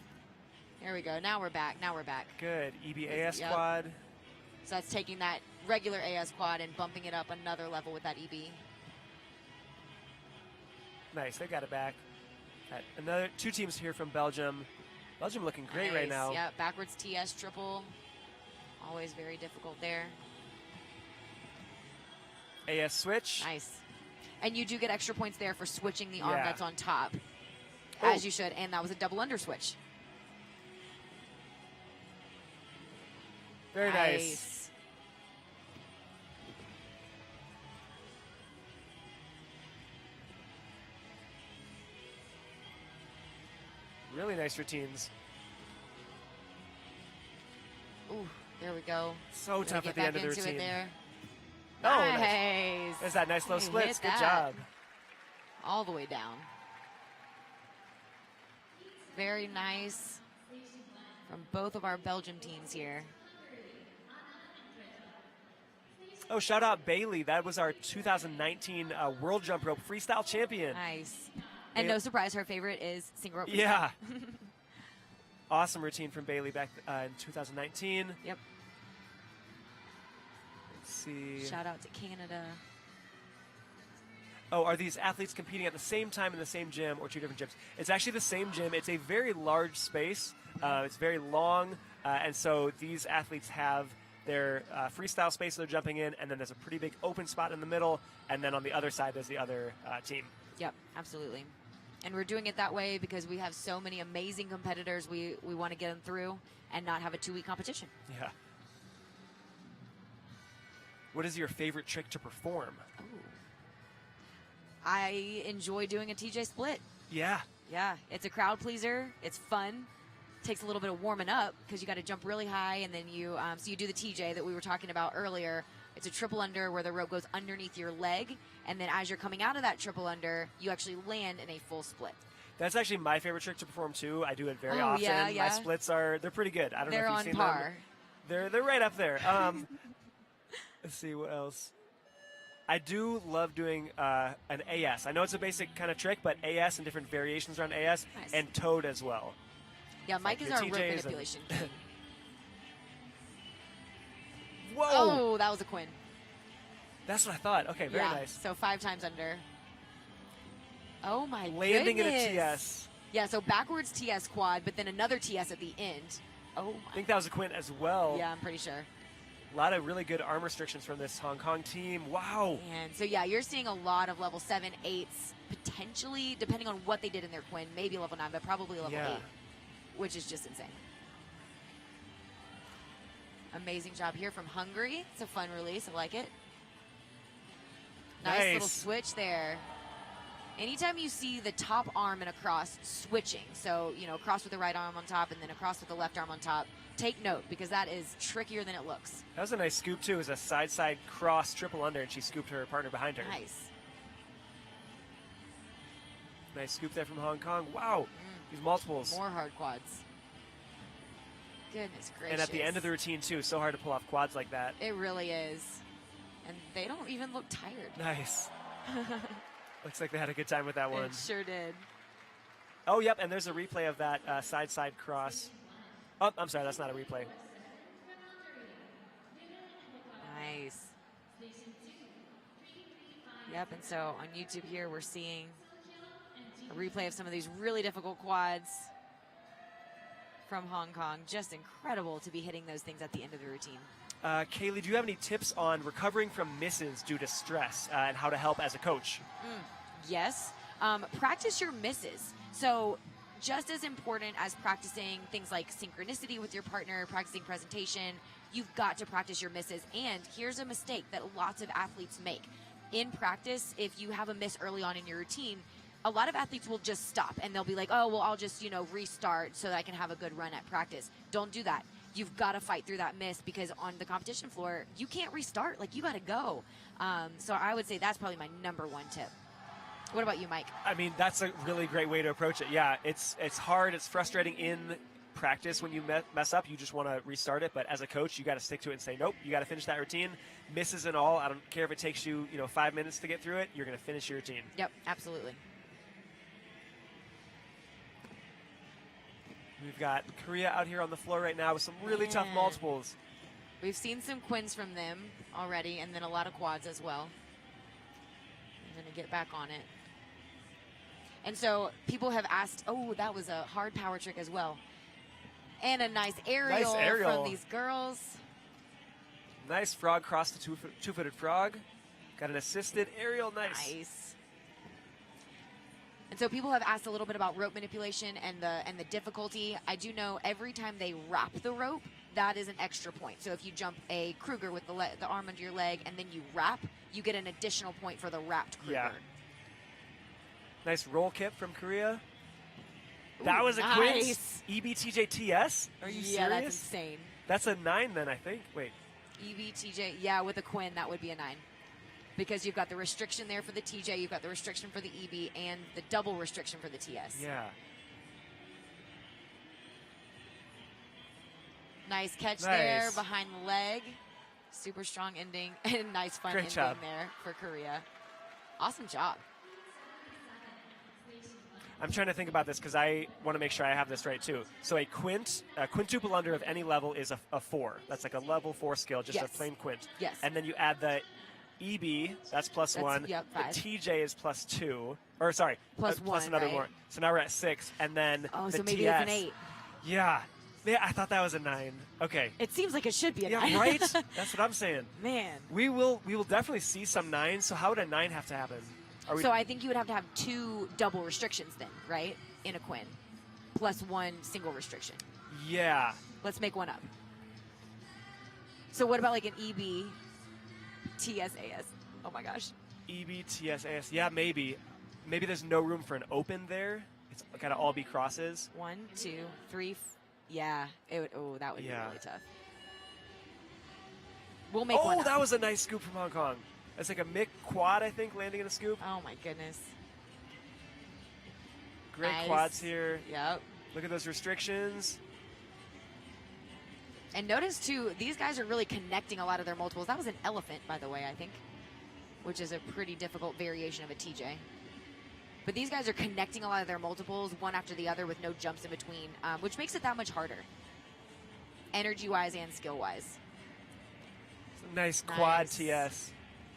There we go. Now we're back. Good. EB-AS quad. So that's taking that regular AS quad and bumping it up another level with that EB. Nice. They got it back. Got another 2 teams here from Belgium. Belgium looking great right now. Yeah, backwards TS triple. Always very difficult there. AS switch. Nice. And you do get extra points there for switching the arm Yeah. that's on top, as you should. And that was a double under switch. Very nice. Really nice routines. Ooh, there we go. So tough at the end of the routine. It there. Oh, nice. There's that nice low You splits. hit Good that. job. All the way down. Very nice from both of our Belgium teams here. Oh, shout out Bailey. That was our 2019 World Jump Rope Freestyle Champion. Nice. And no surprise, her favorite is single rope freestyle. Yeah. Awesome routine from Bailey back in 2019. Yep. Let's see. Shout out to Canada. Oh, are these athletes competing at the same time in the same gym or 2 different gyms? It's actually the same gym. It's a very large space. It's very long. And so these athletes have their freestyle space they're jumping in, and then there's a pretty big open spot in the middle, and then on the other side there's the other team. Yep, absolutely. And we're doing it that way because we have so many amazing competitors. We want to get them through and not have a 2-week competition. Yeah. What is your favorite trick to perform? Ooh. I enjoy doing a TJ split. Yeah. Yeah, it's a crowd pleaser. It's fun. Takes a little bit of warming up because you got to jump really high, and then you so you do the TJ that we were talking about earlier. It's a triple under where the rope goes underneath your leg, and then as you're coming out of that triple under, you actually land in a full split. That's actually my favorite trick to perform too. I do it very Oh, often. yeah, yeah. My splits they're pretty good. I don't They're know if you've on seen par. them. They're right up there. Let's see what else. I do love doing an AS. I know it's a basic kind of trick, but AS and different variations around AS Nice. and toad as well. Yeah, Mike is your our rope TJs and- manipulation king. Whoa! Oh, that was a Quinn. That's what I thought. Okay, very yeah, nice. so 5 times under. Oh my Landing in goodness. a TS. Yeah, so backwards TS quad, but then another TS at the end. Oh I my. think that was a quint as well. Yeah, I'm pretty sure. A lot of really good arm restrictions from this Hong Kong team. Wow. And so yeah, you're seeing a lot of level 7, 8s, potentially, depending on what they did in their Quinn, maybe level 9, but probably level 8, which is just insane. Amazing job here from Hungary. It's a fun release. I like it. Nice little switch there. Anytime you see the top arm in a cross switching, so, you know, cross with the right arm on top and then a cross with the left arm on top, take note because that is trickier than it looks. That was a nice scoop, too. It was a side-side cross triple under, and she scooped her partner behind her. Nice. Nice scoop there from Hong Kong. Wow. These multiples. More hard quads. Goodness gracious. And at the end of the routine, too. So hard to pull off quads like that. It really is. And they don't even look tired. Nice. Looks like they had a good time with that one. It sure did. Oh, yep, and there's a replay of that side-side cross. Oh, I'm sorry, that's not a replay. Nice. Yep, and so on YouTube here, we're seeing a replay of some of these really difficult quads from Hong Kong. Just incredible to be hitting those things at the end of the routine. Kaylee, do you have any tips on recovering from misses due to stress and how to help as a coach? Yes. Practice your misses. So just as important as practicing things like synchronicity with your partner, practicing presentation, you've got to practice your misses. And here's a mistake that lots of athletes make. In practice, if you have a miss early on in your routine, a lot of athletes will just stop and they'll be like, oh, well, I'll just, restart so that I can have a good run at practice. Don't do that. You've got to fight through that miss because on the competition floor, you can't restart. Like, you got to go. So I would say that's probably my number 1 tip. What about you, Mike? I mean, that's a really great way to approach it. Yeah, it's hard. It's frustrating in practice when you mess up. You just want to restart it. But as a coach, you got to stick to it and say, nope, you got to finish that routine. Misses and all. I don't care if it takes you, 5 minutes to get through it. You're going to finish your routine. Yep, absolutely. We've got Korea out here on the floor right now with some really tough multiples. We've seen some quins from them already, and then a lot of quads as well. I'm going to get back on it. And so people have asked, oh, that was a hard power trick as well. And a nice aerial, from these girls. Nice frog cross to two-footed frog. Got an assisted aerial, nice. And so people have asked a little bit about rope manipulation and the difficulty. I do know every time they wrap the rope, that is an extra point. So if you jump a Kruger with the arm under your leg and then you wrap, you get an additional point for the wrapped Kruger. Yeah. Nice roll kip from Korea. That Ooh, was a nice. quiz. EBTJTS? Are you serious? Yeah, that's insane. That's a 9 then, I think. Wait. EBTJ, yeah, with a Quinn, that would be a 9. Because you've got the restriction there for the TJ, you've got the restriction for the EB, and the double restriction for the TS. Yeah. Nice catch there behind the leg. Super strong ending, and nice fun ending there for Korea. Awesome job. I'm trying to think about this because I want to make sure I have this right too. So a quintuple under of any level is a 4. That's like a level 4 skill, just a plain quint. Yes. And then you add the EB, that's plus 1. Yep, the 5. TJ is plus 2. Or sorry, plus another right? more. So now we're at 6. And then so maybe TS, it's an 8. Yeah. Yeah, I thought that was a 9. Okay. It seems like it should be a 9. Yeah, right? That's what I'm saying. Man. We will definitely see some 9s. So how would a 9 have to happen? So I think you would have to have 2 double restrictions then, right? In a Quinn. Plus 1 single restriction. Yeah. Let's make one up. So what about like an EB TSAS? Oh my gosh. EB TSAS. Yeah, maybe. Maybe there's no room for an open there. It's got to all be crosses. 1, 2, 3. Yeah. It would. Oh, that would be really tough. We'll make one up. That was a nice scoop from Hong Kong. That's like a Mick quad, I think, landing in a scoop. Oh my goodness. Great quads here. Yep. Look at those restrictions. And notice too, these guys are really connecting a lot of their multiples. That was an elephant, by the way, I think. which is a pretty difficult variation of a TJ. But these guys are connecting a lot of their multiples one after the other with no jumps in between, which makes it that much harder, energy-wise and skill-wise. Nice quad TS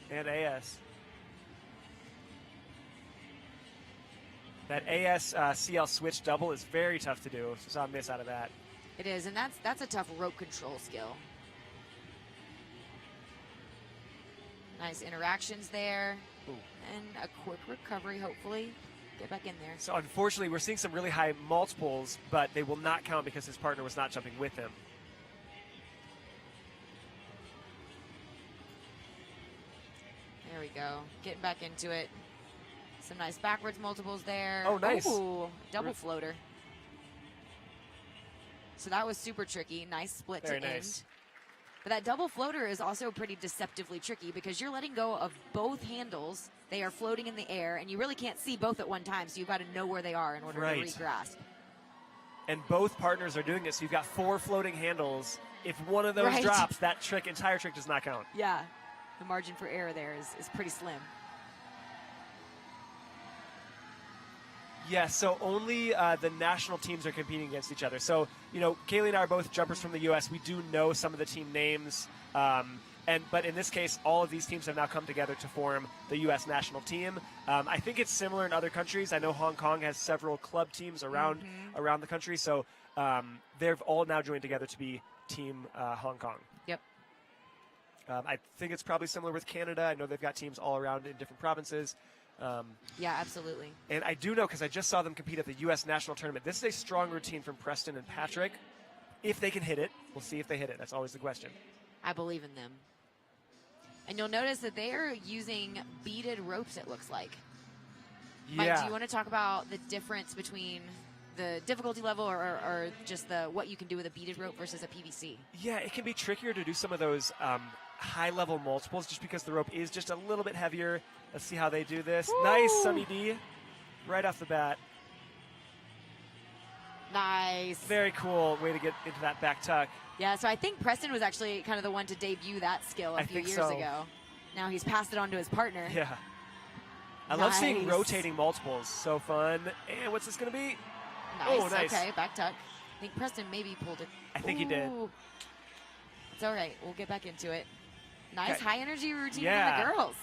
and AS. That AS CL switch double is very tough to do. So saw a miss out of that. It is, and that's a tough rope control skill. Nice interactions there. Ooh. And a quick recovery, hopefully. Get back in there. So unfortunately, we're seeing some really high multiples, but they will not count because his partner was not jumping with him. There we go. Getting back into it. Some nice backwards multiples there. Oh, nice. Ooh, double floater. So that was super tricky. Nice split Very to nice. end. But that double floater is also pretty deceptively tricky because you're letting go of both handles. They are floating in the air, and you really can't see both at one time, so you've got to know where they are in order to re-grasp. And both partners are doing it, so you've got 4 floating handles. If one of those drops, that entire trick does not count. Yeah, the margin for error there is pretty slim. Yeah, so only the national teams are competing against each other. So, you know, Kaylee and I are both jumpers from the U.S. We do know some of the team names. But in this case, all of these teams have now come together to form the U.S. national team. I think it's similar in other countries. I know Hong Kong has several club teams around the country. So they've all now joined together to be Team Hong Kong. Yep. I think it's probably similar with Canada. I know they've got teams all around in different provinces. Yeah, absolutely. And I do know because I just saw them compete at the U.S. national tournament. This is a strong routine from Preston and Patrick. If they can hit it, we'll see if they hit it. That's always the question. I believe in them. And you'll notice that they are using beaded ropes, it looks like. Yeah. Mike, do you want to talk about the difference between the difficulty level or just what you can do with a beaded rope versus a PVC? Yeah, it can be trickier to do some of those high-level multiples just because the rope is just a little bit heavier. Let's see how they do this. Woo! Nice, Sunny D, right off the bat. Nice. Very cool way to get into that back tuck. Yeah, so I think Preston was actually kind of the one to debut that skill a few years ago. Now he's passed it on to his partner. Yeah. I love seeing rotating multiples. So fun. And what's this going to be? Nice. Oh, nice. Okay, back tuck. I think Preston maybe pulled it. I think he did. It's all right. We'll get back into it. Nice high energy routine Yeah. from the girls.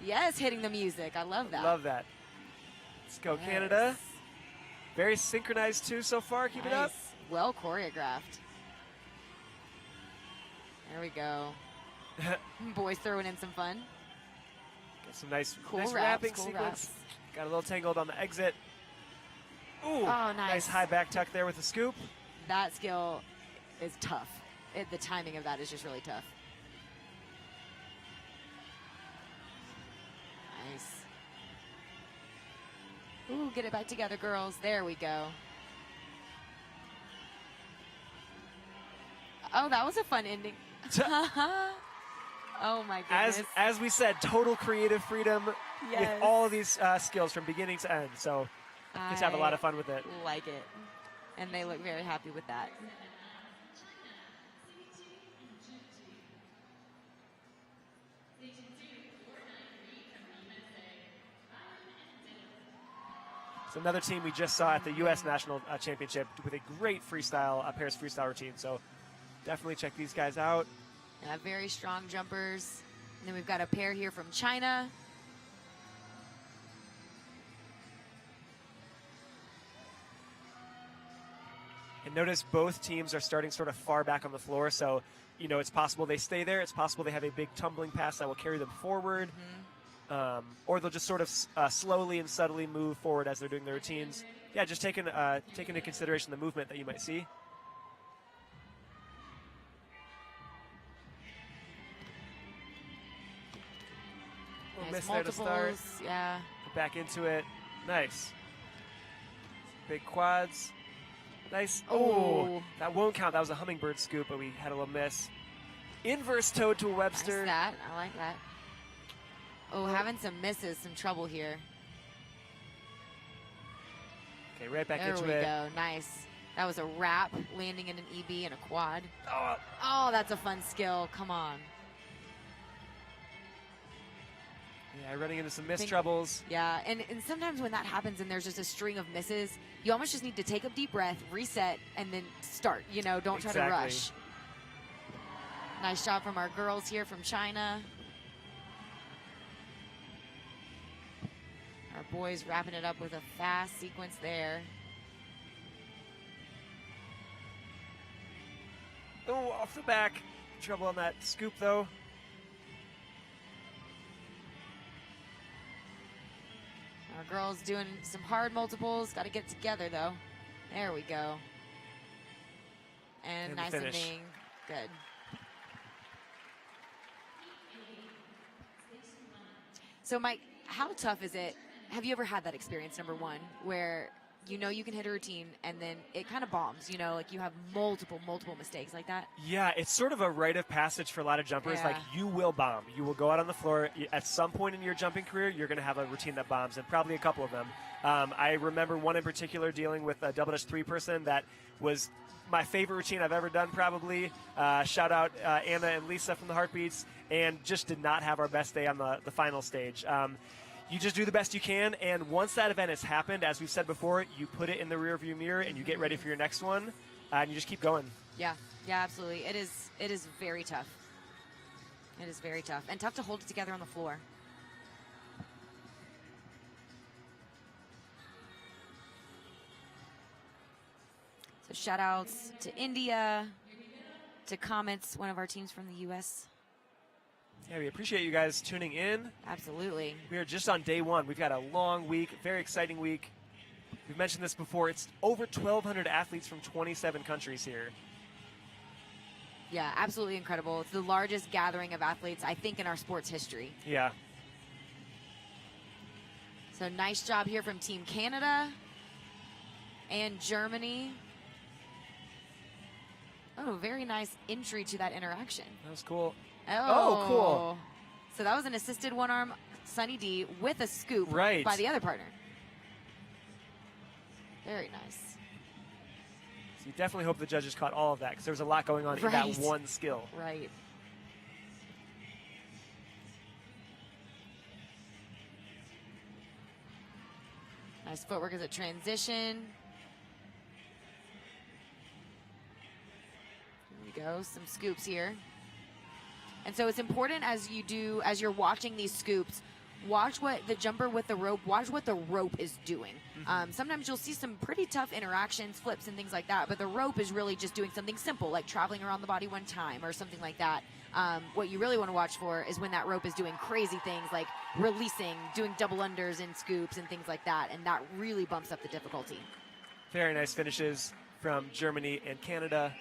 Yes, hitting the music. I love that. Love that. Let's go, Canada. Very synchronized, too, so far. Keep it up. Well choreographed. There we go. Boys throwing in some fun. Got some nice wraps, wrapping cool sequence. wraps. Got a little tangled on the exit. Ooh, oh, nice high back tuck there with the scoop. That skill is tough. The timing of that is just really tough. Nice. Ooh, get it back together, girls. There we go. Oh, that was a fun ending. Oh my goodness. As we said, total creative freedom with all of these skills from beginning to end. So let's have a lot of fun with it. Like it. And they look very happy with that. It's another team we just saw at the U.S. National Championship with a great freestyle, pairs freestyle routine. So definitely check these guys out. Yeah, very strong jumpers. And then we've got a pair here from China. And notice both teams are starting sort of far back on the floor. So, you know, it's possible they stay there. It's possible they have a big tumbling pass that will carry them forward. Or they'll just sort of slowly and subtly move forward as they're doing their routines. Yeah, just take into consideration the movement that you might see. Nice Miss there to start. multiples, yeah. Back into it. Nice. Big quads. Nice. Oh, that won't count. That was a hummingbird scoop, but we had a little miss. Inverse toad to a Webster. Nice that. I like that. Oh, having some misses, some trouble here. Okay, right back into it. There we go. Nice. That was a wrap, landing in an EB and a quad. Oh, Oh, that's a fun skill. Come on. Yeah, running into some miss troubles. Yeah, and sometimes when that happens and there's just a string of misses, you almost just need to take a deep breath, reset, and then start. You know, don't try to rush. Nice job from our girls here from China. Our boys wrapping it up with a fast sequence there. Oh, off the back. Trouble on that scoop, though. Our girls doing some hard multiples. Got to get together, though. There we go. And nice ending. Good. So, Mike, how tough is it? Have you ever had that experience, number one, where you know you can hit a routine and then it kind of bombs, you know, like you have multiple mistakes like that? Yeah, it's sort of a rite of passage for a lot of jumpers. Yeah. Like, you will bomb. You will go out on the floor. At some point in your jumping career, you're going to have a routine that bombs, and probably a couple of them. I remember one in particular dealing with a double Dutch three-person that was my favorite routine I've ever done, probably. Shout out Anna and Lisa from the Heartbeats, and just did not have our best day on the final stage. You just do the best you can, and once that event has happened, as we've said before, you put it in the rearview mirror and you get ready for your next one, and you just keep going. Yeah, absolutely. It is very tough. It is very tough, and tough to hold it together on the floor. So shout outs to India, to Comets, one of our teams from the U.S. Yeah, we appreciate you guys tuning in. Absolutely. We are just on day one. We've got a long week, very exciting week. We've mentioned this before. It's over 1,200 athletes from 27 countries here. Yeah, absolutely incredible. It's the largest gathering of athletes, I think, in our sports history. Yeah. So nice job here from Team Canada and Germany. Oh, very nice entry to that interaction. That was cool. Oh, cool. So that was an assisted one-arm Sunny D with a scoop right by the other partner. Very nice. So you definitely hope the judges caught all of that, because there was a lot going on in that one skill. Right. Nice footwork as a transition. Here we go, some scoops here. And so it's important as you're watching these scoops, watch what the jumper with the rope, watch what the rope is doing. Sometimes you'll see some pretty tough interactions, flips and things like that, but the rope is really just doing something simple, like traveling around the body one time or something like that. What you really want to watch for is when that rope is doing crazy things like releasing, doing double unders and scoops and things like that, and that really bumps up the difficulty. Very nice finishes from Germany and Canada.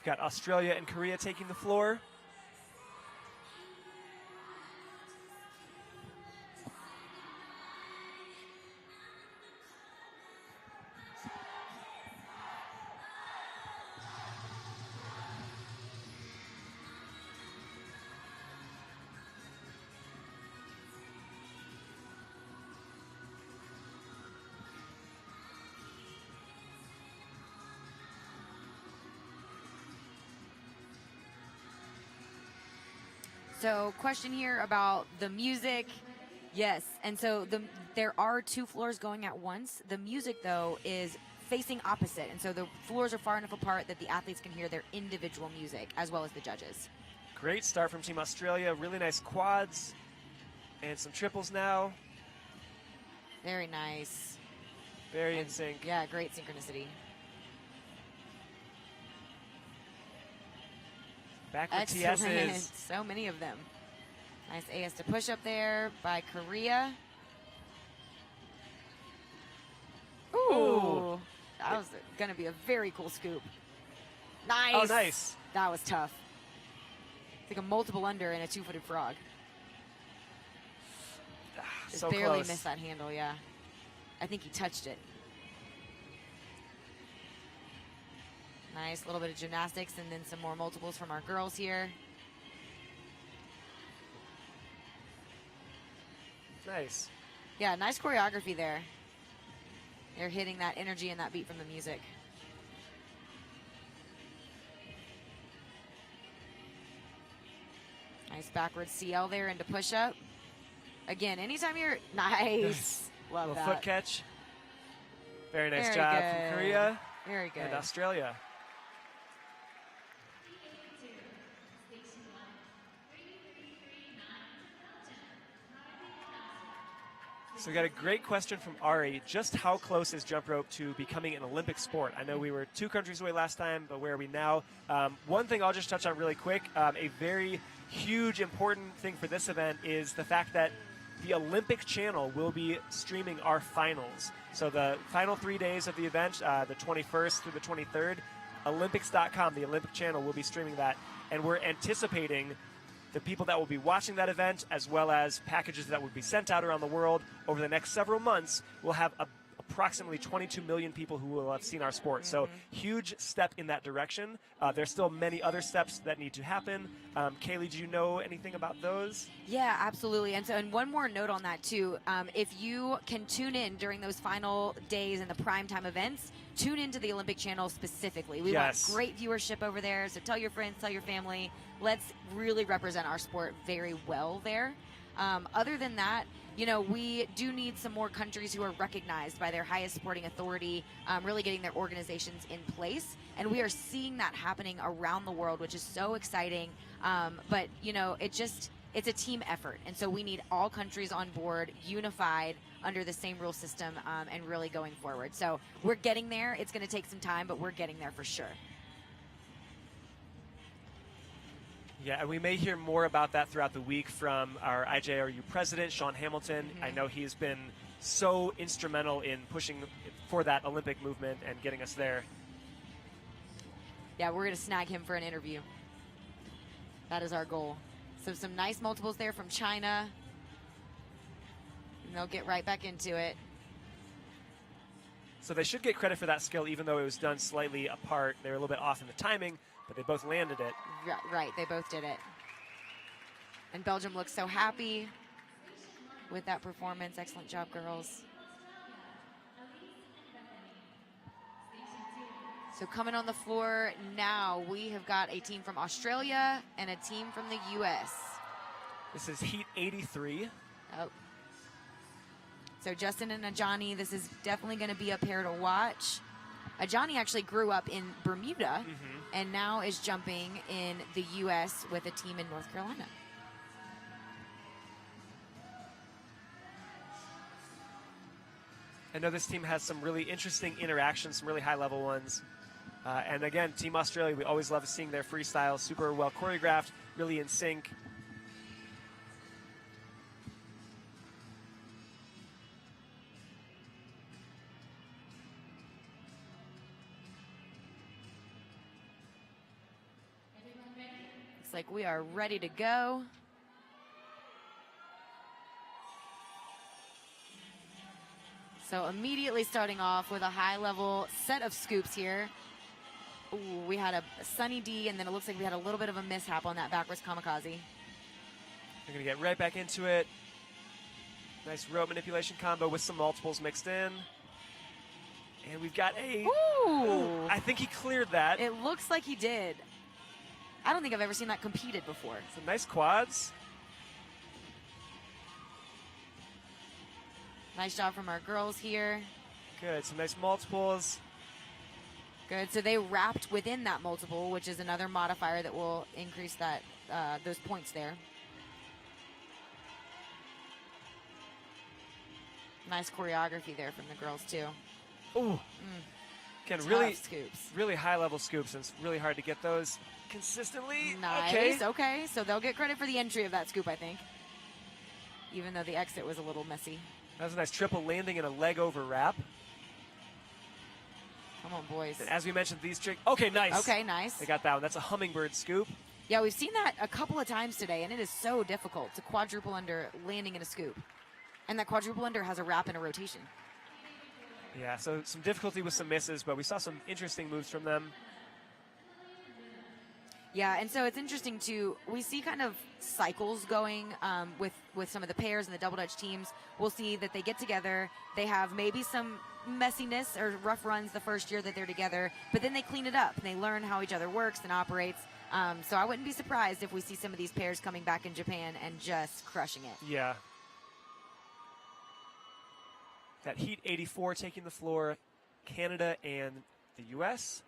We've got Australia and Korea taking the floor. So question here about the music. Yes, and so there are two floors going at once. The music, though, is facing opposite, and so the floors are far enough apart that the athletes can hear their individual music, as well as the judges. Great start from Team Australia. Really nice quads and some triples now. Very nice. Very in sync. Yeah, great synchronicity. Backward Excellent. TSs. So many of them. Nice AS to push up there by Korea. Ooh. That was going to be a very cool scoop. Nice. Oh, nice. That was tough. It's like a multiple under and a two-footed frog. Just So barely close. missed that handle, yeah. I think he touched it. Nice, little bit of gymnastics and then some more multiples from our girls here. Nice. Yeah, nice choreography there. They're hitting that energy and that beat from the music. Nice backward CL there into push-up. Again, anytime you're nice. Love Little that. foot catch. Very nice Very job good. from Korea Very good. and Australia. So we got a great question from Ari. Just how close is jump rope to becoming an Olympic sport? I know we were 2 countries away last time, but where are we now? One thing I'll just touch on really quick, a very huge, important thing for this event is the fact that the Olympic Channel will be streaming our finals. So the final 3 days of the event, the 21st through the 23rd, Olympics.com, the Olympic Channel, will be streaming that. And we're anticipating the people that will be watching that event, as well as packages that will be sent out around the world over the next several months, will have approximately 22 million people who will have seen our sport. So huge step in that direction. There's still many other steps that need to happen. Kaylee, do you know anything about those? Yeah, absolutely. And one more note on that too. If you can tune in during those final days and the primetime events, tune into the Olympic Channel specifically. We want great viewership over there. So tell your friends, tell your family. Let's really represent our sport very well there. Other than that, you know, we do need some more countries who are recognized by their highest sporting authority, really getting their organizations in place. And we are seeing that happening around the world, which is so exciting. But, you know, it's a team effort. And so we need all countries on board, unified under the same rule system, and really going forward. So we're getting there. It's going to take some time, but we're getting there for sure. Yeah, and we may hear more about that throughout the week from our IJRU president, Sean Hamilton. I know he's been so instrumental in pushing for that Olympic movement and getting us there. Yeah, we're going to snag him for an interview. That is our goal. So some nice multiples there from China. And they'll get right back into it. So they should get credit for that skill, even though it was done slightly apart. They were a little bit off in the timing, but they both landed it. Right, they both did it. And Belgium looks so happy with that performance. Excellent job, girls. So coming on the floor now, we have got a team from Australia and a team from the U.S. This is Heat 83. Oh. So Justin and Ajani, this is definitely going to be a pair to watch. Ajani actually grew up in Bermuda and now is jumping in the U.S. with a team in North Carolina. I know this team has some really interesting interactions, some really high-level ones. And again, Team Australia, we always love seeing their freestyle, super well choreographed, really in sync. Looks like we are ready to go. So immediately starting off with a high-level set of scoops here. Ooh, we had a sunny D, and then it looks like we had a little bit of a mishap on that backwards kamikaze. They're going to get right back into it. Nice rope manipulation combo with some multiples mixed in. And we've got a... Ooh! I think he cleared that. It looks like he did. I don't think I've ever seen that competed before. Some nice quads. Nice job from our girls here. Good, some nice multiples. Good, so they wrapped within that multiple, which is another modifier that will increase that those points there. Nice choreography there from the girls too. Ooh. Again, really high-level scoops, and it's really hard to get those consistently. Nice, okay. So they'll get credit for the entry of that scoop, I think. Even though the exit was a little messy. That was a nice triple landing and a leg over wrap. Come on, boys. And as we mentioned, these tricks. Okay, nice. Okay, nice. They got that one. That's a hummingbird scoop. Yeah, we've seen that a couple of times today, and it is so difficult to quadruple under landing in a scoop. And that quadruple under has a wrap and a rotation. Yeah, so some difficulty with some misses, but we saw some interesting moves from them. Yeah, and so it's interesting too. We see kind of cycles going with some of the pairs and the double dutch teams. We'll see that they get together. They have maybe some messiness or rough runs the first year that they're together, but then they clean it up and they learn how each other works and operates. So I wouldn't be surprised if we see some of these pairs coming back in Japan and just crushing it. Yeah. That Heat 84 taking the floor, Canada and the U.S.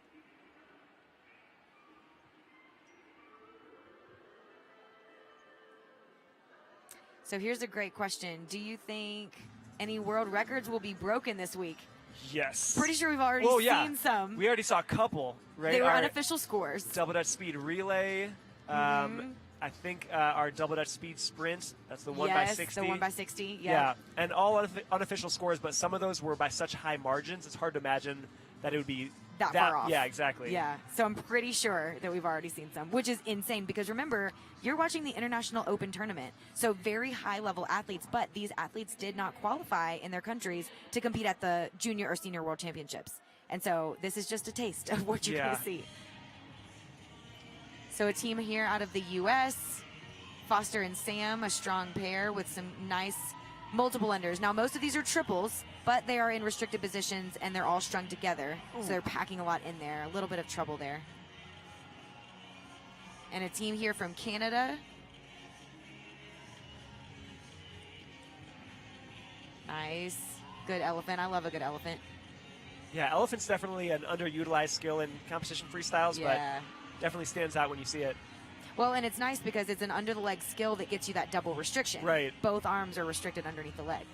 So here's a great question. Do you think any world records will be broken this week? Yes. Pretty sure we've already seen some. We already saw a couple, right? They were Our unofficial scores. Double Dutch speed relay. I think our double Dutch speed sprint. That's the 1x60. The 1x60. Yeah, and all unofficial scores, but some of those were by such high margins. It's hard to imagine that it would be that far off. Yeah, exactly. Yeah, so I'm pretty sure that we've already seen some, which is insane because remember, you're watching the International Open Tournament, so very high-level athletes, but these athletes did not qualify in their countries to compete at the Junior or Senior World Championships. And so this is just a taste of what you're going to see. So a team here out of the U.S., Foster and Sam, a strong pair with some nice multiple unders. Now, most of these are triples, but they are in restricted positions, and they're all strung together. So they're packing a lot in there. A little bit of trouble there. And a team here from Canada. Nice. Good elephant. I love a good elephant. Yeah, elephant's definitely an underutilized skill in competition freestyles, but definitely stands out when you see it. Well, and it's nice because it's an under-the-leg skill that gets you that double restriction. Right. Both arms are restricted underneath the leg.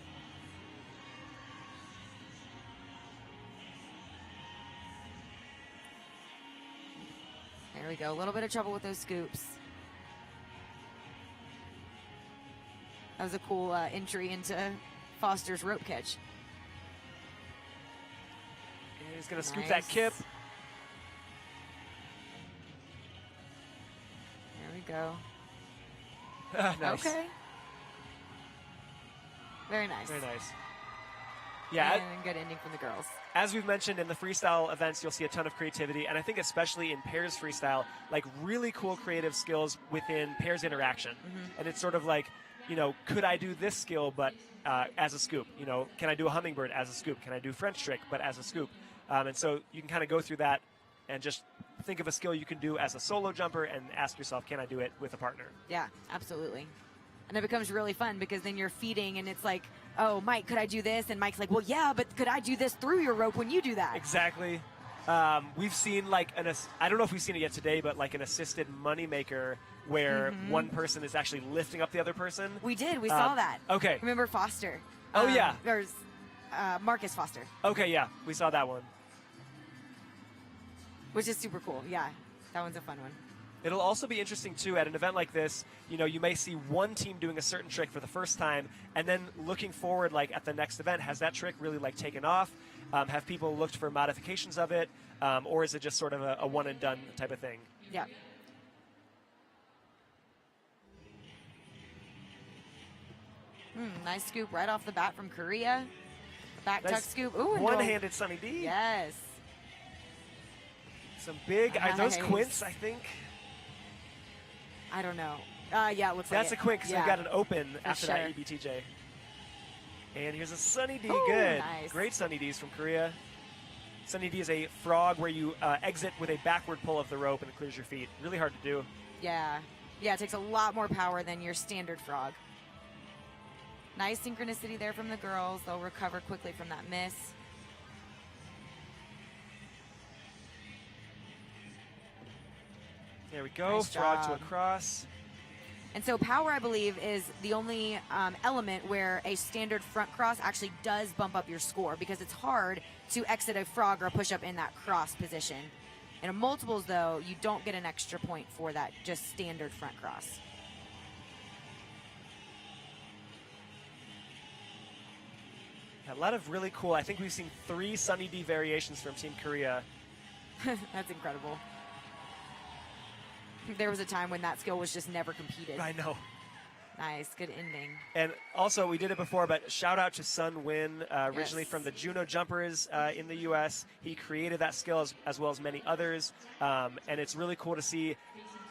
There we go. A little bit of trouble with those scoops. That was a cool entry into Foster's rope catch. And he's going to scoop that kip. There we go. Nice. Okay. Very nice. Very nice. Yeah. And good ending from the girls. As we've mentioned in the freestyle events, you'll see a ton of creativity, and I think especially in pairs freestyle, like really cool creative skills within pairs interaction. And it's sort of like, you know, could I do this skill but as a scoop? You know, can I do a hummingbird as a scoop? Can I do French trick but as a scoop? And so you can kind of go through that and just think of a skill you can do as a solo jumper and ask yourself, can I do it with a partner? Yeah, absolutely. And it becomes really fun because then you're feeding and it's like, oh, Mike, could I do this? And Mike's like, well, yeah, but could I do this through your rope when you do that? Exactly. We've seen like I don't know if we've seen it yet today, but like an assisted moneymaker where one person is actually lifting up the other person. We did. We saw that. Okay. Remember Foster? Oh, yeah. There's Marcus Foster. Okay, yeah. We saw that one. Which is super cool. Yeah, that one's a fun one. It'll also be interesting, too, at an event like this, you know, you may see one team doing a certain trick for the first time, and then looking forward, like, at the next event, has that trick really, like, taken off? Have people looked for modifications of it? Or is it just sort of a one-and-done type of thing? Yeah. Nice scoop right off the bat from Korea. Back tuck scoop. Ooh, one-handed Sunny D. Yes. Some big, are those quints, I think? I don't know. Yeah, it looks like that's a quint because we've got an open after that EBTJ. And here's a Sunny D. Ooh, good. Nice. Great Sunny Ds from Korea. Sunny D is a frog where you exit with a backward pull of the rope and it clears your feet. Really hard to do. Yeah. Yeah, it takes a lot more power than your standard frog. Nice synchronicity there from the girls. They'll recover quickly from that miss. There we go. Nice Frog to job. a cross. And so power, I believe, is the only element where a standard front cross actually does bump up your score because it's hard to exit a frog or a push-up in that cross position. In a multiples, though, you don't get an extra point for that just standard front cross. A lot of really cool, I think we've seen 3 Sunny D variations from Team Korea. That's incredible. There was a time when that skill was just never competed. I know. Nice, good ending. And also, we did it before, but shout out to Sun Win, originally Yes. from the Juno Jumpers in the U.S. He created that skill as well as many others. And it's really cool to see,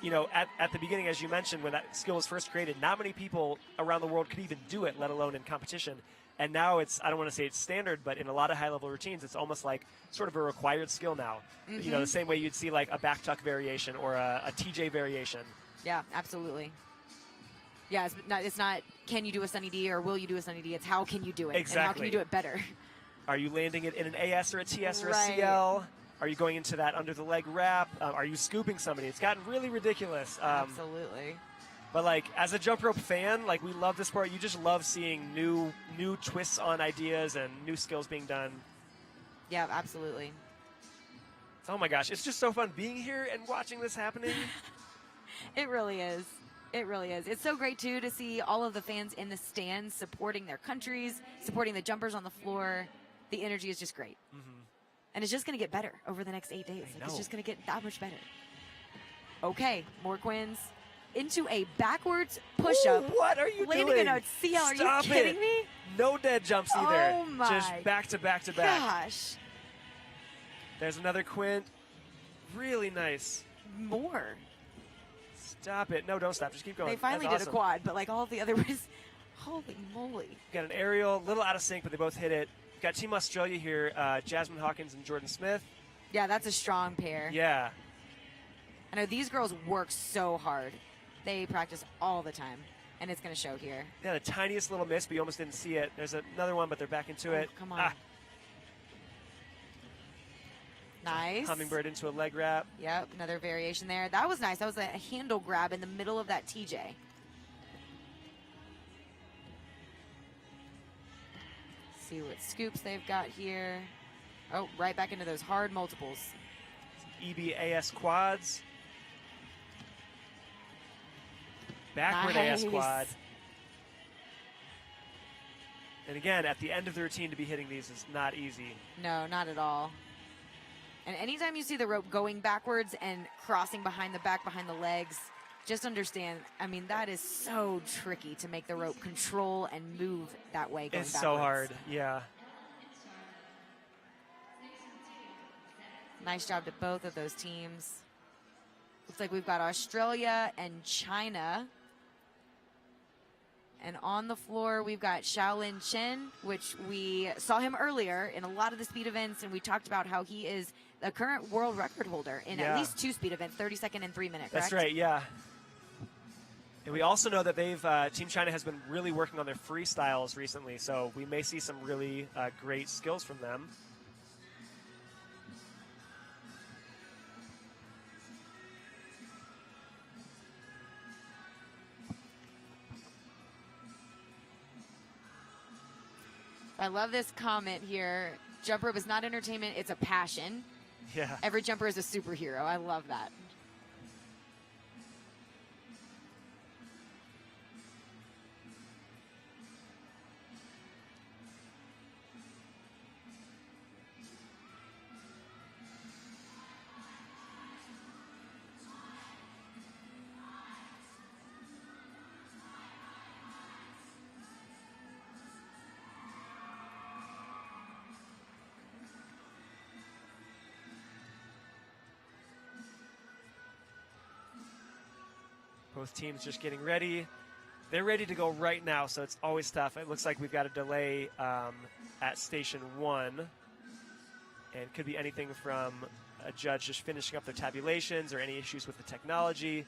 you know, at the beginning, as you mentioned, when that skill was first created, not many people around the world could even do it, let alone in competition. And now it's, I don't want to say it's standard, but in a lot of high-level routines, it's almost like sort of a required skill now. You know, the same way you'd see like a back tuck variation or a TJ variation. Yeah, absolutely. Yeah, it's not can you do a Sunny D or will you do a Sunny D? It's how can you do it? Exactly. And how can you do it better? Are you landing it in an AS or a TS or a Right. CL? Are you going into that under the leg wrap? Are you scooping somebody? It's gotten really ridiculous. Absolutely. But like as a jump rope fan, like we love the sport. You just love seeing new twists on ideas and new skills being done. Yeah, absolutely. Oh my gosh, it's just so fun being here and watching this happening. It really is. It really is. It's so great, too, to see all of the fans in the stands supporting their countries, supporting the jumpers on the floor. The energy is just great. And it's just going to get better over the next 8 days. Like, it's just going to get that much better. Okay, more Quins. Into a backwards push-up. Ooh, what are you landing doing? in a CL. Are Stop you kidding it. me? No dead jumps either. Oh, my Just back to back to back. Gosh. There's another Quint. Really nice. More. Stop it. No, don't stop. Just keep going. They finally That's did awesome. a quad, but like all of the other was, holy moly. Got an aerial, a little out of sync, but they both hit it. Got Team Australia here, Jasmine Hawkins and Jordan Smith. Yeah, that's a strong pair. Yeah. I know these girls work so hard. They practice all the time, and it's going to show here. They had a tiniest little miss, but you almost didn't see it. There's another one, but they're back into it. Come on. Ah, Nice. hummingbird into a leg wrap. Yep, another variation there. That was nice. That was a handle grab in the middle of that TJ. See what scoops they've got here. Oh, right back into those hard multiples. EBAS quads. Backward AS Nice. quad. And again, at the end of the routine, to be hitting these is not easy. No, not at all. And anytime you see the rope going backwards and crossing behind the back, behind the legs, just understand, I mean, that is so tricky to make the rope control and move that way going It's backwards. so hard, yeah. Nice job to both of those teams. Looks like we've got Australia and China. And on the floor, we've got Shaolin Chen, which we saw him earlier in a lot of the speed events, and we talked about how he is the current world record holder in at least 2 speed events, 30-second and 3-minute, correct? That's right, yeah. And we also know that they've Team China has been really working on their freestyles recently, so we may see some really great skills from them. I love this comment here. Jump rope is not entertainment, it's a passion. Yeah. Every jumper is a superhero. I love that. Both teams just getting ready. They're ready to go right now, so it's always tough. It looks like we've got a delay at Station 1. And it could be anything from a judge just finishing up their tabulations or any issues with the technology.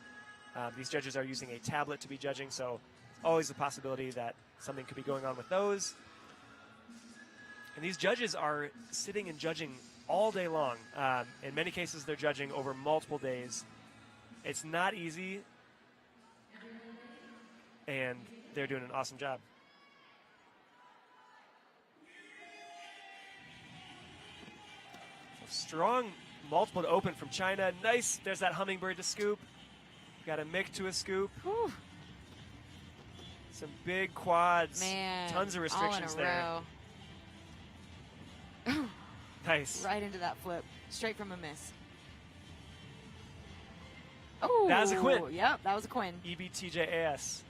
These judges are using a tablet to be judging, so it's always a possibility that something could be going on with those. And these judges are sitting and judging all day long. In many cases, they're judging over multiple days. It's not easy. And they're doing an awesome job. So strong multiple to open from China. Nice. There's that hummingbird to scoop. Got a mick to a scoop. Whew. Some big quads. Man, Tons of restrictions all in a there. row. Nice. Right into that flip. Straight from a miss. Oh, That was a Quinn. Yep, that was a Quinn. EBTJAS.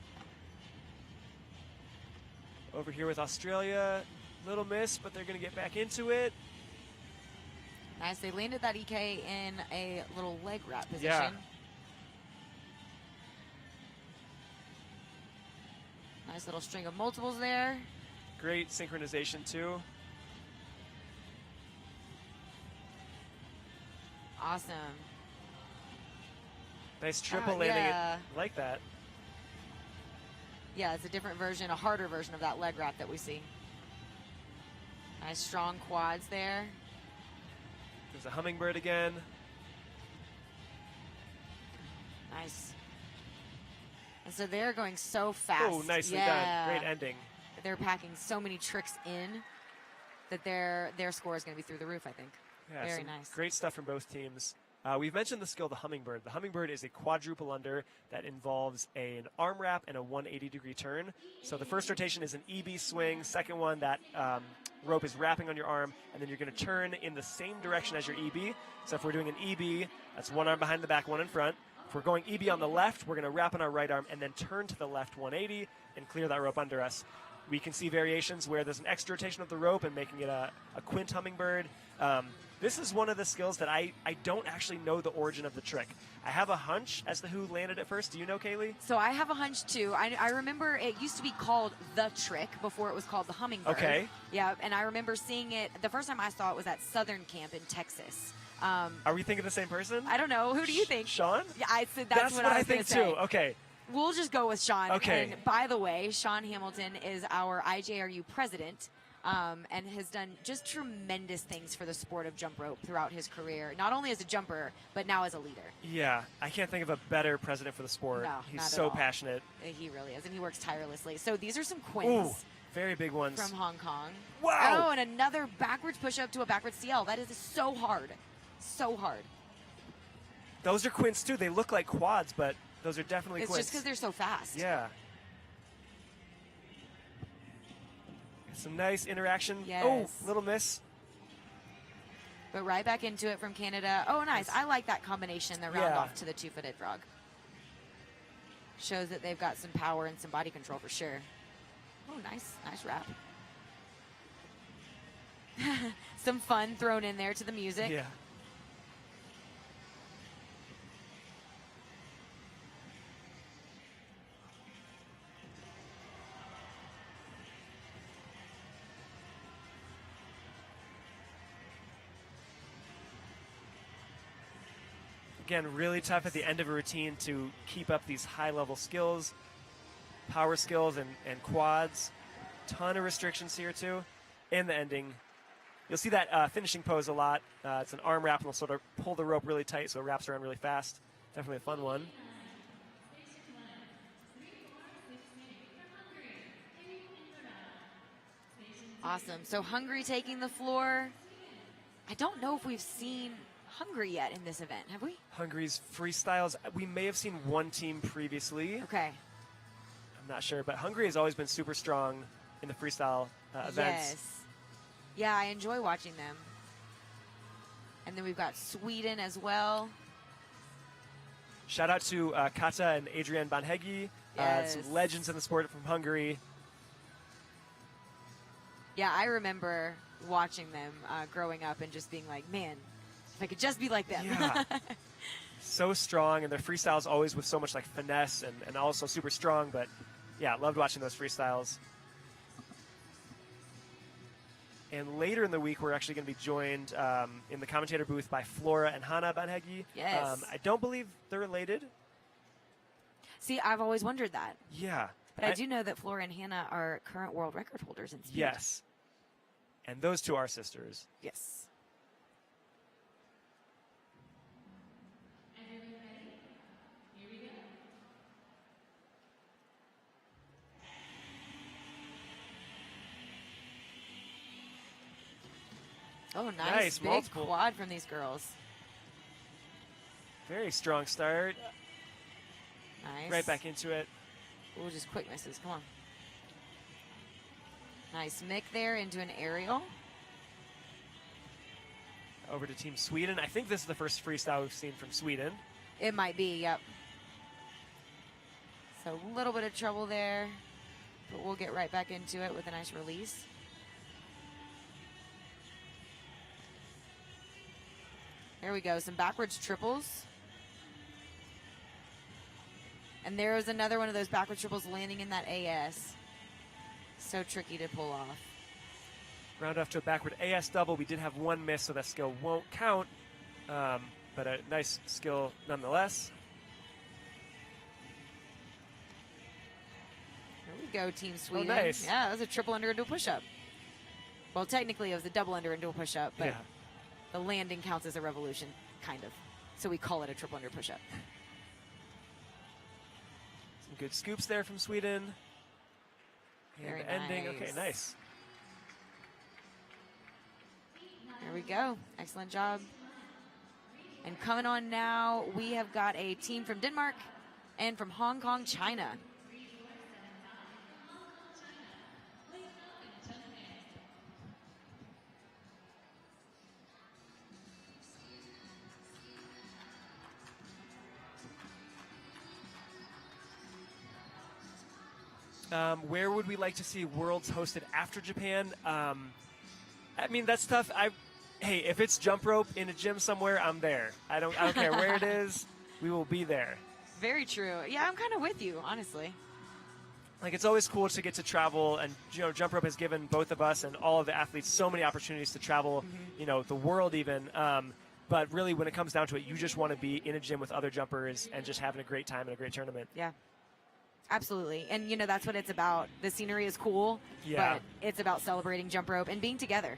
Over here with Australia, little miss, but they're going to get back into it. Nice. They landed that EK in a little leg wrap position. Yeah. Nice little string of multiples there. Great synchronization, too. Awesome. Nice triple landing. yeah. Like that. Yeah, it's a different version, a harder version of that leg wrap that we see. Nice strong quads there. There's a hummingbird again. Nice. And so they're going so fast. Oh, nicely yeah. done. Great ending. They're packing so many tricks in that their score is going to be through the roof, I think. Yeah, Very some nice. Great stuff from both teams. We've mentioned the skill, the hummingbird. The hummingbird is a quadruple under that involves an arm wrap and a 180-degree turn. So the first rotation is an EB swing. Second one, that rope is wrapping on your arm, and then you're going to turn in the same direction as your EB. So if we're doing an EB, that's one arm behind the back, one in front. If we're going EB on the left, we're going to wrap on our right arm and then turn to the left 180 and clear that rope under us. We can see variations where there's an extra rotation of the rope and making it a quint hummingbird. This is one of the skills that I don't actually know the origin of the trick. I have a hunch as to who landed it first. Do you know, Kaylee? So I have a hunch too. I remember it used to be called the trick before it was called the hummingbird. Okay. Yeah, and I remember seeing it. The first time I saw it was at Southern Camp in Texas. Are we thinking the same person? I don't know. Who do you think? Sean? Yeah, I said that's what I was think gonna too. say. Okay. We'll just go with Sean. Okay. And by the way, Sean Hamilton is our IJRU president. And has done just tremendous things for the sport of jump rope throughout his career, not only as a jumper, but now as a leader. Yeah, I can't think of a better president for the sport. No, He's not at so all. passionate. He really is, and he works tirelessly. So these are some quins Ooh, very big ones. from Hong Kong. Wow. Oh, and another backwards push-up to a backwards CL. That is so hard. So hard. Those are quints too. They look like quads, but those are definitely It's quints. just because they're so fast. Yeah. Some nice interaction. Yes. Oh, little miss. But right back into it from Canada. Oh, nice. I like that combination, the round Yeah. off to the two-footed frog. Shows that they've got some power and some body control for sure. Oh, nice. Nice wrap. Some fun thrown in there to the music. Yeah. Again, really tough at the end of a routine to keep up these high-level skills, power skills, and quads. Ton of restrictions here, too. In the ending, you'll see that finishing pose a lot. It's an arm wrap, and they'll sort of pull the rope really tight so it wraps around really fast. Definitely a fun one. Awesome. So Hungary taking the floor. I don't know if we've seen Hungary yet in this event, have we? Hungary's freestyles, we may have seen one team previously. Okay. I'm not sure, but Hungary has always been super strong in the freestyle events. Yes. Yeah, I enjoy watching them. And then we've got Sweden as well. Shout out to Kata and Adrian Banhegi, Yes. some legends in the sport from Hungary. Yeah, I remember watching them growing up and just being like, man, if I could just be like them. Yeah. So strong, and their freestyles always with so much like finesse and also super strong. But yeah, loved watching those freestyles. And later in the week, we're actually going to be joined in the commentator booth by Flora and Hannah Banhegi. Yes. I don't believe they're related. See, I've always wondered that. Yeah. But I do know that Flora and Hannah are current world record holders in speed. Yes. And those two are sisters. Yes. Oh, nice. Big multiple. quad from these girls. Very strong start. Nice. Right back into it. Ooh, just quick misses. Come on. Nice mick there into an aerial. Over to Team Sweden. I think this is the first freestyle we've seen from Sweden. It might be, yep. So a little bit of trouble there, but we'll get right back into it with a nice release. There we go, some backwards triples. And there's another one of those backwards triples landing in that AS. So tricky to pull off. Round off to a backward AS double. We did have one miss, so that skill won't count, but a nice skill nonetheless. There we go, Team Sweden. nice. Yeah, that was a triple under into a push-up. Well, technically, it was a double under into a push-up, but Yeah. the landing counts as a revolution, kind of. So we call it a triple under push-up. Some good scoops there from Sweden. And Very the ending. nice. Okay, nice. There we go. Excellent job. And coming on now, we have got a team from Denmark and from Hong Kong, China. Where would we like to see Worlds hosted after Japan? I mean, that's tough. Hey, if it's jump rope in a gym somewhere, I'm there. I don't care where it is. We will be there. Very true. Yeah, I'm kind of with you, honestly. Like, it's always cool to get to travel, and jump rope has given both of us and all of the athletes so many opportunities to travel, the world even. But really, when it comes down to it, you just want to be in a gym with other jumpers and just having a great time and a great tournament. Yeah. Absolutely. And, that's what it's about. The scenery is cool, Yeah. but it's about celebrating jump rope and being together.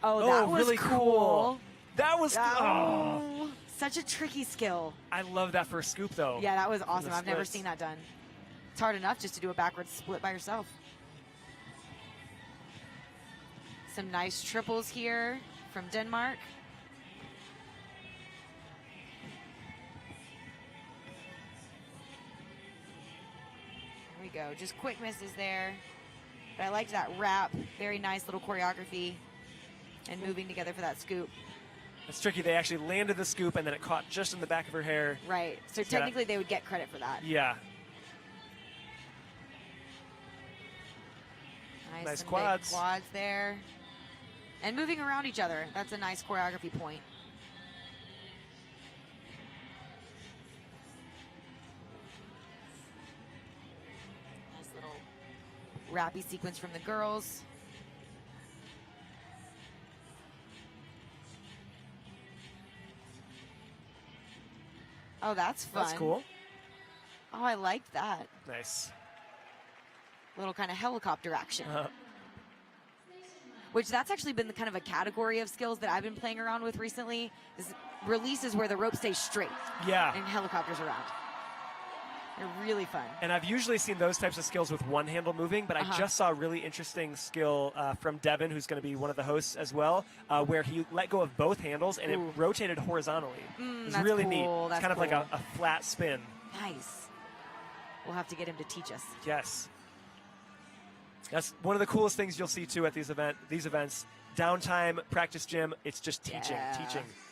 Oh, Oh, that was really cool. That was Oh, such a tricky skill. I love that first scoop, though. Yeah, that was awesome. the I've never splits. seen that done. It's hard enough just to do a backwards split by yourself. Some nice triples here from Denmark. There we go. Just quick misses there. But I liked that wrap. Very nice little choreography. And moving together for that scoop. It's tricky. They actually landed the scoop, and then it caught just in the back of her hair. Right. So technically they would get credit for that. Yeah. Nice some quads. Big quads there. And moving around each other. That's a nice choreography point. Nice little rappy sequence from the girls. Oh, that's fun. That's cool. Oh, I like that. Nice. Little kind of helicopter action. Which that's actually been the kind of a category of skills that I've been playing around with recently. Is releases where the rope stays straight. Yeah. And helicopters around. They're really fun. And I've usually seen those types of skills with one handle moving, but I just saw a really interesting skill from Devin, who's going to be one of the hosts as well, where he let go of both handles and it rotated horizontally. It was that's really cool. neat. That's It's kind of like cool. a flat spin. Nice. We'll have to get him to teach us. Yes. That's one of the coolest things you'll see too at these events. Downtime, practice gym, it's just teaching.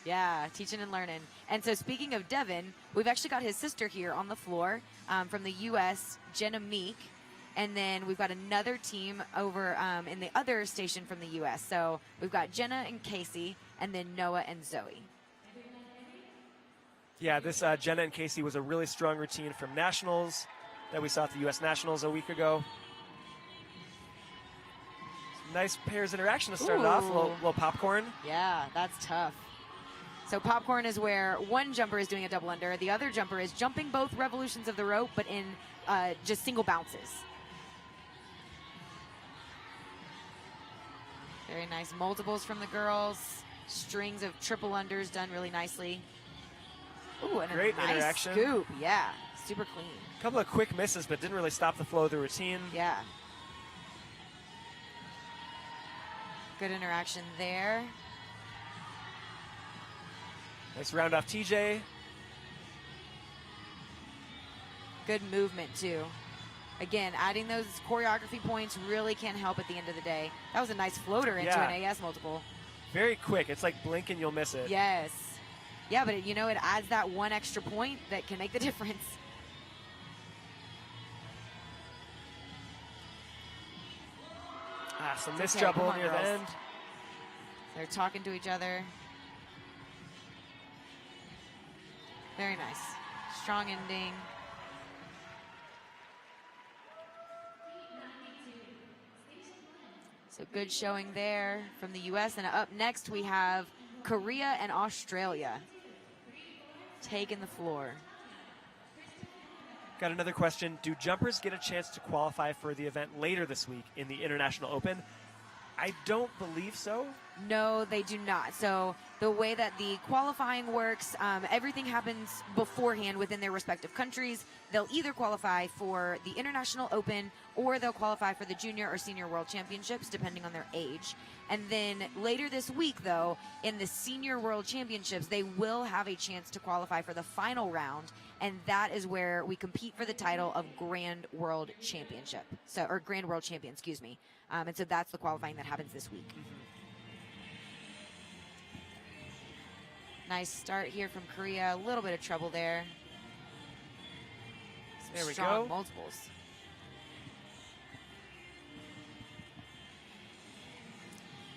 Yeah, teaching and learning. And so speaking of Devin, we've actually got his sister here on the floor from the U.S., Jenna Meek. And then we've got another team over in the other station from the U.S. So we've got Jenna and Casey, and then Noah and Zoe. Yeah, this Jenna and Casey was a really strong routine from Nationals that we saw at the U.S. Nationals a week ago. Nice pairs interaction to start it off. A little popcorn. Yeah, that's tough. So popcorn is where one jumper is doing a double under. The other jumper is jumping both revolutions of the rope, but in just single bounces. Very nice multiples from the girls. Strings of triple unders done really nicely. Ooh, and Great a nice interaction. scoop. Yeah, super clean. A couple of quick misses, but didn't really stop the flow of the routine. Yeah. Good interaction there. Nice round off TJ. Good movement, too. Again, adding those choreography points really can help at the end of the day. That was a nice floater into Yeah. an AS multiple. Very quick. It's like blink and you'll miss it. Yes. Yeah, but it adds that one extra point that can make the difference. Some It's missed okay. Come double on, near the girls. end. They're talking to each other. Very nice. Strong ending. So good showing there from the U.S. And up next we have Korea and Australia taking the floor. Got another question. Do jumpers get a chance to qualify for the event later this week in the International Open? I don't believe so. No, they do not. So the way that the qualifying works, everything happens beforehand within their respective countries. They'll either qualify for the International Open or they'll qualify for the Junior or Senior World Championships, depending on their age. And then later this week, though, in the Senior World Championships, they will have a chance to qualify for the final round. And that is where we compete for the title of Grand World Championship. Or Grand World Champion, excuse me. And so that's the qualifying that happens this week. Nice start here from Korea. A little bit of trouble there. Some There we strong go. multiples.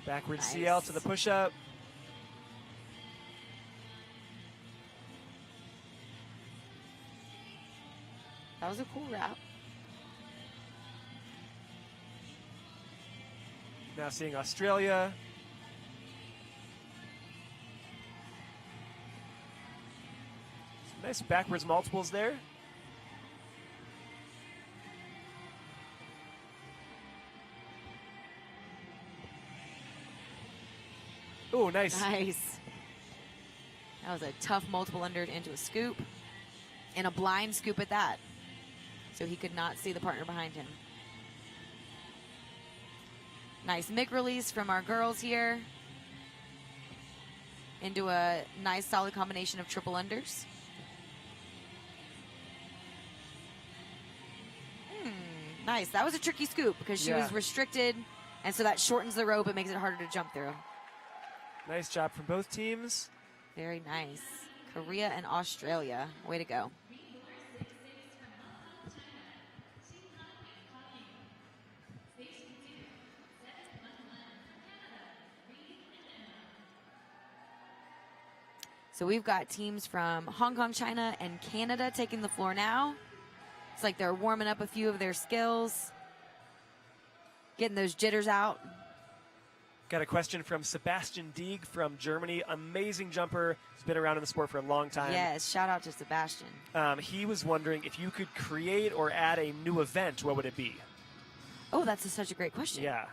Backward Nice. CL to the push-up. That was a cool wrap. Now seeing Australia. Some nice backwards multiples there. Oh, nice. Nice. That was a tough multiple under into a scoop. And a blind scoop at that. So he could not see the partner behind him. Nice mic release from our girls here. Into a nice solid combination of triple unders. Nice. That was a tricky scoop because she was restricted. And so that shortens the rope and makes it harder to jump through. Nice job from both teams. Very nice. Korea and Australia. Way to go. So we've got teams from Hong Kong, China, and Canada taking the floor now. It's like they're warming up a few of their skills, getting those jitters out. Got a question from Sebastian Dieg from Germany. Amazing jumper. He's been around in the sport for a long time. Yes, shout out to Sebastian. He was wondering if you could create or add a new event, what would it be? Oh, that's such a great question. Yeah.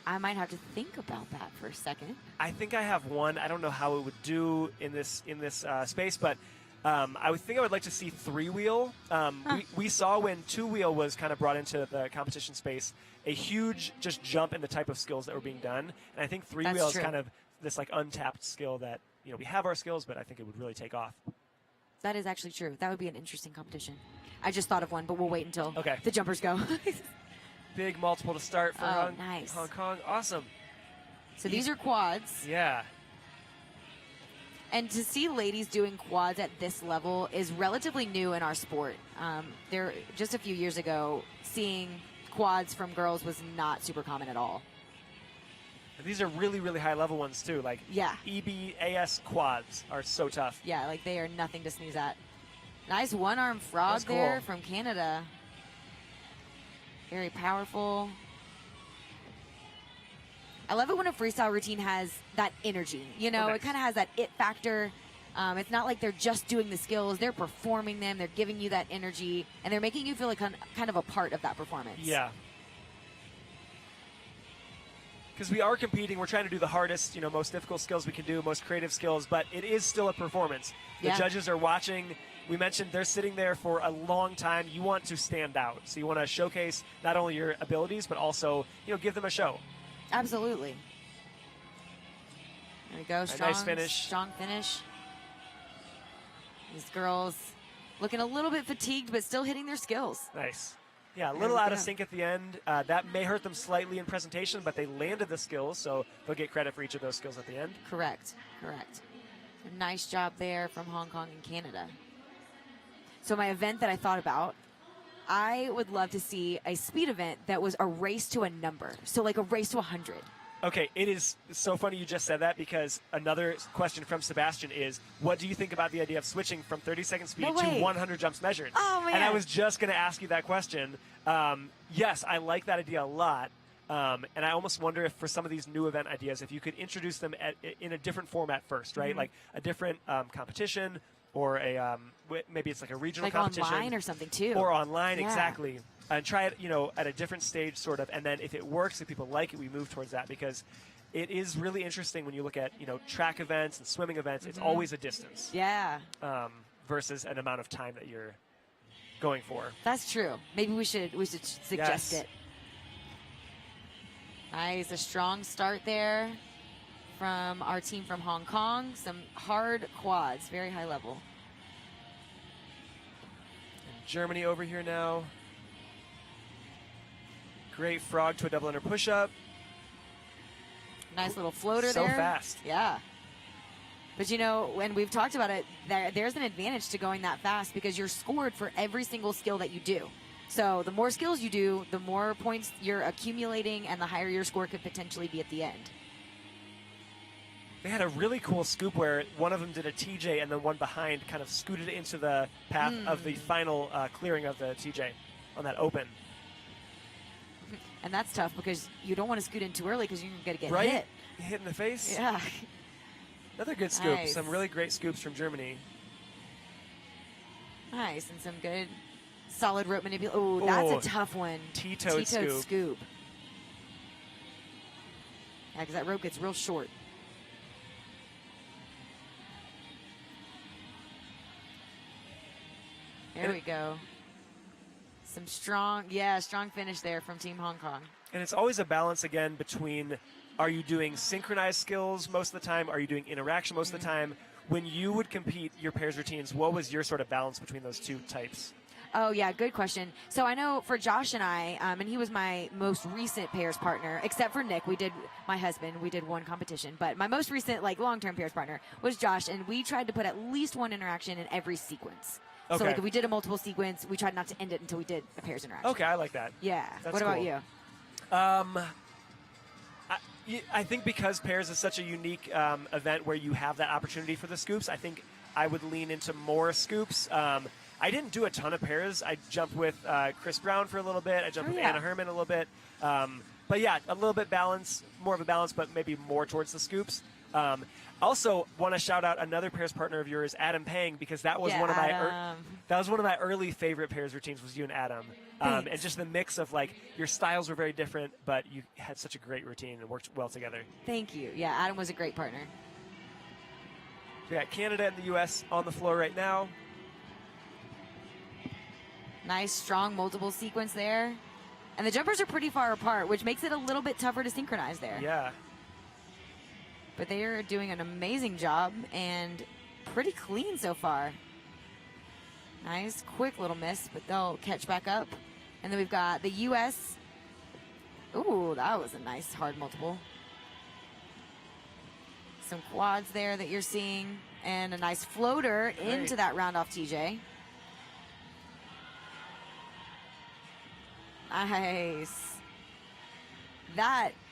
I might have to think about that for a second. I think I have one. I don't know how it would do in this space, but I would like to see three-wheel. We saw when two-wheel was kind of brought into the competition space, a huge just jump in the type of skills that were being done. And I think three-wheel is kind of this like untapped skill that, you know, we have our skills, but I think it would really take off. That is actually true. That would be an interesting competition. I just thought of one, but we'll wait until the jumpers go. Big multiple to start for nice. Hong Kong. Awesome. So these are quads. Yeah. And to see ladies doing quads at this level is relatively new in our sport. There, just a few years ago, seeing quads from girls was not super common at all. And these are really, really high level ones too. Like EBAS quads are so tough. Yeah, like they are nothing to sneeze at. Nice one-arm frog there from Canada. Very powerful. I love it when a freestyle routine has that energy. You know, it kind of has that it factor. It's not like they're just doing the skills. They're performing them. They're giving you that energy. And they're making you feel like kind of a part of that performance. Yeah. Because we are competing. We're trying to do the hardest, you know, most difficult skills we can do, most creative skills. But it is still a performance. The judges are watching. We mentioned they're sitting there for a long time. You want to stand out. So you want to showcase not only your abilities, but also, you know, give them a show. Absolutely. There we go. Strong, nice finish. Strong finish. These girls looking a little bit fatigued, but still hitting their skills. Nice. Yeah, a little out of sync at the end. That may hurt them slightly in presentation, but they landed the skills, so they'll get credit for each of those skills at the end. Correct. Correct. So nice job there from Hong Kong and Canada. So my event that I thought about, I would love to see a speed event that was a race to a number. So like a race to 100. Okay, it is so funny you just said that because another question from Sebastian is, what do you think about the idea of switching from 30-second speed to 100 jumps measured? Oh, man. And I was just going to ask you that question. Yes, I like that idea a lot. And I almost wonder if for some of these new event ideas, if you could introduce them in a different format first, right? Like a different competition, or maybe it's like a regional Like competition. online or something too. Or online, Yeah. exactly. And try it, at a different stage, sort of. And then if it works, if people like it, we move towards that, because it is really interesting when you look at, track events and swimming events. It's always a distance. Yeah. Versus an amount of time that you're going for. That's true. Maybe we should suggest Yes. it. Nice, a strong start there from our team from Hong Kong. Some hard quads, very high level. And Germany over here now. Great frog to a double under push-up. Nice little floater So there. fast. Yeah. But when we've talked about it, there's an advantage to going that fast because you're scored for every single skill that you do. So the more skills you do, the more points you're accumulating and the higher your score could potentially be at the end. They had a really cool scoop where one of them did a TJ and then one behind kind of scooted into the path of the final clearing of the TJ on that open. And that's tough because you don't want to scoot in too early because you're going to get Right? hit. Hit in the face? Yeah. Another good scoop. Nice. Some really great scoops from Germany. Nice, and some good solid rope manipulation. Oh, that's Oh, a tough one. T-toed scoop. Yeah, because that rope gets real short. There we go. Some strong finish there from Team Hong Kong. And it's always a balance, again, between, are you doing synchronized skills most of the time? Are you doing interaction most of the time? When you would compete your pairs routines, what was your sort of balance between those two types? Oh, yeah, good question. So I know for Josh and I, and he was my most recent pairs partner, except for Nick, my husband, we did one competition. But my most recent, long-term pairs partner was Josh, and we tried to put at least one interaction in every sequence. Okay. So, if we did a multiple sequence, we tried not to end it until we did a pairs interaction. Okay, I like that. Yeah. That's what about cool. you? I think because pairs is such a unique event where you have that opportunity for the scoops, I think I would lean into more scoops. I didn't do a ton of pairs. I jumped with Chris Brown for a little bit. I jumped with Anna Herman a little bit. But yeah, a little bit more of a balance, but maybe more towards the scoops. Also, want to shout out another pairs partner of yours, Adam Pang, because that was one of my early favorite pairs routines. Was you and Adam, and just the mix of your styles were very different, but you had such a great routine and worked well together. Thank you. Yeah, Adam was a great partner. We got Canada and the U.S. on the floor right now. Nice, strong multiple sequence there. And the jumpers are pretty far apart, which makes it a little bit tougher to synchronize there. Yeah. But they are doing an amazing job and pretty clean so far. Nice, quick little miss, but they'll catch back up. And then we've got the U.S. Ooh, that was a nice hard multiple. Some quads there that you're seeing, and a nice floater into that round off TJ. Nice.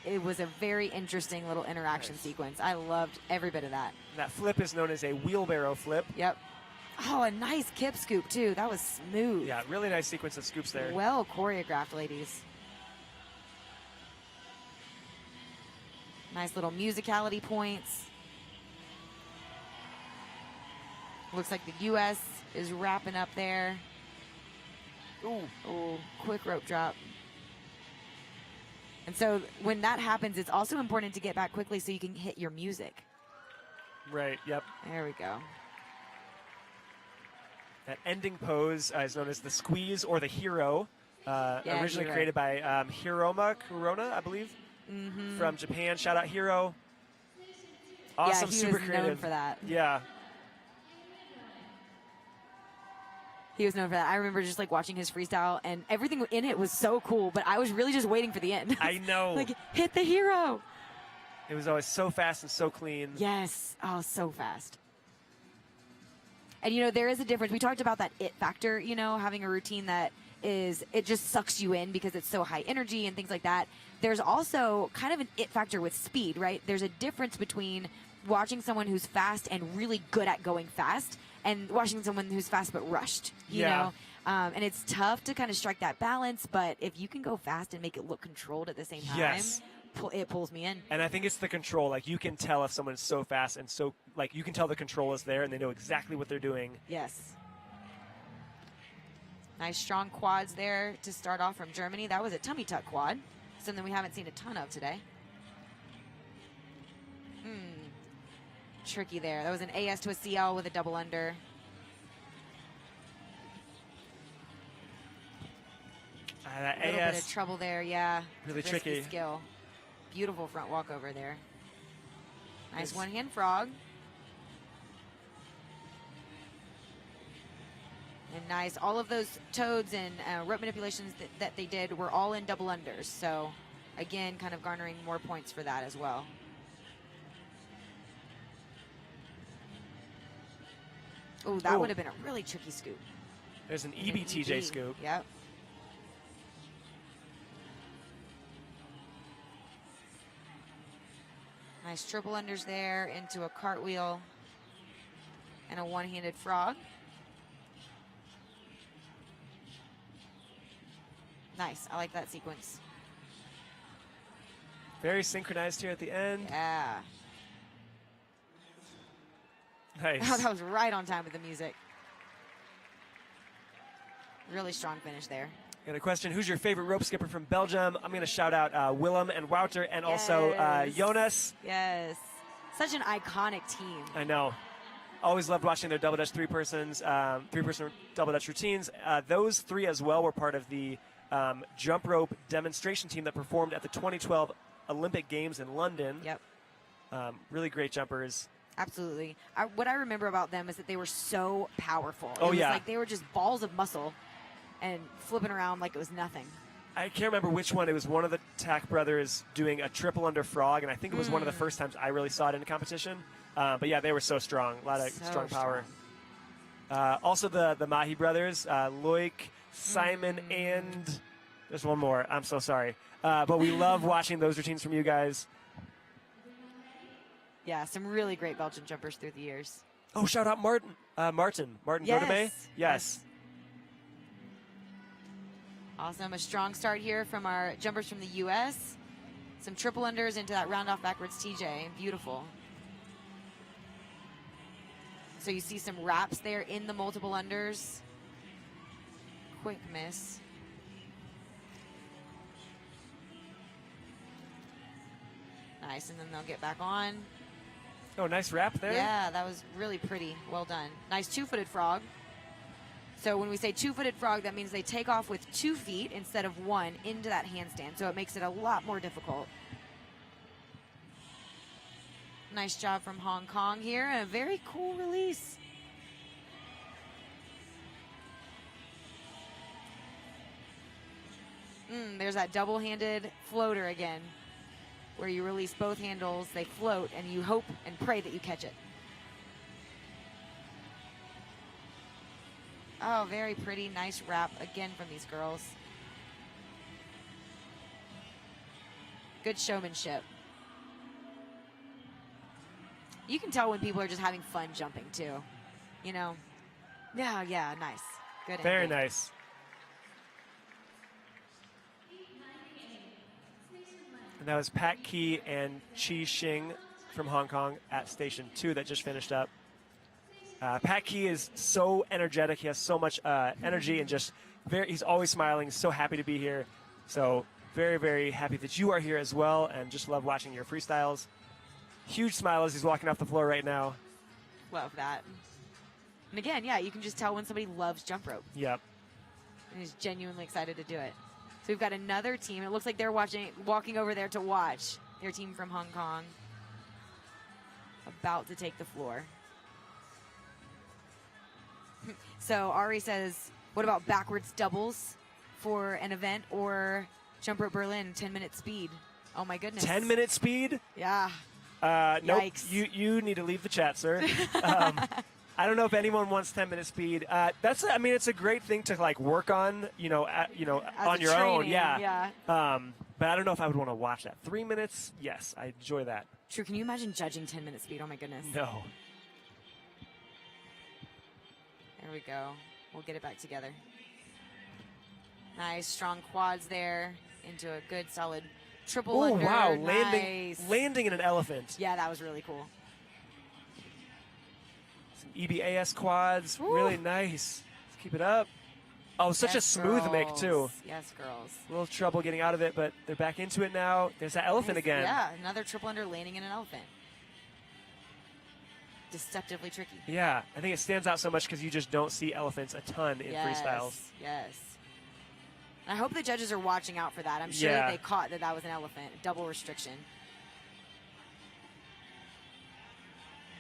It was a very interesting little interaction sequence. I loved every bit of that. That flip is known as a wheelbarrow flip. Yep. Oh, a nice kip scoop, too. That was smooth. Yeah, really nice sequence of scoops there. Well choreographed, ladies. Nice little musicality points. Looks like the U.S. is wrapping up there. Ooh, quick rope drop. And so when that happens, it's also important to get back quickly so you can hit your music. Right, yep. There we go. That ending pose is known as the squeeze or the hero, originally hero. created by Hiroma Kurona, I believe, from Japan. Shout out Hiro. Awesome, he super was creative. known for that. Yeah. He was known for that. I remember just watching his freestyle, and everything in it was so cool, but I was really just waiting for the end. I know. Hit the hero. It was always so fast and so clean. Yes. Oh, so fast. And, there is a difference. We talked about that it factor, having a routine that it just sucks you in because it's so high energy and things like that. There's also kind of an it factor with speed, right? There's a difference between watching someone who's fast and really good at going fast and watching someone who's fast but rushed, you know? And it's tough to kind of strike that balance, but if you can go fast and make it look controlled at the same time, Yes. It pulls me in. And I think it's the control. Like, you can tell if someone's so fast and so, like, you can tell the control is there and they know exactly what they're doing. Yes. Nice strong quads there to start off from Germany. That was a tummy tuck quad, something we haven't seen a ton of today. Tricky there. That was an AS to a CL with a double under. That A little bit of AS, trouble there, yeah. really Risky tricky. skill. Beautiful front walk over there. Nice one-hand frog. And nice. All of those toads and rope manipulations that they did were all in double unders. So, again, kind of garnering more points for that as well. Oh, that would have been a really tricky scoop. There's an And an EBTJ EB. scoop. Yep. Nice triple unders there into a cartwheel and a one-handed frog. Nice. I like that sequence. Very synchronized here at the end. Yeah. Nice. Oh, that was right on time with the music. Really strong finish there. Got a question. Who's your favorite rope skipper from Belgium? I'm going to shout out Willem and Wouter and also Yes. Jonas. Yes. Such an iconic team. I know. Always loved watching their double dutch three-person double dutch routines. Those three as well were part of the jump rope demonstration team that performed at the 2012 Olympic Games in London. Yep. Really great jumpers. Absolutely. What I remember about them is that they were so powerful. Oh, it was yeah. like they were just balls of muscle and flipping around like it was nothing. I can't remember which one. It was one of the Tack brothers doing a triple under frog, and I think it was one of the first times I really saw it in a competition. But yeah, they were so strong. A lot of So strong power. Also the Mahi brothers, Loic, Simon, and there's one more. I'm so sorry. But we love watching those routines from you guys. Yeah, some really great Belgian jumpers through the years. Oh, shout out Martin Yes. Godeme. Yes. Awesome. A strong start here from our jumpers from the U.S. Some triple unders into that round off backwards TJ. Beautiful. So you see some wraps there in the multiple unders. Quick miss. Nice, and then they'll get back on. Oh, nice wrap there. Yeah, that was really pretty. Well done. Nice two-footed frog. So when we say two-footed frog, that means they take off with 2 feet instead of 1 into that handstand. So it makes it a lot more difficult. Nice job from Hong Kong here, and a very cool release. There's that double-handed floater again, where you release both handles, they float, and you hope and pray that you catch it. Oh, very pretty, nice wrap again from these girls. Good showmanship. You can tell when people are just having fun jumping too, you know? Yeah, nice. Good. Very ending. nice. And that was Pat Key and Chi Xing from Hong Kong at Station 2 that just finished up. Pat Key is so energetic. He has so much energy and just he's always smiling. So happy to be here. So very, very happy that you are here as well, and just love watching your freestyles. Huge smile as he's walking off the floor right now. Love that. And again, yeah, you can just tell when somebody loves jump rope Yep. and is genuinely excited to do it. So we've got another team. It looks like they're walking over there to watch. Their team from Hong Kong about to take the floor. So Ari says, what about backwards doubles for an event or Jump Rope Berlin 10-minute speed? Oh my goodness. 10-minute speed? Yeah. Nope. Yikes. You need to leave the chat, sir. I don't know if anyone wants 10-minute speed. It's a great thing to like work on, As on a your own. training, Yeah. But I don't know if I would want to watch that. 3 minutes, yes, I enjoy that. True. Can you imagine judging 10-minute speed? Oh my goodness. No. There we go. We'll get it back together. Nice, strong quads there into a good, solid triple Oh, under. wow. Nice. Landing in an elephant. Yeah, that was really cool. Some EBAS quads. Woo. Really nice. Let's keep it up. Oh, such a Yes, smooth make, girls. too. Yes, girls. A little trouble getting out of it, but they're back into it now. There's that elephant Nice. again. Yeah, another triple under landing in an elephant. Deceptively tricky. Yeah, I think it stands out so much because you just don't see elephants a ton in freestyles. Yes. I hope the judges are watching out for that. I'm sure Yeah. they caught that was an elephant. Double restriction.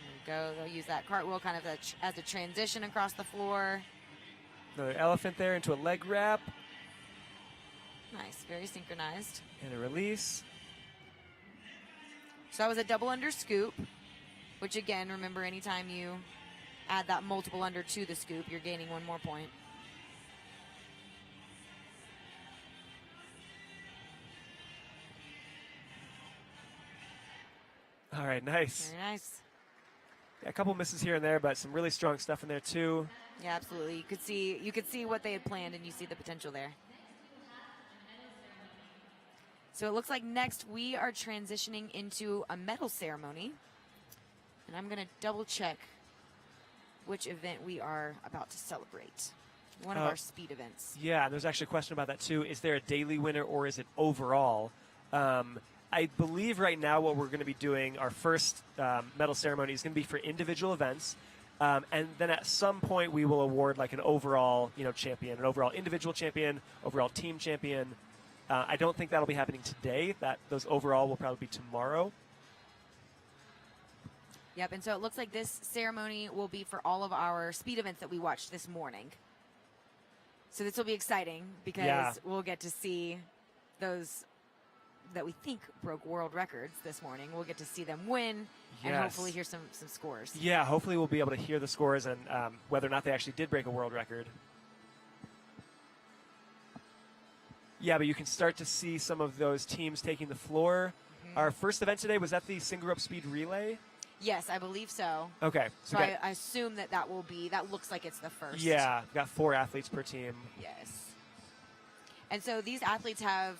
There we go. They'll use that cartwheel kind of as a transition across the floor. Another elephant there into a leg wrap Nice. Very synchronized. and a release. So that was a double under scoop, which again, remember, anytime you add that multiple under to the scoop, you're gaining one more point. All right, nice. Very nice. Yeah, a couple misses here and there, but some really strong stuff in there too. Yeah, absolutely. You could see what they had planned, and you see the potential there. So it looks like next we are transitioning into a medal ceremony, and I'm going to double check which event we are about to celebrate. One of our speed events. Yeah, there's actually a question about that too. Is there a daily winner or is it overall? I believe right now what we're going to be doing, our first medal ceremony is going to be for individual events. And then at some point we will award like an overall, champion, an overall individual champion, overall team champion. I don't think that'll be happening today. Those overall will probably be tomorrow. Yep, and so it looks like this ceremony will be for all of our speed events that we watched this morning. So this will be exciting because we'll get to see those that we think broke world records this morning. We'll get to see them win and hopefully hear some scores. Yeah, hopefully we'll be able to hear the scores and whether or not they actually did break a world record. Yeah, but you can start to see some of those teams taking the floor. Mm-hmm. Our first event today, was that the single rope speed relay? Yes, I believe so. Okay. So I assume that looks like it's the first. Yeah, we've got 4 athletes per team. Yes. And so these athletes have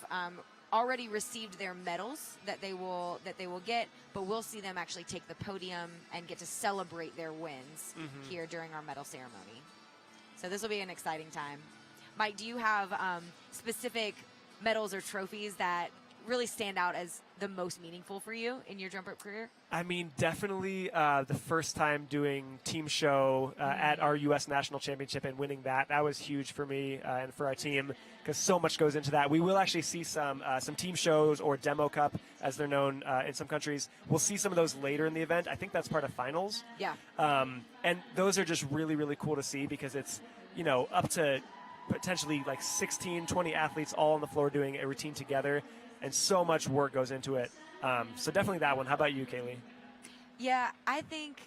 already received their medals that they will get, but we'll see them actually take the podium and get to celebrate their wins here during our medal ceremony. So this will be an exciting time. Mike, do you have specific medals or trophies that really stand out as the most meaningful for you in your jump rope career? I mean, definitely the first time doing team show at our U.S. National Championship and winning that was huge for me and for our team because so much goes into that. We will actually see some team shows or demo cup, as they're known in some countries. We'll see some of those later in the event. I think that's part of finals. Yeah. And those are just really, really cool to see because it's, up to potentially like 16, 20 athletes all on the floor doing a routine together. And so much work goes into it. So definitely that one. How about you, Kaylee? Yeah, I think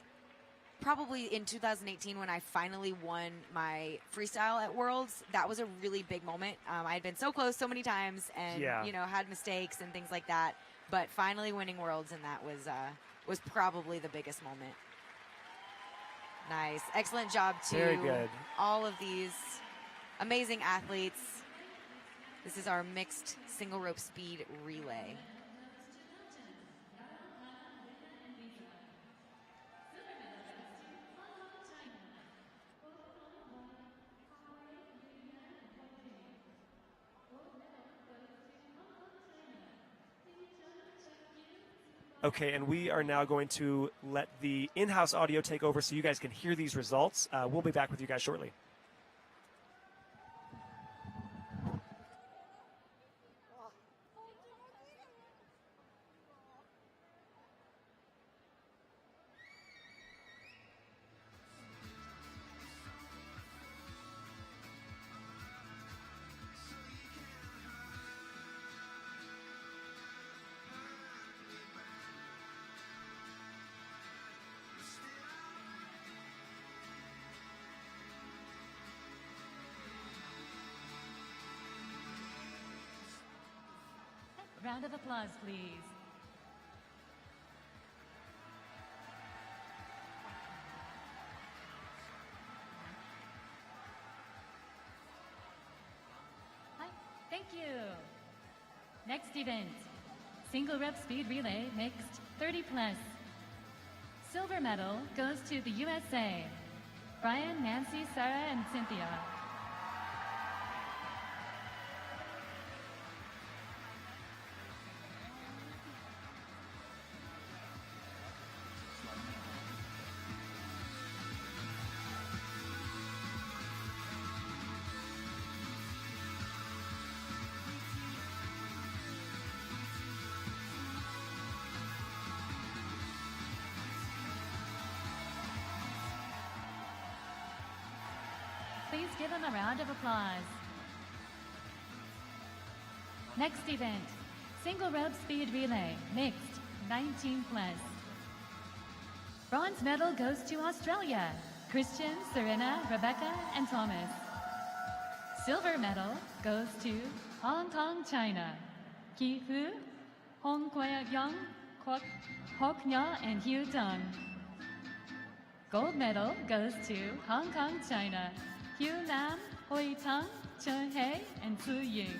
probably in 2018 when I finally won my freestyle at Worlds, that was a really big moment. I had been so close so many times and, had mistakes and things like that. But finally winning Worlds, and that was probably the biggest moment. Nice. Excellent job to Very good. all of these amazing athletes. This is our mixed single rope speed relay. Okay, and we are now going to let the in-house audio take over so you guys can hear these results. We'll be back with you guys shortly. Round of applause, please. Thank you. Next event, single rep speed relay mixed 30 plus. Silver medal goes to the USA. Brian, Nancy, Sarah, and Cynthia. Please give them a round of applause. Next event, single rope speed relay, mixed, 19 plus. Bronze medal goes to Australia, Christian, Serena, Rebecca, and Thomas. Silver medal goes to Hong Kong, China, Ki Hu, Hong Kwai-young, Hok Nya, and Hugh Dong. Gold medal goes to Hong Kong, China, Hugh Nam, Hui Tang, Chun Hei, and Su Ying.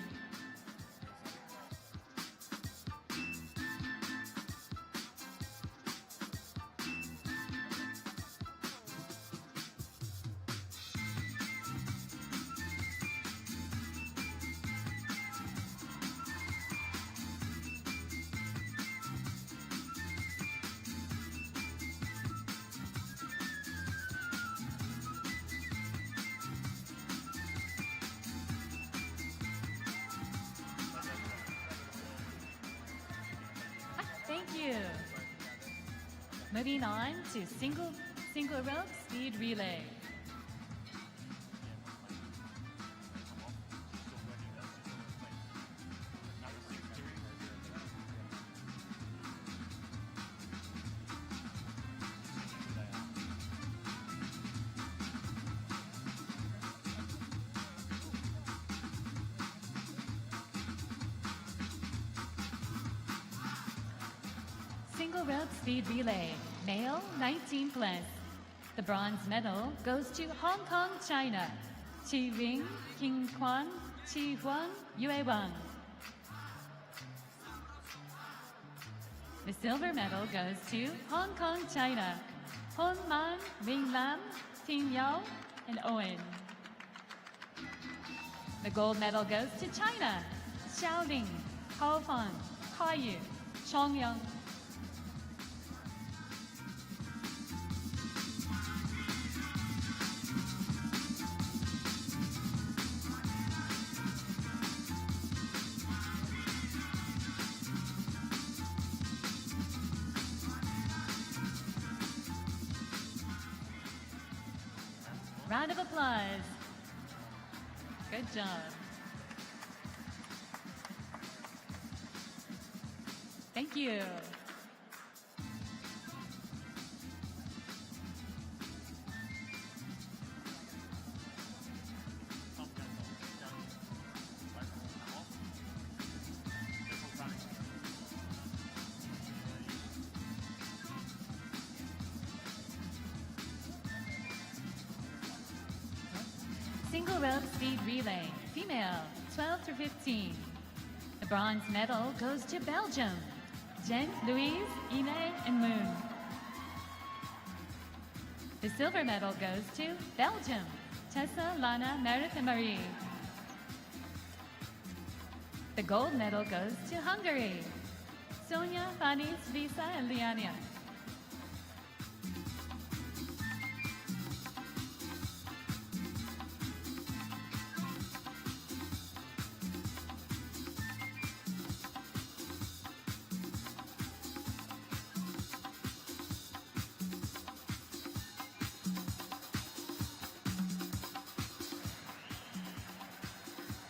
Thank you. Moving on to single rope speed relay. Single rope speed relay, male 19 plus. The bronze medal goes to Hong Kong, China. Chi Ring, King Kwan, Chi Huang, Yue Wang. The silver medal goes to Hong Kong, China. Hon Man, Ming Lam, Ting Yao, and Owen. The gold medal goes to China. Xiao Ling, Hao Fan, Hao Yu, Chong Yang. Round of applause. Good job. Thank you. Single rope speed relay, female, 12 through 15. The bronze medal goes to Belgium. Jen, Louise, Ine, and Moon. The silver medal goes to Belgium. Tessa, Lana, Meredith, and Marie. The gold medal goes to Hungary. Sonia, Fanny, Svisa, and Liania.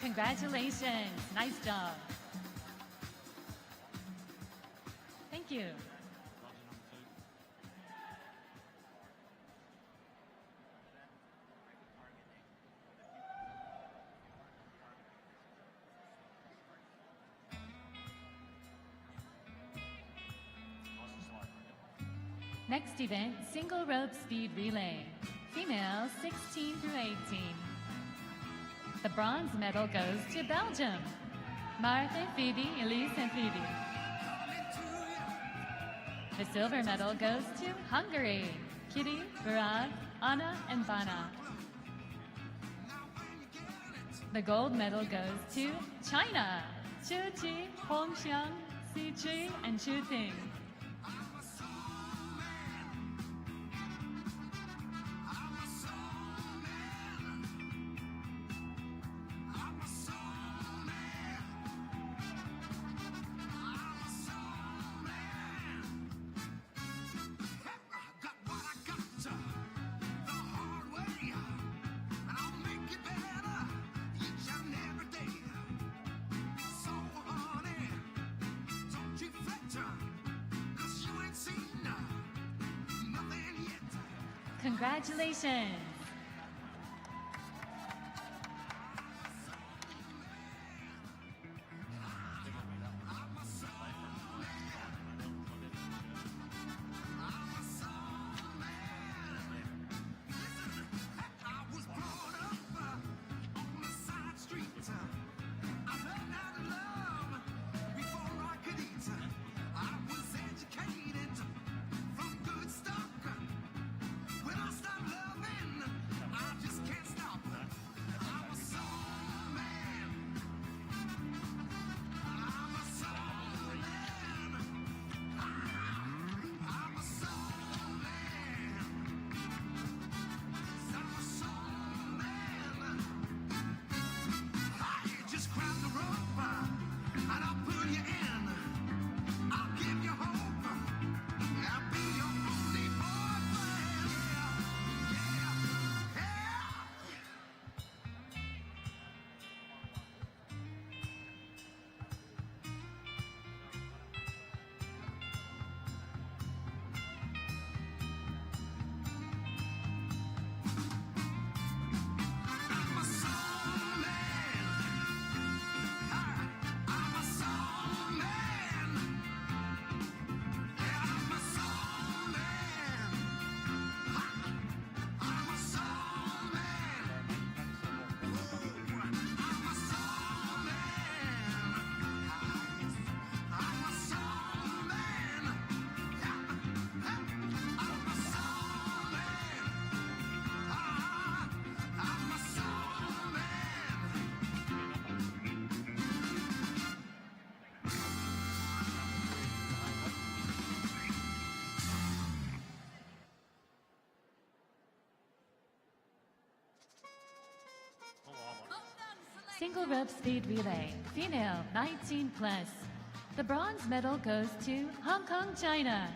Congratulations. Nice job. Thank you. Next event, single rope speed relay. Female 16 through 18. The bronze medal goes to Belgium. Martha, Phoebe, Elise, and Phoebe. The silver medal goes to Hungary. Kitty, Barad, Anna, and Bana. The gold medal goes to China. Chu Chi, Hong Xiang, Si Chi, and Chu Ting. Congratulations! Single rope speed relay, female 19 plus. The bronze medal goes to Hong Kong, China.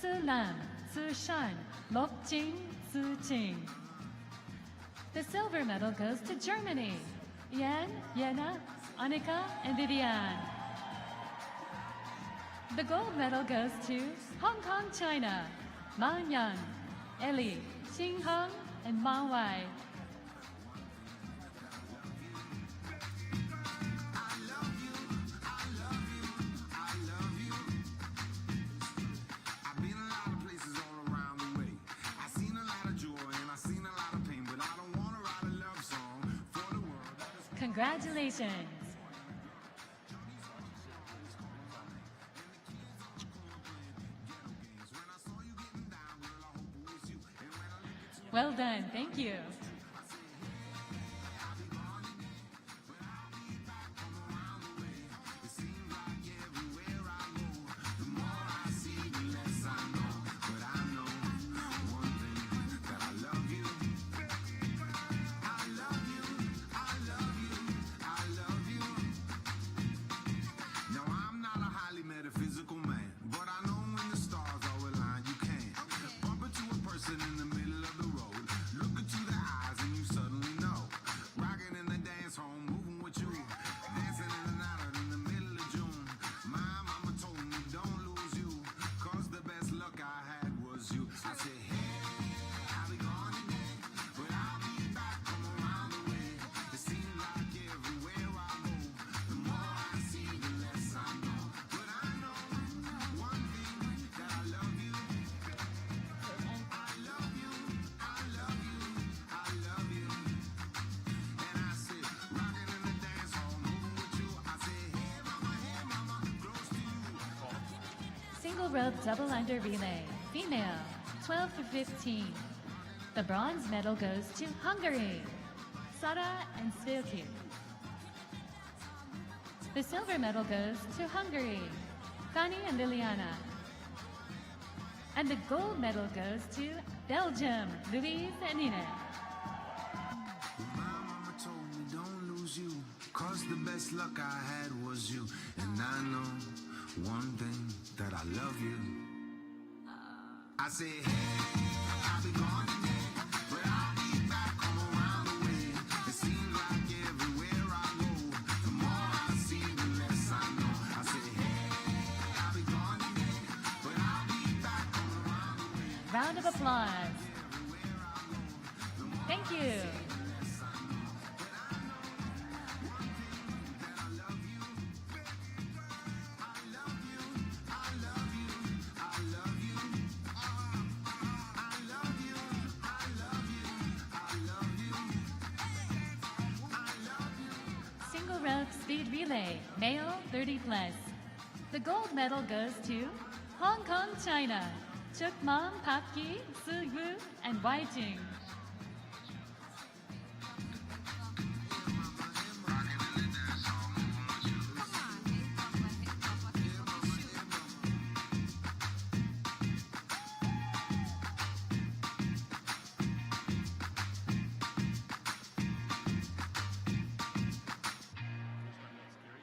Su Lam, Su Shan, Lok Jing, Su Qing. The silver medal goes to Germany. Yan, Yena, Annika, and Vivian. The gold medal goes to Hong Kong, China. Ma Yang, Ellie, Xing Hong, and Ma Wai. Congratulations! Well done, thank you. In the middle of the road, look into the eye. Single rope double under relay, female, 12 through 15. The bronze medal goes to Hungary, Sara and Svilki. The silver medal goes to Hungary, Fanny and Liliana. And the gold medal goes to Belgium, Louise and Ine. My mama told me don't lose you, 'cause the best luck I had was you. And I know one thing, that I love you. I say, hey, I'll be gone today, but I'll be back home around the way. It seems like everywhere I go, the more I see, the less I know. I say, hey, I'll be gone today, but I'll be back home around the way. Round of applause. Thank you. Single rope speed relay, male 30 plus. The gold medal goes to Hong Kong, China. Chukmang, Papki, Suyu, and Waiting.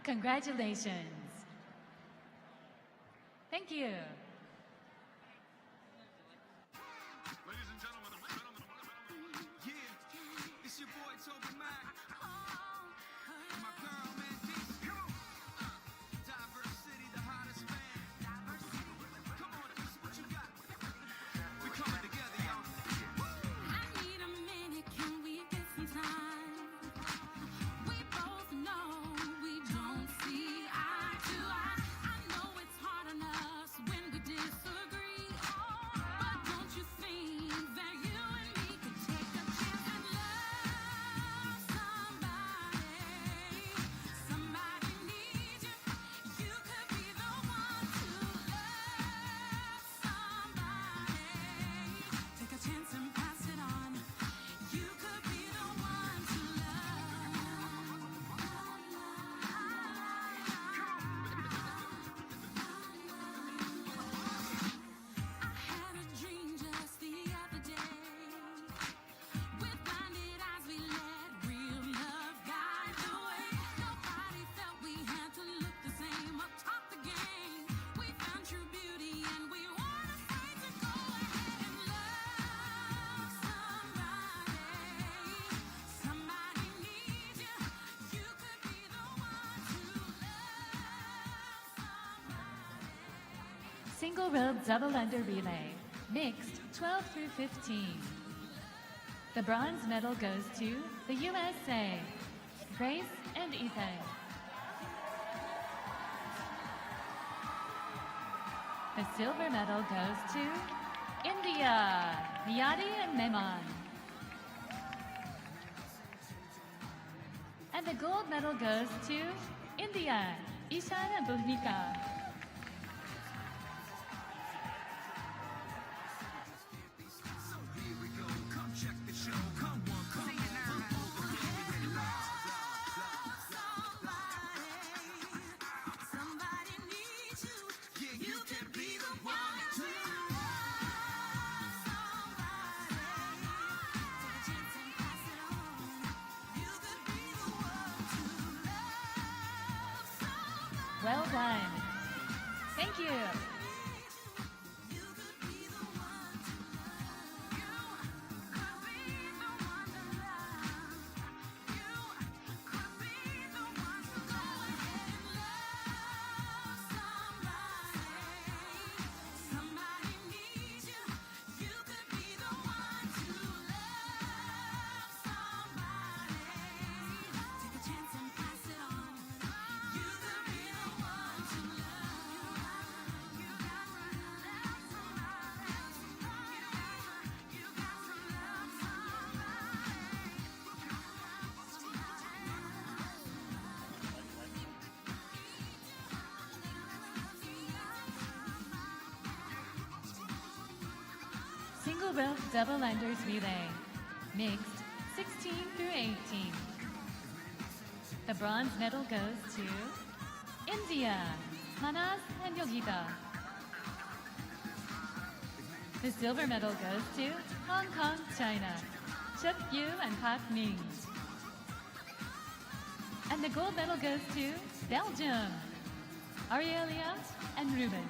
Congratulations. Thank you. Ladies and gentlemen, yeah, it's your boy Toby Mac. And my girl, man, DC. Diverse City, the hottest band. Come on, this is what you got. We coming together, y'all. I need a minute, can we get some time? We both know we don't see eye to eye. I know it's hard on us when we disagree. But don't you think that you and me could take a chance and love somebody? Somebody needs you. You could be the one to love somebody. Take a chance and pass it on. You could be the one to I had a dream just the other day. With blinded eyes we let real love guide the way. Nobody felt we had to look the same or talk the game. We found true beauty and we weren't afraid to go ahead and love somebody. Somebody needs you. You could be the one to love somebody. Single rope double under relay, mixed 12 through 15. The bronze medal goes to the USA, Grace and Ethan. The silver medal goes to India, Niyati and Memon. And the gold medal goes to India, Ishan and Bhumika. So here we go, come check the show. Come on, come on. Somebody needs you. Yeah, you can be the one to Love somebody. Take a chance and pass it on. You could be the one to love somebody. Well done. Thank you. You could be the one to love. You could be the one to love. You could be the one to go ahead and love somebody. Somebody needs you. You could be the one to love somebody. Take a chance and pass it on. You could be the one to love. You Single rope double unders relay, mixed 16 through 18. The bronze medal goes to India, Manas and Yogita. The silver medal goes to Hong Kong, China, Chuk Yu and Pak Ming. And the gold medal goes to Belgium, Aurelia and Ruben.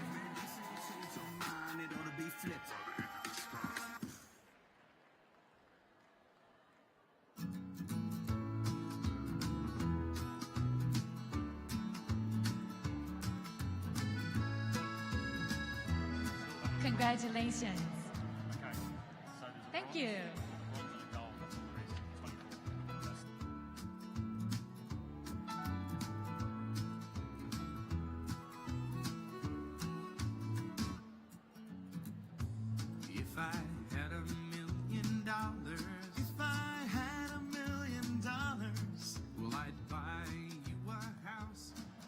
Congratulations. Okay. So there's a Thank bronze, you. bronze and a gold. That's all there is. 24. If I had $1 million, if I had $1 million, well, I'd buy you a house.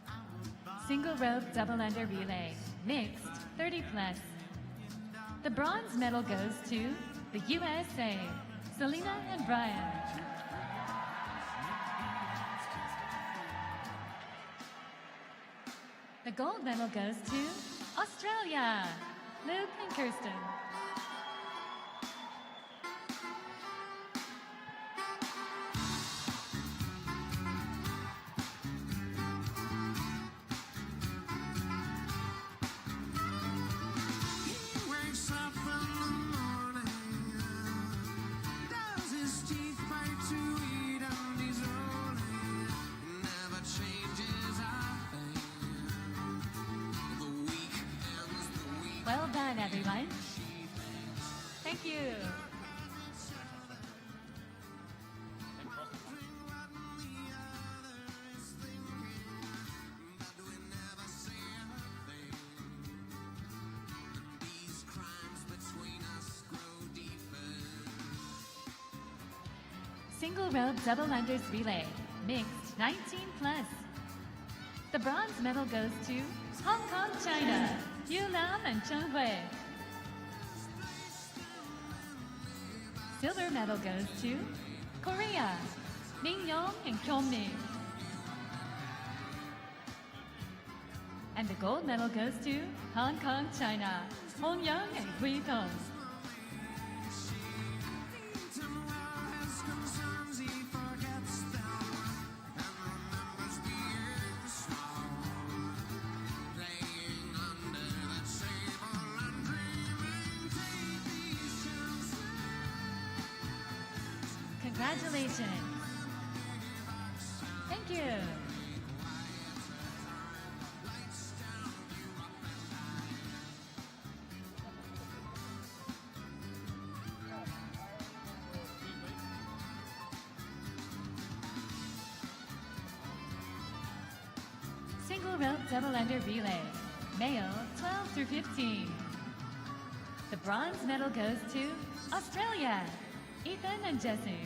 I would buy Single rope double under relay, mixed 30 plus. The bronze medal goes to the USA, Selena and Brian. The gold medal goes to Australia, Luke and Kirsten. He wakes up in the morning, does his teeth bite to eat, and he's rolling. Never changes a thing. The week ends the week. Well done, everyone. Thank you. These crimes between us grow deeper. Single rope double unders relay, mixed 19 plus. The bronze medal goes to Hong Kong, China, Yu Lam and Chen Hui. Silver medal goes to Korea, Min Yong and Kyung Min. And the gold medal goes to Hong Kong, China, Hong Young and Hui Tong. His concerns, he forgets them and remembers being small, playing under the table and dreaming. Take these chances. Congratulations. Thank you. Single rope double under relay, male 12 through 15. The bronze medal goes to Australia, Ethan and Jesse.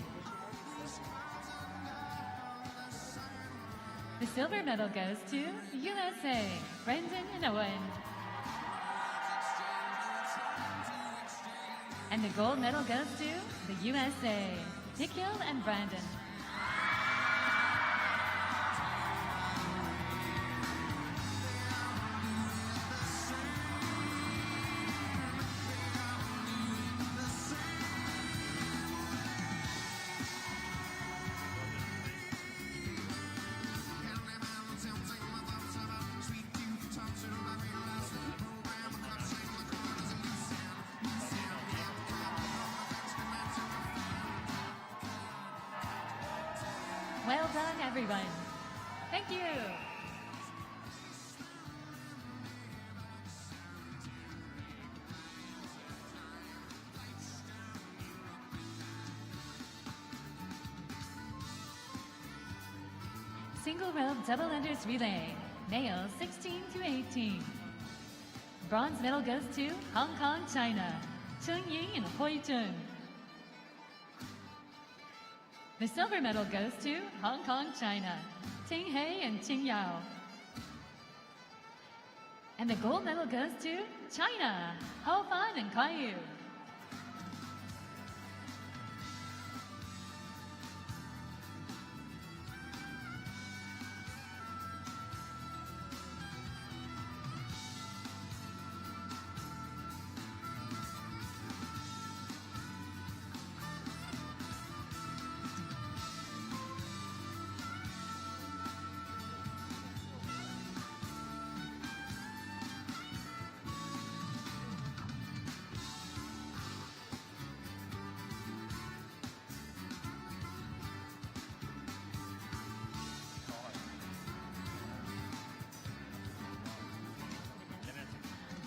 The silver medal goes to USA, Brendan and Owen. And the gold medal goes to the USA, Nikhil and Brandon. Well done, everyone. Thank you. Single rope double unders relay, male 16 to 18. Bronze medal goes to Hong Kong, China, Chung Ying and Hui Chun. The silver medal goes to Hong Kong, China, Ting Hei and Qing Yao. And the gold medal goes to China, Hao Fan and Kai Yu.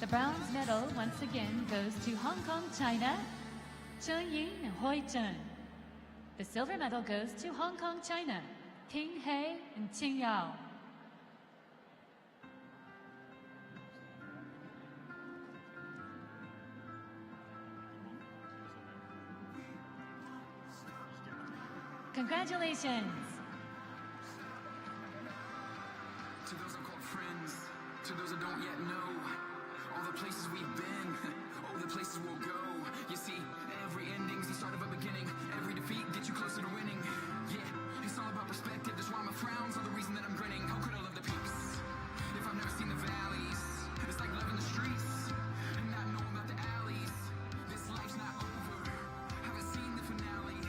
The bronze medal once again goes to Hong Kong, China, Chen Ying and Hui Chen. The silver medal goes to Hong Kong, China, Ting He and Qing Yao. Congratulations! To those I've called friends, to those I don't yet know, all the places we've been, oh, the places we'll go. You see, every ending's the start of a beginning. Every defeat gets you closer to winning. Yeah, it's all about perspective. That's why my frowns are the reason that I'm grinning. How could I love the peaks if I've never seen the valleys? It's like loving the streets and not knowing about the alleys. This life's not over. Haven't seen the finale.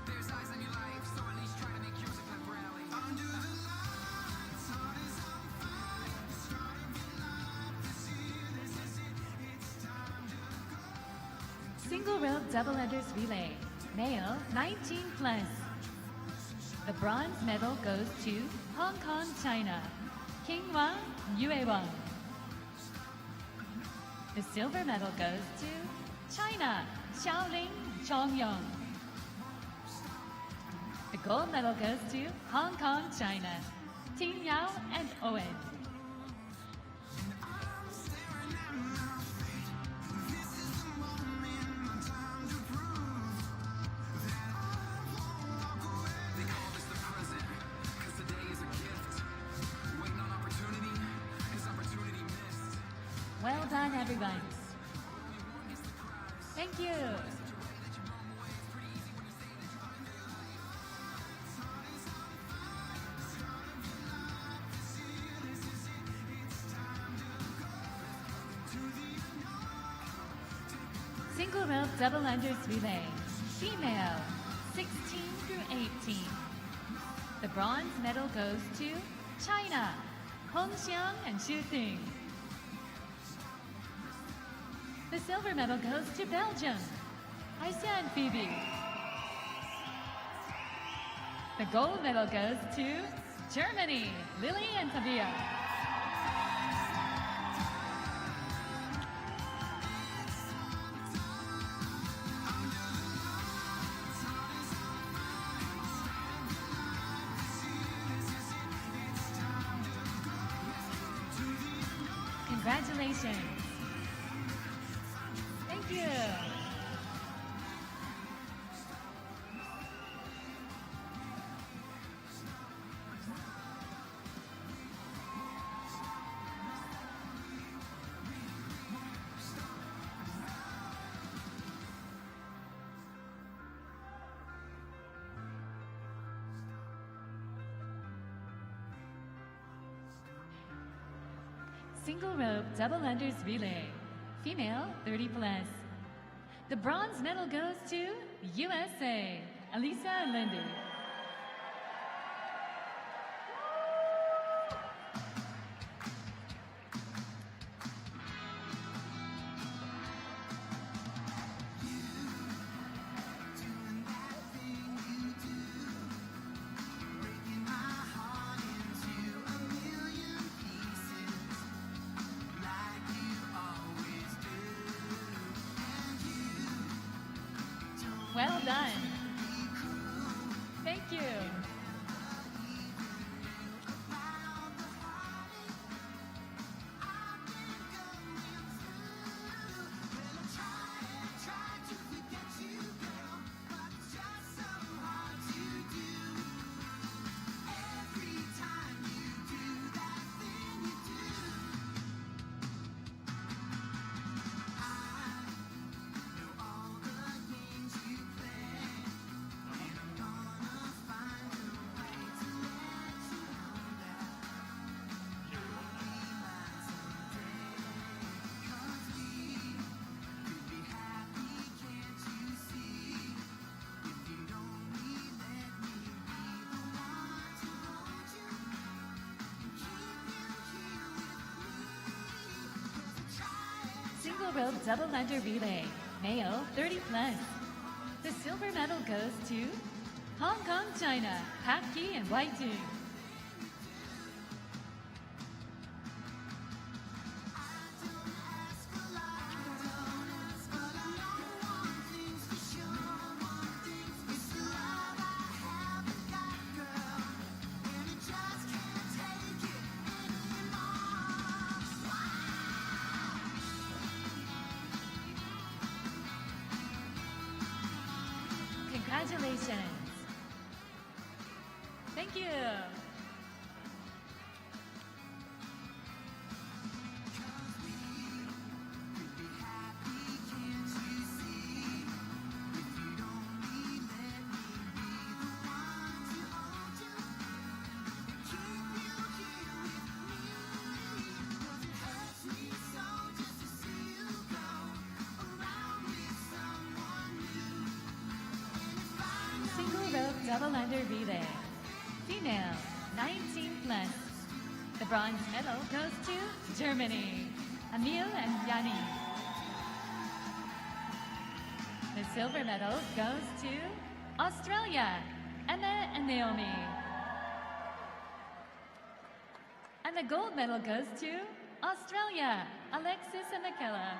There's eyes on your life, so at least try to make yours a pep rally. Under the lights, heart is on fire. The start of your life, this is it. It's time to go. Single rope double unders relay, male 19 plus. The bronze medal goes to Hong Kong, China, King Wang, Yue Wang. The silver medal goes to China, Xiaoling, Chongyong. The gold medal goes to Hong Kong, China, Ting Yao and Owen. They call this the present, 'cause today is a gift. Waiting on opportunity, is opportunity missed. Well done, everyone. Thank you. Single rope double unders relay, female, 16 through 18. The bronze medal goes to China, Hong Xiang and Xu Ting. The silver medal goes to Belgium, Aishan Phoebe. The gold medal goes to Germany, Lily and Tabia. Congratulations. Thank you. Single rope double unders relay, female 30 plus. The bronze medal goes to USA, Alisa and Lindy. Well done. Thank you. Single rope double under relay, male 30 plus. The silver medal goes to Hong Kong, China, Pat Key and White Team. Congratulations. Thank you. Single rope double under relay. Female, 19 plus. The bronze medal goes to Germany, Emil and Yanni. The silver medal goes to Australia, Emma and Naomi. And the gold medal goes to Australia, Alexis and Michaela.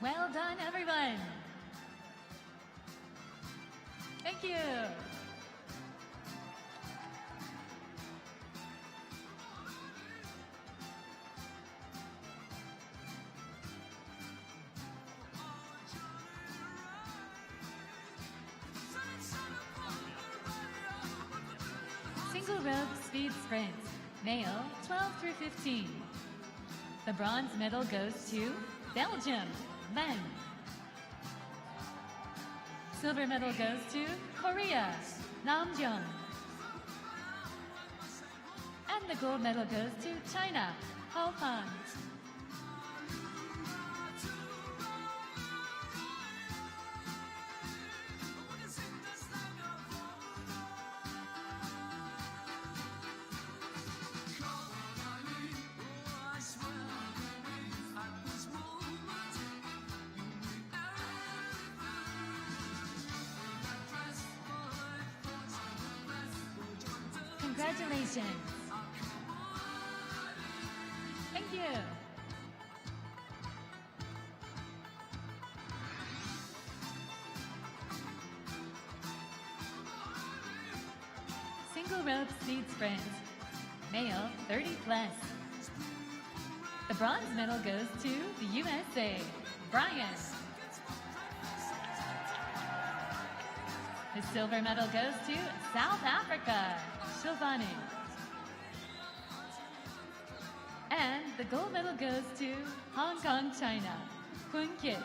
Well done, everyone. Thank you. Single rope speed sprint, male 12 through 15. The bronze medal goes to Belgium, men. Silver medal goes to Korea, Namjoon. And the gold medal goes to China, Hao Fan. Congratulations. Thank you. Single rope speed sprint, male 30 plus. The bronze medal goes to the USA, Brian. The silver medal goes to South Africa, Shilvani. And the gold medal goes to Hong Kong, China, Kun Kit.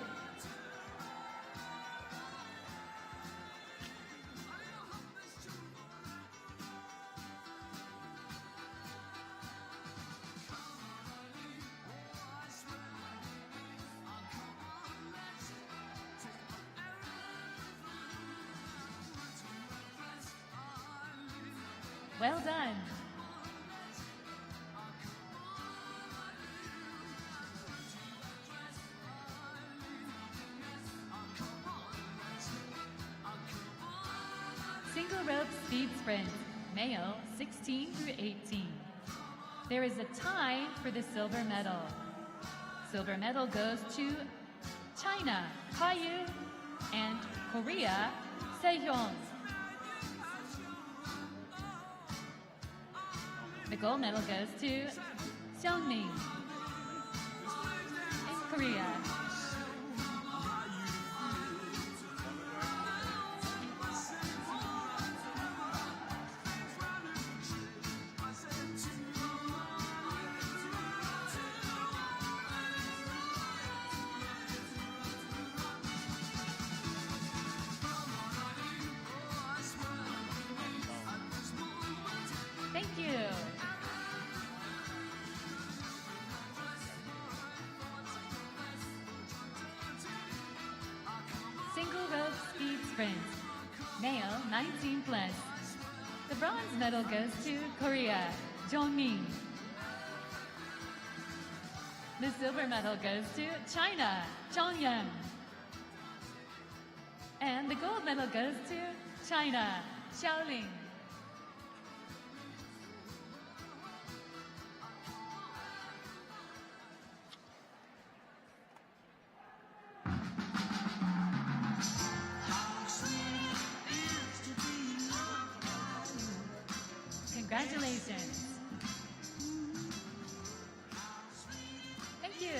Well done. Single rope speed sprint, male 16 through 18. There is a tie for the silver medal. Silver medal goes to China, Kayu, and Korea, Sejong. The gold medal goes to Seongmin in Korea. Thank you. Single rope speed sprint, male 19 plus. The bronze medal goes to Korea, Jongmin. The silver medal goes to China, Zhongyang. And the gold medal goes to China, Xiaoling. Congratulations. Thank you.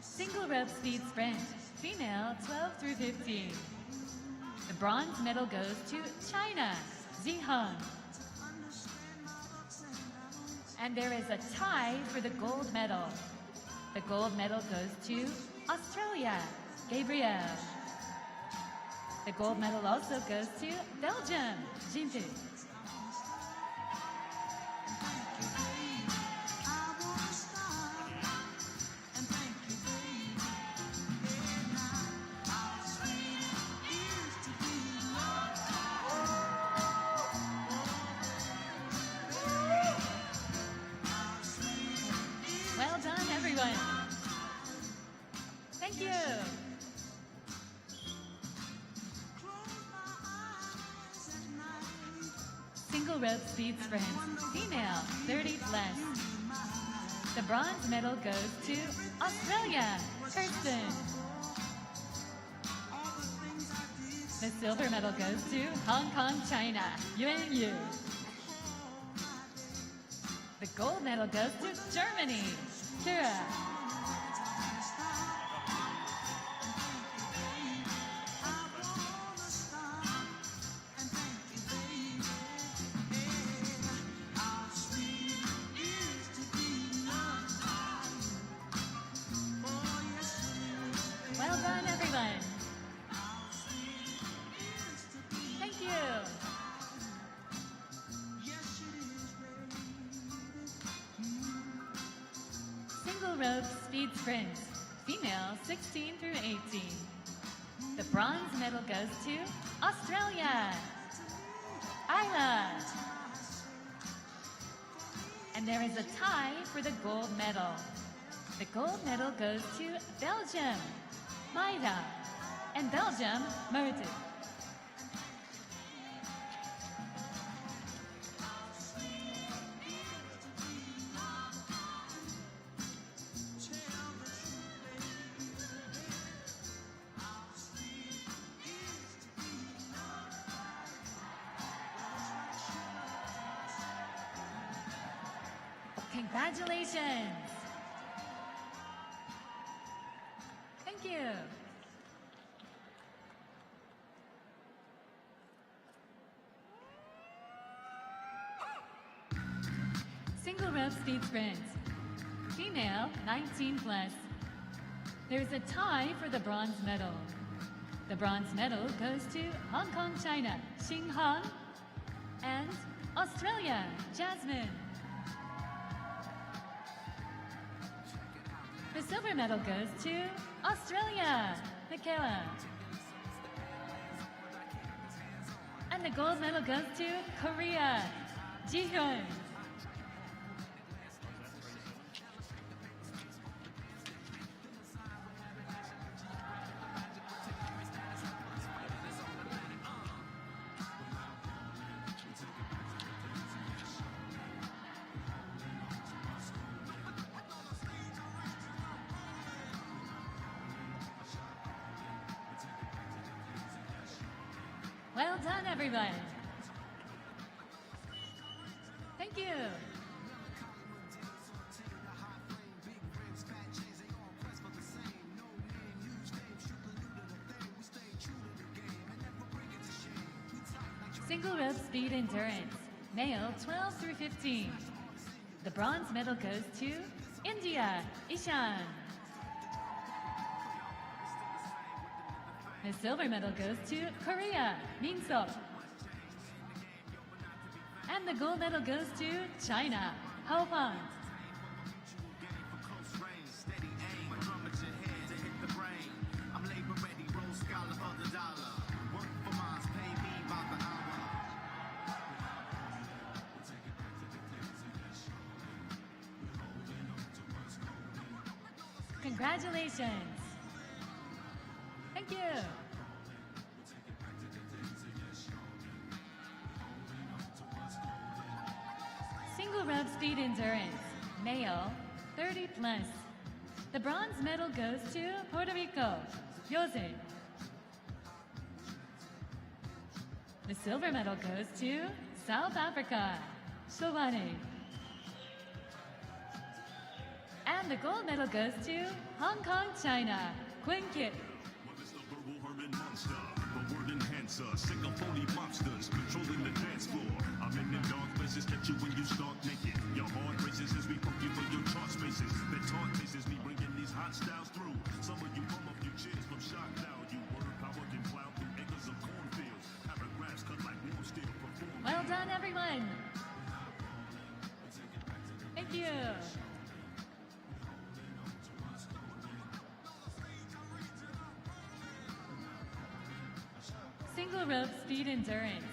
Single rope speed sprint, female 12 through 15. The bronze medal goes to China, Ziheng. And there is a tie for the gold medal. The gold medal goes to Australia, Gabriel. The gold medal also goes to Belgium, Jintu. Well done, everyone. Thank you. Single rope speed sprint, female 30 plus. The bronze medal goes to Australia, Kirsten. The silver medal goes to Hong Kong, China, Yuan Yu. The gold medal goes to Germany, Kira. Well done, everyone. Thank you. Single rope speed sprint, female 16 through 18. The bronze medal goes to Australia, Isla. And there is a tie for the gold medal. The gold medal goes to Belgium, Maida, and Belgium, Mertu. Congratulations. Thank you. Single rope speed sprint, female 19 plus. There's a tie for the bronze medal. The bronze medal goes to Hong Kong, China, Xing Han, and Australia, Jasmine. The silver medal goes to Australia, Michaela. And the gold medal goes to Korea, Jihyun. Well done, everyone. Thank you. Single rope speed endurance, male 12 through 15. The bronze medal goes to India, Ishan. The silver medal goes to Korea, Minso. And the gold medal goes to China, Hao Fan. Congratulations. Thank you. Single rope speed endurance, male 30 plus. The bronze medal goes to Puerto Rico, Jose. The silver medal goes to South Africa, Shovane. And the gold medal goes to Hong Kong, China, Quinn Kip. Sick of phony monsters controlling the dance floor. I'm in them dark places, catch you when you start naked. Your heart races as we pump you for your chart spaces. The taunt faces me bringing these hot styles through. Some of you bum up your chairs from shock now. You word power can plow through acres of cornfields. Paragraphs cut like real steel. Perform. Well done, everyone. Thank you. Single rope speed endurance,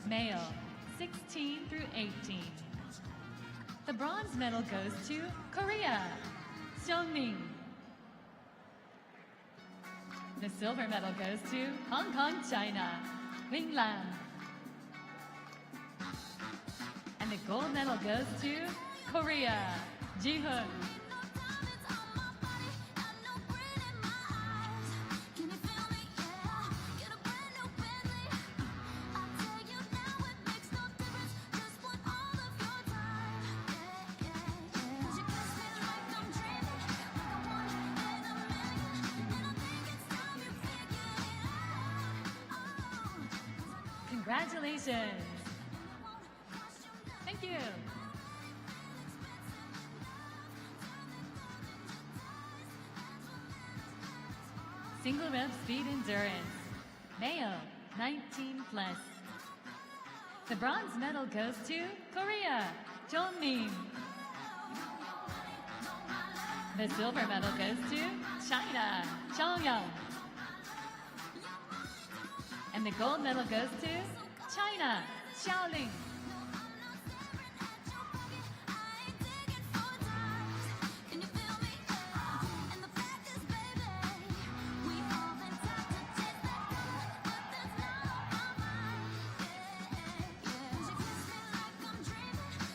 male, 16 through 18. The bronze medal goes to Korea, Seongmin. The silver medal goes to Hong Kong, China, Wing Lam. And the gold medal goes to Korea, Ji-hoon. Congratulations. Thank you. Single rope speed endurance, male, 19 plus. The bronze medal goes to Korea, Jongmin. The silver medal goes to China, Chongyoung. And the gold medal goes to China, Xiaoling.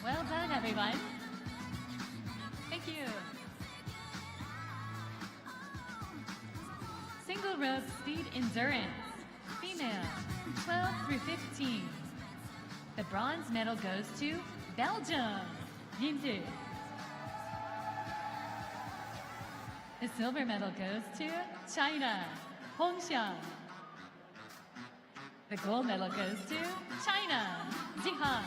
Well done, everyone. Thank you. Single rope speed endurance, female, 12 through 15. The bronze medal goes to Belgium, Yimdu. The silver medal goes to China, Hongxiang. The gold medal goes to China, Zihang.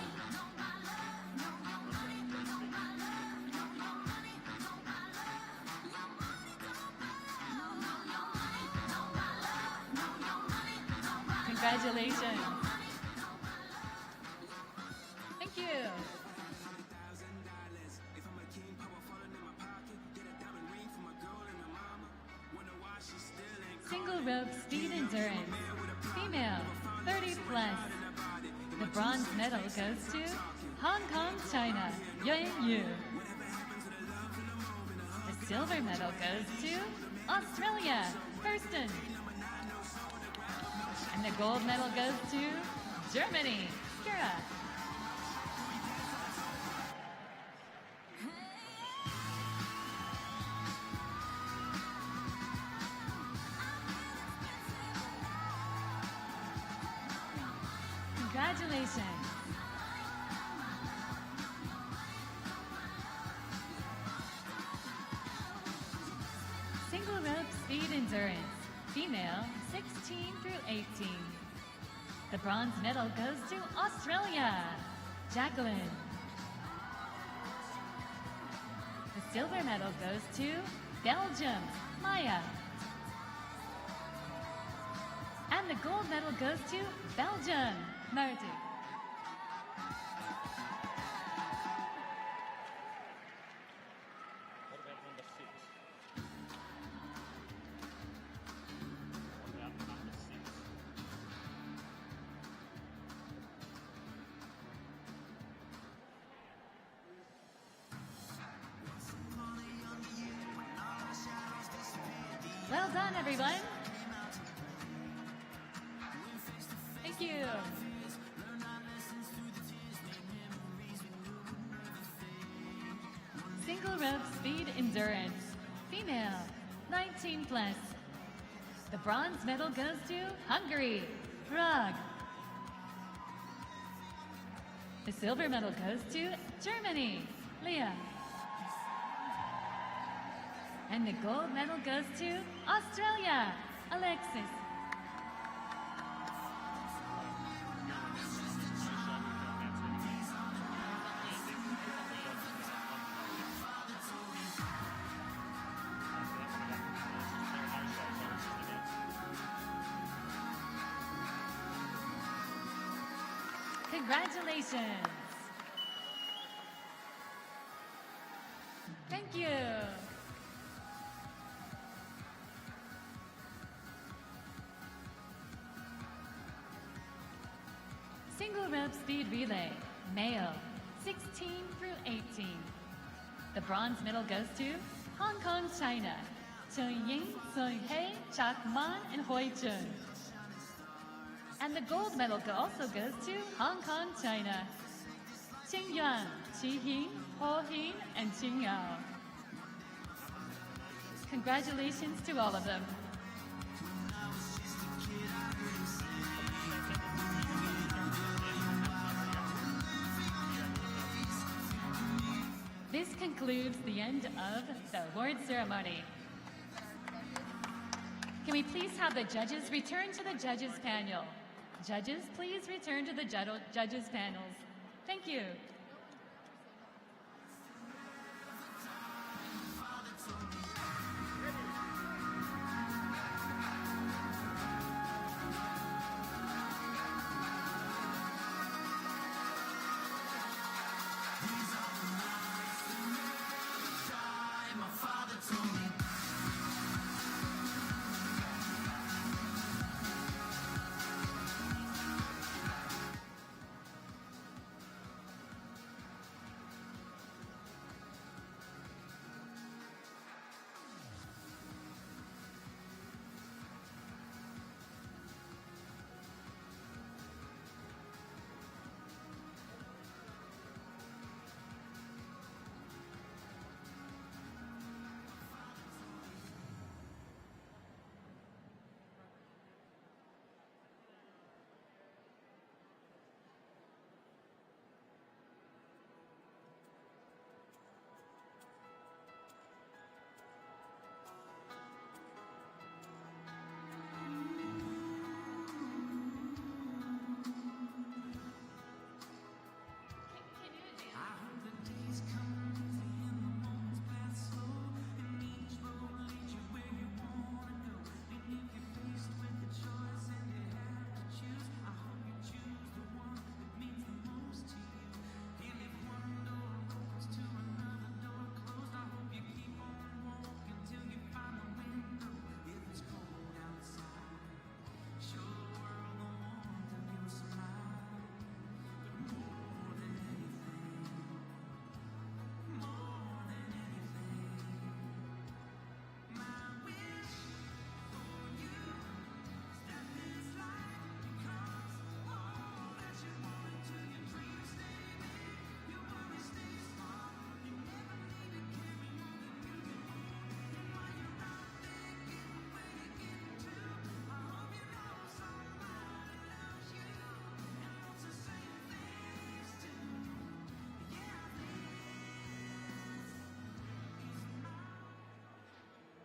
Congratulations. Thank you. Single rope speed endurance, female, 30 plus. The bronze medal goes to Hong Kong, China, Yuen Yu. The silver medal goes to Australia, Thurston. And the gold medal goes to Germany, Kira. Congratulations. Single rope speed endurance, female, 16 through 18. The bronze medal goes to Australia, Jacqueline. The silver medal goes to Belgium, Maya. And the gold medal goes to Belgium, Marty. What about number 6? What about number 6? Well done, everyone. Thank you. Single rope speed endurance, female. female, 19 plus. The bronze medal goes to Hungary, Prague. The silver medal goes to Germany, Leah. And the gold medal goes to Australia, Alexis. Congratulations. Thank you. Single rope speed relay, male, 16 through 18. The bronze medal goes to Hong Kong, China. Chen Ying, Sui Hei, Chak Man, and Hui Chun. And the gold medal also goes to Hong Kong, China. Qing Yuan, Qi Hin, Ho Hin, and Qing Yao. Congratulations to all of them. This concludes the end of the award ceremony. Can we please have the judges return to the judges panel? Judges, please return to the judges panels. Thank you.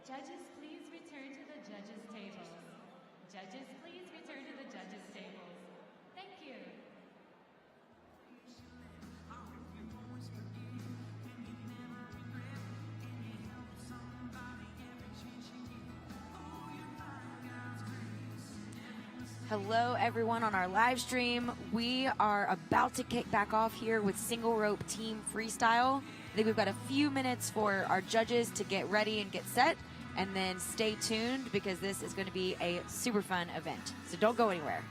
Judges, please return to the judges' tables. Judges, please return to the judges' tables. Thank you. Hello, everyone on our live stream. We are about to kick back off here with single rope team freestyle. I think we've got a few minutes for our judges to get ready and get set, and then stay tuned because this is going to be a super fun event. So don't go anywhere.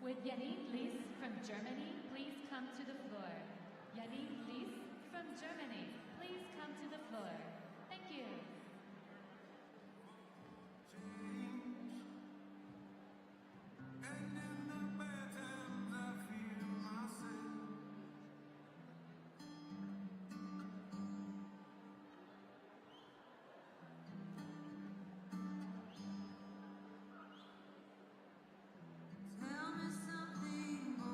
Would Janine Lies from Germany please come to the floor? Janine Lies from Germany, please come to the floor. Thank you. Tell me something, boy.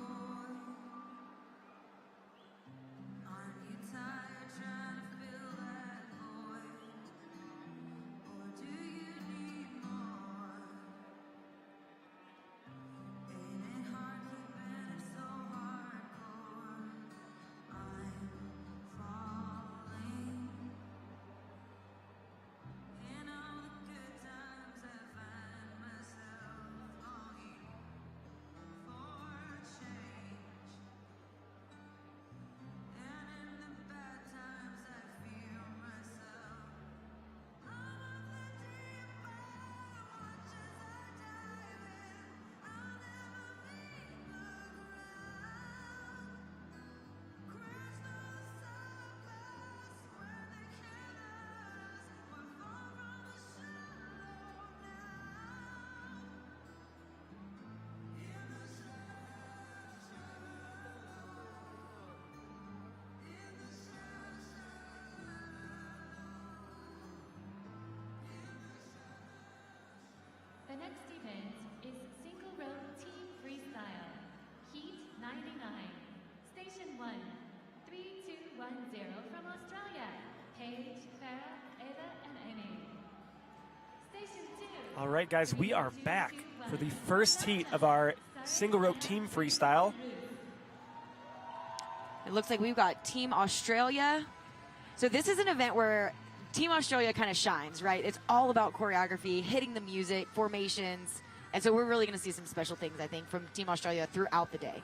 Aren't you tired trying to fill that void? Or do you need more? Ain't it hard keeping it so hardcore? I'm falling. In all the good times I find myself longing for change. And in the bad times I feel myself. I'm of the deep end, watch as I dive in. I'll never meet the ground. Crystal surface where they kill us. We're far from the shallow now. In the The next event is single rope team freestyle, heat 99. Station 1, 3210 from Australia, Paige, Farah, Ava, and Amy. Station 2. All right, guys, we are back for the first heat of our single rope team freestyle. It looks like we've got Team Australia. So this is an event where Team Australia kind of shines, right? It's all about choreography, hitting the music, formations. And so we're really going to see some special things, I think, from Team Australia throughout the day.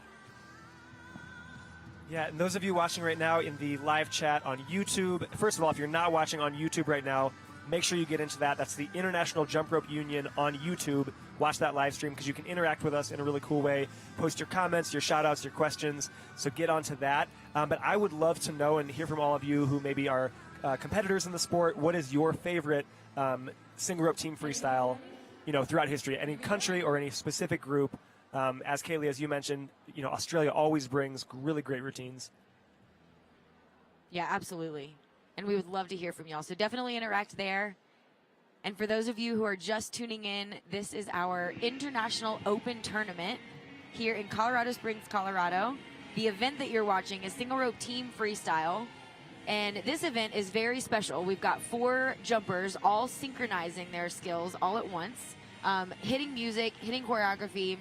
Yeah, and those of you watching right now in the live chat on YouTube, first of all, if you're not watching on YouTube right now, make sure you get into that. That's the International Jump Rope Union on YouTube. Watch that live stream because you can interact with us in a really cool way. Post your comments, your shout outs, your questions. So get onto that. But I would love to know and hear from all of you who maybe are competitors in the sport. What is your favorite single rope team freestyle, throughout history? Any country or any specific group? As Kaylee, as you mentioned, Australia always brings really great routines. Yeah, absolutely. And we would love to hear from y'all. So definitely interact there. And for those of you who are just tuning in, this is our International Open Tournament here in Colorado Springs, Colorado. The event that you're watching is single rope team freestyle. And this event is very special. We've got 4 jumpers all synchronizing their skills all at once, hitting music, hitting choreography.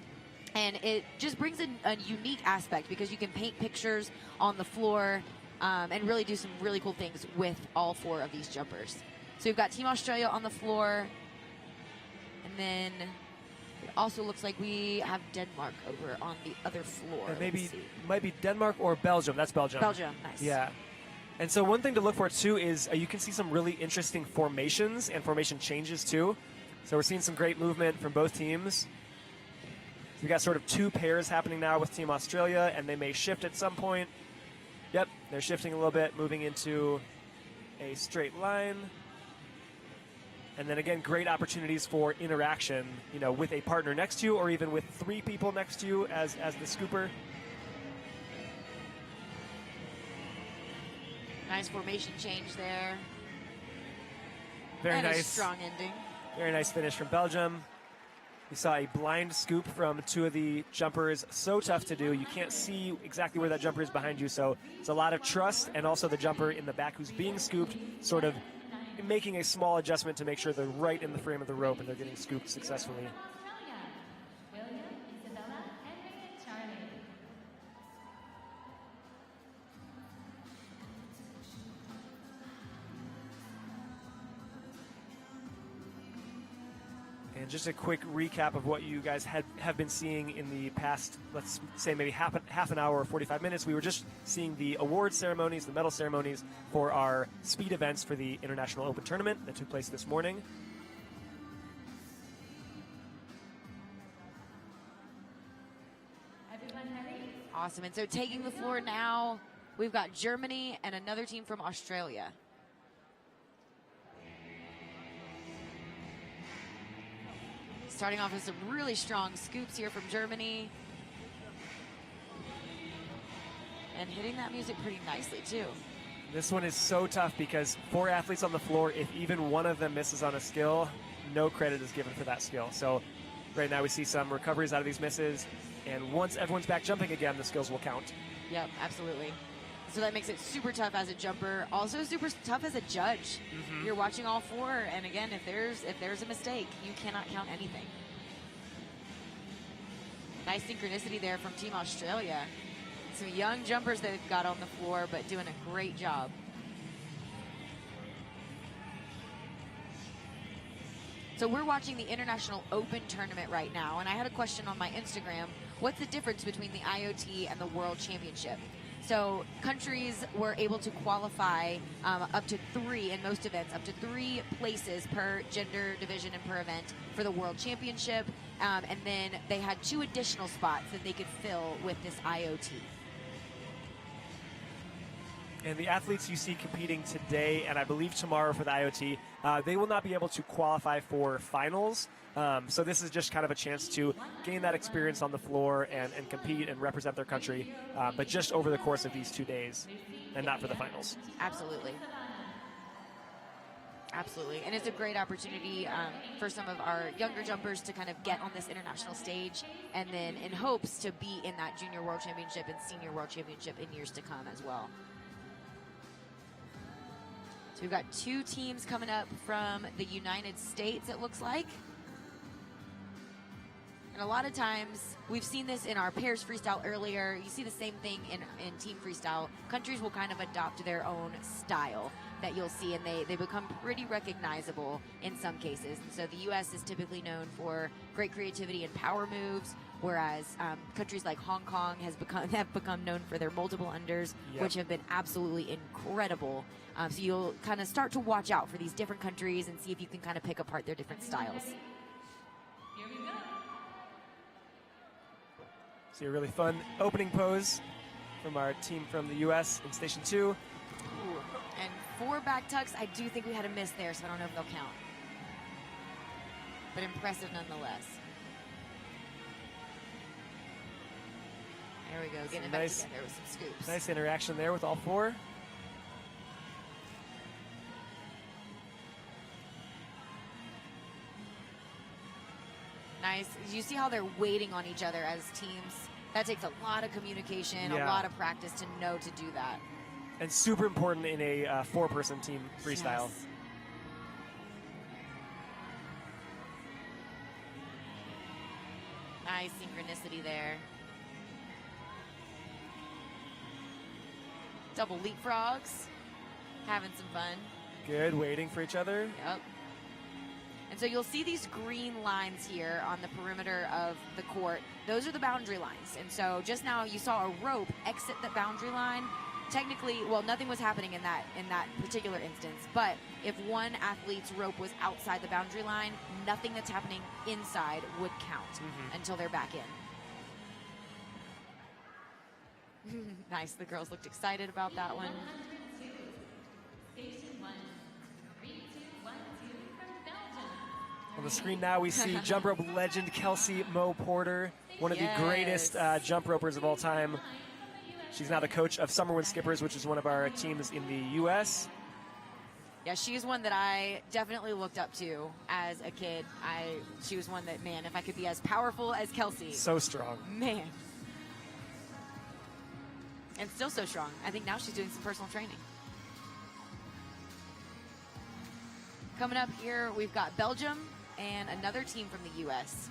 And it just brings a unique aspect because you can paint pictures on the floor and really do some really cool things with all 4 of these jumpers. So we've got Team Australia on the floor. And then it also looks like we have Denmark over on the other floor. And might be Denmark or Belgium. That's Belgium. Belgium, nice. Yeah. And so one thing to look for, too, is you can see some really interesting formations and formation changes, too. So we're seeing some great movement from both teams. We got sort of 2 pairs happening now with Team Australia, and they may shift at some point. Yep, they're shifting a little bit, moving into a straight line. And then again, great opportunities for interaction, with a partner next to you or even with 3 people next to you as the scooper. Nice formation change there. Very and nice. A strong ending. Very nice finish from Belgium. We saw a blind scoop from 2 of the jumpers. So tough to do. You can't see exactly where that jumper is behind you, so it's a lot of trust, and also the jumper in the back who's being scooped sort of making a small adjustment to make sure they're right in the frame of the rope and they're getting scooped successfully. William, Isabella, Henry, and Charlie. And just a quick recap of what you guys have been seeing in the past, let's say maybe half an hour or 45 minutes. We were just seeing the award ceremonies, the medal ceremonies for our speed events for the International Open Tournament that took place this morning. Awesome. And so taking the floor now, we've got Germany and another team from Australia. Starting off with some really strong scoops here from Germany. And hitting that music pretty nicely, too. This one is so tough because 4 athletes on the floor, if even one of them misses on a skill, no credit is given for that skill. So right now we see some recoveries out of these misses, and once everyone's back jumping again, the skills will count. Yep, absolutely. So that makes it super tough as a jumper. Also super tough as a judge. You're watching all 4, and again, if there's a mistake, you cannot count anything. Nice synchronicity there from Team Australia. Some young jumpers they've got on the floor, but doing a great job. So we're watching the International Open tournament right now, and I had a question on my Instagram. What's the difference between the IoT and the World Championship? So countries were able to qualify up to 3 in most events, up to 3 places per gender division and per event for the World Championship. And then they had 2 additional spots that they could fill with this IoT. And the athletes you see competing today and I believe tomorrow for the IoT, they will not be able to qualify for finals. So this is just kind of a chance to gain that experience on the floor and compete and represent their country, but just over the course of these 2 days and not for the finals. Absolutely. Absolutely. And it's a great opportunity for some of our younger jumpers to kind of get on this international stage and then in hopes to be in that Junior World Championship and Senior World Championship in years to come as well. So we've got 2 teams coming up from the United States, it looks like. And a lot of times, we've seen this in our pairs freestyle earlier. You see the same thing in team freestyle. Countries will kind of adopt their own style that you'll see, and they become pretty recognizable in some cases. And so the U.S. is typically known for great creativity and power moves, whereas countries like Hong Kong have become known for their multiple unders, which have been absolutely incredible. So you'll kind of start to watch out for these different countries and see if you can kind of pick apart their different styles. Here we go. See a really fun opening pose from our team from the U.S. in Station 2. Ooh. And 4 back tucks. I do think we had a miss there, so I don't know if they'll count. But impressive nonetheless. There we go, getting it back together with some scoops. Nice interaction there with all 4. Nice. You see how they're waiting on each other as teams? That takes a lot of communication, a lot of practice to know to do that. And super important in a 4-person team freestyle. Yes. Nice synchronicity there. Double leapfrogs. Having some fun. Good, waiting for each other. Yep. And so you'll see these green lines here on the perimeter of the court. Those are the boundary lines. And so just now you saw a rope exit the boundary line. Technically, well, nothing was happening in that particular instance. But if one athlete's rope was outside the boundary line, nothing that's happening inside would count until they're back in. Nice. The girls looked excited about that one. On the screen now, we see jump rope legend Kelsey Mo Porter, one of the greatest jump ropers of all time. She's now the coach of Summerwind Skippers, which is one of our teams in the U.S. Yeah, she's one that I definitely looked up to as a kid. She was one that, man, if I could be as powerful as Kelsey. So strong. Man. And still so strong. I think now she's doing some personal training. Coming up here, we've got Belgium and another team from the U.S.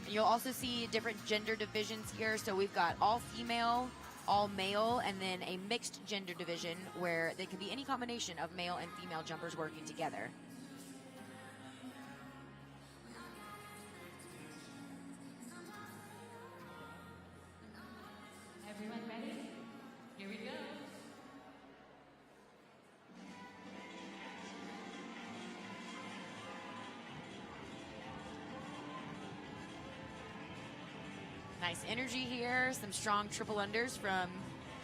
And you'll also see different gender divisions here. So we've got all female, all male, and then a mixed gender division where they can be any combination of male and female jumpers working together. Everyone ready? Here we go. Nice energy here. Some strong triple unders from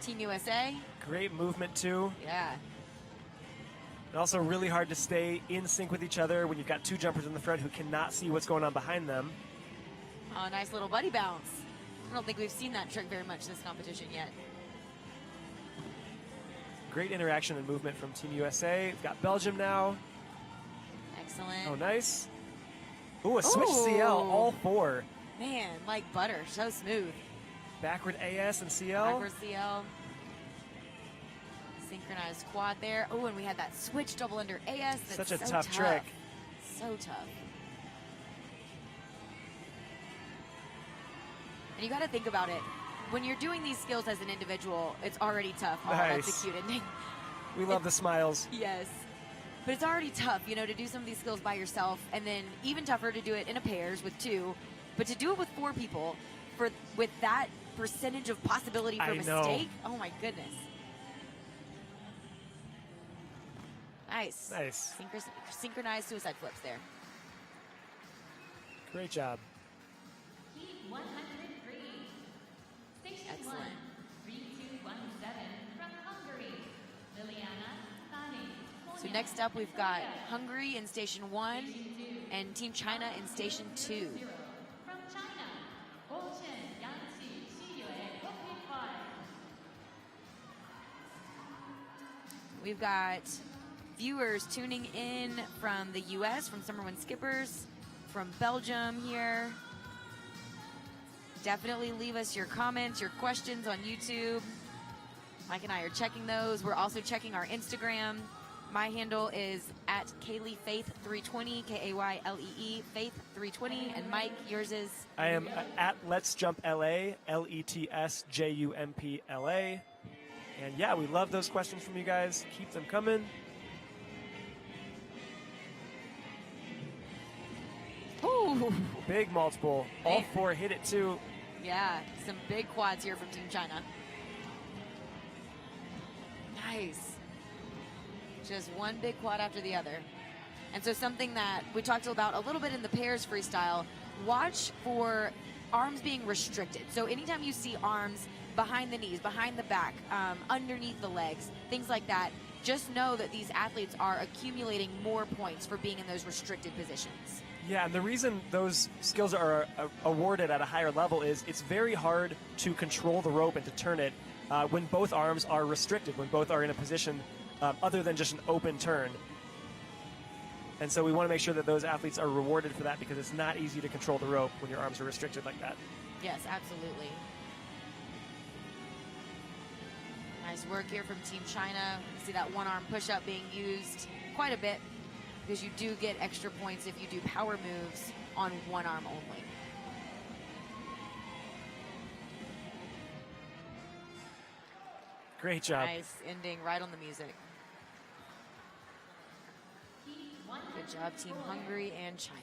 Team USA. Great movement, too. Yeah. And also really hard to stay in sync with each other when you've got two jumpers in the front who cannot see what's going on behind them. Oh, nice little buddy bounce. I don't think we've seen that trick very much this competition yet. Great interaction and movement from Team USA. We've got Belgium now. Excellent. Oh, nice. Ooh, a switch Ooh. CL, all four. Man, like butter, so smooth. Backward AS and CL. Backward CL. Synchronized quad there. Oh, and we had that switch double under AS. That's Such a so tough trick. So tough. And you got to think about it. When you're doing these skills as an individual, it's already tough, all Nice. executed. We love the smiles. Yes. But it's already tough, you know, to do some of these skills by yourself, and then even tougher to do it in a pairs with two. But to do it with four people, with that percentage of possibility for I know. mistake, oh my goodness. Nice. Nice. Synchronized suicide flips there. Great job. Heat 103. Station Excellent. 1, 3217 from Hungary. Liliana Thani. So next up, we've got Hungary in Station 1 and Team China in Station 2. From China, Ocean Yangqi Shiyue Hopify. We've got viewers tuning in from the U.S., from Summer Wind Skippers, from Belgium here. Definitely leave us your comments, your questions on YouTube. Mike and I are checking those. We're also checking our Instagram. My handle is at KayleeFaith320, K-A-Y-L-E-E, Faith320. And Mike, yours is? I am at Let's Jump LA, LETSJUMPLA. And yeah, we love those questions from you guys. Keep them coming. Ooh. Big multiple. All four hit it too. Yeah, some big quads here from Team China. Nice. Just one big quad after the other. And so something that we talked about a little bit in the pairs freestyle, watch for arms being restricted. So anytime you see arms behind the knees, behind the back, underneath the legs, things like that, just know that these athletes are accumulating more points for being in those restricted positions. Yeah, and the reason those skills are awarded at a higher level is it's very hard to control the rope and to turn it when both arms are restricted, when both are in a position other than just an open turn. And so we want to make sure that those athletes are rewarded for that because it's not easy to control the rope when your arms are restricted like that. Yes, absolutely. Nice work here from Team China. You see that one arm push-up being used quite a bit because you do get extra points if you do power moves on one arm only. Great job. Nice ending right on the music. Good job, Team Hungary and China.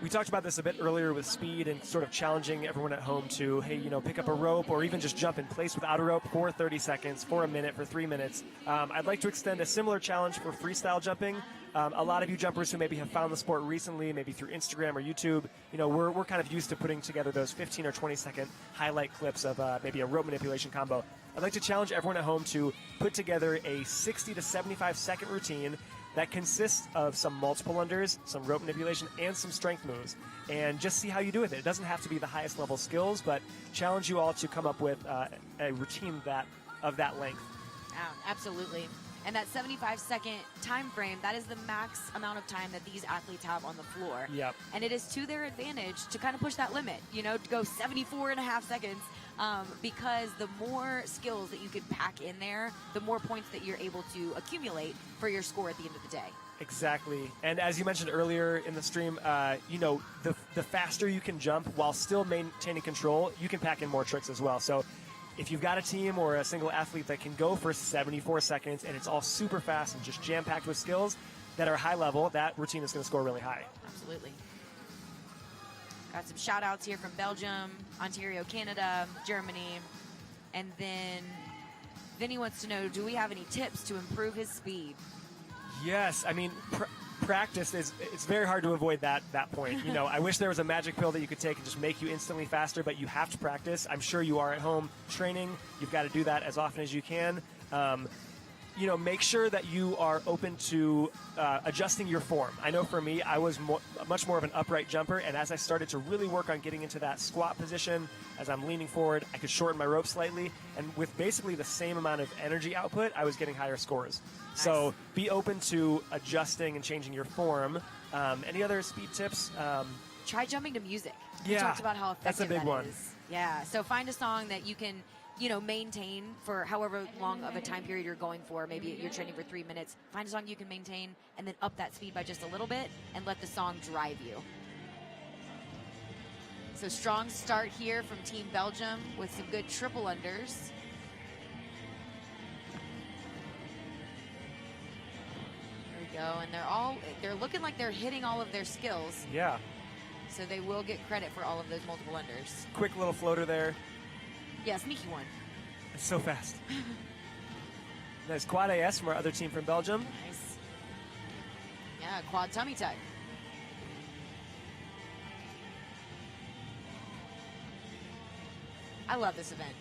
We talked about this a bit earlier with speed and sort of challenging everyone at home to, hey, you know, pick up a rope or even just jump in place without a rope for 30 seconds, for a minute, for 3 minutes. I'd like to extend a similar challenge for freestyle jumping. A lot of you jumpers who maybe have found the sport recently, maybe through Instagram or YouTube, you know, we're kind of used to putting together those 15 or 20 second highlight clips of maybe a rope manipulation combo. I'd like to challenge everyone at home to put together a 60 to 75 second routine that consists of some multiple unders, some rope manipulation, and some strength moves, and just see how you do with it. It doesn't have to be the highest level skills, but challenge you all to come up with a routine of that length. Absolutely. And that 75-second time frame, that is the max amount of time that these athletes have on the floor. Yep. And it is to their advantage to kind of push that limit, you know, to go 74.5 seconds, because the more skills that you could pack in there, the more points that you're able to accumulate for your score at the end of the day. Exactly. And as you mentioned earlier in the stream, you know, the faster you can jump while still maintaining control, you can pack in more tricks as well. So if you've got a team or a single athlete that can go for 74 seconds and it's all super fast and just jam-packed with skills that are high level, that routine is going to score really high. Absolutely. Got some shout outs here from Belgium, Ontario, Canada, Germany. And then Vinny wants to know, do we have any tips to improve his speed? Yes, I mean, practice it's very hard to avoid that point. You know, I wish there was a magic pill that you could take and just make you instantly faster, but you have to practice. I'm sure you are at home training. You've got to do that as often as you can. You know, make sure that you are open to adjusting your form. I know for me, I was much more of an upright jumper, and as I started to really work on getting into that squat position, as I'm leaning forward, I could shorten my rope slightly, and with basically the same amount of energy output, I was getting higher scores. Nice. So be open to adjusting and changing your form. Any other speed tips? Try jumping to music. Yeah, we talked about how effective that's a big that one. is. Yeah, so find a song that you can, you know, maintain for however long of a time period you're going for. Maybe you're training for 3 minutes. Find a song you can maintain and then up that speed by just a little bit and let the song drive you. So strong start here from Team Belgium with some good triple unders. There we go, and they're looking like they're hitting all of their skills. Yeah. So they will get credit for all of those multiple unders. Quick little floater there. Yeah, sneaky one. It's so fast. Nice quad AS from our other team from Belgium. Nice. Yeah, quad tummy tuck. I love this event.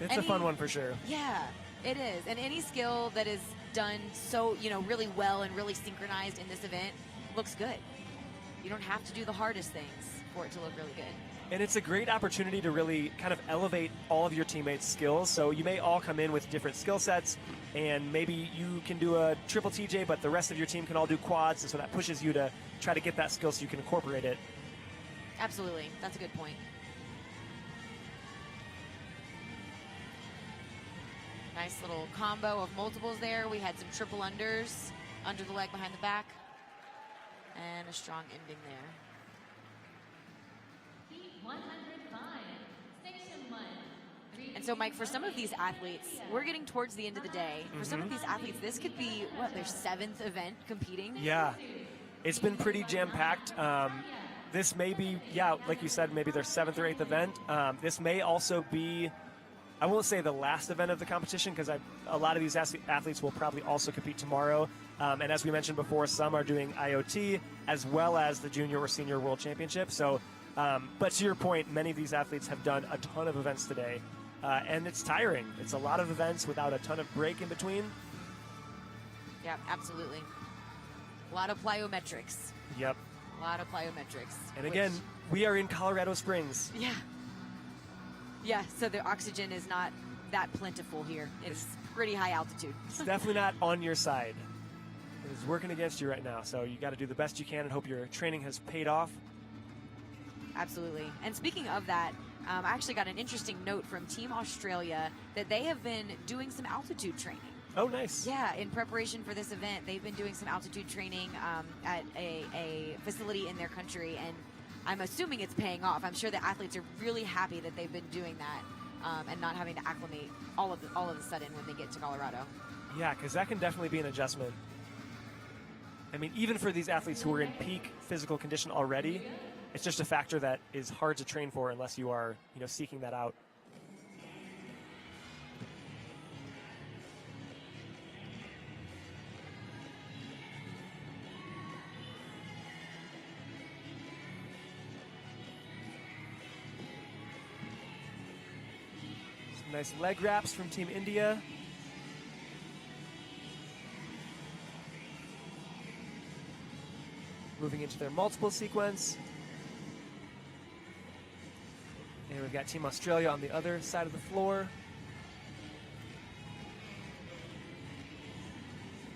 It's a fun one for sure. Yeah, it is. And any skill that is done so, you know, really well and really synchronized in this event looks good. You don't have to do the hardest things for it to look really good. And it's a great opportunity to really kind of elevate all of your teammates' skills. So you may all come in with different skill sets, and maybe you can do a triple TJ, but the rest of your team can all do quads, and so that pushes you to try to get that skill so you can incorporate it. Absolutely. That's a good point. Nice little combo of multiples there. We had some triple unders, under the leg, behind the back, and a strong ending there. Heat 105, Station 1. And so, Mike, for some of these athletes, we're getting towards the end of the day. For some of these athletes, this could be, what, their 7th event competing? Yeah, it's been pretty jam-packed. This may be, yeah, like you said, maybe their 7th or 8th event. This may also be, I won't say the last event of the competition, because a lot of these athletes will probably also compete tomorrow. And as we mentioned before, some are doing IoT as well as the Junior or Senior World Championship. So, but to your point, many of these athletes have done a ton of events today. And it's tiring. It's a lot of events without a ton of break in between. Yeah, absolutely. A lot of plyometrics. Yep. A lot of plyometrics. And again, we are in Colorado Springs. Yeah. Yeah, so the oxygen is not that plentiful here. It's pretty high altitude. It's definitely not on your side. It is working against you right now, so you got to do the best you can and hope your training has paid off. Absolutely. And speaking of that, I actually got an interesting note from Team Australia that they have been doing some altitude training. Oh, nice. Yeah, in preparation for this event, they've been doing some altitude training at a facility in their country, and I'm assuming it's paying off. I'm sure the athletes are really happy that they've been doing that and not having to acclimate all of a sudden when they get to Colorado. Yeah, because that can definitely be an adjustment. I mean, even for these athletes who are in peak physical condition already, it's just a factor that is hard to train for unless you are, seeking that out. Some nice leg wraps from Team India. Moving into their multiple sequence. And we've got Team Australia on the other side of the floor.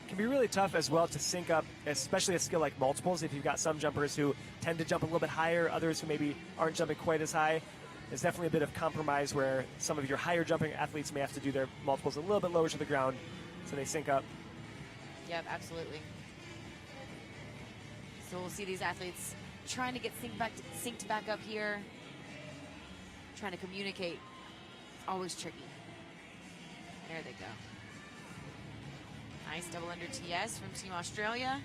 It can be really tough as well to sync up, especially a skill like multiples, if you've got some jumpers who tend to jump a little bit higher, others who maybe aren't jumping quite as high. There's definitely a bit of compromise where some of your higher jumping athletes may have to do their multiples a little bit lower to the ground so they sync up. Yep, absolutely. So we'll see these athletes trying to get synced back up here. Trying to communicate. Always tricky. There they go. Nice double under TS from Team Australia.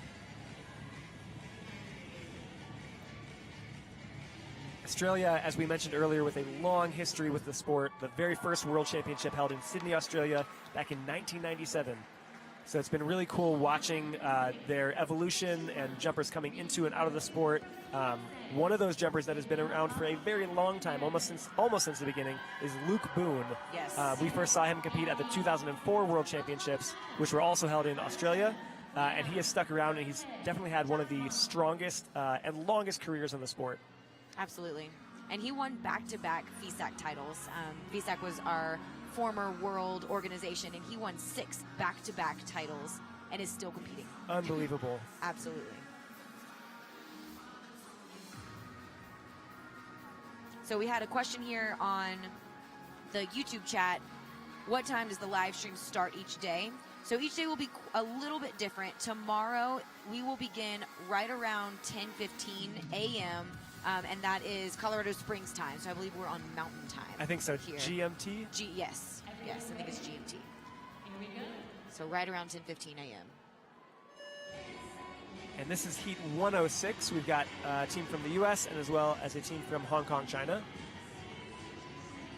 Australia, as we mentioned earlier, with a long history with the sport. The very first World Championship held in Sydney, Australia, back in 1997. So it's been really cool watching their evolution and jumpers coming into and out of the sport. One of those jumpers that has been around for a very long time, almost since the beginning, is Luke Boone. Yes. We first saw him compete at the 2004 World Championships, which were also held in Australia. And he has stuck around, and he's definitely had one of the strongest and longest careers in the sport. Absolutely. And he won back-to-back VSAC titles. VSAC was our former world organization, and he won 6 back-to-back titles and is still competing. Unbelievable. Absolutely. So we had a question here on the YouTube chat. What time does the live stream start each day? So each day will be a little bit different. Tomorrow we will begin right around 10:15 a.m. And that is Colorado Springs time. So I believe we're on Mountain Time. I think so. Here. GMT? Yes, I think it's GMT. So right around 10:15 a.m. And this is Heat 106. We've got a team from the U.S. and as well as a team from Hong Kong, China.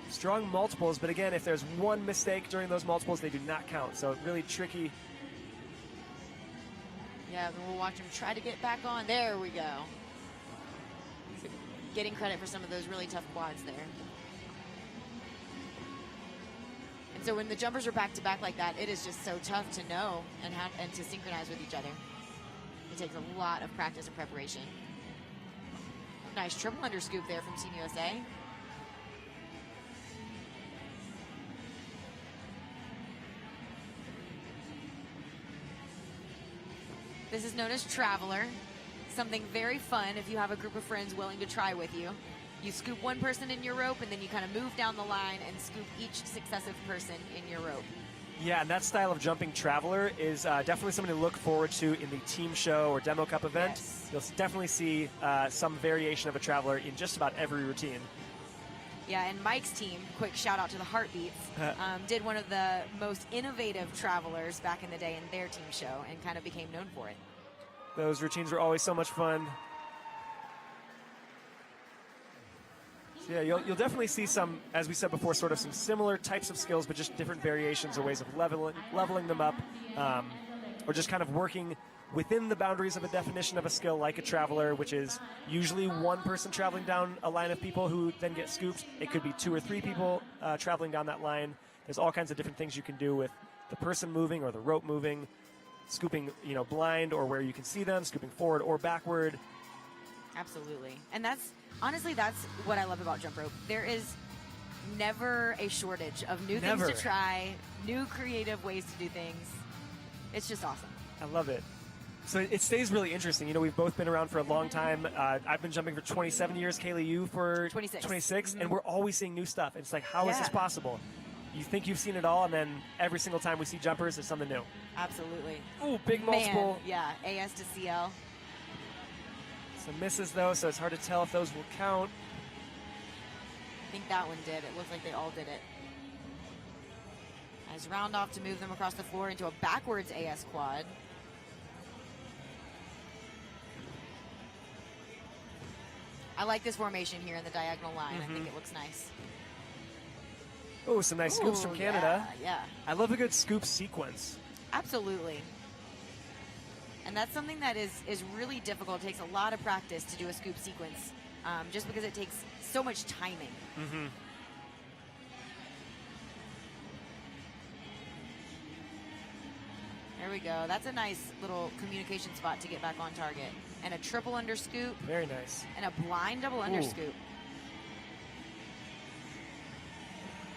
Strong multiples, but again, if there's one mistake during those multiples, they do not count. So really tricky. Yeah, we'll watch him try to get back on. There we go. So getting credit for some of those really tough quads there. And so when the jumpers are back-to-back like that, it is just so tough to know and to synchronize with each other. It takes a lot of practice and preparation. Nice triple underscoop there from Team USA. This is known as Traveler, something very fun if you have a group of friends willing to try with you. You scoop one person in your rope, and then you kind of move down the line and scoop each successive person in your rope. Yeah, and that style of jumping Traveler is definitely something to look forward to in the team show or demo cup event. Yes. You'll definitely see some variation of a Traveler in just about every routine. Yeah, and Mike's team, quick shout out to the Heartbeats, did one of the most innovative Travelers back in the day in their team show and kind of became known for it. Those routines are always so much fun. So yeah, you'll definitely see some, as we said before, sort of some similar types of skills, but just different variations or ways of leveling them up, or just kind of working within the boundaries of a definition of a skill like a Traveler, which is usually one person traveling down a line of people who then get scooped. It could be 2 or 3 people traveling down that line. There's all kinds of different things you can do with the person moving or the rope moving, scooping, blind or where you can see them, scooping forward or backward. Absolutely. And that's what I love about jump rope. There is never a shortage of new things to try, new creative ways to do things. It's just awesome. I love it. So it stays really interesting. We've both been around for a long time. I've been jumping for 27 years. Kaylee, you for 26. And we're always seeing new stuff. It's like, how is this possible? You think you've seen it all, and then every single time we see jumpers, there's something new. Absolutely. Ooh, big multiple. Man, yeah, AS to CL. Some misses, though, so it's hard to tell if those will count. I think that one did. It looks like they all did it. Nice round off to move them across the floor into a backwards AS quad. I like this formation here in the diagonal line. I think it looks nice. Oh, some nice scoops from Canada. Yeah. I love a good scoop sequence. Absolutely. And that's something that is really difficult. It takes a lot of practice to do a scoop sequence, just because it takes so much timing. There we go. That's a nice little communication spot to get back on target. And a triple under scoop. Very nice. And a blind double under scoop.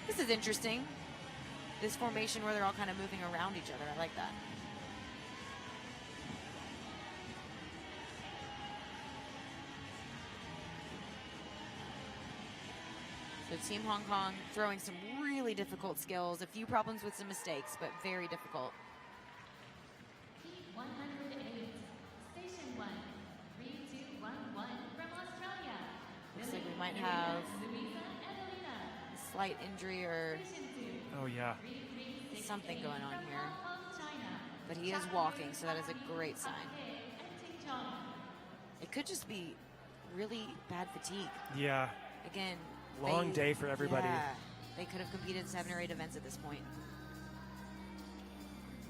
This is interesting. This formation where they're all kind of moving around each other. I like that. So Team Hong Kong throwing some really difficult skills. A few problems with some mistakes, but very difficult. Heat 108, Station 1, 3211 from Australia. Looks like we might have a slight injury or something going on here. But he is walking, so that is a great sign. It could just be really bad fatigue. Yeah. Again, long day for everybody. Yeah, they could have competed 7 or 8 events at this point.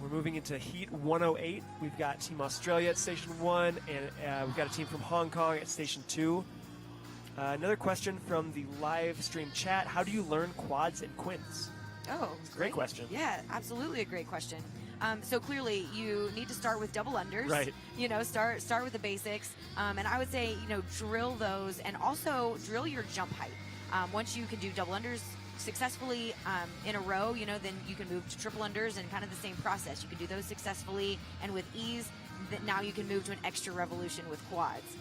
We're moving into Heat 108. We've got Team Australia at Station 1, and we've got a team from Hong Kong at Station 2. Another question from the live stream chat. How do you learn quads and quints? Oh, Great question. Yeah, absolutely a great question. So clearly, you need to start with double unders. Right. You know, start with the basics, and I would say, you know, drill those, and also drill your jump height. Once you can do double unders successfully in a row, you know, then you can move to triple unders, and kind of the same process. You can do those successfully and with ease. Now you can move to an extra revolution with quads.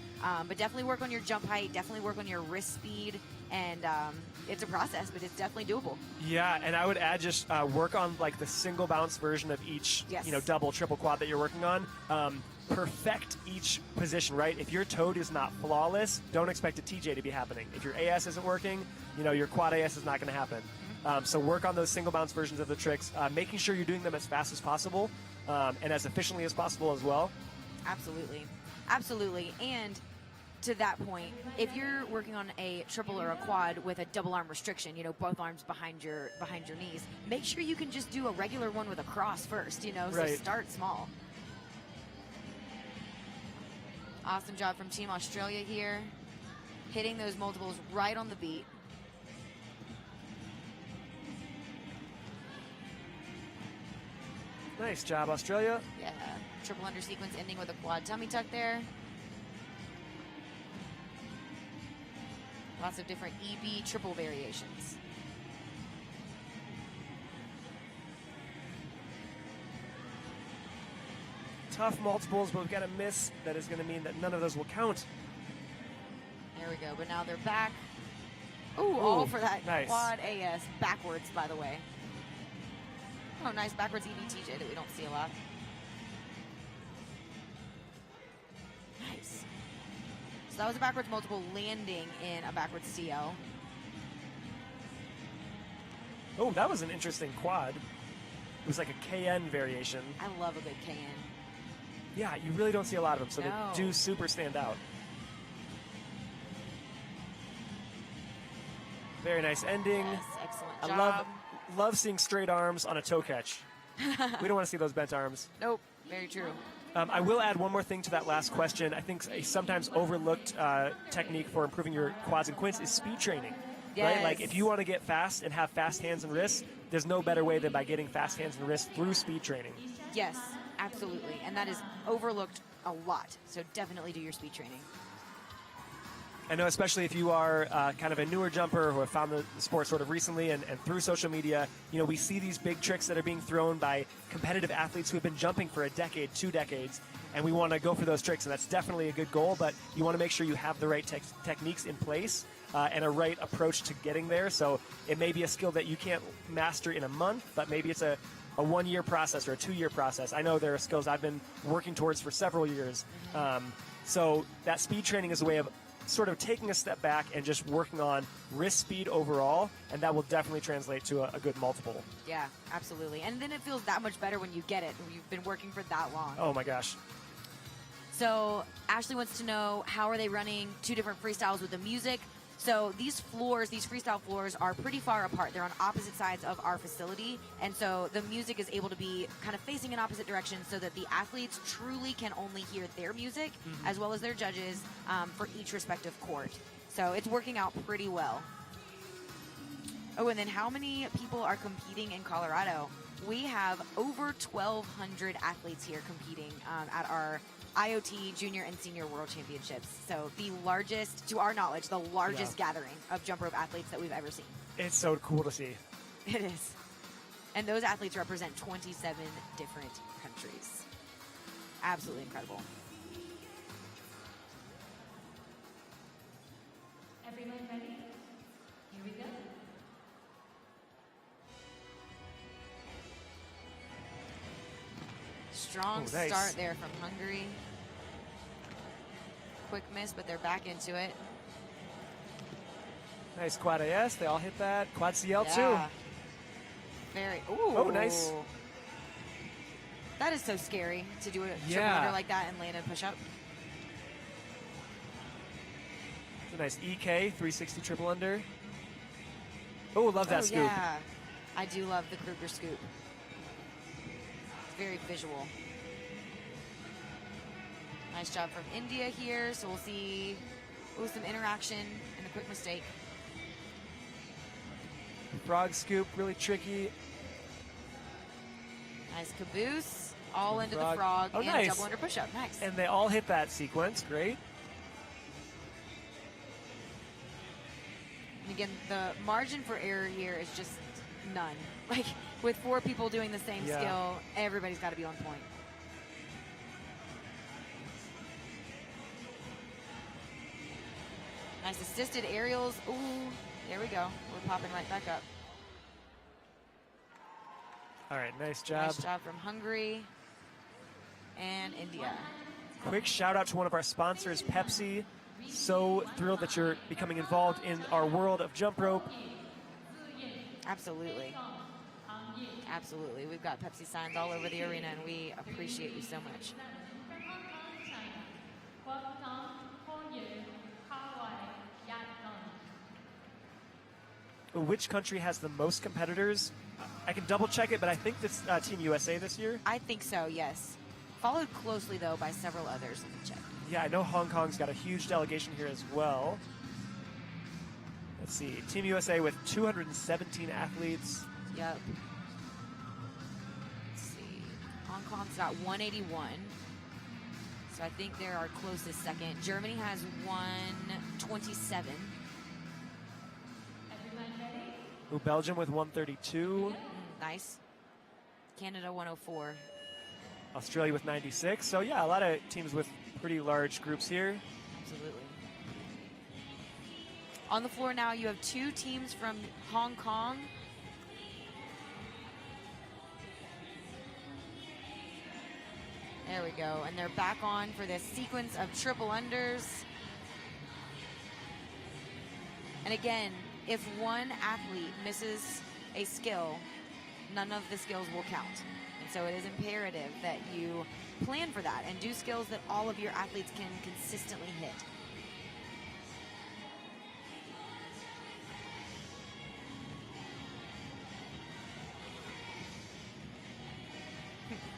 But definitely work on your jump height. Definitely work on your wrist speed, and it's a process, but it's definitely doable. Yeah, and I would add just work on like the single bounce version of each, Yes. you know, double, triple quad that you're working on. Perfect each position, right? If your toad is not flawless, don't expect a TJ to be happening. If your AS isn't working, you know, your quad AS is not going to happen. So work on those single bounce versions of the tricks, making sure you're doing them as fast as possible and as efficiently as possible as well. Absolutely. Absolutely. And to that point, if you're working on a triple or a quad with a double arm restriction, you know, both arms behind your knees, make sure you can just do a regular one with a cross first, you know, so Right. start small. Awesome job from Team Australia here, hitting those multiples right on the beat. Nice job, Australia. Yeah, triple under sequence ending with a quad tummy tuck there. Lots of different EB triple variations. Tough multiples, but we've got a miss. That is going to mean that none of those will count. There we go, but now they're back. Ooh, all for that nice. quad AS. Backwards, by the way. Oh, nice backwards EBTJ that we don't see a lot. Nice. So that was a backwards multiple landing in a backwards CL. Oh, that was an interesting quad. It was like a KN variation. I love a good KN. Yeah, you really don't see a lot of them, so No. they do super stand out. Very nice ending. Yes, excellent I job. love seeing straight arms on a toe catch. We don't want to see those bent arms. Nope, very true. I will add one more thing to that last question. I think a sometimes overlooked technique for improving your quads and quints is speed training. Right? Like if you want to get fast and have fast hands and wrists, there's no better way than by getting fast hands and wrists through speed training. Yes, absolutely. And that is overlooked a lot. So definitely do your speed training. I know, especially if you are kind of a newer jumper who have found the sport sort of recently and through social media, you know, we see these big tricks that are being thrown by competitive athletes who have been jumping for a decade, 2 decades, and we want to go for those tricks, and that's definitely a good goal, but you want to make sure you have the right techniques in place and a right approach to getting there. So it may be a skill that you can't master in a month, but maybe it's a 1-year process or a 2-year process. I know there are skills I've been working towards for several years. So that speed training is a way of sort of taking a step back and just working on wrist speed overall, and that will definitely translate to a good multiple. Yeah, absolutely. And then it feels that much better when you get it, when you've been working for that long. Oh my gosh. So Ashley wants to know, how are they running 2 different freestyles with the music? So these floors, these freestyle floors, are pretty far apart. They're on opposite sides of our facility, and so the music is able to be kind of facing in opposite directions so that the athletes truly can only hear their music as well as their judges for each respective court. So it's working out pretty well. Oh, and then how many people are competing in Colorado? We have over 1,200 athletes here competing at our IoT Junior and Senior World Championships. So the largest, to our knowledge, the largest gathering of jump rope athletes that we've ever seen. It's so cool to see. It is. And those athletes represent 27 different countries. Absolutely incredible. Everyone ready? Here we go. Strong Oh, nice. start there from Hungary. Quick miss, but they're back into it. Nice quad AS. They all hit that. Quad CL Yeah. too. Very. Ooh. Oh, nice. That is so scary to do a triple Yeah. under like that and land and push up. It's a nice EK 360 triple under. Oh, love that scoop. Yeah. I do love the Kruger scoop. very visual. Nice job from India here. So we'll see some interaction and a quick mistake. Frog scoop, really tricky. Nice caboose, all into Frog. the frog, Oh, and nice. a double under push-up. Nice. And they all hit that sequence. Great. And again, the margin for error here is just none. Like, with 4 people doing the same Yeah. skill, everybody's got to be on point. Nice assisted aerials. Ooh, there we go. We're popping right back up. All right, nice job. Nice job from Hungary and India. Quick shout out to one of our sponsors, Pepsi. So thrilled that you're becoming involved in our world of jump rope. Absolutely. Absolutely. We've got Pepsi signs all over the arena, and we appreciate you so much. Which country has the most competitors? I can double check it, but I think it's Team USA this year. I think so, yes. Followed closely, though, by several others. Let me check. Yeah, I know Hong Kong's got a huge delegation here as well. Let's see. Team USA with 217 athletes. Yep. Let's see. Hong Kong's got 181. So I think they're our closest second. Germany has 127. Ooh, Belgium with 132. Nice. Canada 104. Australia with 96. So yeah, a lot of teams with pretty large groups here. Absolutely. On the floor now, you have 2 teams from Hong Kong. There we go. And they're back on for this sequence of triple unders. And again, if one athlete misses a skill, none of the skills will count. And so it is imperative that you plan for that and do skills that all of your athletes can consistently hit.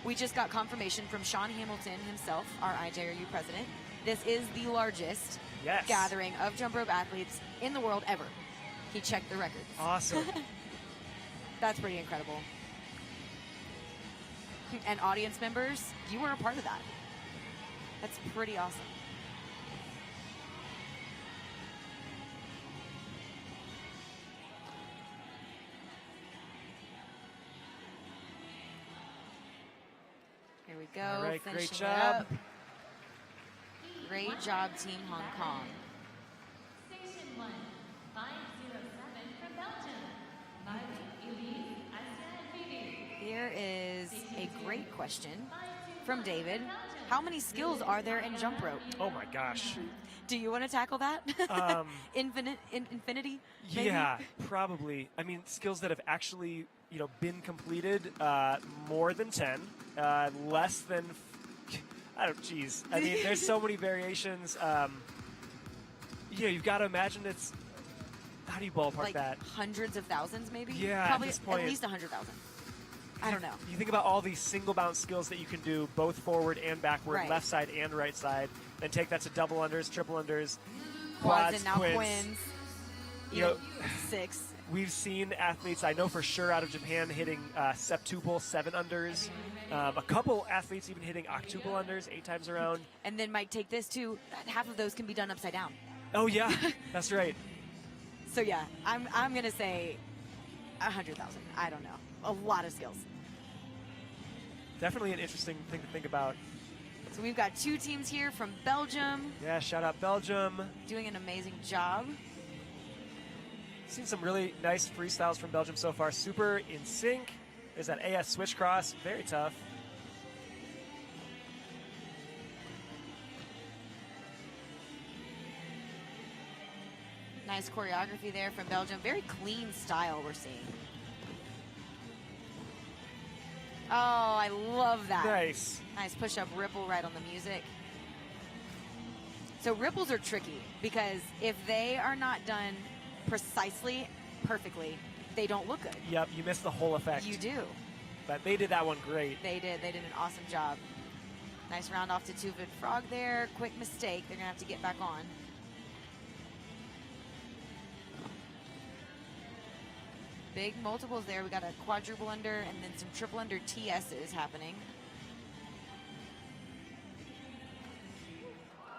We just got confirmation from Sean Hamilton himself, our IJRU president. This is the largest gathering of jump rope athletes in the world ever. He checked the records. Awesome. That's pretty incredible. And audience members, you were a part of that. That's pretty awesome. Here we go. All right, finishing great it job. up. Great job, Team Hong Kong. Station 1, 507 from Belgium. Marie, Elise, Asya, and Phoebe. Here is a great question from David. How many skills are there in jump rope? Oh my gosh. Do you want to tackle that? Infinity? Maybe? Yeah, probably. I mean, skills that have actually, been completed, more than 10, less than, I mean, there's so many variations. You've got to imagine it's, how do you ballpark Like that? hundreds of thousands, maybe? Yeah, Probably at this point. at least 100,000. I don't know. You think about all these single bounce skills that you can do, both forward and backward, Right. left side and right side. Then take that to double unders, triple unders, Quads and now quins. You know, 6. We've seen athletes, I know for sure, out of Japan hitting septuple 7 unders. A couple athletes even hitting octuple unders 8 times around. And then, Mike, take this too. Half of those can be done upside down. Oh, yeah. That's right. So, yeah, I'm going to say 100,000. I don't know. A lot of skills. Definitely an interesting thing to think about. So we've got 2 teams here from Belgium. Yeah, shout out Belgium. Doing an amazing job. Seen some really nice freestyles from Belgium so far. Super in sync. There's that AS switch cross. Very tough. Nice choreography there from Belgium. Very clean style we're seeing. Oh, I love that. Nice. Nice push-up ripple right on the music. So ripples are tricky because if they are not done precisely, perfectly, they don't look good. Yep, you miss the whole effect. You do. But they did that one great. They did an awesome job. Nice round off to two-foot frog there. Quick mistake. They're going to have to get back on. Big multiples there. We got a quadruple under and then some triple under TSs happening.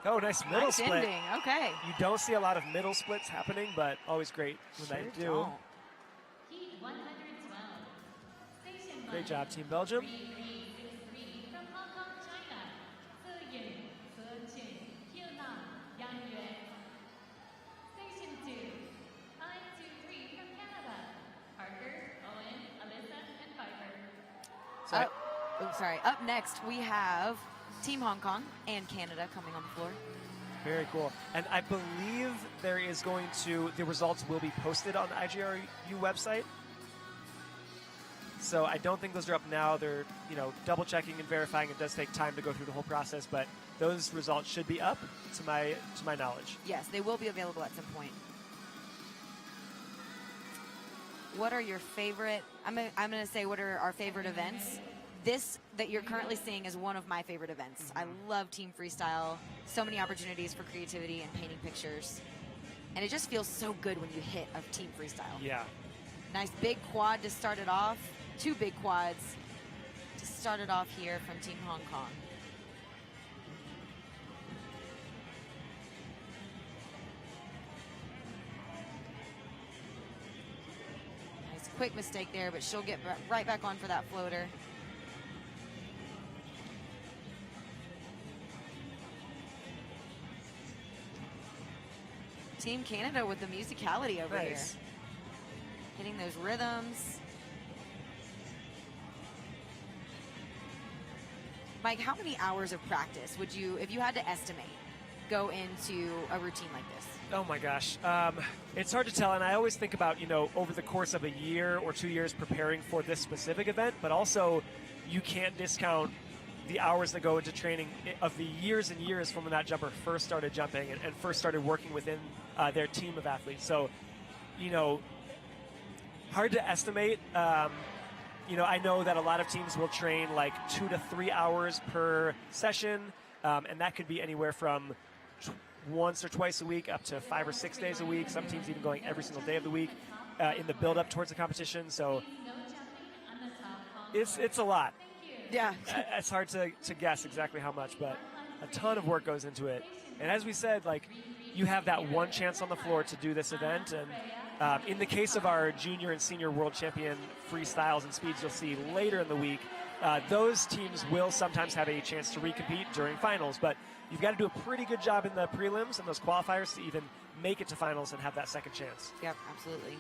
Oh, nice middle Nice split. ending. Okay. You don't see a lot of middle splits happening, but always great when they do. don't. Heat 112. Station Great 1. job, Team Belgium. 3363 from Hong Kong, China. Ziyun, Zechun, Hyunam, Yangyue. Station 2. 523 from Canada. Parker, Owen, Alyssa, and Piper. Up next, we have Team Hong Kong and Canada coming on the floor. Very cool. And I believe there is going to, the results will be posted on the IGRU website. So I don't think those are up now. They're, double checking and verifying. It does take time to go through the whole process, but those results should be up to my knowledge. Yes, they will be available at some point. What are your favorite, I'm going to say what are our favorite events. This that you're currently seeing is one of my favorite events. I love team freestyle. So many opportunities for creativity and painting pictures. And it just feels so good when you hit a team freestyle. Yeah. Nice big quad to start it off. 2 big quads to start it off here from Team Hong Kong. Nice quick mistake there, but she'll get right back on for that floater. Team Canada with the musicality over here. Hitting those rhythms. Mike, how many hours of practice would you, if you had to estimate, go into a routine like this? Oh my gosh. It's hard to tell, and I always think about, over the course of a year or 2 years preparing for this specific event, but also you can't discount the hours that go into training of the years and years from when that jumper first started jumping and first started working within their team of athletes. So, hard to estimate. I know that a lot of teams will train like 2 to 3 hours per session, and that could be anywhere from once or twice a week up to 5 or 6 days a week. Some teams even going every single day of the week in the build-up towards the competition. So it's a lot. Yeah. It's hard to guess exactly how much, but a ton of work goes into it. And as we said, you have that one chance on the floor to do this event. And in the case of our junior and senior world champion freestyles and speeds, you'll see later in the week, those teams will sometimes have a chance to recompete during finals. But you've got to do a pretty good job in the prelims and those qualifiers to even make it to finals and have that second chance. Yep, absolutely.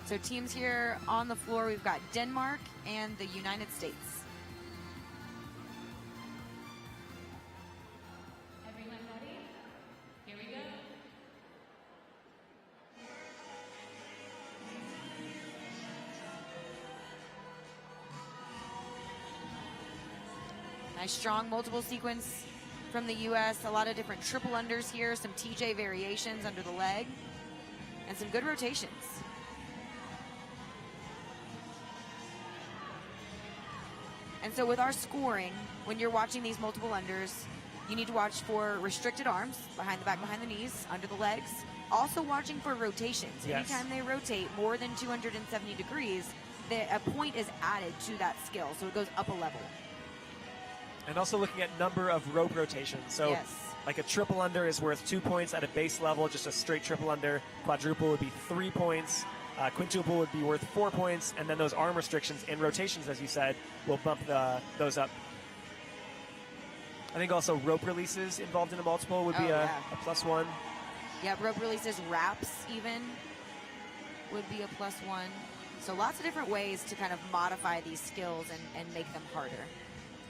So teams here on the floor, we've got Denmark and the United States. Everyone ready? Here we go. Nice strong multiple sequence from the U.S. A lot of different triple unders here, some TJ variations under the leg, and some good rotations. And so with our scoring, when you're watching these multiple unders, you need to watch for restricted arms, behind the back, behind the knees, under the legs. Also watching for rotations. Yes. Anytime they rotate more than 270 degrees, a point is added to that skill, so it goes up a level. And also looking at number of rope rotations. So Yes. like a triple under is worth 2 points at a base level, just a straight triple under. Quadruple would be 3 points. Quintuple would be worth 4 points. And then those arm restrictions and rotations, as you said, will bump those up. I think also rope releases involved in a multiple would be a +1. Yeah, rope releases, wraps even would be a +1. So lots of different ways to kind of modify these skills and make them harder.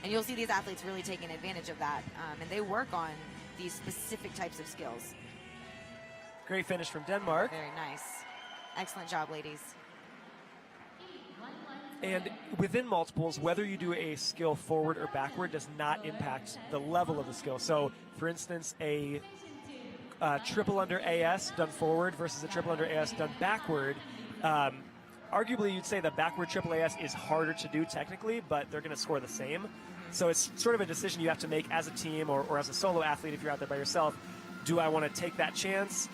And you'll see these athletes really taking advantage of that. And they work on these specific types of skills. Great finish from Denmark. Very nice. Excellent job, ladies. And within multiples, whether you do a skill forward or backward does not impact the level of the skill. So, for instance, a triple under AS done forward versus a triple under AS done backward, arguably you'd say the backward triple AS is harder to do technically, but they're going to score the same. So it's sort of a decision you have to make as a team or as a solo athlete if you're out there by yourself. Do I want to take that chance?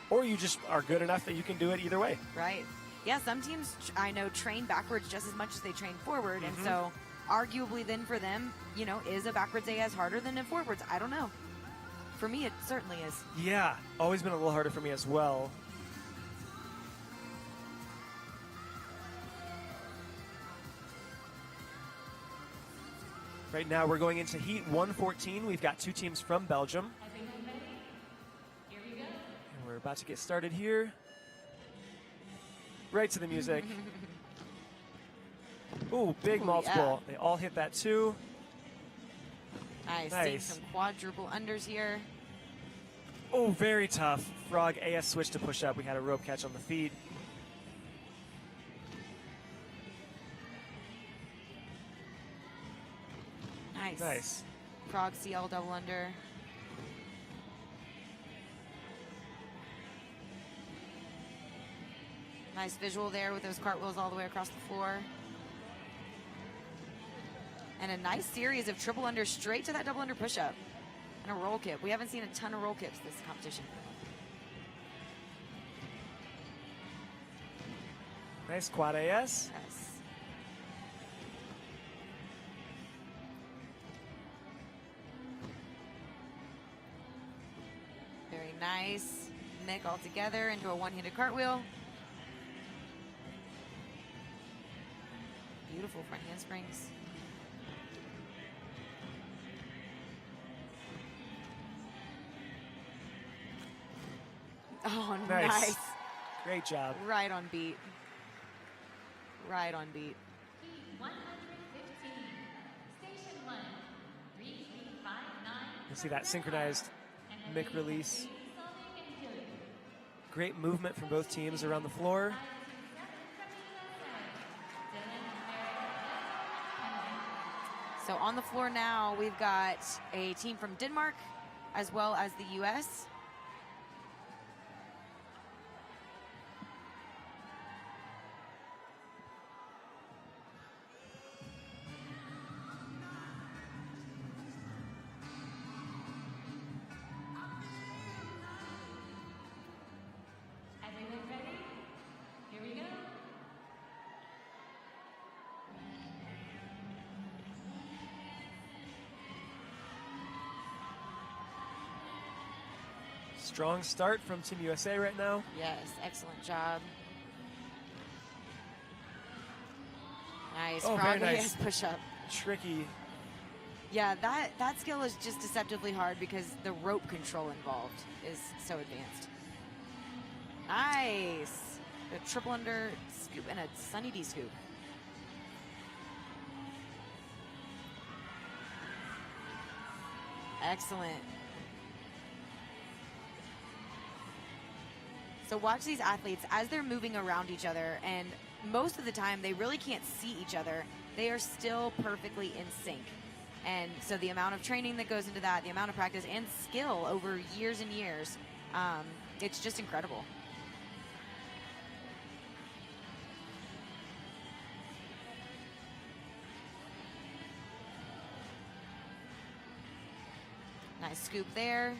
Or you just are good enough that you can do it either way. Right. Yeah, some teams I know train backwards just as much as they train forward. And so arguably then for them, you know, is a backwards AS harder than a forwards? I don't know. For me, it certainly is. Yeah, always been a little harder for me as well. Right now we're going into Heat 114. We've got 2 teams from Belgium. Here we go. And we're about to get started here. Right to the music. Ooh, big Ooh, multiple. They all hit that too. Nice. Nice. Seeing some quadruple unders here. Oh, very tough. Frog AS switch to push up. We had a rope catch on the feet. Nice. Nice. Frog CL double under. Nice visual there with those cartwheels all the way across the floor. And a nice series of triple unders straight to that double under push-up. And a roll kip. We haven't seen a ton of roll kips this competition. Nice quad AS. Yes. Very nice. Nick all together into a one-handed cartwheel. Beautiful front handsprings. Oh, nice. Great job. Right on beat. Right on beat. Heat 115. Station 1. 3359. You see that synchronized mic release. Great movement from both teams around the floor. So on the floor now, we've got a team from Denmark as well as the U.S. Everyone ready? Here we go. Strong start from Team USA right now. Yes, excellent job. Nice. Oh, Frog very nice. AS push-up. Tricky. Yeah, that skill is just deceptively hard because the rope control involved is so advanced. Nice. A triple under scoop and a Sunny D scoop. Excellent. So watch these athletes as they're moving around each other, and most of the time they really can't see each other. They are still perfectly in sync. And so the amount of training that goes into that, the amount of practice and skill over years and years, it's just incredible. Nice scoop there.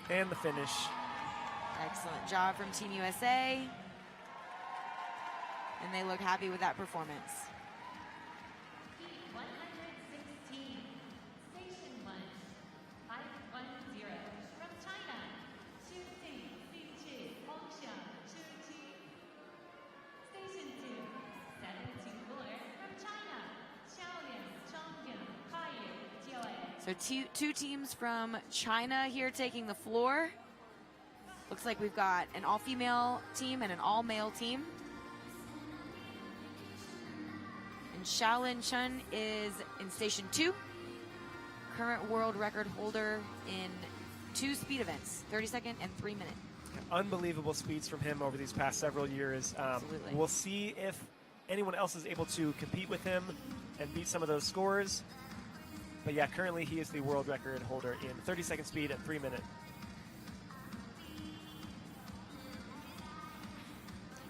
And the finish. Excellent job from Team USA. And they look happy with that performance. Heat 116. Station 1. 510. From China. Xu Xing, Xi Chi, Hongxiang, Zhu Qi. Station 2. 724. From China. Xiaolian, Chongqing, Kaiyu, Jiawei. So two teams from China here taking the floor. Looks like we've got an all-female team and an all-male team. And Xiaolin Chen is in Station 2. Current world record holder in 2 speed events, 30-second and 3-minute. Unbelievable speeds from him over these past several years. Absolutely. We'll see if anyone else is able to compete with him and beat some of those scores. But yeah, currently he is the world record holder in 30-second speed and 3-minute.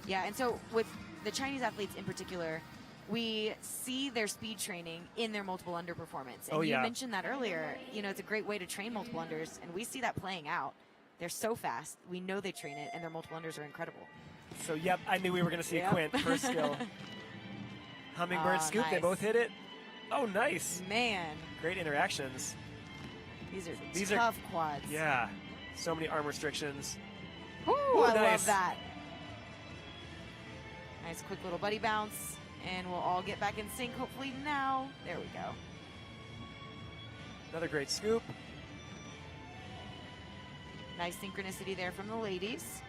Yeah, and so with the Chinese athletes in particular, we see their speed training in their multiple under performance. And you mentioned that earlier. You know, it's a great way to train multiple unders, and we see that playing out. They're so fast. We know they train it, and their multiple unders are incredible. So, yep, I knew we were going to see a Quint first skill. Hummingbird scoop, nice. They both hit it. Oh, nice. Man. Great interactions. These are tough quads. Yeah. So many arm restrictions. Ooh, I nice. love that. Nice quick little buddy bounce. And we'll all get back in sync hopefully now. There we go. Another great scoop. Nice synchronicity there from the ladies.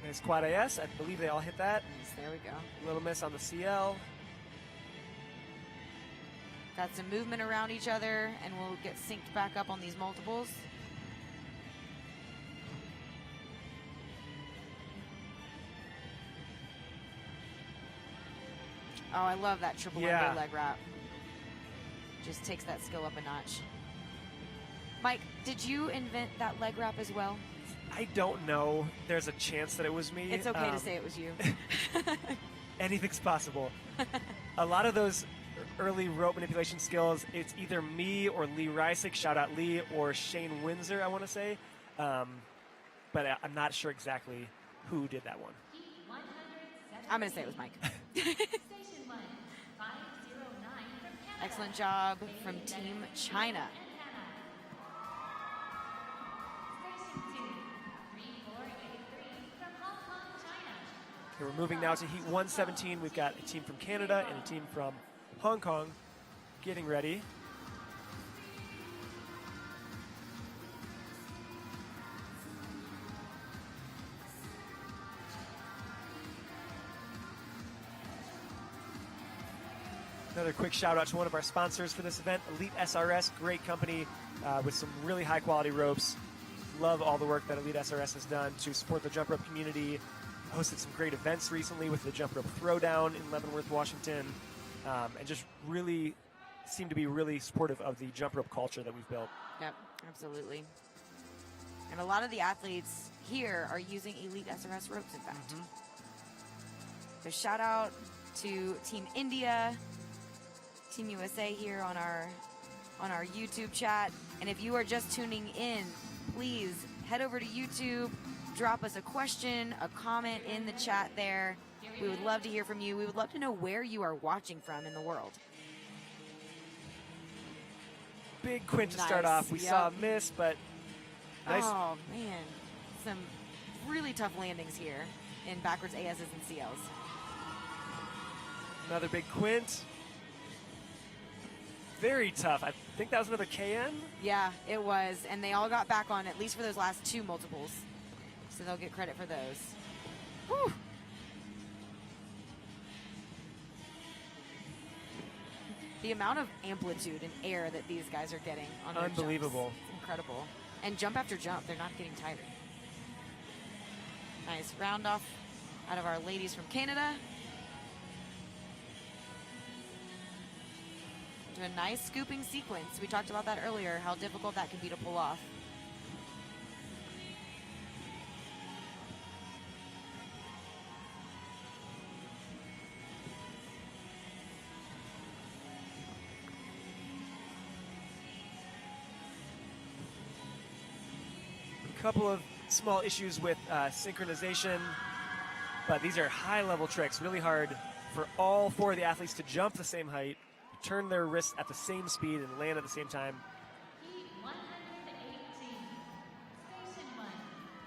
Nice quad AS. I believe they all hit that. Yes, there we go. A little miss on the CL. Got some movement around each other, and we'll get synced back up on these multiples. Oh, I love that triple under leg wrap. Just takes that skill up a notch. Mike, did you invent that leg wrap as well? I don't know. There's a chance that it was me. It's okay to say it was you. Anything's possible. A lot of those early rope manipulation skills, it's either me or Lee Reisick, shout out Lee, or Shane Windsor, I want to say. But I'm not sure exactly who did that one. I'm going to say it was Mike. Excellent job from Team China. Okay, we're moving now to Heat 117. We've got a team from Canada and a team from Hong Kong getting ready. Another quick shout out to one of our sponsors for this event, Elite SRS, great company with some really high quality ropes. Love all the work that Elite SRS has done to support the jump rope community. Hosted some great events recently with the jump rope throwdown in Leavenworth, Washington, and just really seem to be really supportive of the jump rope culture that we've built. Yep, absolutely. And a lot of the athletes here are using Elite SRS ropes, in fact. So shout out to Team India, Team USA here on our YouTube chat. And if you are just tuning in, please head over to YouTube, drop us a question, a comment in the chat there. We would love to hear from you. We would love to know where you are watching from in the world. Big Quint to start off. We saw a miss, but nice. Oh, man. Some really tough landings here in backwards ASs and CLs. Another big Quint. Very tough. I think that was another KN. Yeah, it was. And they all got back on, at least for those last two multiples. So they'll get credit for those. Whew. The amount of amplitude and air that these guys are getting on their Unbelievable. jumps, it's incredible. And jump after jump, they're not getting tired. Nice round off out of our ladies from Canada. Do a nice scooping sequence. We talked about that earlier, how difficult that can be to pull off. A couple of small issues with synchronization, but these are high-level tricks. Really hard for all four of the athletes to jump the same height, turn their wrists at the same speed, and land at the same time. Heat 118, Station 1,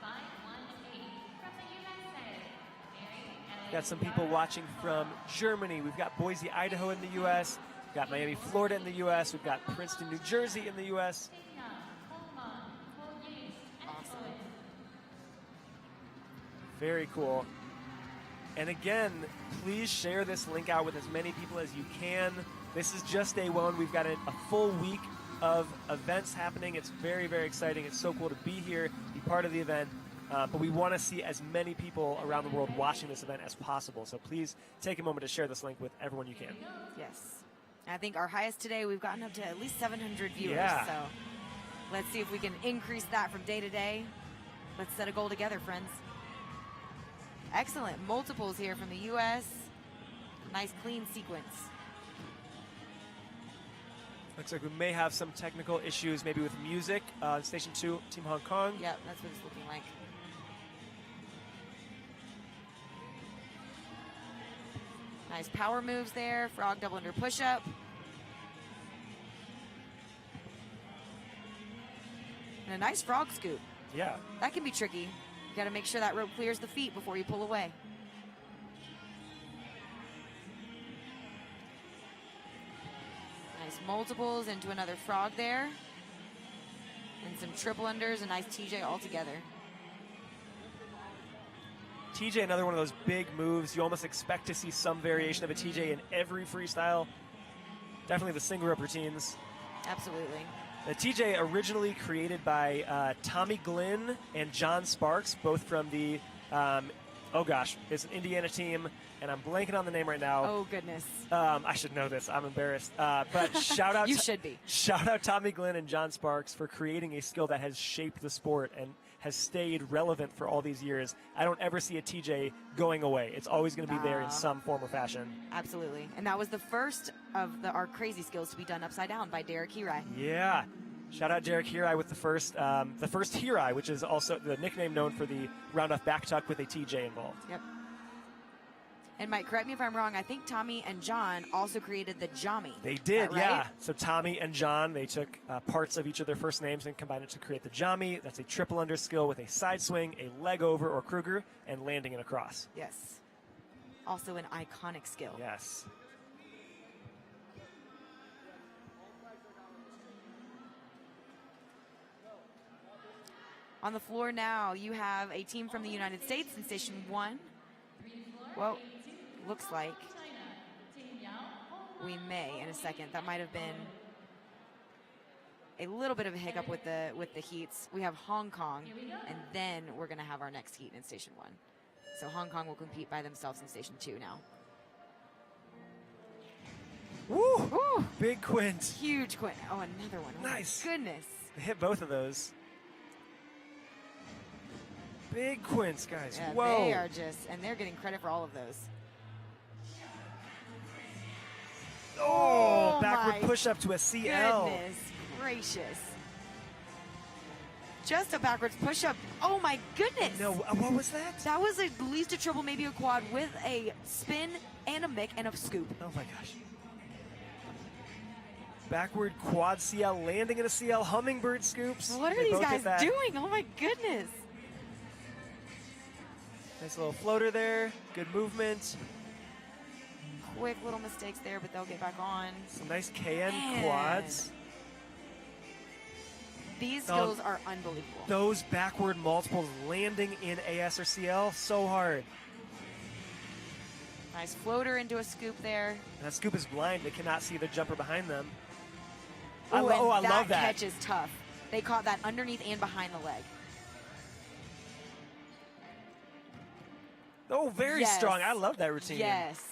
518 from the USA. Got some people watching from Germany. We've got Boise, Idaho in the U.S. We've got Miami, Florida in the U.S. We've got Princeton, New Jersey in the U.S. Very cool. And again, please share this link out with as many people as you can. This is just day one. We've got a full week of events happening. It's very, very exciting. It's so cool to be here, be part of the event. But we want to see as many people around the world watching this event as possible. So please take a moment to share this link with everyone you can. Yes. I think our highest today, we've gotten up to at least 700 viewers. Yeah. So let's see if we can increase that from day to day. Let's set a goal together, friends. Excellent. Multiples here from the U.S. Nice clean sequence. Looks like we may have some technical issues, maybe with music. Station 2, Team Hong Kong. Yep, that's what it's looking like. Nice power moves there. Frog double under push-up. And a nice frog scoop. Yeah. That can be tricky. You got to make sure that rope clears the feet before you pull away. Nice multiples into another frog there. And some triple unders, a nice TJ all together. TJ, another one of those big moves. You almost expect to see some variation of a TJ in every freestyle. Definitely the single rope routines. Absolutely. The TJ originally created by Tommy Glynn and John Sparks, both from the, it's an Indiana team, and I'm blanking on the name right now. Oh, goodness. I should know this. I'm embarrassed. But shout out. You should be. Shout out Tommy Glynn and John Sparks for creating a skill that has shaped the sport and has stayed relevant for all these years. I don't ever see a TJ going away. It's always going to be there in some form or fashion. Absolutely. And that was the first of our crazy skills to be done upside down by Derek Hirai. Yeah. Shout out Derek Hirai with the first Hirai, which is also the nickname known for the round-off back tuck with a TJ involved. Yep. And Mike, correct me if I'm wrong, I think Tommy and John also created the Jami. They did, right? yeah. So Tommy and John, they took parts of each of their first names and combined it to create the Jami. That's a triple under skill with a side swing, a leg over or Kruger, and landing and across. Yes. Also an iconic skill. Yes. On the floor now, you have a team from the United States in Station 1. Well, looks like we may in a second. That might have been a little bit of a hiccup with the heats. We have Hong Kong, and then we're going to have our next heat in Station 1. So Hong Kong will compete by themselves in Station 2 now. Woo! Woo! Big Quint. Huge Quint. Oh, another one. Oh, nice. My goodness. They hit both of those. Big Quints, guys. Yeah, whoa. They are just, and they're getting credit for all of those. Oh, backward push up to a CL. Goodness gracious. Just a backwards push up. Oh my goodness. No, what was that? That was at least a triple, maybe a quad with a spin and a mick and a scoop. Oh my gosh. Backward quad CL, landing in a CL, hummingbird scoops. What are They these both hit guys that. doing? Oh my goodness. Nice little floater there. Good movement. Quick little mistakes there, but they'll get back on. Some nice KN Man. quads. These skills are unbelievable. Those backward multiples landing in AS or CL, so hard. Nice floater into a scoop there. And that scoop is blind. They cannot see the jumper behind them. Ooh, I love that. Catch is tough. They caught that underneath and behind the leg. Oh, very Yes. strong. I love that routine. Yes.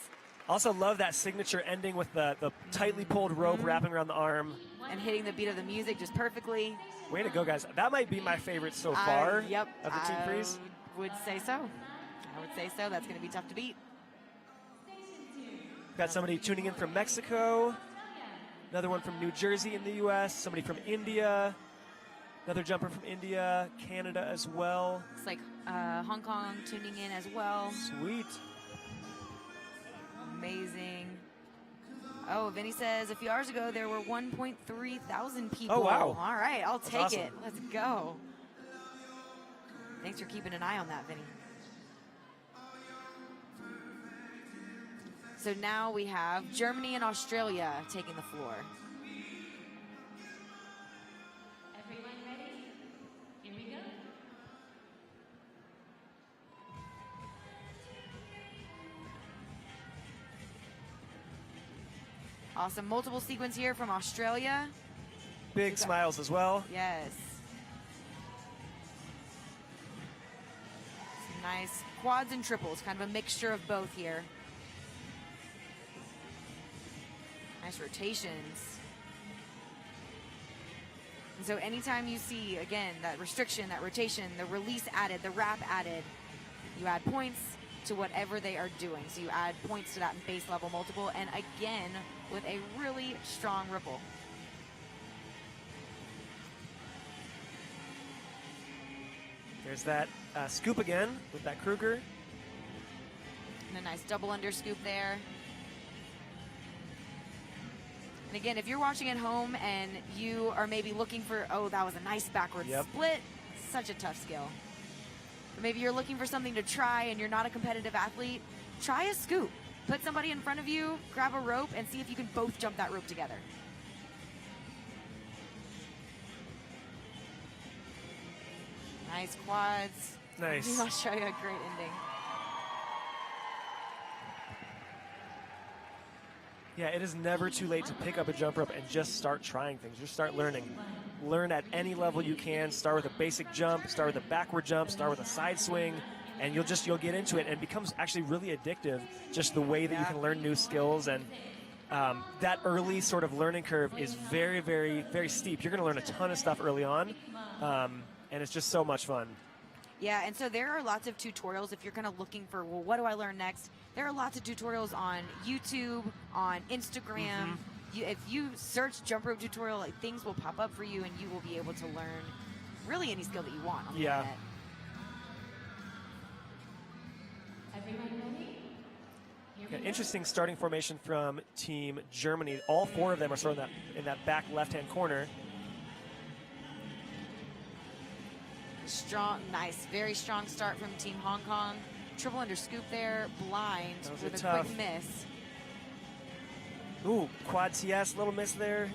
Also love that signature ending with the tightly pulled rope wrapping around the arm. And hitting the beat of the music just perfectly. Way to go, guys. That might be my favorite so far Yep. of the team freeze. Would say so. I would say so. That's going to be tough to beat. Got somebody tuning in from Mexico. Another one from New Jersey in the U.S. Somebody from India. Another jumper from India. Canada as well. Looks like Hong Kong tuning in as well. Sweet. Amazing. Oh, Vinny says a few hours ago there were 1.3 thousand people. Oh, wow. All right, I'll That's take awesome. it. Let's go. Thanks for keeping an eye on that, Vinny. So now we have Germany and Australia taking the floor. Everyone ready? Here we go. Awesome. Multiple sequence here from Australia. Big smiles as well. Yes. Some nice quads and triples, kind of a mixture of both here. Nice rotations. And so anytime you see, again, that restriction, that rotation, the release added, the wrap added, you add points, to whatever they are doing. So you add points to that in base level multiple, and again, with a really strong ripple. There's that scoop again with that Kruger. And a nice double under scoop there. And again, if you're watching at home and you are maybe looking for, oh, that was a nice backwards split, such a tough skill. But maybe you're looking for something to try and you're not a competitive athlete, try a scoop. Put somebody in front of you, grab a rope, and see if you can both jump that rope together. Nice quads. Nice. Team Australia, great ending. Yeah, it is never too late to pick up a jump rope and just start trying things. Just start learning. Learn at any level you can. Start with a basic jump, start with a backward jump, start with a side swing, and you'll get into it, and it becomes actually really addictive, just the way that you can learn new skills. And that early sort of learning curve is very, very, very steep. You're going to learn a ton of stuff early on, and it's just so much fun. Yeah, and so there are lots of tutorials if you're kind of looking for, well, what do I learn next? There are lots of tutorials on YouTube, on Instagram. If you search jump rope tutorial, like, things will pop up for you, and you will be able to learn really any skill that you want on the internet. Yeah, interesting starting formation from Team Germany. All four of them are sort of in that back left-hand corner. Strong, nice, very strong start from Team Hong Kong. Triple under scoop there, blind with a quick miss. Ooh, quad TS, little miss there.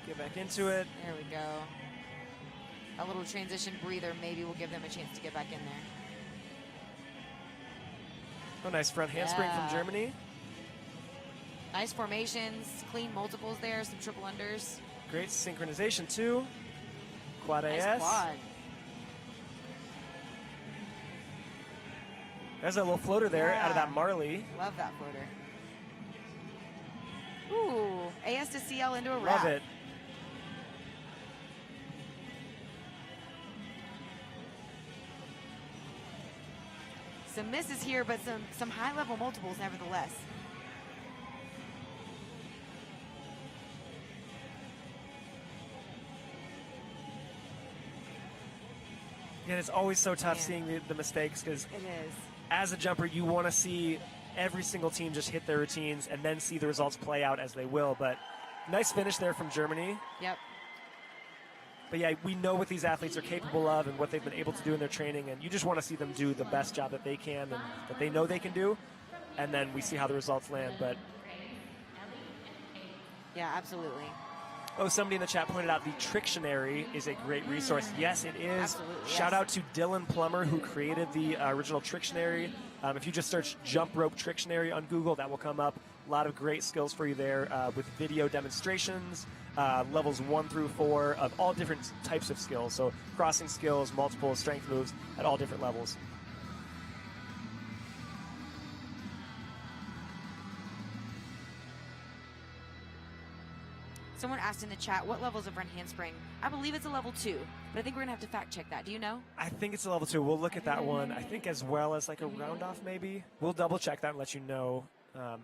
Get back into it. There we go. A little transition breather maybe will give them a chance to get back in there. Oh, nice front handspring from Germany. Nice formations, clean multiples there, some triple unders. Great synchronization too. Quad Nice AS. quad. There's a little floater there out of that Marley. Love that floater. Ooh, AS to CL into a wrap. Love it. Some misses here, but some high-level multiples nevertheless. Yeah, it's always so tough seeing the mistakes, because it is. As a jumper, you want to see every single team just hit their routines and then see the results play out as they will. But nice finish there from Germany. Yep. But yeah, we know what these athletes are capable of and what they've been able to do in their training, and you just want to see them do the best job that they can and that they know they can do, and then we see how the results land. But yeah, absolutely. oh, somebody in the chat pointed out the Trictionary is a great resource. Yes, it is. Absolutely, Shout out to Dylan Plummer, who created the original Trictionary. If you just search jump rope Trictionary on Google, that will come up. A lot of great skills for you there with video demonstrations, levels 1 through 4 of all different types of skills. So crossing skills, multiple strength moves at all different levels. Someone asked in the chat, what levels of front handspring? I believe it's a level 2, but I think we're going to have to fact check that. Do you know? I think it's a level 2. We'll look at that one. I think as well as like a round off maybe. We'll double check that and let you know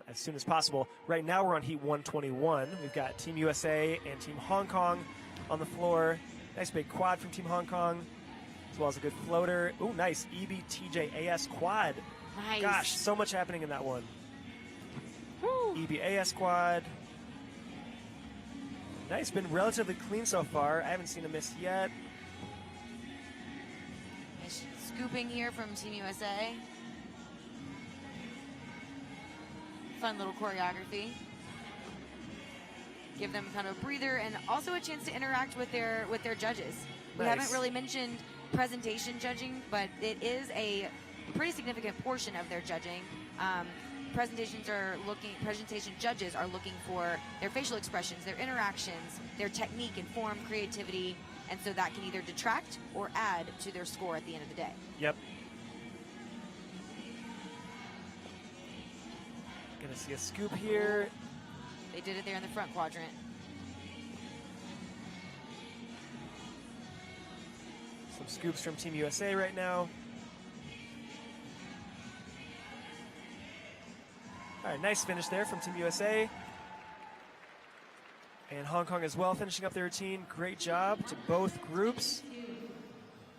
as soon as possible. Right now we're on Heat 121. We've got Team USA and Team Hong Kong on the floor. Nice big quad from Team Hong Kong, as well as a good floater. Ooh, nice EBTJAS quad. Nice. Gosh, so much happening in that one. Woo. EBAS quad. Nice, been relatively clean so far. I haven't seen a miss yet. Nice scooping here from Team USA. Fun little choreography. Give them kind of a breather and also a chance to interact with their judges. We haven't really mentioned presentation judging, but it is a pretty significant portion of their judging. Presentation judges are looking for their facial expressions, their interactions, their technique and form, creativity, and so that can either detract or add to their score at the end of the day. Yep. Gonna see a scoop here. They did it there in the front quadrant. Some scoops from Team USA right now. All right, nice finish there from Team USA. And Hong Kong as well, finishing up their routine. Great job to both groups.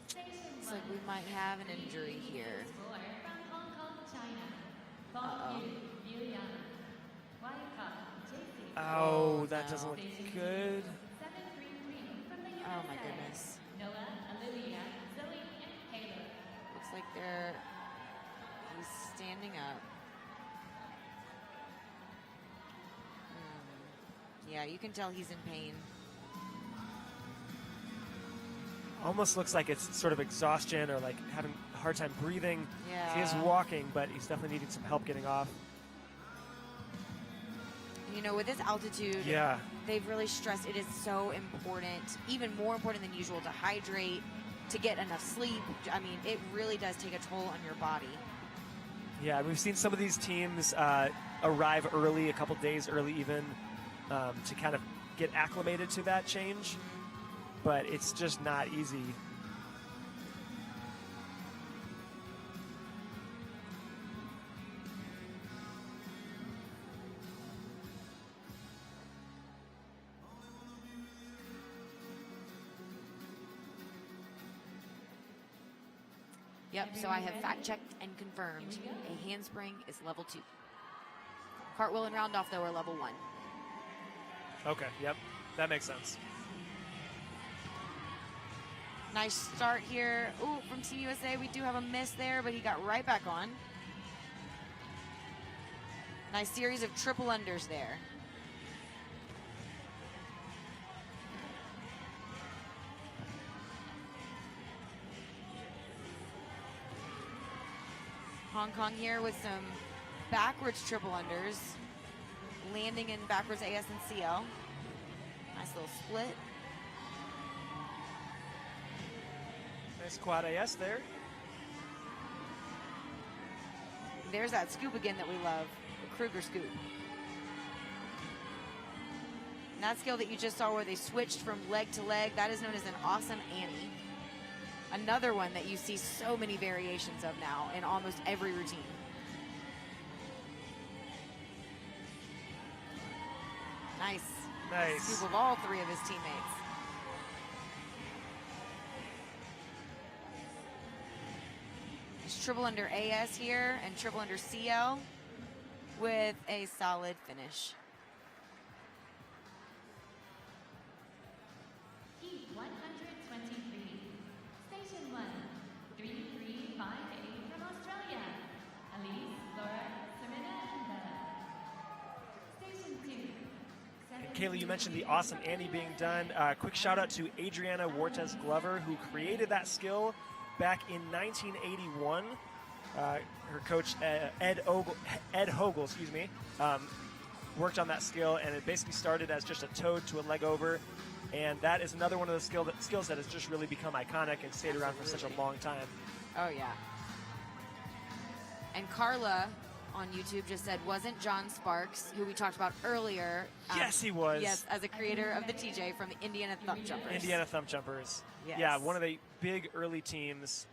Looks like we might have an injury here. Uh-oh. Oh, that doesn't look good. Oh my goodness. Looks like he's standing up. Yeah, you can tell he's in pain. Almost looks like it's sort of exhaustion or like having a hard time breathing. Yeah. He is walking, but he's definitely needing some help getting off. You know, with this altitude, Yeah. they've really stressed it is so important, even more important than usual, to hydrate, to get enough sleep. I mean, it really does take a toll on your body. Yeah, we've seen some of these teams arrive early, a couple days early even, to kind of get acclimated to that change, but it's just not easy. Yep, so I have fact-checked and confirmed a handspring is level 2. Cartwheel and round off, though, are level 1. Okay, yep, that makes sense. Nice start here. Ooh, from Team USA, we do have a miss there, but he got right back on. Nice series of triple unders there. Hong Kong here with some backwards triple unders, landing in backwards AS and CL. Nice little split. Nice quad AS there. There's that scoop again that we love, the Kruger scoop. And that skill that you just saw where they switched from leg to leg, that is known as an awesome Annie. Another one that you see so many variations of now in almost every routine. Nice. Nice. Scoop of all 3 of his teammates. It's triple under AS here and triple under CL with a solid finish. Heat 123. Station 1, 3358 from Australia. Elise, Laura, Serena, and Station 2. And Kaylee, you mentioned the awesome Annie being done. Quick shout out to Adriana Huertas Glover, who created that skill back in 1981. Her coach, Ed Hogel, worked on that skill, and it basically started as just a toad to a leg over. And that is another one of those skills that has just really become iconic and stayed around for such a long time. Oh, yeah. And Carla on YouTube just said, wasn't John Sparks, who we talked about earlier? Yes, he was. Yes, as a creator of the TJ from the Indiana Thumb Jumpers. Indiana Thumb Jumpers. Yes. Yeah, one of the big early teams,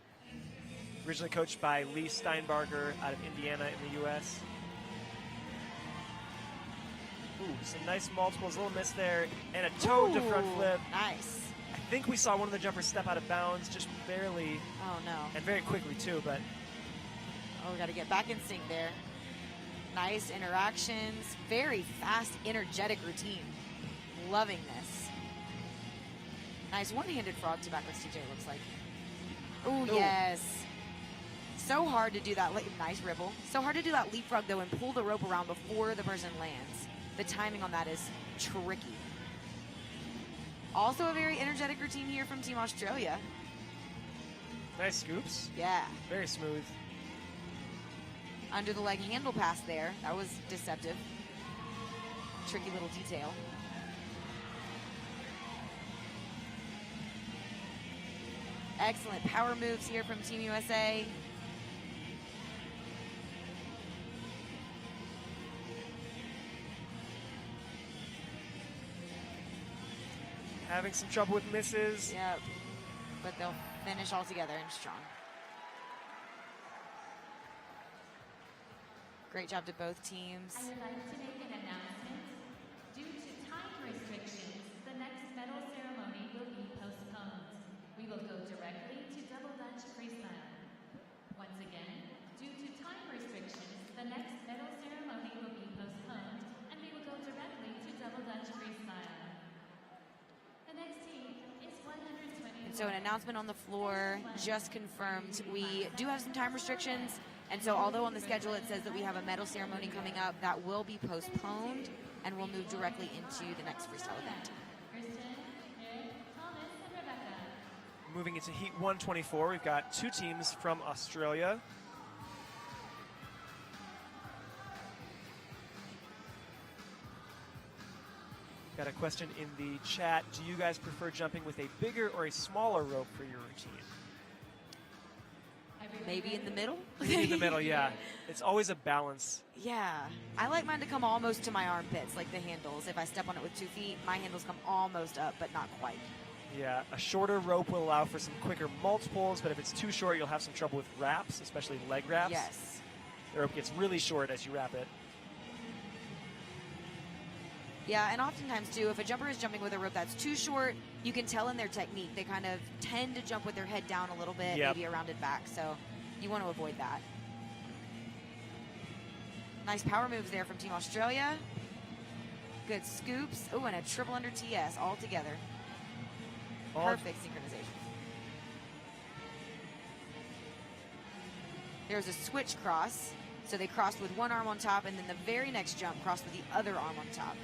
originally coached by Lee Steinbarger out of Indiana in the U.S. Ooh, some nice multiples, a little miss there, and a toad to front flip. Nice. I think we saw one of the jumpers step out of bounds, just barely. Oh, no. And very quickly, too, but. Oh, we got to get back in sync there. Nice interactions. Very fast, energetic routine. Loving this. Nice one-handed frog to backwards TJ, looks like. Ooh, yes. So hard to do that. Nice ripple. So hard to do that leapfrog, though, and pull the rope around before the person lands. The timing on that is tricky. Also a very energetic routine here from Team Australia. Nice scoops. Yeah. Very smooth. Under the leg handle pass there. That was deceptive. Tricky little detail. Excellent power moves here from Team USA. Having some trouble with misses. Yep. But they'll finish all together and strong. Great job to both teams. I would like to make an announcement. Due to time restrictions, the next medal ceremony will be postponed. We will go directly to double Dutch freestyle. Once again, due to time restrictions, the next medal ceremony will be postponed, and we will go directly to double Dutch freestyle. The next team is 120. And so an announcement on the floor just confirmed we do have some time restrictions. And so although on the schedule it says that we have a medal ceremony coming up, that will be postponed and we'll move directly into the next freestyle event. Moving into Heat 124, we've got two teams from Australia. Got a question in the chat. Do you guys prefer jumping with a bigger or a smaller rope for your routine? Maybe in the middle? Maybe in the middle, yeah. It's always a balance. Yeah. I like mine to come almost to my armpits, like the handles. If I step on it with 2 feet, my handles come almost up, but not quite. Yeah, a shorter rope will allow for some quicker multiples, but if it's too short, you'll have some trouble with wraps, especially leg wraps. Yes. The rope gets really short as you wrap it. Yeah, and oftentimes, too, if a jumper is jumping with a rope that's too short, you can tell in their technique. They kind of tend to jump with their head down a little bit, Yep. maybe a rounded back, so you want to avoid that. Nice power moves there from Team Australia. Good scoops. Oh, and a triple under TS all together. Perfect synchronization. There's a switch cross. So they crossed with one arm on top, and then the very next jump crossed with the other arm on top.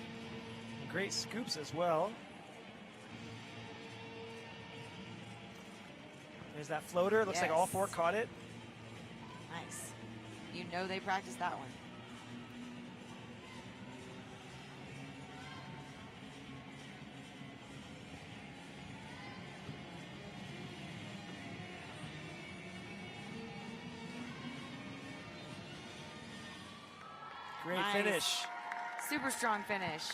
Great scoops as well. There's that floater. Looks like all 4 caught it. Nice. You know they practiced that one. Great Nice. finish. Super strong finish.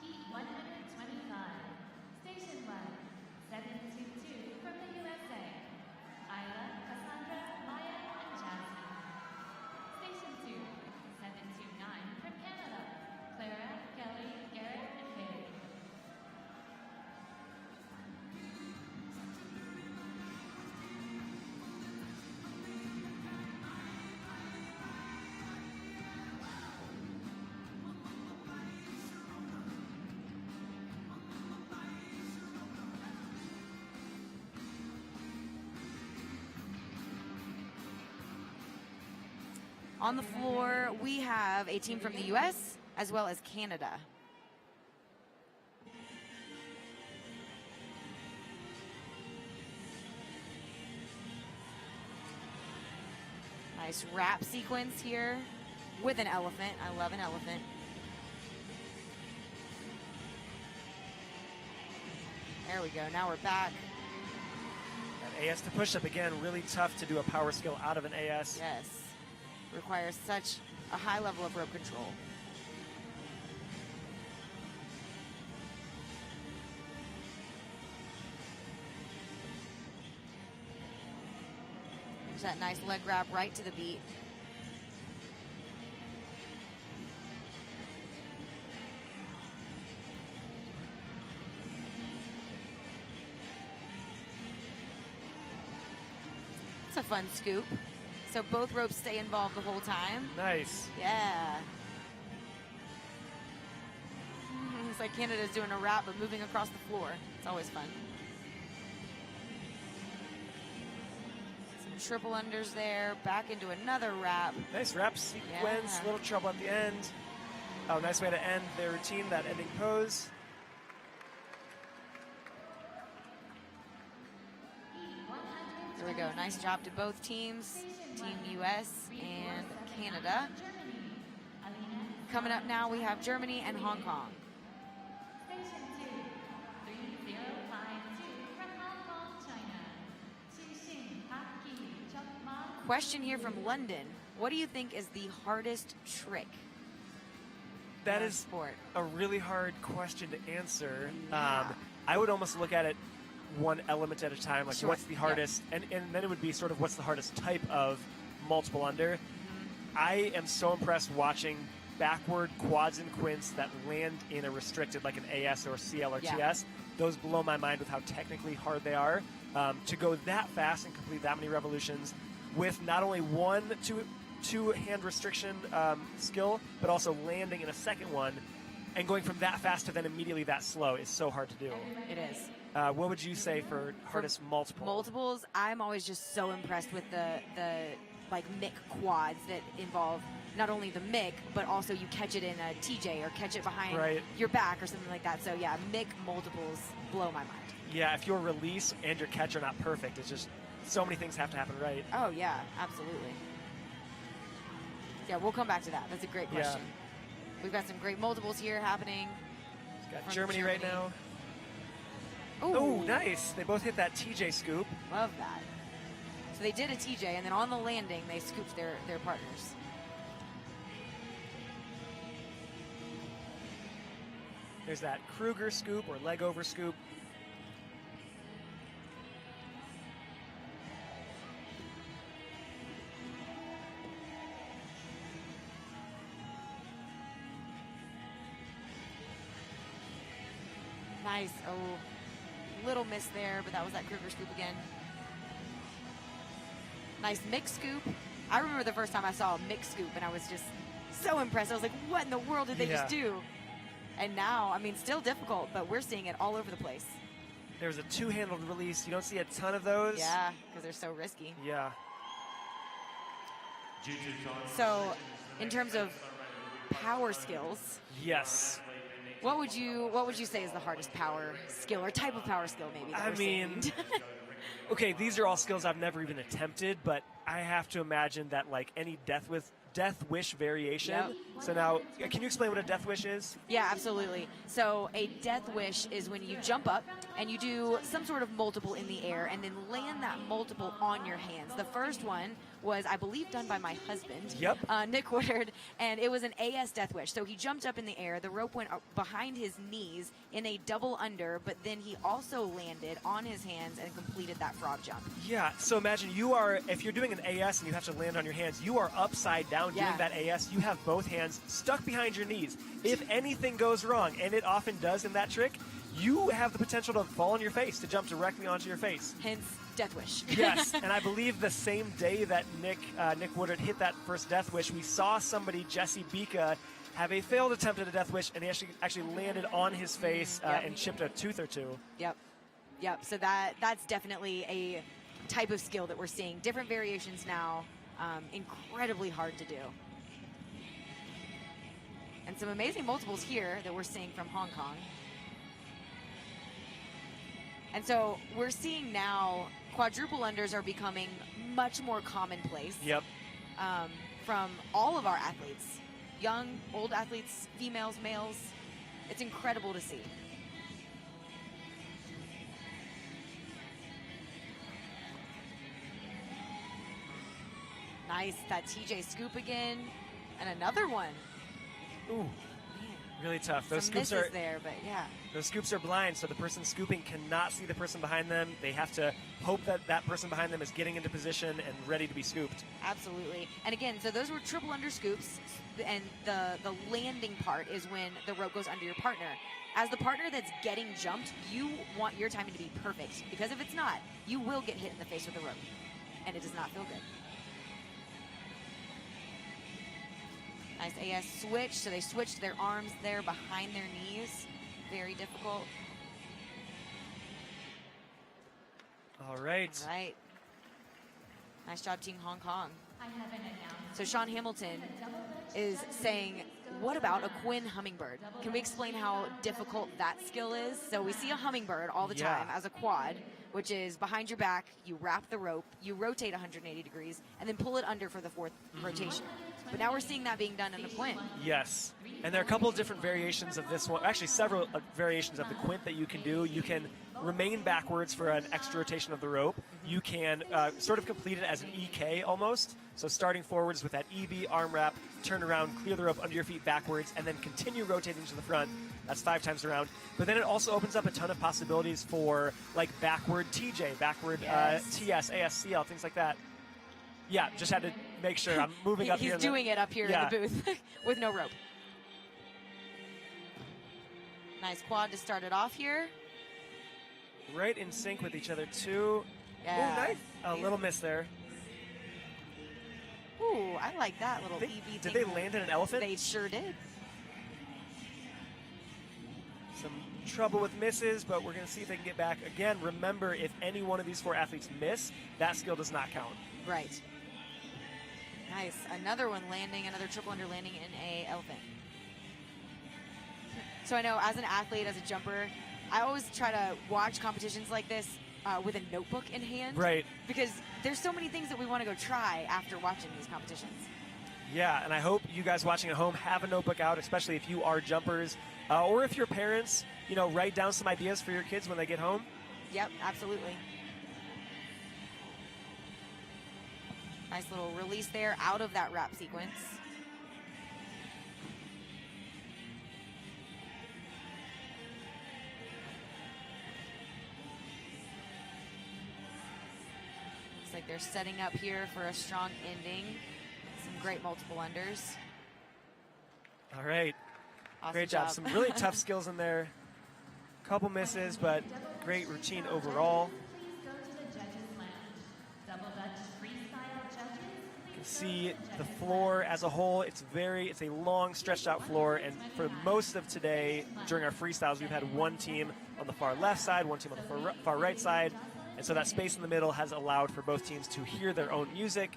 Heat 125. Station 1, 722 from the USA. Isla, Cassandra, Maya, and Jasmine. Station 2, 729 from Canada. Clara, Kelly, Garrett, and Haley. On the floor, we have a team from the US as well as Canada. Nice wrap sequence here with an elephant. I love an elephant. There we go. Now we're back. An AS to push-up, again, really tough to do a power skill out of an AS. Yes. Requires such a high level of rope control. There's that nice leg grab right to the beat. It's a fun scoop. So both ropes stay involved the whole time. Nice. Yeah. It's like Canada's doing a wrap but moving across the floor. It's always fun. Some triple unders there, back into another wrap. Nice wrap sequence, Yeah. little trouble at the end. Oh, nice way to end their routine, that ending pose. There we go. Nice job to both teams, Team US and Canada. Coming up now, we have Germany and Hong Kong. Station 2, 3052 from Hong Kong, China. Qixin, Haki, Chokma. Question here from London. What do you think is the hardest trick? That in is sport. a really hard question to answer. Yeah. I would almost look at it one element at a time, like Sure. what's the hardest, and then it would be sort of what's the hardest type of multiple under. I am so impressed watching backward quads and quints that land in a restricted, like an AS or CL or TS. Those blow my mind with how technically hard they are. To go that fast and complete that many revolutions with not only two hand restriction skill, but also landing in a second one, and going from that fast to then immediately that slow is so hard to do. It is. What would you say for hardest multiple? Multiples, I'm always just so impressed with the like MIC quads that involve not only the MIC, but also you catch it in a TJ or catch it behind your back or something like that. So yeah, MIC multiples blow my mind. Yeah, if your release and your catch are not perfect, it's just so many things have to happen right. Oh yeah, absolutely. Yeah, we'll come back to that. That's a great question. We've got some great multiples here happening. Got Germany right now. Ooh. Oh, nice. They both hit that TJ scoop. Love that. So they did a TJ, and then on the landing, they scooped their partners. There's that Kruger scoop or leg over scoop. Nice. Oh, little miss there, but that was that Kruger scoop again. Nice mix scoop. I remember the first time I saw a mix scoop, and I was just so impressed. I was like, what in the world did they just do? And now, I mean, still difficult, but we're seeing it all over the place. There's a two-handled release. You don't see a ton of those. Yeah, because they're so risky. Yeah. So, in terms of power skills. Yes. What would you say is the hardest power skill or type of power skill maybe that we're seeing? Okay, these are all skills I've never even attempted, but I have to imagine that like any death wish variation. Yep. So now, can you explain what a death wish is? Yeah, absolutely. So a death wish is when you jump up and you do some sort of multiple in the air and then land that multiple on your hands. The first one was, I believe, done by my husband, Nick Woodard, and it was an AS death wish. So he jumped up in the air, the rope went up behind his knees in a double under, but then he also landed on his hands and completed that frog jump. Yeah, so imagine if you're doing an AS and you have to land on your hands, you are upside down doing that AS. You have both hands stuck behind your knees. If anything goes wrong, and it often does in that trick, you have the potential to fall on your face, to jump directly onto your face. Hence, death wish. Yes, and I believe the same day that Nick Woodard hit that first death wish, we saw somebody, Jesse Bika, have a failed attempt at a death wish, and he actually landed on his face and chipped a tooth or two. Yep. So that's definitely a type of skill that we're seeing. Different variations now, incredibly hard to do. And some amazing multiples here that we're seeing from Hong Kong. And so we're seeing now quadruple unders are becoming much more commonplace. Yep. From all of our athletes, young, old athletes, females, males. It's incredible to see. Nice, that TJ scoop again, and another one. Ooh, really tough. Those Some scoops misses are there, but yeah. Those scoops are blind, so the person scooping cannot see the person behind them. They have to hope that that person behind them is getting into position and ready to be scooped. Absolutely. And again, so those were triple under scoops, and the landing part is when the rope goes under your partner. As the partner that's getting jumped, you want your timing to be perfect, because if it's not, you will get hit in the face with the rope, and it does not feel good. Nice AS switch, so they switched their arms there behind their knees. Very difficult. All right. All right. Nice job, Team Hong Kong. So Sean Hamilton is saying, what about a Quinn hummingbird? Can we explain how difficult that skill is? So we see a hummingbird all the time as a quad, which is behind your back, you wrap the rope, you rotate 180 degrees, and then pull it under for the fourth rotation. But now we're seeing that being done in a quint. Yes, and there are a couple of different variations of this one. Actually, several variations of the quint that you can do. You can remain backwards for an extra rotation of the rope. You can sort of complete it as an EK almost. So starting forwards with that EB arm wrap, turn around, clear the rope under your feet backwards, and then continue rotating to the front. That's 5 times around. But then it also opens up a ton of possibilities for like backward TJ, backward TS, ASCL, things like that. Yeah, just had to make sure I'm moving up here. He's doing it up here in the booth with no rope. Nice quad to start it off here. Right in sync with each other, too. Yeah. Ooh, nice. A little miss there. Ooh, I like that little EV thing. Did they land in an elephant? They sure did. Some trouble with misses, but we're going to see if they can get back. Again, remember, if any one of these 4 athletes miss, that skill does not count. Right. Nice. Another one landing, another triple under landing in a elephant. So I know as an athlete, as a jumper, I always try to watch competitions like this with a notebook in hand. Right. Because there's so many things that we want to go try after watching these competitions. Yeah, and I hope you guys watching at home have a notebook out, especially if you are jumpers, or if your parents, write down some ideas for your kids when they get home. Yep, absolutely. Nice little release there out of that wrap sequence. Looks like they're setting up here for a strong ending. Some great multiple unders. All right. Awesome Great job. Some really tough skills in there. Couple misses, but great routine overall. You can see the floor as a whole. It's a long, stretched out floor, and for most of today, during our freestyles, we've had one team on the far left side, one team on the far right side, and so that space in the middle has allowed for both teams to hear their own music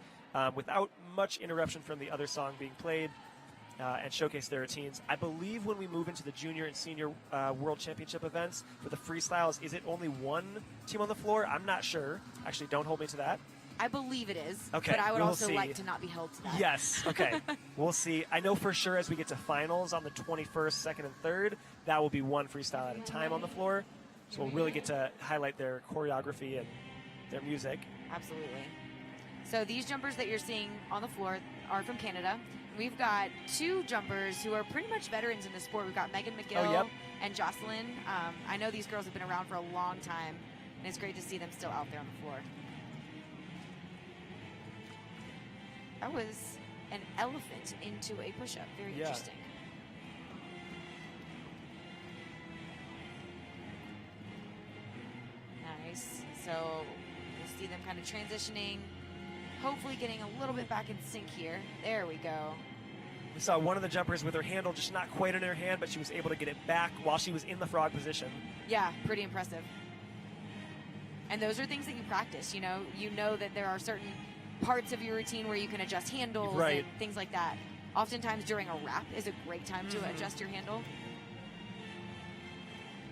without much interruption from the other song being played. And showcase their routines. I believe when we move into the junior and senior world championship events for the freestyles, is it only one team on the floor? I'm not sure. Actually, don't hold me to that. I believe it is. Okay, But I would we'll also see. like to not be held to that. Yes, okay. We'll see. I know for sure as we get to finals on the 21st, 2nd, and 3rd, that will be one freestyle at a time on the floor. So we'll really get to highlight their choreography and their music. Absolutely. So these jumpers that you're seeing on the floor are from Canada. We've got 2 jumpers who are pretty much veterans in the sport. We've got Megan McGill and Jocelyn. I know these girls have been around for a long time, and it's great to see them still out there on the floor. That was an elephant into a push-up. Very interesting. Nice. So we'll see them kind of transitioning. Hopefully getting a little bit back in sync here. There we go. We saw one of the jumpers with her handle just not quite in her hand, but she was able to get it back while she was in the frog position. Yeah, pretty impressive. And those are things that you practice, you know that there are certain parts of your routine where you can adjust handles and things like that. Oftentimes during a wrap is a great time to adjust your handle.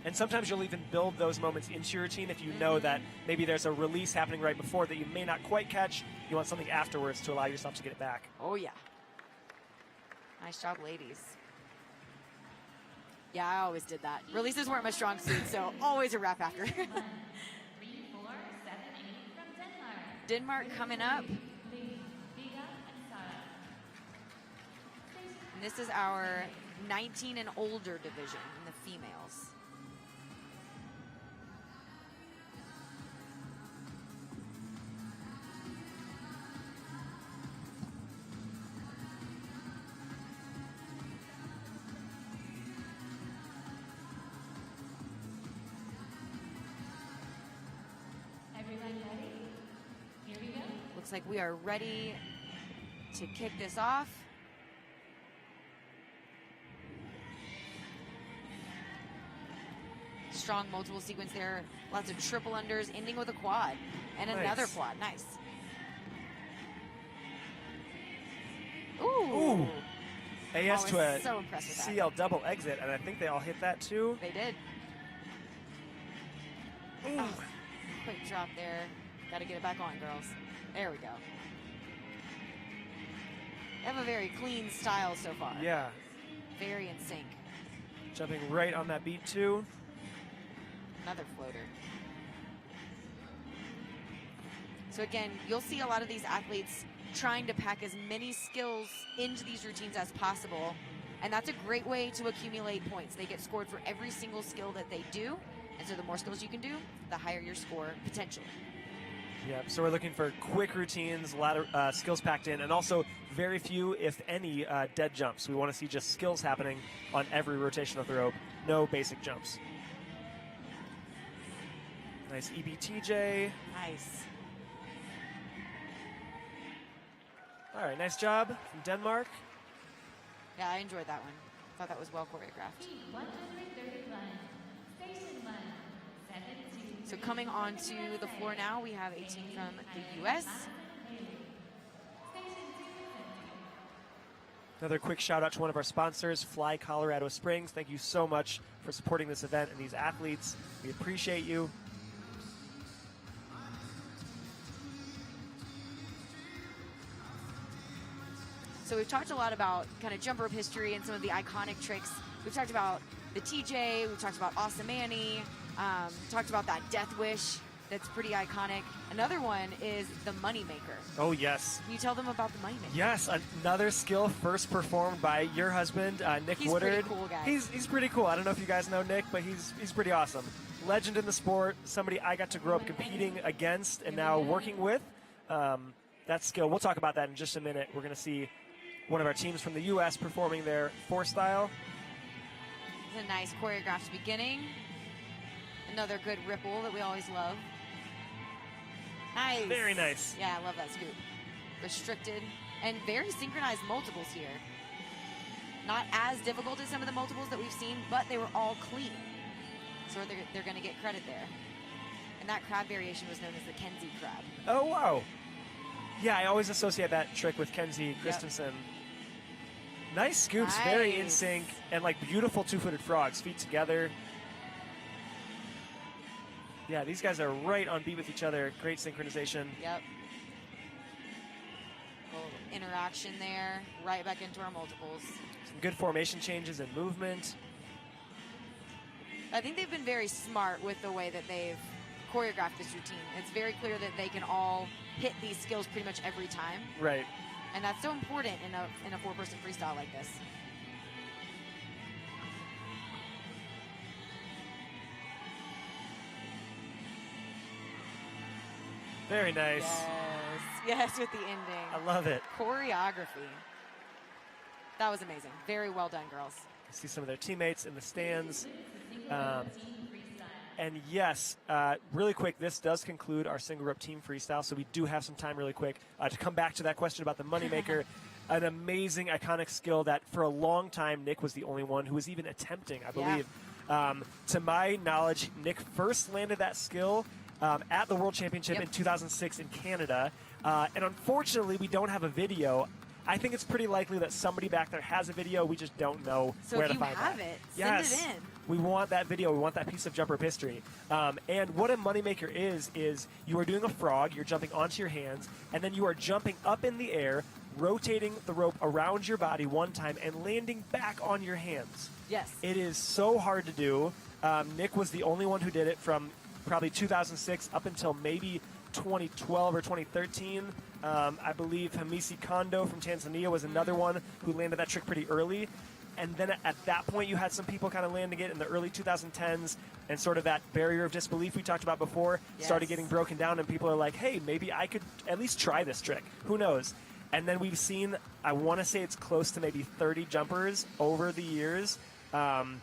And sometimes you'll even build those moments into your routine if you know that maybe there's a release happening right before that you may not quite catch. You want something afterwards to allow yourself to get it back. Oh, yeah. Nice job, ladies. Yeah, I always did that. Releases weren't my strong suit, so always a wrap after. 3, 4, 7, 8 from Denmark. Denmark coming up. And this is our 19 and older division in the females. Everyone ready? Here we go. Looks like we are ready to kick this off. Strong multiple sequence there. Lots of triple unders, ending with a quad. And another quad. Nice. Ooh. AS to a so impressed with that. CL double exit, and I think they all hit that too. They did. Oh, quick drop there. Got to get it back on, girls. There we go. They have a very clean style so far. Yeah. Very in sync. Jumping right on that beat too. Another floater. So again, you'll see a lot of these athletes trying to pack as many skills into these routines as possible. And that's a great way to accumulate points. They get scored for every single skill that they do. And so the more skills you can do, the higher your score potentially. Yeah, so we're looking for quick routines, a lot of skills packed in, and also very few, if any, dead jumps. We want to see just skills happening on every rotation of the rope, no basic jumps. Nice EBTJ. Nice. All right, nice job from Denmark. Yeah, I enjoyed that one. Thought that was well choreographed. Team 131, Station 1, 7-2. So coming onto the floor now, we have a team from the U.S. Another quick shout out to one of our sponsors, Fly Colorado Springs. Thank you so much for supporting this event and these athletes. We appreciate you. So we've talked a lot about kind of jump rope history and some of the iconic tricks. We've talked about the TJ, we've talked about Awesome Annie, talked about that Death Wish that's pretty iconic. Another one is the Moneymaker. Oh, yes. Can you tell them about the Moneymaker? Yes, another skill first performed by your husband, Nick He's Woodard. pretty cool, guys. He's pretty cool. I don't know if you guys know Nick, but he's pretty awesome. Legend in the sport, somebody I got to grow up competing against and now working with. That skill, we'll talk about that in just a minute. We're going to see one of our teams from the U.S. performing their four-style. It's a nice choreographed beginning. Another good ripple that we always love. Nice. Very nice. Yeah, I love that scoop. Restricted and very synchronized multiples here. Not as difficult as some of the multiples that we've seen, but they were all clean. So they're going to get credit there. And that crab variation was known as the Kenzie crab. Oh, wow. Yeah, I always associate that trick with Kenzie Christensen. Nice scoops, very in sync, and like beautiful two-footed frogs, feet together. Yeah, these guys are right on beat with each other. Great synchronization. Yep. Little interaction there, right back into our multiples. Some good formation changes and movement. I think they've been very smart with the way that they've choreographed this routine. It's very clear that they can all hit these skills pretty much every time. Right. And that's so important in a four-person freestyle like this. Very nice. Yes, with the ending. I love it. Choreography. That was amazing. Very well done, girls. See some of their teammates in the stands. And yes, really quick, this does conclude our single rope team freestyle, so we do have some time really quick to come back to that question about the Moneymaker. An amazing, iconic skill that for a long time, Nick was the only one who was even attempting, I believe. Yeah. To my knowledge, Nick first landed that skill at the World Championship in 2006 in Canada. And unfortunately, we don't have a video. I think it's pretty likely that somebody back there has a video. We just don't know where to find that. So if you have it, yes. send it in. We want that video. We want that piece of jump rope history. And what a Moneymaker is you are doing a frog, you're jumping onto your hands, and then you are jumping up in the air, rotating the rope around your body one time, and landing back on your hands. Yes. It is so hard to do. Nick was the only one who did it from probably 2006 up until maybe 2012 or 2013. I believe Hamisi Kondo from Tanzania was another one who landed that trick pretty early. And then at that point, you had some people kind of landing it in the early 2010s, and sort of that barrier of disbelief we talked about before started getting broken down, and people are like, hey, maybe I could at least try this trick. Who knows? And then we've seen, I want to say it's close to maybe 30 jumpers over the years. I'm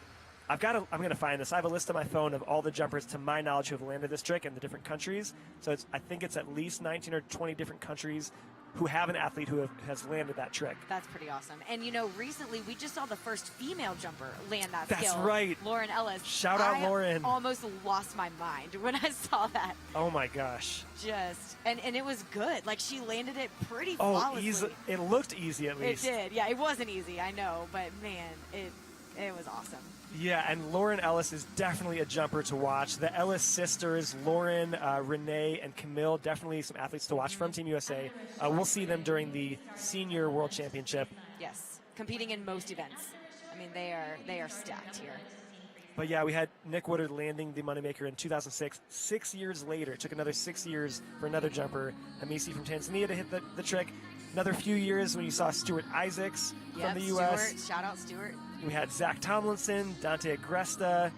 going to find this. I have a list on my phone of all the jumpers, to my knowledge, who have landed this trick in the different countries. So I think it's at least 19 or 20 different countries who have an athlete who has landed that trick. That's pretty awesome. And, you know, recently we just saw the first female jumper land that That's skill. right. Lauren Ellis. Shout out, Lauren. I almost lost my mind when I saw that. Oh, my gosh. And it was good. Like, she landed it pretty flawlessly. Easy. It looked easy, at least. It did. Yeah, it wasn't easy, I know. But, man, it was awesome. Yeah, and Lauren Ellis is definitely a jumper to watch. The Ellis sisters, Lauren, Renee, and Camille, definitely some athletes to watch from Team USA. We'll see them during the Senior World Championship. Yes, competing in most events. I mean, they are stacked here. But yeah, we had Nick Woodard landing the Moneymaker in 2006. 6 years later, it took another 6 years for another jumper, Hamisi from Tanzania, to hit the trick. Another few years when you saw Stuart Isaacs from the U.S. Stuart, shout out Stuart. We had Zach Tomlinson, Dante Agresta.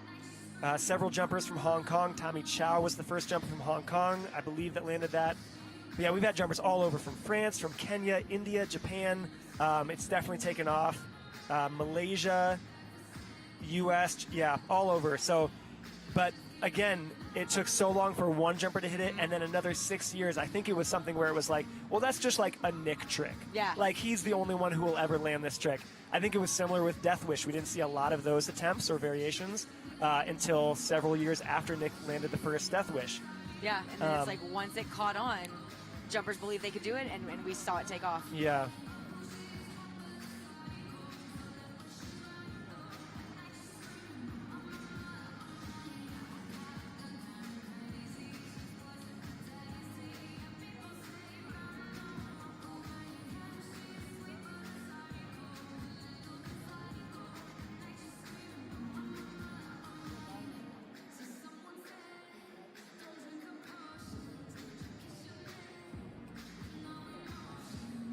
Several jumpers from Hong Kong. Tommy Chow was the first jumper from Hong Kong, I believe, that landed that. But yeah, we've had jumpers all over, from France, from Kenya, India, Japan. It's definitely taken off. Malaysia, U.S., yeah, all over. So, but again, it took so long for one jumper to hit it, and then another 6 years. I think it was something where it was like, well, that's just like a Nick trick. Yeah. Like, he's the only one who will ever land this trick. I think it was similar with Death Wish. We didn't see a lot of those attempts or variations until several years after Nick landed the first Death Wish. Yeah, and then it's like once it caught on, jumpers believed they could do it, and we saw it take off. Yeah.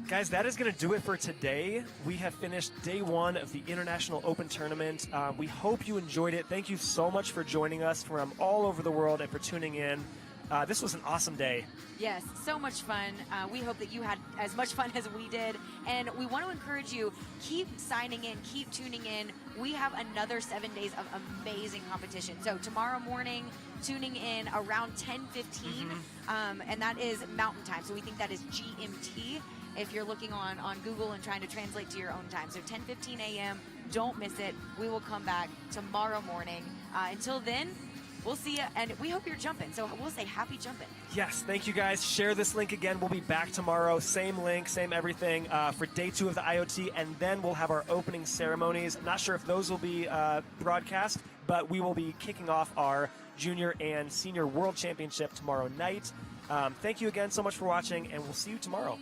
Guys, that is going to do it for today. We have finished day one of the International Open Tournament. We hope you enjoyed it. Thank you so much for joining us from all over the world and for tuning in. This was an awesome day. Yes, so much fun. We hope that you had as much fun as we did. And we want to encourage you, keep signing in, keep tuning in. We have another 7 days of amazing competition. So tomorrow morning, tuning in around 10:15, and that is Mountain Time. So we think that is GMT. If you're looking on Google and trying to translate to your own time. So 10:15 a.m., don't miss it. We will come back tomorrow morning. Until then, we'll see you, and we hope you're jumping. So we'll say happy jumping. Yes, thank you guys. Share this link again. We'll be back tomorrow. Same link, same everything for day 2 of the IoT, and then we'll have our opening ceremonies. I'm not sure if those will be broadcast, but we will be kicking off our Junior and Senior World Championship tomorrow night. Thank you again so much for watching, and we'll see you tomorrow.